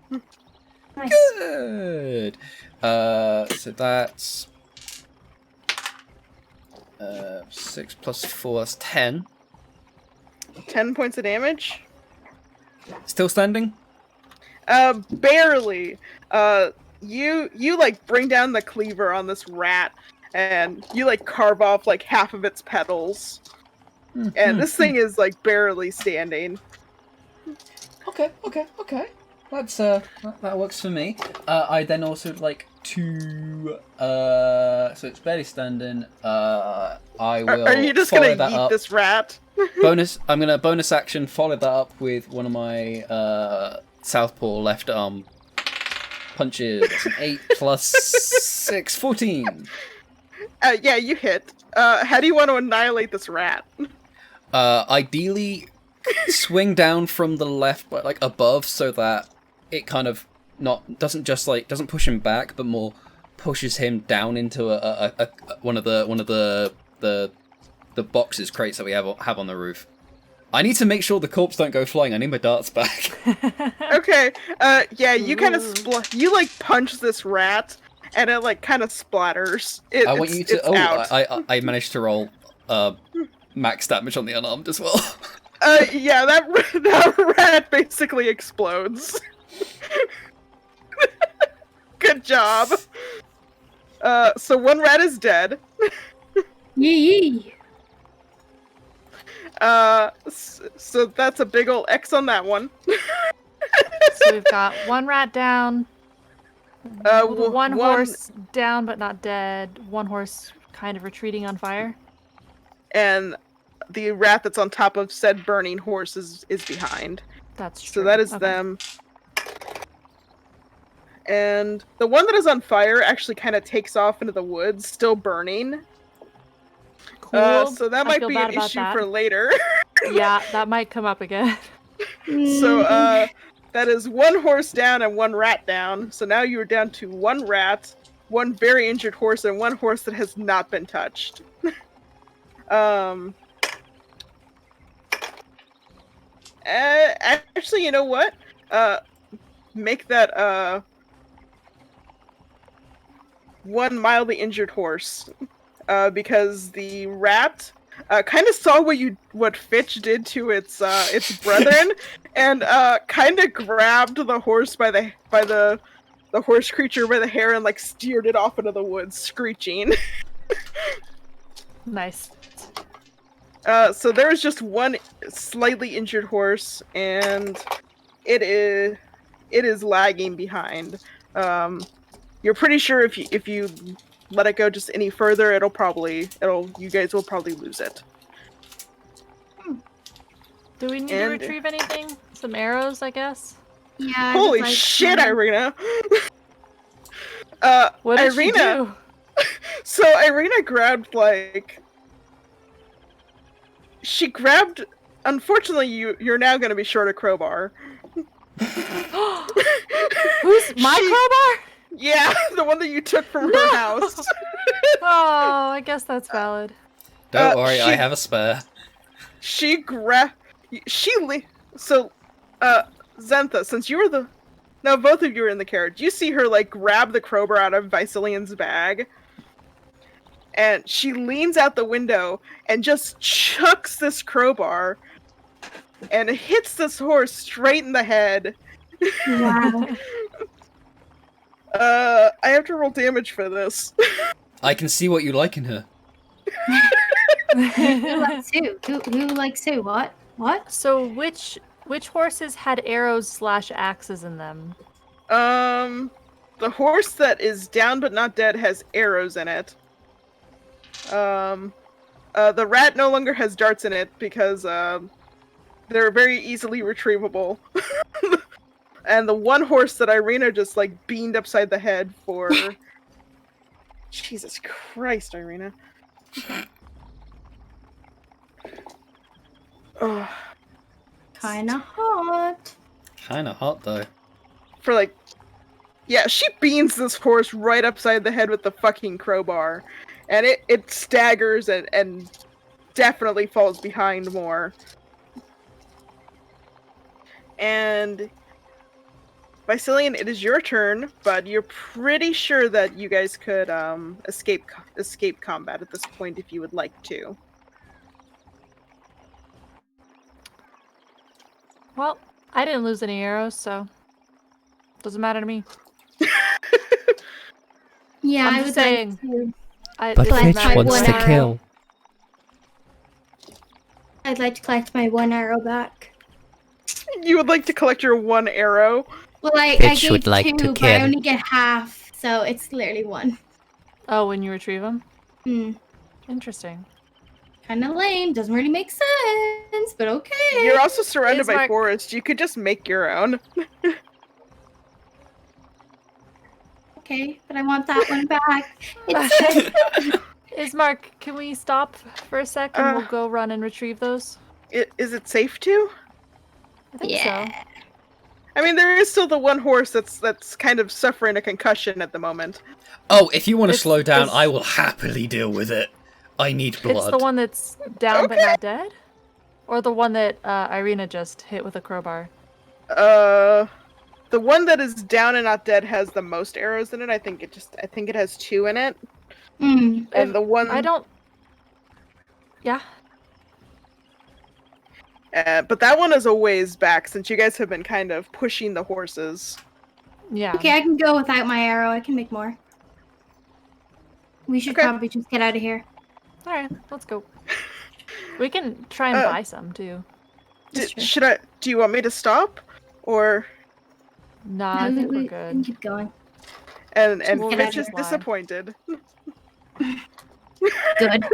Nice. Good. So that's 6 plus 4. That's 10. 10 points of damage. Still standing? Barely. You like bring down the cleaver on this rat, and you like carve off like half of its petals, and this thing is like barely standing. Okay. That's that works for me. I then also like to so it's barely standing. I will. Are you just follow gonna that eat up. this rat? I'm gonna bonus action follow that up with one of my southpaw left arm punches. That's an 8 plus 6, 14. Yeah, you hit. How do you want to annihilate this rat? Ideally, swing down from the left, but like above, so that it kind of doesn't push him back, but more pushes him down into one of the boxes crates that we have on the roof. I need to make sure the corpse don't go flying. I need my darts back. Okay. Yeah, you kind of you like punch this rat, and it like kind of splatters. I want you to. It's out. I managed to roll max damage on the unarmed as well. Yeah, that rat basically explodes. Good job. So one rat is dead. Yee. So that's a big ol' X on that one. So we've got one rat down, one one horse down but not dead, one horse kind of retreating on fire. and the rat that's on top of said burning horse is behind. That's true. So that is Okay. them. And the one that is on fire actually kind of takes off into the woods, still burning. Cool. So that I might feel be bad an about issue that. for later. Yeah, that might come up again. So that is one horse down and one rat down. So now you're down to one rat, one very injured horse, and one horse that has not been touched. Actually, you know what? Make that one mildly injured horse, because the rat kind of saw what Fitch did to its brethren, and kind of grabbed the horse by the horse creature by the hair and like steered it off into the woods, screeching. Nice. So there is just one slightly injured horse, and it is lagging behind. You're pretty sure if you let it go just any further, you guys will probably lose it. Do we need to retrieve anything? Some arrows, I guess? Yeah. I Holy would like shit, to- Irina! What did Irina, she do? So Irina grabbed she grabbed. Unfortunately, you're now going to be short a crowbar. Who's my crowbar? Yeah, the one that you took from her house. Oh, I guess that's valid. Don't worry, I have a spare. So, Zentha, since you were both of you are in the carriage, you see her grab the crowbar out of Visilian's bag, and she leans out the window and just chucks this crowbar, and it hits this horse straight in the head. Wow. I have to roll damage for this. I can see what you like in her. Who likes who? Who likes who? What? What? So which horses had arrows/axes in them? The horse that is down but not dead has arrows in it. The rat no longer has darts in it because they're very easily retrievable. And the one horse that Irina just beamed upside the head for. Jesus Christ, Irina. Oh. Kinda hot. Kinda hot though. Yeah, she beans this horse right upside the head with the fucking crowbar. And it staggers and definitely falls behind more. And Visilian, it is your turn, but you're pretty sure that you guys could escape combat at this point if you would like to. Well, I didn't lose any arrows, so doesn't matter to me. Yeah, I'm I just would saying. like to. It But doesn't Fitch matter wants what to arrow. kill. I'd like to collect my one arrow back. You would like to collect your one arrow? Well, I Fitch gave would like two, to but I kill. only get half, so it's literally one. Oh, when you retrieve them? Hmm. Interesting. Kind of lame. Doesn't really make sense, but okay. You're also surrounded by Ismark- forest. You could just make your own. Okay, but I want that one back. It's Ismark, can we stop for a sec and we'll go run and retrieve those? Is it safe to? I think yeah. so. I mean, there is still the one horse that's kind of suffering a concussion at the moment. Oh, if you want to It's- slow down, it's- I will happily deal with it. I need blood. It's the one that's down but Okay. not dead? Or the one that Irina just hit with a crowbar? The one that is down and not dead has the most arrows in it. I think it has 2 in it. Mm. And the one I don't... Yeah? But that one is a ways back since you guys have been kind of pushing the horses. Yeah. Okay, I can go without my arrow. I can make more. We should Okay. probably just get out of here. All right, let's go. We can try and buy some too. Do you want me to stop? Or Nah, I think we're We can good. keep going. and We'll Fitch just is fly. disappointed. Good.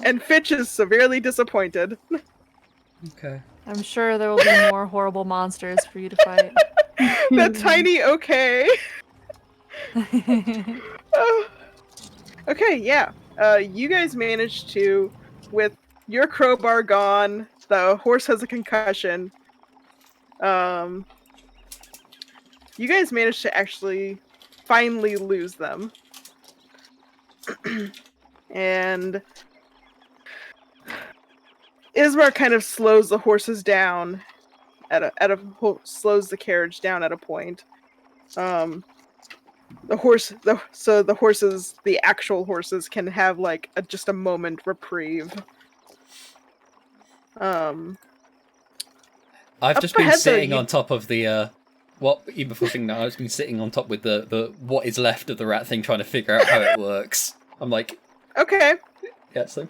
And Fitch is severely disappointed. Okay. I'm sure there will be more horrible monsters for you to fight. That tiny okay. Okay, yeah. You guys managed to, with your crowbar gone, the horse has a concussion. You guys managed to actually finally lose them. And Ismar kind of slows the horses down slows the carriage down at a point. The actual horses can have like just a moment reprieve. I've Up just been ahead, though, sitting you- on top of the even before thinking that, I've been sitting on top with the what is left of the rat thing, trying to figure out how it works. I'm like, Okay, yeah, it's like,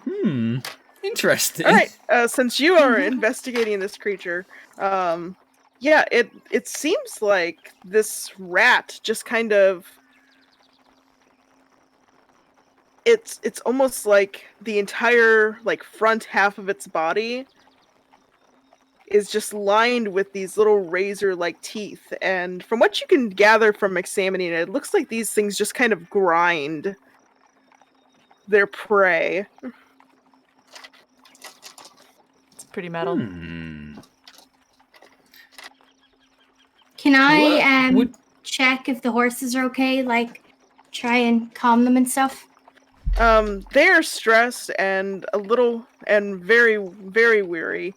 interesting. all right. Since you are investigating this creature, yeah, it seems like this rat just kind of. It's almost like the entire like front half of its body is just lined with these little razor-like teeth, and from what you can gather from examining it, it looks like these things just kind of grind their prey. It's pretty metal. Can I Would- check if the horses are okay? Like, try and calm them and stuff? They are stressed and a little and very, very weary.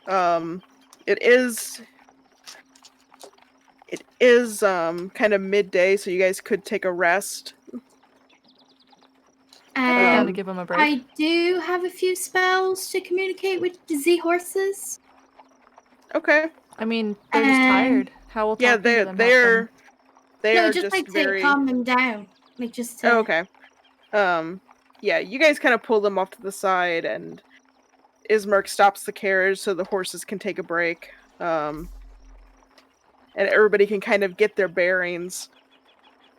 It is kind of midday, so you guys could take a rest. I'd be down to Um, give him a break. I do have a few spells to communicate with the horses. Okay. I mean, they're just tired. How will Yeah, talking to them help they're No, just like very. to calm them down. Like just to. Oh, okay. Yeah, you guys kind of pull them off to the side, and Ismark stops the carriage so the horses can take a break. And everybody can kind of get their bearings.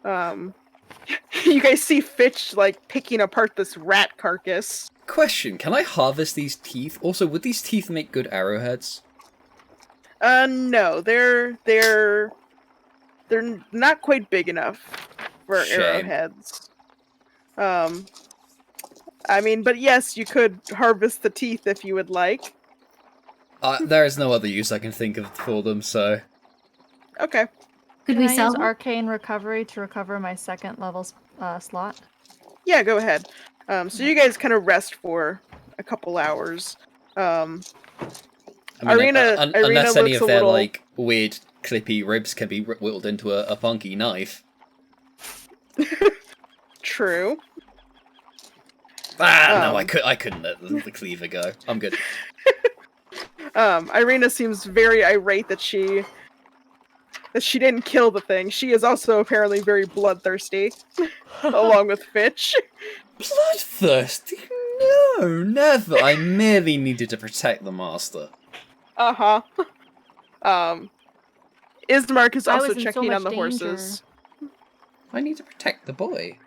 You guys see Fitch like picking apart this rat carcass. Question: can I harvest these teeth? Also, would these teeth make good arrowheads? No, they're not quite big enough for Shame. arrowheads. I mean, but yes, you could harvest the teeth if you would like. There is no other use I can think of for them, so... Okay. Could Can we I sell use them? Arcane Recovery to recover my second level slot? Yeah, go ahead. So you guys kind of rest for a couple hours. I mean, Irina unless any looks of a their, little- like, weird, clippy ribs can be whittled into a funky knife. True. No, I couldn't let the cleaver go. I'm good. Irina seems very irate that she didn't kill the thing. She is also apparently very bloodthirsty, along with Fitch. Bloodthirsty? No, never. I merely needed to protect the master. Uh-huh. Ismark is I also was in so checking on much the horses. I need to protect the boy.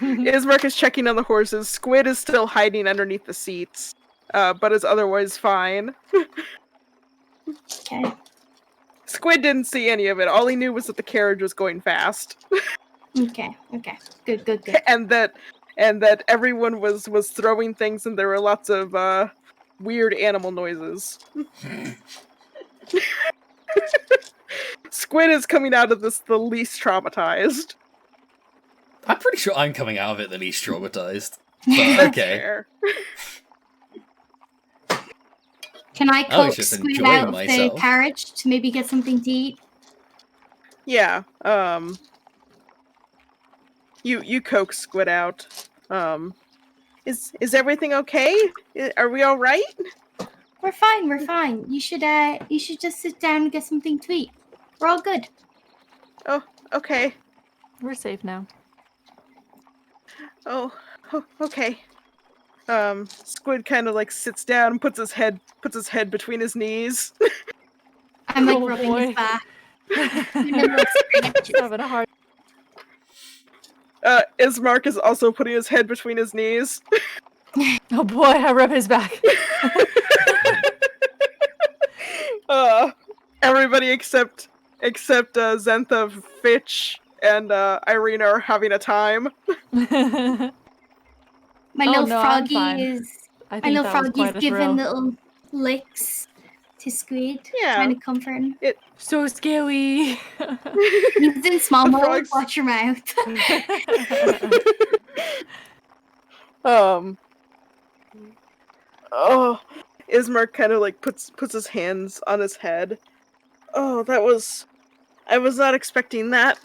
Ismark is checking on the horses. Squid is still hiding underneath the seats, but is otherwise fine. Okay. Squid didn't see any of it. All he knew was that the carriage was going fast, Okay. Good. and that everyone was throwing things, and there were lots of weird animal noises. Squid is coming out of this the least traumatized. I'm pretty sure I'm coming out of it the least traumatized. That's But okay. fair. Can I I was coax just Squid enjoying out of the myself. carriage to maybe get something to eat? Yeah. You coax Squid out. Is everything okay? Are we all right? We're fine. We're fine. You should just sit down and get something to eat. We're all good. Oh, okay. We're safe now. Oh, okay. Squid kind of like sits down and puts his head between his knees. I'm like Oh, rubbing boy. his back. Doing a little stretch. Just having a hard. Ismark is also putting his head between his knees. Oh boy, I rub his back. Everybody except Zentha, Fitch, and Irina are having a time. My Oh, little no, I'm fine. froggy is. I My think little that was froggy's quite a giving thrill. little licks to Squid, Yeah. trying to comfort him. So scary. He's in small The mode. frogs- Watch your mouth. Oh, Ismark kind of like puts his hands on his head. Oh, I was not expecting that.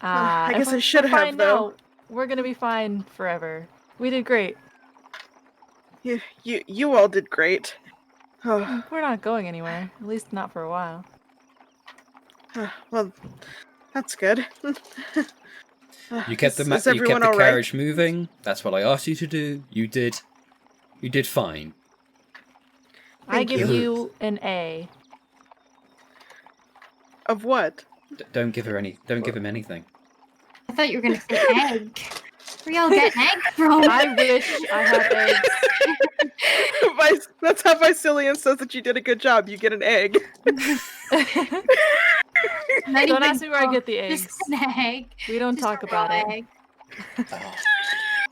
I guess I should we're have, fine though. now. We're gonna be fine forever. We did great. You all did great. Oh, We're not going anywhere. At least not for a while. well, that's good. You kept the Is everyone all right? carriage moving. That's what I asked you to do. You did fine. I Thank give you. you an A. Of what? Don't give him anything. I thought you were gonna say egg. Where y'all getting egg from? I wish I had eggs. That's how Vicilian says that you did a good job. You get an egg. Not Don't even ask me where I get the just eggs. an egg. We don't Just talk a about raw it. egg. Oh.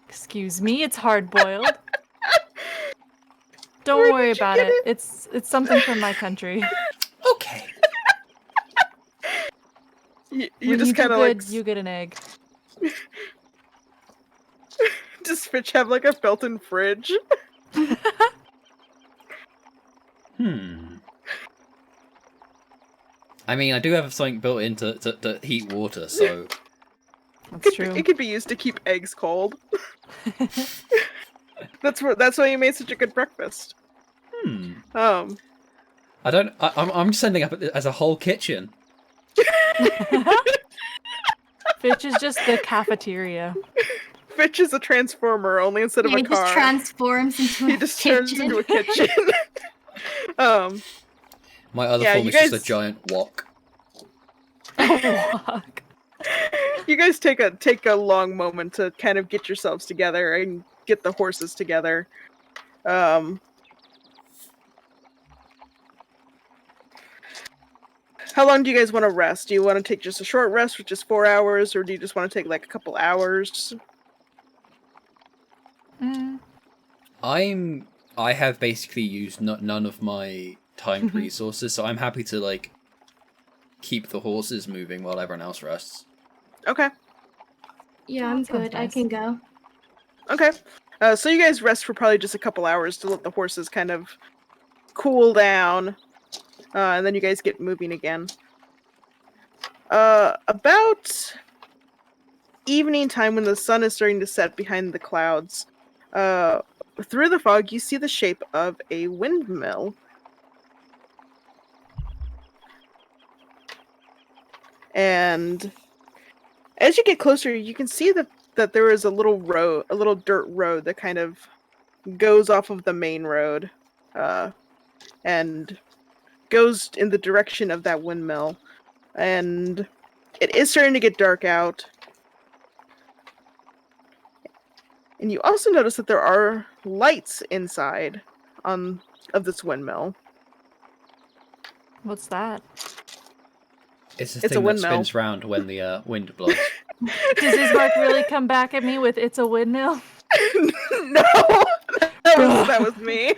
Excuse me, it's hard boiled. Don't Where worry did you about get it. it? It's something from my country. Okay. You When just you do kind of good, like you get an egg. does Fitch have like a built-in fridge? I mean, I do have something built in to heat water, so That's true. It could be used to keep eggs cold. That's why you made such a good breakfast. I'm sending up as a whole kitchen. Fitch is just the cafeteria. Fitch is a transformer, only instead of Yeah, a he just car. transforms into He a just kitchen. turns into a kitchen. My other Yeah, form you is just a guys- giant wok. Walk. You guys take a long moment to kind of get yourselves together and get the horses together. How long do you guys want to rest? Do you want to take just a short rest, which is 4 hours, or do you just want to take like a couple hours? I have basically used none of my timed resources, so I'm happy to like keep the horses moving while everyone else rests. Okay. Yeah, That I'm sounds good. I nice. can go. Okay. So you guys rest for probably just a couple hours to let the horses kind of cool down, and then you guys get moving again. About evening time when the sun is starting to set behind the clouds, through the fog you see the shape of a windmill. And as you get closer, you can see that there is a little dirt road that kind of goes off of the main road, and goes in the direction of that windmill. And it is starting to get dark out. And you also notice that there are lights inside of this windmill. What's that? It's a It's a thing that windmill. spins round when the wind blows. Does Ismark really come back at me with "It's a windmill"? No, that was me.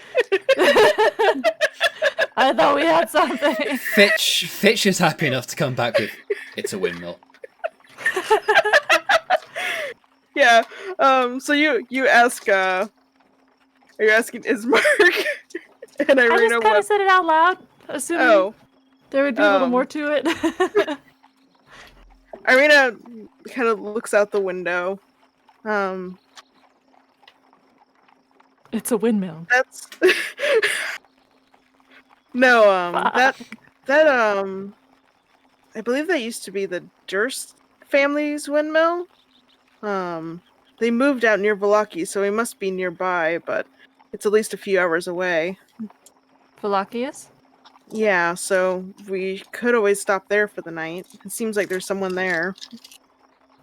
I thought we had something. Fitch is happy enough to come back with "It's a windmill." Yeah. So you ask. Are you asking Ismark and I Irina just kind what? of said it out loud, assuming Oh, there would be a little more to it. Irina kind of looks out the window. It's a windmill. That's no, I believe that used to be the Durst family's windmill. They moved out near Valaki, so we must be nearby, but it's at least a few hours away. Valakius? Yeah, so we could always stop there for the night. It seems like there's someone there.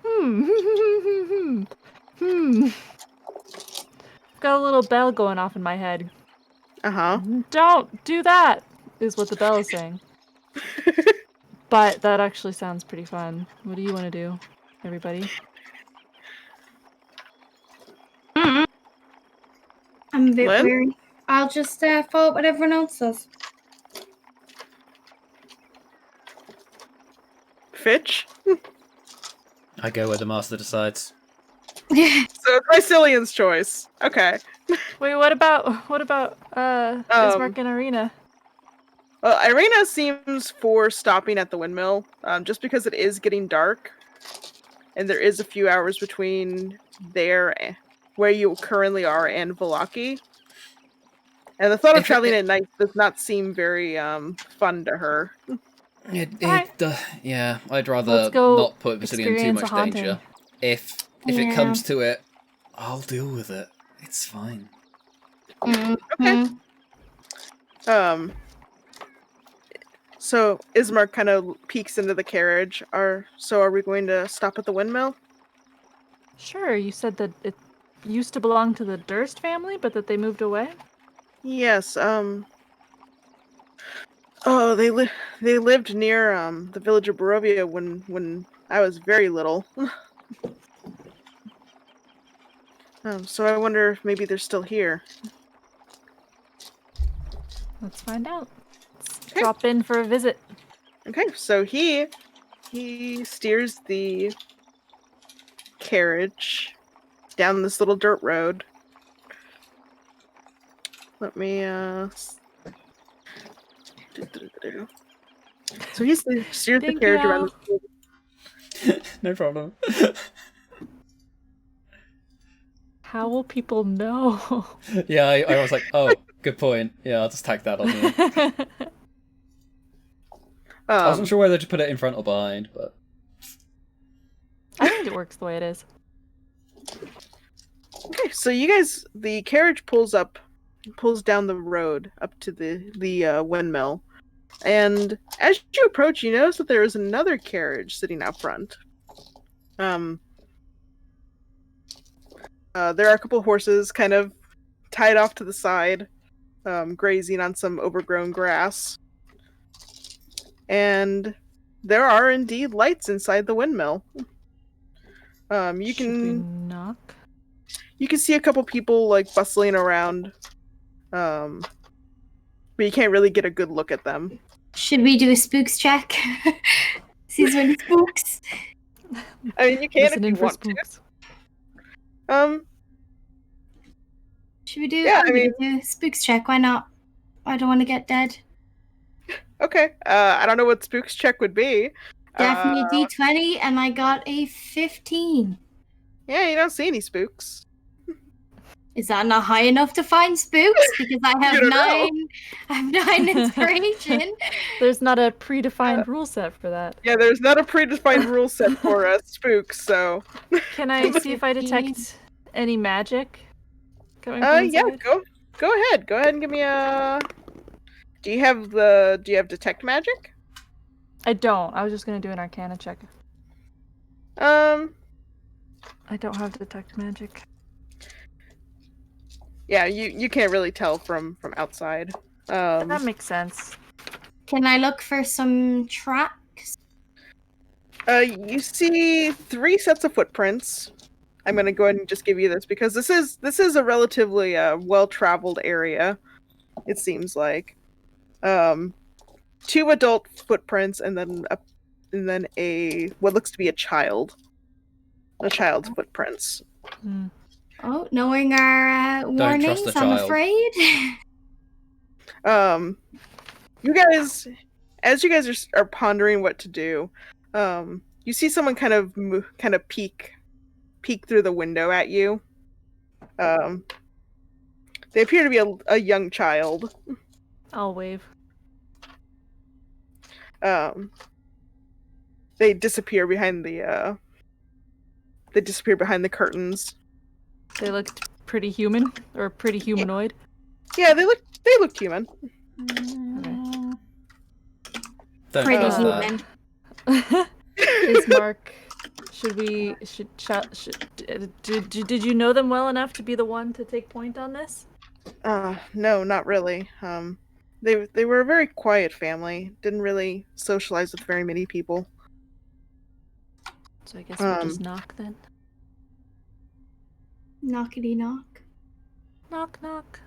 Hmm. Got a little bell going off in my head. Uh-huh. Don't do that, is what the bell is saying. But that actually sounds pretty fun. What do you want to do, everybody? I'm a bit Lynn? weary. I'll just follow what everyone else says. Fitch? I go where the master decides. So it's Mycelian's choice. Okay. Wait, what about Ismark and Arena? Well, Irina seems for stopping at the windmill, just because it is getting dark, and there is a few hours between there, where you currently are, and Valaki. And the thought of traveling at night does not seem very fun to her. Yeah, I'd rather not put Vasily in too much danger. If it comes to it, I'll deal with it. It's fine. Okay. So Ismark kind of peeks into the carriage. Are we going to stop at the windmill? Sure, you said that it used to belong to the Durst family, but that they moved away? Yes, oh, they lived near the village of Barovia when I was very little. So I wonder if maybe they're still here. Let's find out. Let's drop in for a visit. Okay, so he steers the carriage down this little dirt road. Let me So he steers the carriage around the No problem. How will people know? Yeah, I was like, oh, good point. Yeah, I'll just tag that on here. I wasn't sure whether to put it in front or behind, but I think it works the way it is. Okay, so the carriage pulls down the road up to the windmill, and as you approach, you notice that there is another carriage sitting out front. There are a couple horses kind of tied off to the side, grazing on some overgrown grass. And there are indeed lights inside the windmill. You Should we knock? You can see a couple people like bustling around, but you can't really get a good look at them. Should we do a spooks check? See as many spooks. I mean, you can if you want spooks. to. Should we do? Yeah, I mean, do a spooks check. Why not? I don't want to get dead. Okay. I don't know what spooks check would be. Definitely a D20, and I got a 15. Yeah, you don't see any spooks. Is that not high enough to find spooks? Because I have I 9 inspiration. There's not a predefined rule set for that. Yeah, there's not a predefined rule set for spooks, so. Can I see if I detect any magic coming from inside? Yeah, go ahead. Go ahead and give me a. Do you have detect magic? I don't. I was just gonna do an Arcana check. I don't have detect magic. Yeah, you can't really tell from outside. That makes sense. Can I look for some tracks? You see 3 sets of footprints. I'm gonna go ahead and just give you this because this is a relatively well-traveled area. It seems like 2 adult footprints and then a what looks to be a child's footprints. Oh, knowing our warnings, I'm afraid. You guys, as you guys are pondering what to do, you see someone kind of peek through the window at you. They appear to be a young child. I'll wave. They disappear behind the curtains. They looked pretty human or pretty humanoid. Yeah, they look human. Don't Pretty trust that. human. Is Mark? Did you know them well enough to be the one to take point on this? No, not really. They were a very quiet family. Didn't really socialize with very many people. So I guess we'll just knock then. Knockety knock. Knock knock.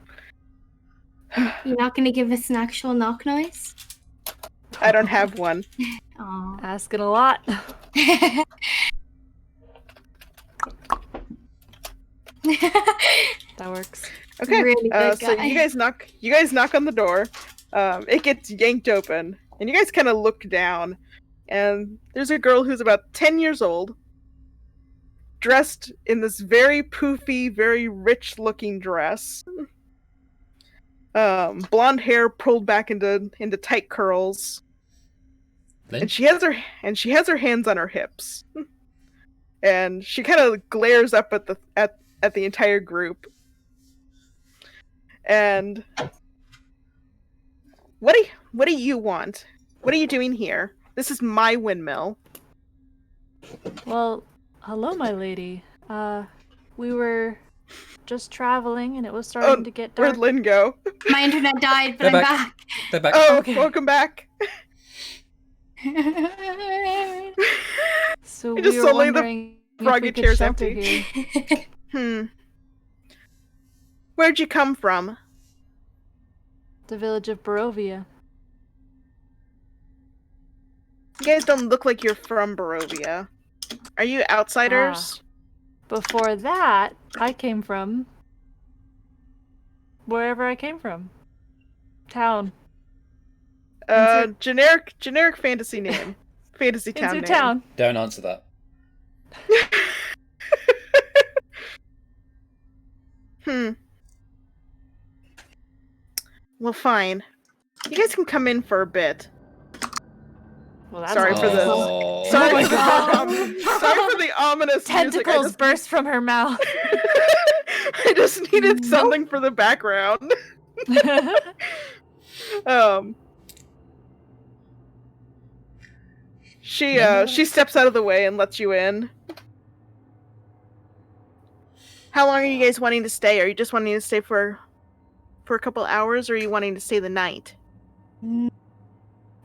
You're not gonna give us an actual knock noise? I don't have one. Aw. Asking a lot. That works. Okay. Really good So guy. you guys knock on the door. It gets yanked open, and you guys kind of look down, and there's a girl who's about 10 years old, dressed in this very poofy, very rich-looking dress. Blonde hair pulled back into tight curls, Lynn? and she has her hands on her hips, and she kind of glares up at the entire group. And what do you want? What are you doing here? This is my windmill. Well, hello, my lady. We were just traveling, and it was starting to get dark. Where'd Lynn go? My internet died, but They're I'm back. They're back. Oh, Okay. welcome back. back. So I we just were saw Lynn, the wondering if froggy we could chair's shelter empty. here. Where'd you come from? The village of Barovia. You guys don't look like you're from Barovia. Are you outsiders? Before that, I came from wherever I came from. Town. Generic fantasy name. Fantasy town Into name. town. Don't answer that. Well, fine. You guys can come in for a bit. Well, that's Sorry for the- Oh. Sorry, my for, God. sorry for the ominous music. Tentacles burst from her mouth. I just needed something for the background. She steps out of the way and lets you in. How long are you guys wanting to stay? Are you just wanting to stay for a couple hours, or are you wanting to stay the night? We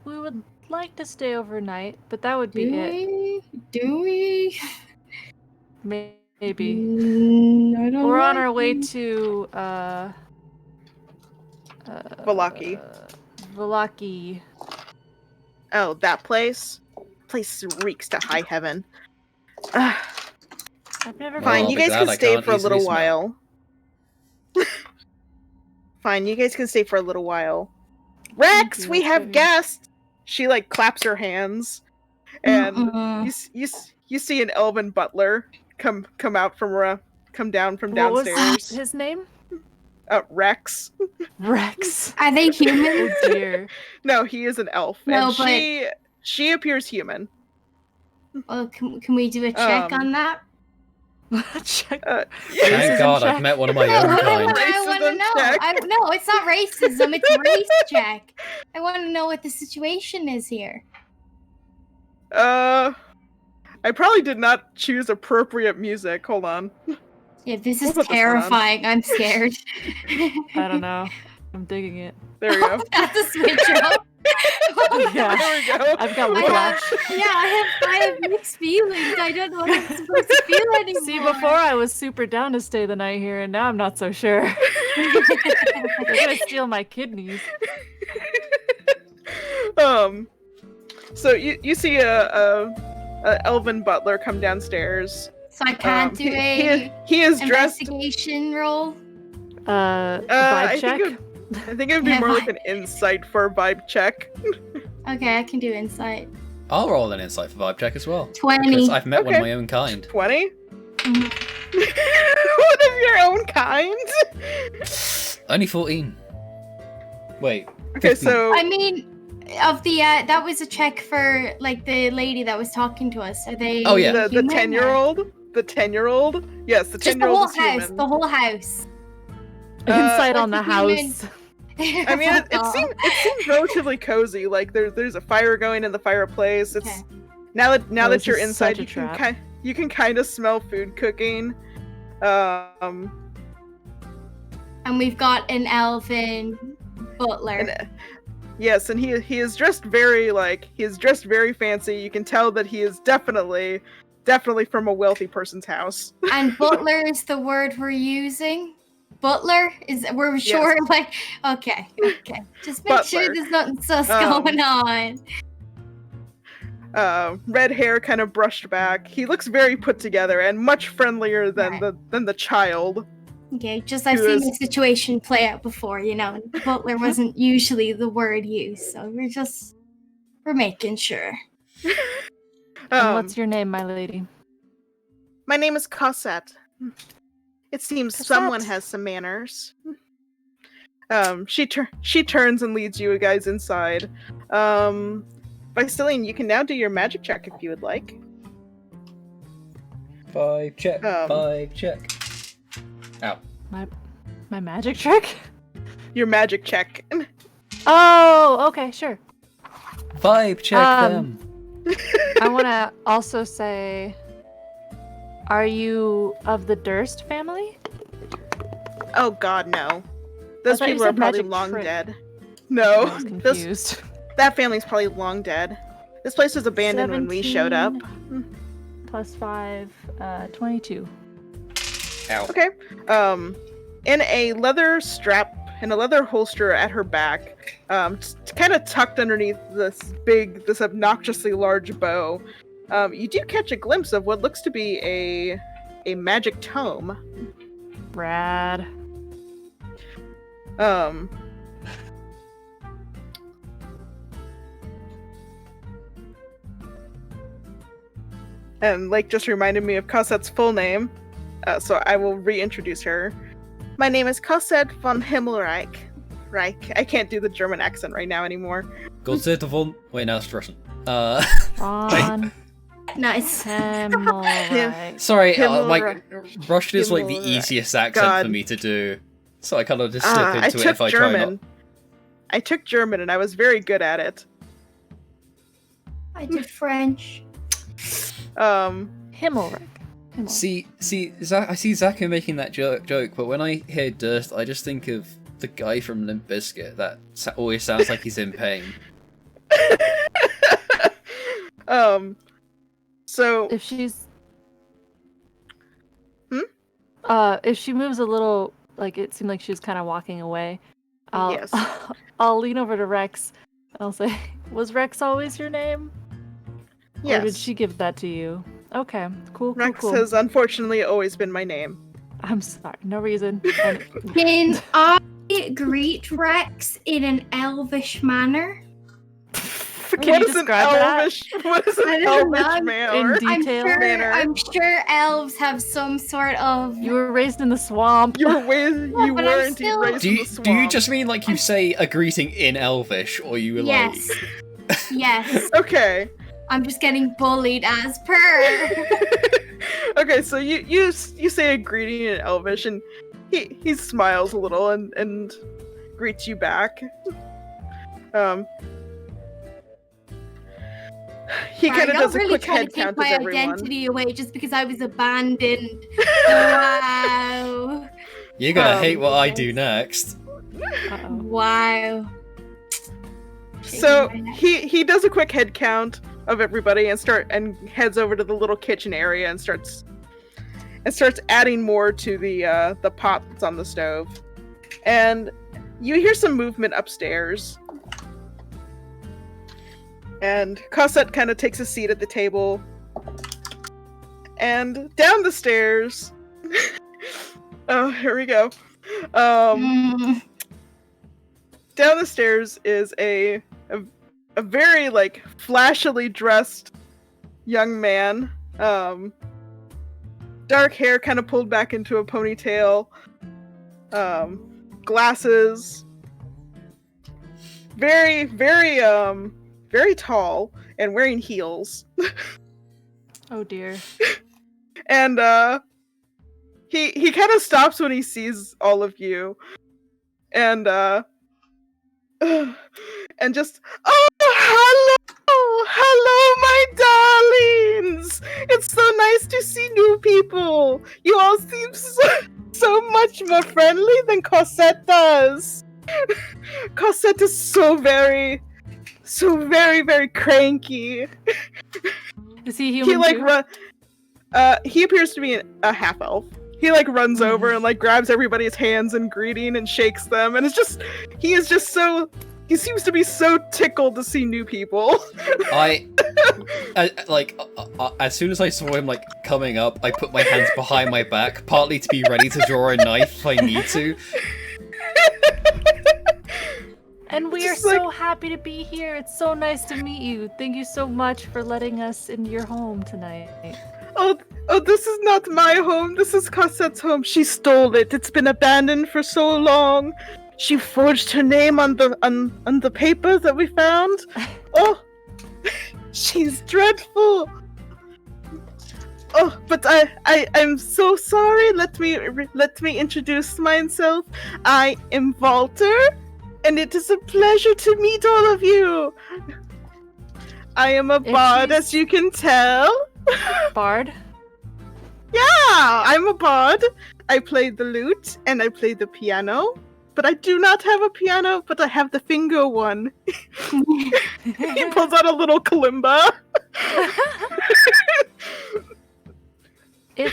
would like to stay overnight, but that would be it. Do we? Maybe. I don't We're on like our way it. to Valaki. Valaki. Oh, that place? Place reeks to high heaven. I've never Fine, Well, you I'll be guys glad can I stay can't for a little easily smell. while. Fine, you guys can stay for a little while. Rex, you, we that's have very- guests! She, like, claps her hands. And Mm-mm. you see an elven butler come out from come down from What was downstairs. his name? Rex. Rex. Are they human? Oh dear. No, he is an elf. No, and but- she appears human. Well, can we do a check on that? Check. Thank Racism God check. I've met one of my No, own I kind. want to Racism know. check. No, it's not racism. It's race check. I want to know what the situation is here. I probably did not choose appropriate music. Hold on. Yeah, this We'll is put this one on. terrifying. I'm scared. I don't know. I'm digging it. There we go. That's a switch up. Yeah. There we go. I've got I whiplash. have mixed feelings. I don't know what I'm supposed to feel anymore. See, before I was super down to stay the night here, and now I'm not so sure. They're gonna steal my kidneys. So you see a elven butler come downstairs. So I can't do He is dressed. investigation roll. Vibe I check. think it'd be Yeah, more like vibe. an insight for a vibe check. Okay, I can do insight. I'll roll an insight for vibe check as well. 20. Because I've met one of Okay. my own kind. 20. Mhm. One of your own kind. Only 14. Wait. Okay, 15. so I mean, of the that was a check for like the lady that was talking to us. Are they? Oh, yeah. the human, or- 10-year-old, the 10-year-old, yes, the Just the 10-year-old whole is house. human. The whole house. Inside like on the the human- house. I mean, it seems relatively cozy. Like there's a fire going in the fireplace. It's Okay. now Oh, that this you're is inside, such a you can trap. you can kind of smell food cooking. Um, And we've got an elfin butler. and, yes, and he is dressed very very fancy. You can tell that he is definitely from a wealthy person's house. And butler is the word we're using. Butler is we're sure like okay. Just make sure Butler. there's nothing sus Um, going on. Red hair kind of brushed back. He looks very put together and much friendlier than Right. the child. Okay, just I've who seen is- this situation play out before, and butler wasn't usually the word used, so we're making sure. And what's your name, my lady? My name is Cosette. It seems Cosette. someone has some manners. She turns and leads you guys inside. Vicilian, you can now do your magic check if you would like. 5 check. Um, 5 check. Ow. My magic trick? Your magic check. Oh, okay, sure. 5 check them. I want to also say, are you of the Durst family? Oh God, no. Those thought you people are said probably magic long trick. dead. I No, was confused. that family's probably long dead. This place was abandoned when we showed up. 17 Plus 5, 22. Ow. Okay. In a leather holster at her back, kind of tucked underneath this obnoxiously large bow, you do catch a glimpse of what looks to be a magic tome. Rad. And just reminded me of Cosette's full name, so I will reintroduce her. My name is Cosette von Himmelreich. Reich. I can't do the German accent right now anymore. Gott von. Wait, now it's Russian. On Nice. Hemorrhoid. Sorry, Himmel- Russian is like the Himmel- easiest accent God. for me to do. So I kind of just slip I into it took if I try not. German. I took German and I was very good at it. I did French. Himmelreich. See, Zach, I see Zach making that joke, but when I hear Durst, I just think of the guy from Limp Bizkit. That always sounds like he's in pain. So If she's... Hmm? If she moves a little, like it seemed like she was kind of walking away, Yes. I'll lean over to Rex and I'll say, was Rex always your name? yes, Or did she give that to you? Okay, cool. Rex cool. has unfortunately always been my name. I'm sorry, no reason. Can I greet Rex in an elvish manner? Can What you is an describe that? elvish? What is I an don't know. elvish manner? In detail? manner. I'm sure elves have some sort of. You were raised in the swamp. You were but were I'm indeed still- raised Do in you the do you swamp. just mean like you say a greeting in Elvish, or you were Yes. Yes. Okay. I'm just getting bullied as per. Okay, so you say a greeting in Elvish, and he smiles a little and greets you back. He Wow, kind of y'all does a really quick trying head to take count my of everyone. identity away just because I was abandoned. Wow. You're gonna hate what I yes. do next. Uh-oh. Wow. So Shaking my head. he does a quick head count of everybody and heads over to the little kitchen area and starts adding more to the pot that's on the stove. And you hear some movement upstairs. And Cosette kind of takes a seat at the table. And down the stairs. Oh, here we go. Mm, Down the stairs is a very flashily dressed young man. Dark hair kind of pulled back into a ponytail. glasses, very, very, very tall, and wearing heels. Oh dear. And he kind of stops when he sees all of you, and and just, oh, hello, my darlings. It's so nice to see new people. You all seem so much more friendly than Cosette does. Cosette is so very, very cranky. Is he human He too? He appears to be a half elf. He runs over and grabs everybody's hands and greeting and shakes them, and he seems to be so tickled to see new people. As soon as I saw him coming up, I put my hands behind my back, partly to be ready to draw a knife if I need to. And we are so happy to be here. It's so nice to meet you. Thank you so much for letting us into your home tonight. Oh, this is not my home. This is Cosette's home. She stole it. It's been abandoned for so long. She forged her name on the papers that we found. Oh, she's dreadful. Oh, but I'm so sorry. Let me introduce myself. I am Walter, and it is a pleasure to meet all of you. I am a bard, as you can tell. Bard? Yeah, I'm a bard. I play the lute and I play the piano, but I do not have a piano, but I have the finger one. He pulls out a little kalimba. If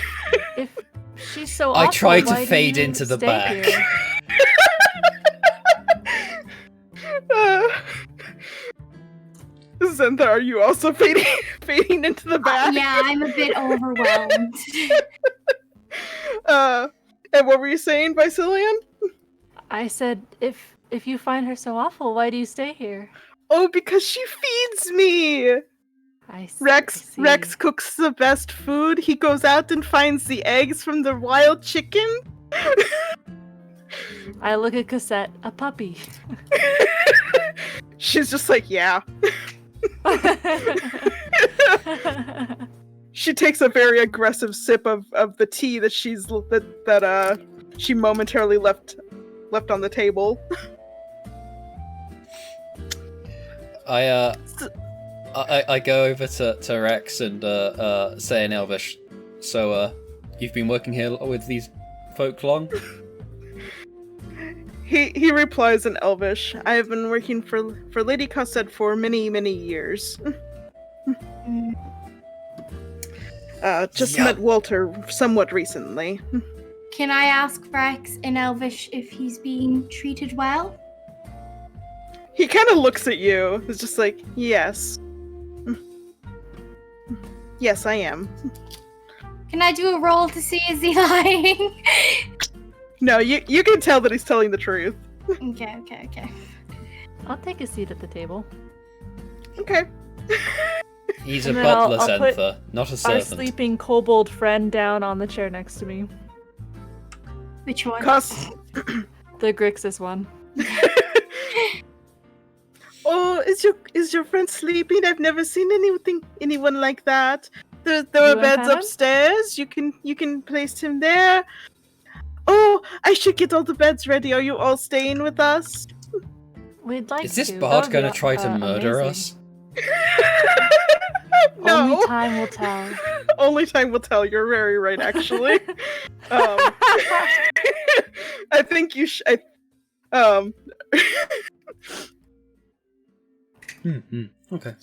she's so I awful, try to why do fade you into the stay back. here? Zentha, are you also fading into the back? Yeah, I'm a bit overwhelmed. And what were you saying, Vicilian? I said, if you find her so awful, why do you stay here? Oh, because she feeds me. I see. Rex cooks the best food. He goes out and finds the eggs from the wild chicken. I look at Cassette, a puppy. She's just yeah. She takes a very aggressive sip of the tea that she momentarily left on the table. I go over to Rex and say in Elvish, so you've been working here with these folk long? He replies in Elvish, I have been working for Lady Cosette for many years. Just met Walter somewhat recently. Can I ask Rex in Elvish if he's being treated well? He kind of looks at you. It's just yes. Yes, I am. Can I do a roll to see is he lying? No, you can tell that he's telling the truth. Okay. I'll take a seat at the table. Okay. He's a And then butler, I'll put Zentha, not a Our servant. sleeping kobold friend down on the chair next to me. Which one? The Grixis one. Oh, is your friend sleeping? I've never seen anyone like that. There are beds upstairs. You can place him there. Oh, I should get all the beds ready. Are you all staying with us? We'd like to. Is this That bard would going to be, try to murder amazing. us? No. Only time will tell. Only time will tell. You're very right, actually. I think you should. Okay.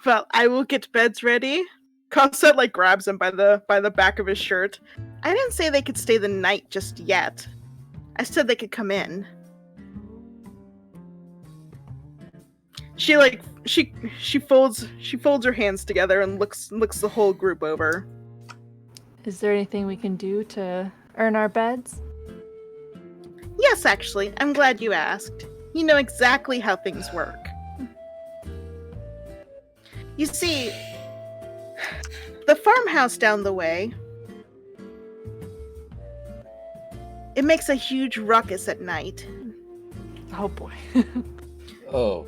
Well, I will get beds ready. Cosette grabs him by the back of his shirt. I didn't say they could stay the night just yet. I said they could come in. She folds her hands together and looks the whole group over. Is there anything we can do to earn our beds? Yes, actually. I'm glad you asked. You know exactly how things work. You see, the farmhouse down the way it makes a huge ruckus at night. Oh boy. Oh.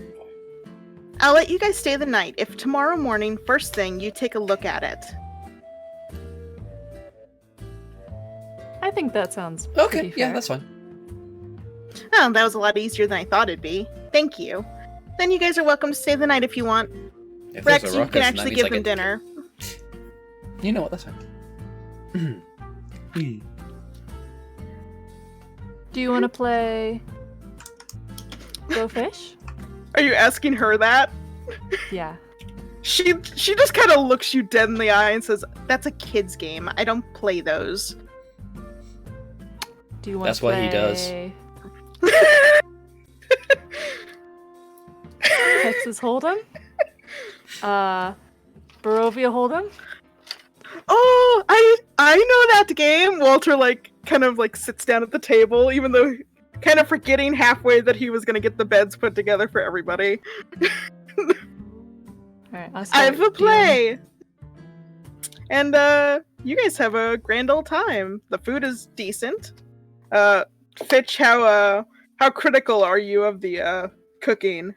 I'll let you guys stay the night. If tomorrow morning, first thing, you take a look at it. I think that sounds Okay, pretty yeah, fair. that's fine. Oh, that was a lot easier than I thought it'd be. Thank you. Then you guys are welcome to stay the night if you want. If Rex, there's a you ruckus, can then that actually means I give them get to dinner. You know what? That's fine. Do you want to play Go Fish? Are you asking her that? Yeah. She just kind of looks you dead in the eye and says, "That's a kid's game. I don't play those." Do you want That's to what play he does. Texas Hold'em? Barovia Hold'em? Oh, I know that game. Walter kind of sits down at the table, even though kind of forgetting halfway that he was gonna get the beds put together for everybody. Alright, I'll I start. have a Do you play. And you guys have a grand old time. The food is decent. Fitch, how critical are you of the cooking?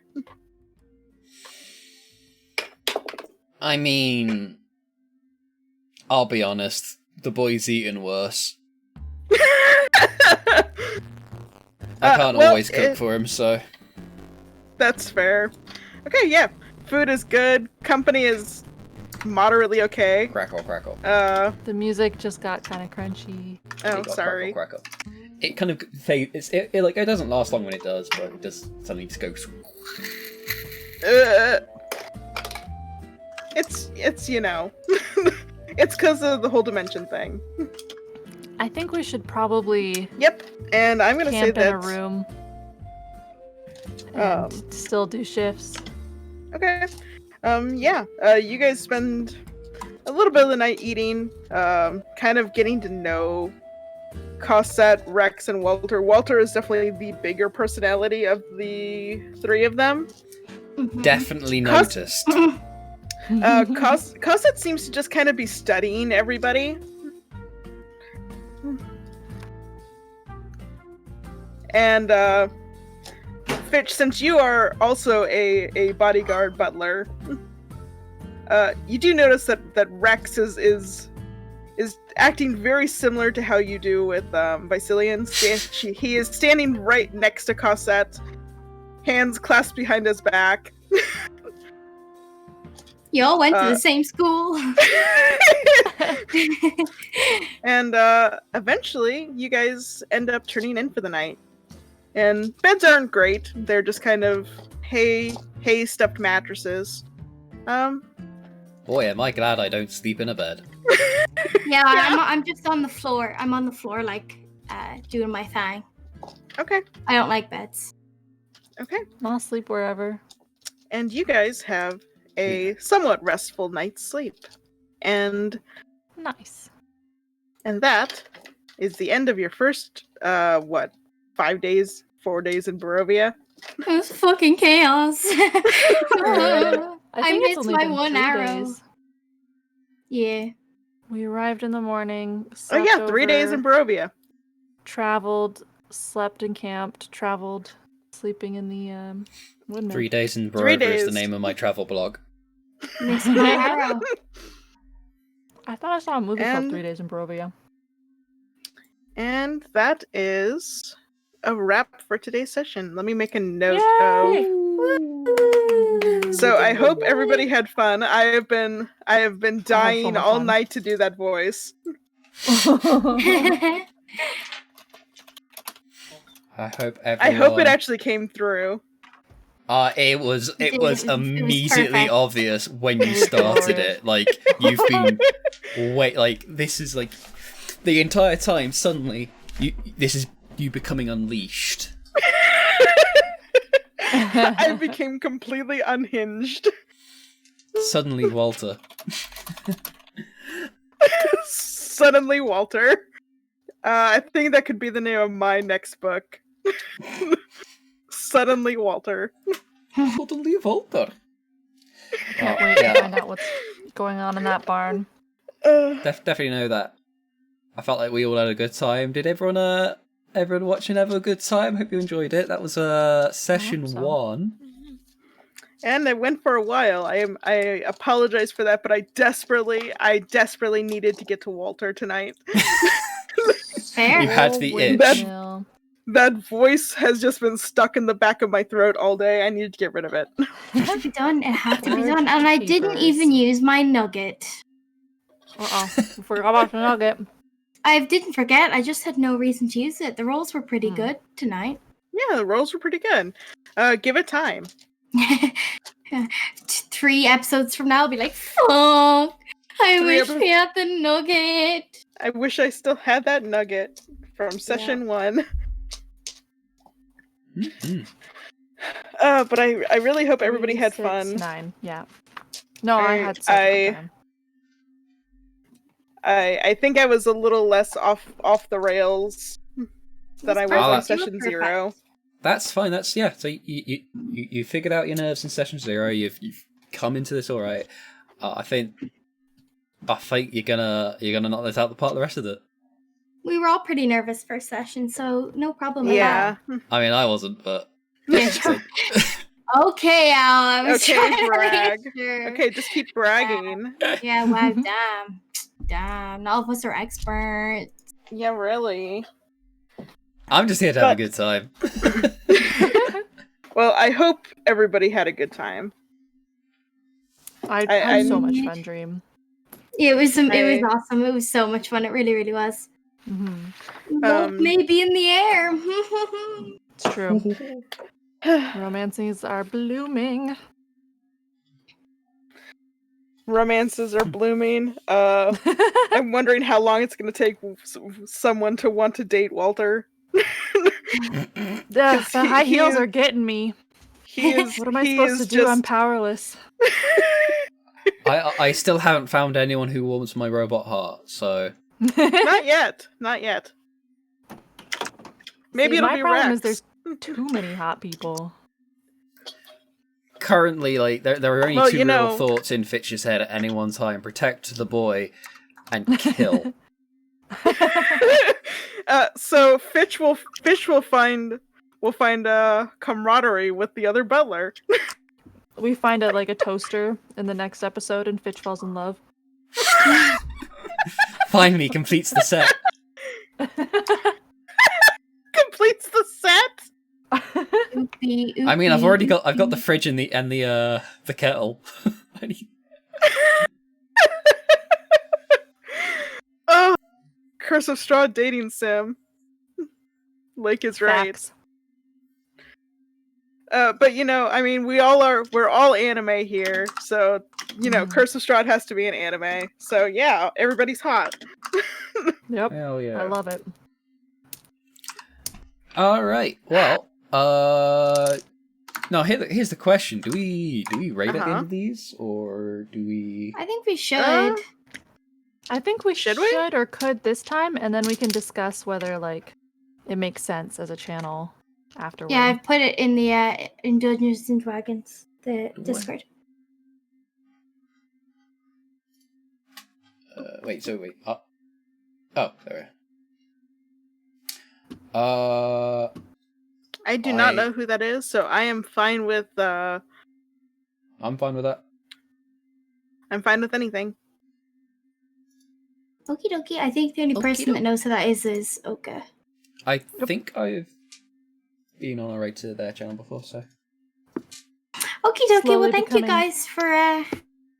I mean, I'll be honest. The boy's eaten worse. I can't always cook for him, so... That's fair. Okay, yeah. Food is good. Company is moderately okay. Crackle, crackle. The music just got kind of crunchy. Oh, Crackle, sorry. crackle. It kind of fades. It doesn't last long when it does, but it does suddenly just goes. It's it's because of the whole dimension thing. I think we should probably Yep. And I'm gonna say camp in that. a room and still do shifts. Okay. Yeah. You guys spend a little bit of the night eating, kind of getting to know Cosette, Rex, and Walter. Walter is definitely the bigger personality of the three of them. Definitely noticed. Cosette seems to just kind of be studying everybody. And Fitch, since you are also a bodyguard butler, you do notice that Rex is acting very similar to how you do with Vicilian. He is standing right next to Cosette, hands clasped behind his back. You all went to the same school. And eventually, you guys end up turning in for the night. And beds aren't great. They're just kind of hay stuffed mattresses. Boy, am I glad I don't sleep in a bed. Yeah, I'm just on the floor. I'm on the floor, doing my thing. Okay. I don't like beds. Okay. I'll sleep wherever. And you guys have a somewhat restful night's sleep. And Nice. that is the end of your first 4 days in Barovia. It was fucking chaos. I think it's missed only my been one 3 arrow. days. Yeah. We arrived in the morning. Oh yeah, slept 3 days in over, Barovia. Traveled, slept and camped, traveled, sleeping in the windmill. 3 days in 3 Barovia is the days. name of my travel blog. Missed my arrow. I thought I saw a movie called And- 3 Days in Barovia. And that is a wrap for today's session. Let me make a note Yay! of. So I hope everybody had fun. I have been dying much all fun. night to do that voice. I hope everyone... I hope it actually came through. It was It was immediately perfect. obvious when you started it. Like, you've been... this is like... The entire time, suddenly, this is you becoming unleashed. I became completely unhinged. Suddenly, Walter. Suddenly, Walter. I think that could be the name of my next book. Suddenly, Walter. Suddenly, Walter. Can't wait to find out what's going on in that barn. Uh, Definitely know that. I felt like we all had a good time. Did everyone everyone watching have a good time. Hope you enjoyed it. That was session so. 1. And it went for a while. I apologize for that, but I desperately needed to get to Walter tonight. Fair. You had the itch. That- That voice has just been stuck in the back of my throat all day. I needed to get rid of it. It had to be done. It had to be Urge done. And I didn't papers. even use my nugget. We forgot about the nugget. I didn't forget. I just had no reason to use it. The rolls were pretty good tonight. Yeah, the rolls were pretty good. Give it time. 3 episodes from now, I'll be like, fuck. I 3 wish episodes- we had the nugget. I wish I still had that nugget from session 1. But I really hope everybody had 3, 6, fun. 9. Yeah. No, I had such a good time. I think I was a little less off the rails than I was perfect. on You session 0. That's fine. That's yeah. So you figured out your nerves in session 0. You've come into this all right. I think you're gonna knock this out the park the rest of it. We were all pretty nervous first session, so no problem with Yeah. I mean, I wasn't, but that. so- Okay, Al. I was Okay, trying to brag. make sure. Okay, just keep bragging. Yeah, wow, damn. All of us are experts. Yeah, really. I'm just here to have a good time. Well, I hope everybody had a good time. I I- had so I- much fun, Dream. It was I- awesome. It was so much fun. It really, really was. Love Um, may be in the air. It's true. Romances are blooming. Romances are blooming. I'm wondering how long it's going to take someone to want to date Walter. The high he heels is- are getting me. He is. What am I he supposed to is do? I'm just- powerless. I still haven't found anyone who warms my robot heart. So Not yet. Not yet. Maybe See, it'll my be problem Rex. is there's too many hot people. currently, like there are only Well, two you real know- thoughts in Fitch's head at any one time: protect the boy and kill. So Fitch will find camaraderie with the other butler. We find a toaster in the next episode, and Fitch falls in love. Finally completes the set. Completes the set. I mean, I've got the fridge and the kettle. Oh, Curse of Strahd dating sim. Lake is right. Facts. But I mean, we're all anime here, so Curse of Strahd has to be an anime. So yeah, everybody's hot. Yep. Hell yeah! I love it. All right. Well, no. Here's the question: Do we rate at the end Uh-huh. of these, or do we? I think we should. I think we Should should we? or could this time, and then we can discuss whether it makes sense as a channel afterward. Yeah, I've put it in the in Dungeons and Dragons, the What? Discord. Wait. So wait. Oh, there. I do not I- know who that is, so I am fine with I'm fine with that. I'm fine with anything. Okie dokie. I think the only person that knows who that is Oka. I think I've been on a raid to their channel before, so Okie dokie. Slowly Well, thank you becoming guys for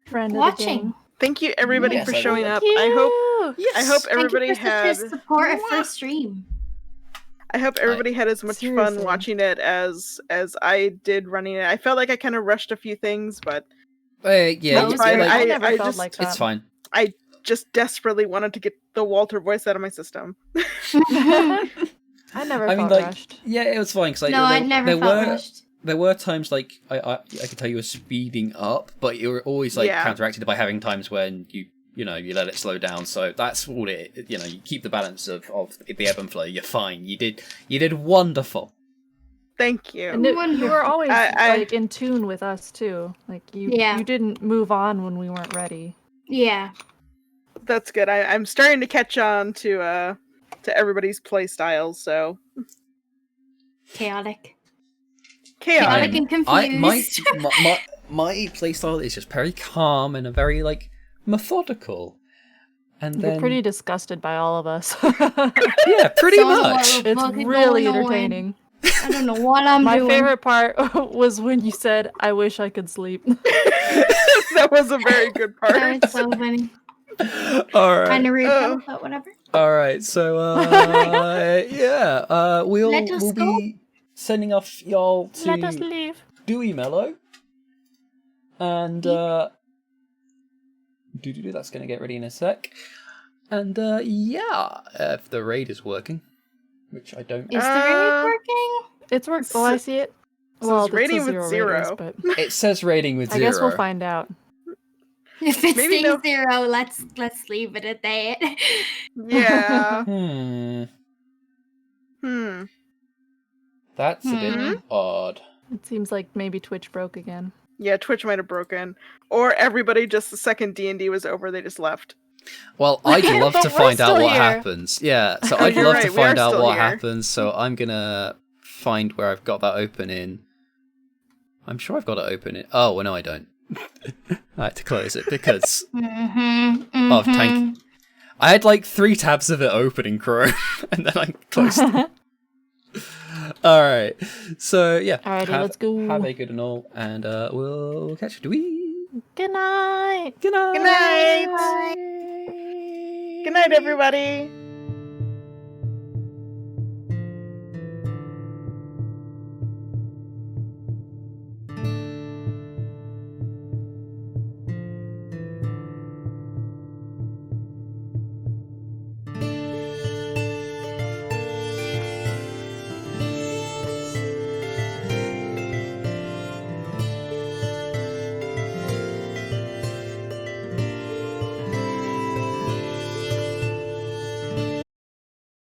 Friend of the watching. game. Thank you everybody Yes, for I showing will. up. Thank I hope you. I hope everybody Thank you for had such a support at first stream. I hope everybody had as much fun Seriously. watching it as I did running it. I felt like I kind of rushed a few things, but yeah, That's you- fine. like, I I never felt just- like that. it's fine. just desperately wanted to get the Walter voice out of my system. I never I mean, felt like, rushed. yeah, it was fine because No, I never felt rushed. there were times like I could tell you were speeding up, but you were always Yeah. counteracted by having times when you let it slow down. So that's all it. You keep the balance of the ebb and flow. You're fine. You did wonderful. Thank you. And you were always I- in tune with us too. Like you Yeah. didn't move on when we weren't ready. Yeah. That's good. I'm starting to catch on to to everybody's play styles. So Chaotic. chaotic. Chaotic and my confused. my playstyle is just very calm and a very like methodical. And You're then pretty disgusted by all of us. yeah, pretty Son of much. a It's fucking really going on. entertaining. I don't know what I'm My doing. favorite part was when you said, "I wish I could sleep." That was a very good part. That was so funny. All right. Kind of rude, Oh. though, but whatever. All right, so Let us we'll go. be sending off y'all to Let us leave. Dewey Mellow, and that's gonna get ready in a sec, and if the raid is working, which I don't. Is the raid working? It's worked. Oh, I see it. So Well, it's it rating says with zero zero. ratings, but It says rating with I zero. guess we'll find out. If it's Maybe saying no. 0, let's leave it at that. Yeah. That's a bit odd. It seems like maybe Twitch broke again. Yeah, Twitch might have broken, or everybody just the second D&D was over, they just left. Well, I'd love But to we're find out still what here. happens. Yeah, so Oh, I'd you're love right, to we are find out still what here. happens. So I'm gonna find where I've got that open in. I'm sure I've got it open in. Oh, well, no, I don't. I had to close it because of tank. I had like 3 tabs of it open in Chrome, and then I closed it. All right, so yeah. Alrighty, let's go. Have a good and all, and we'll catch you. Do we? Good night. Good night. Good night. Good night, everybody.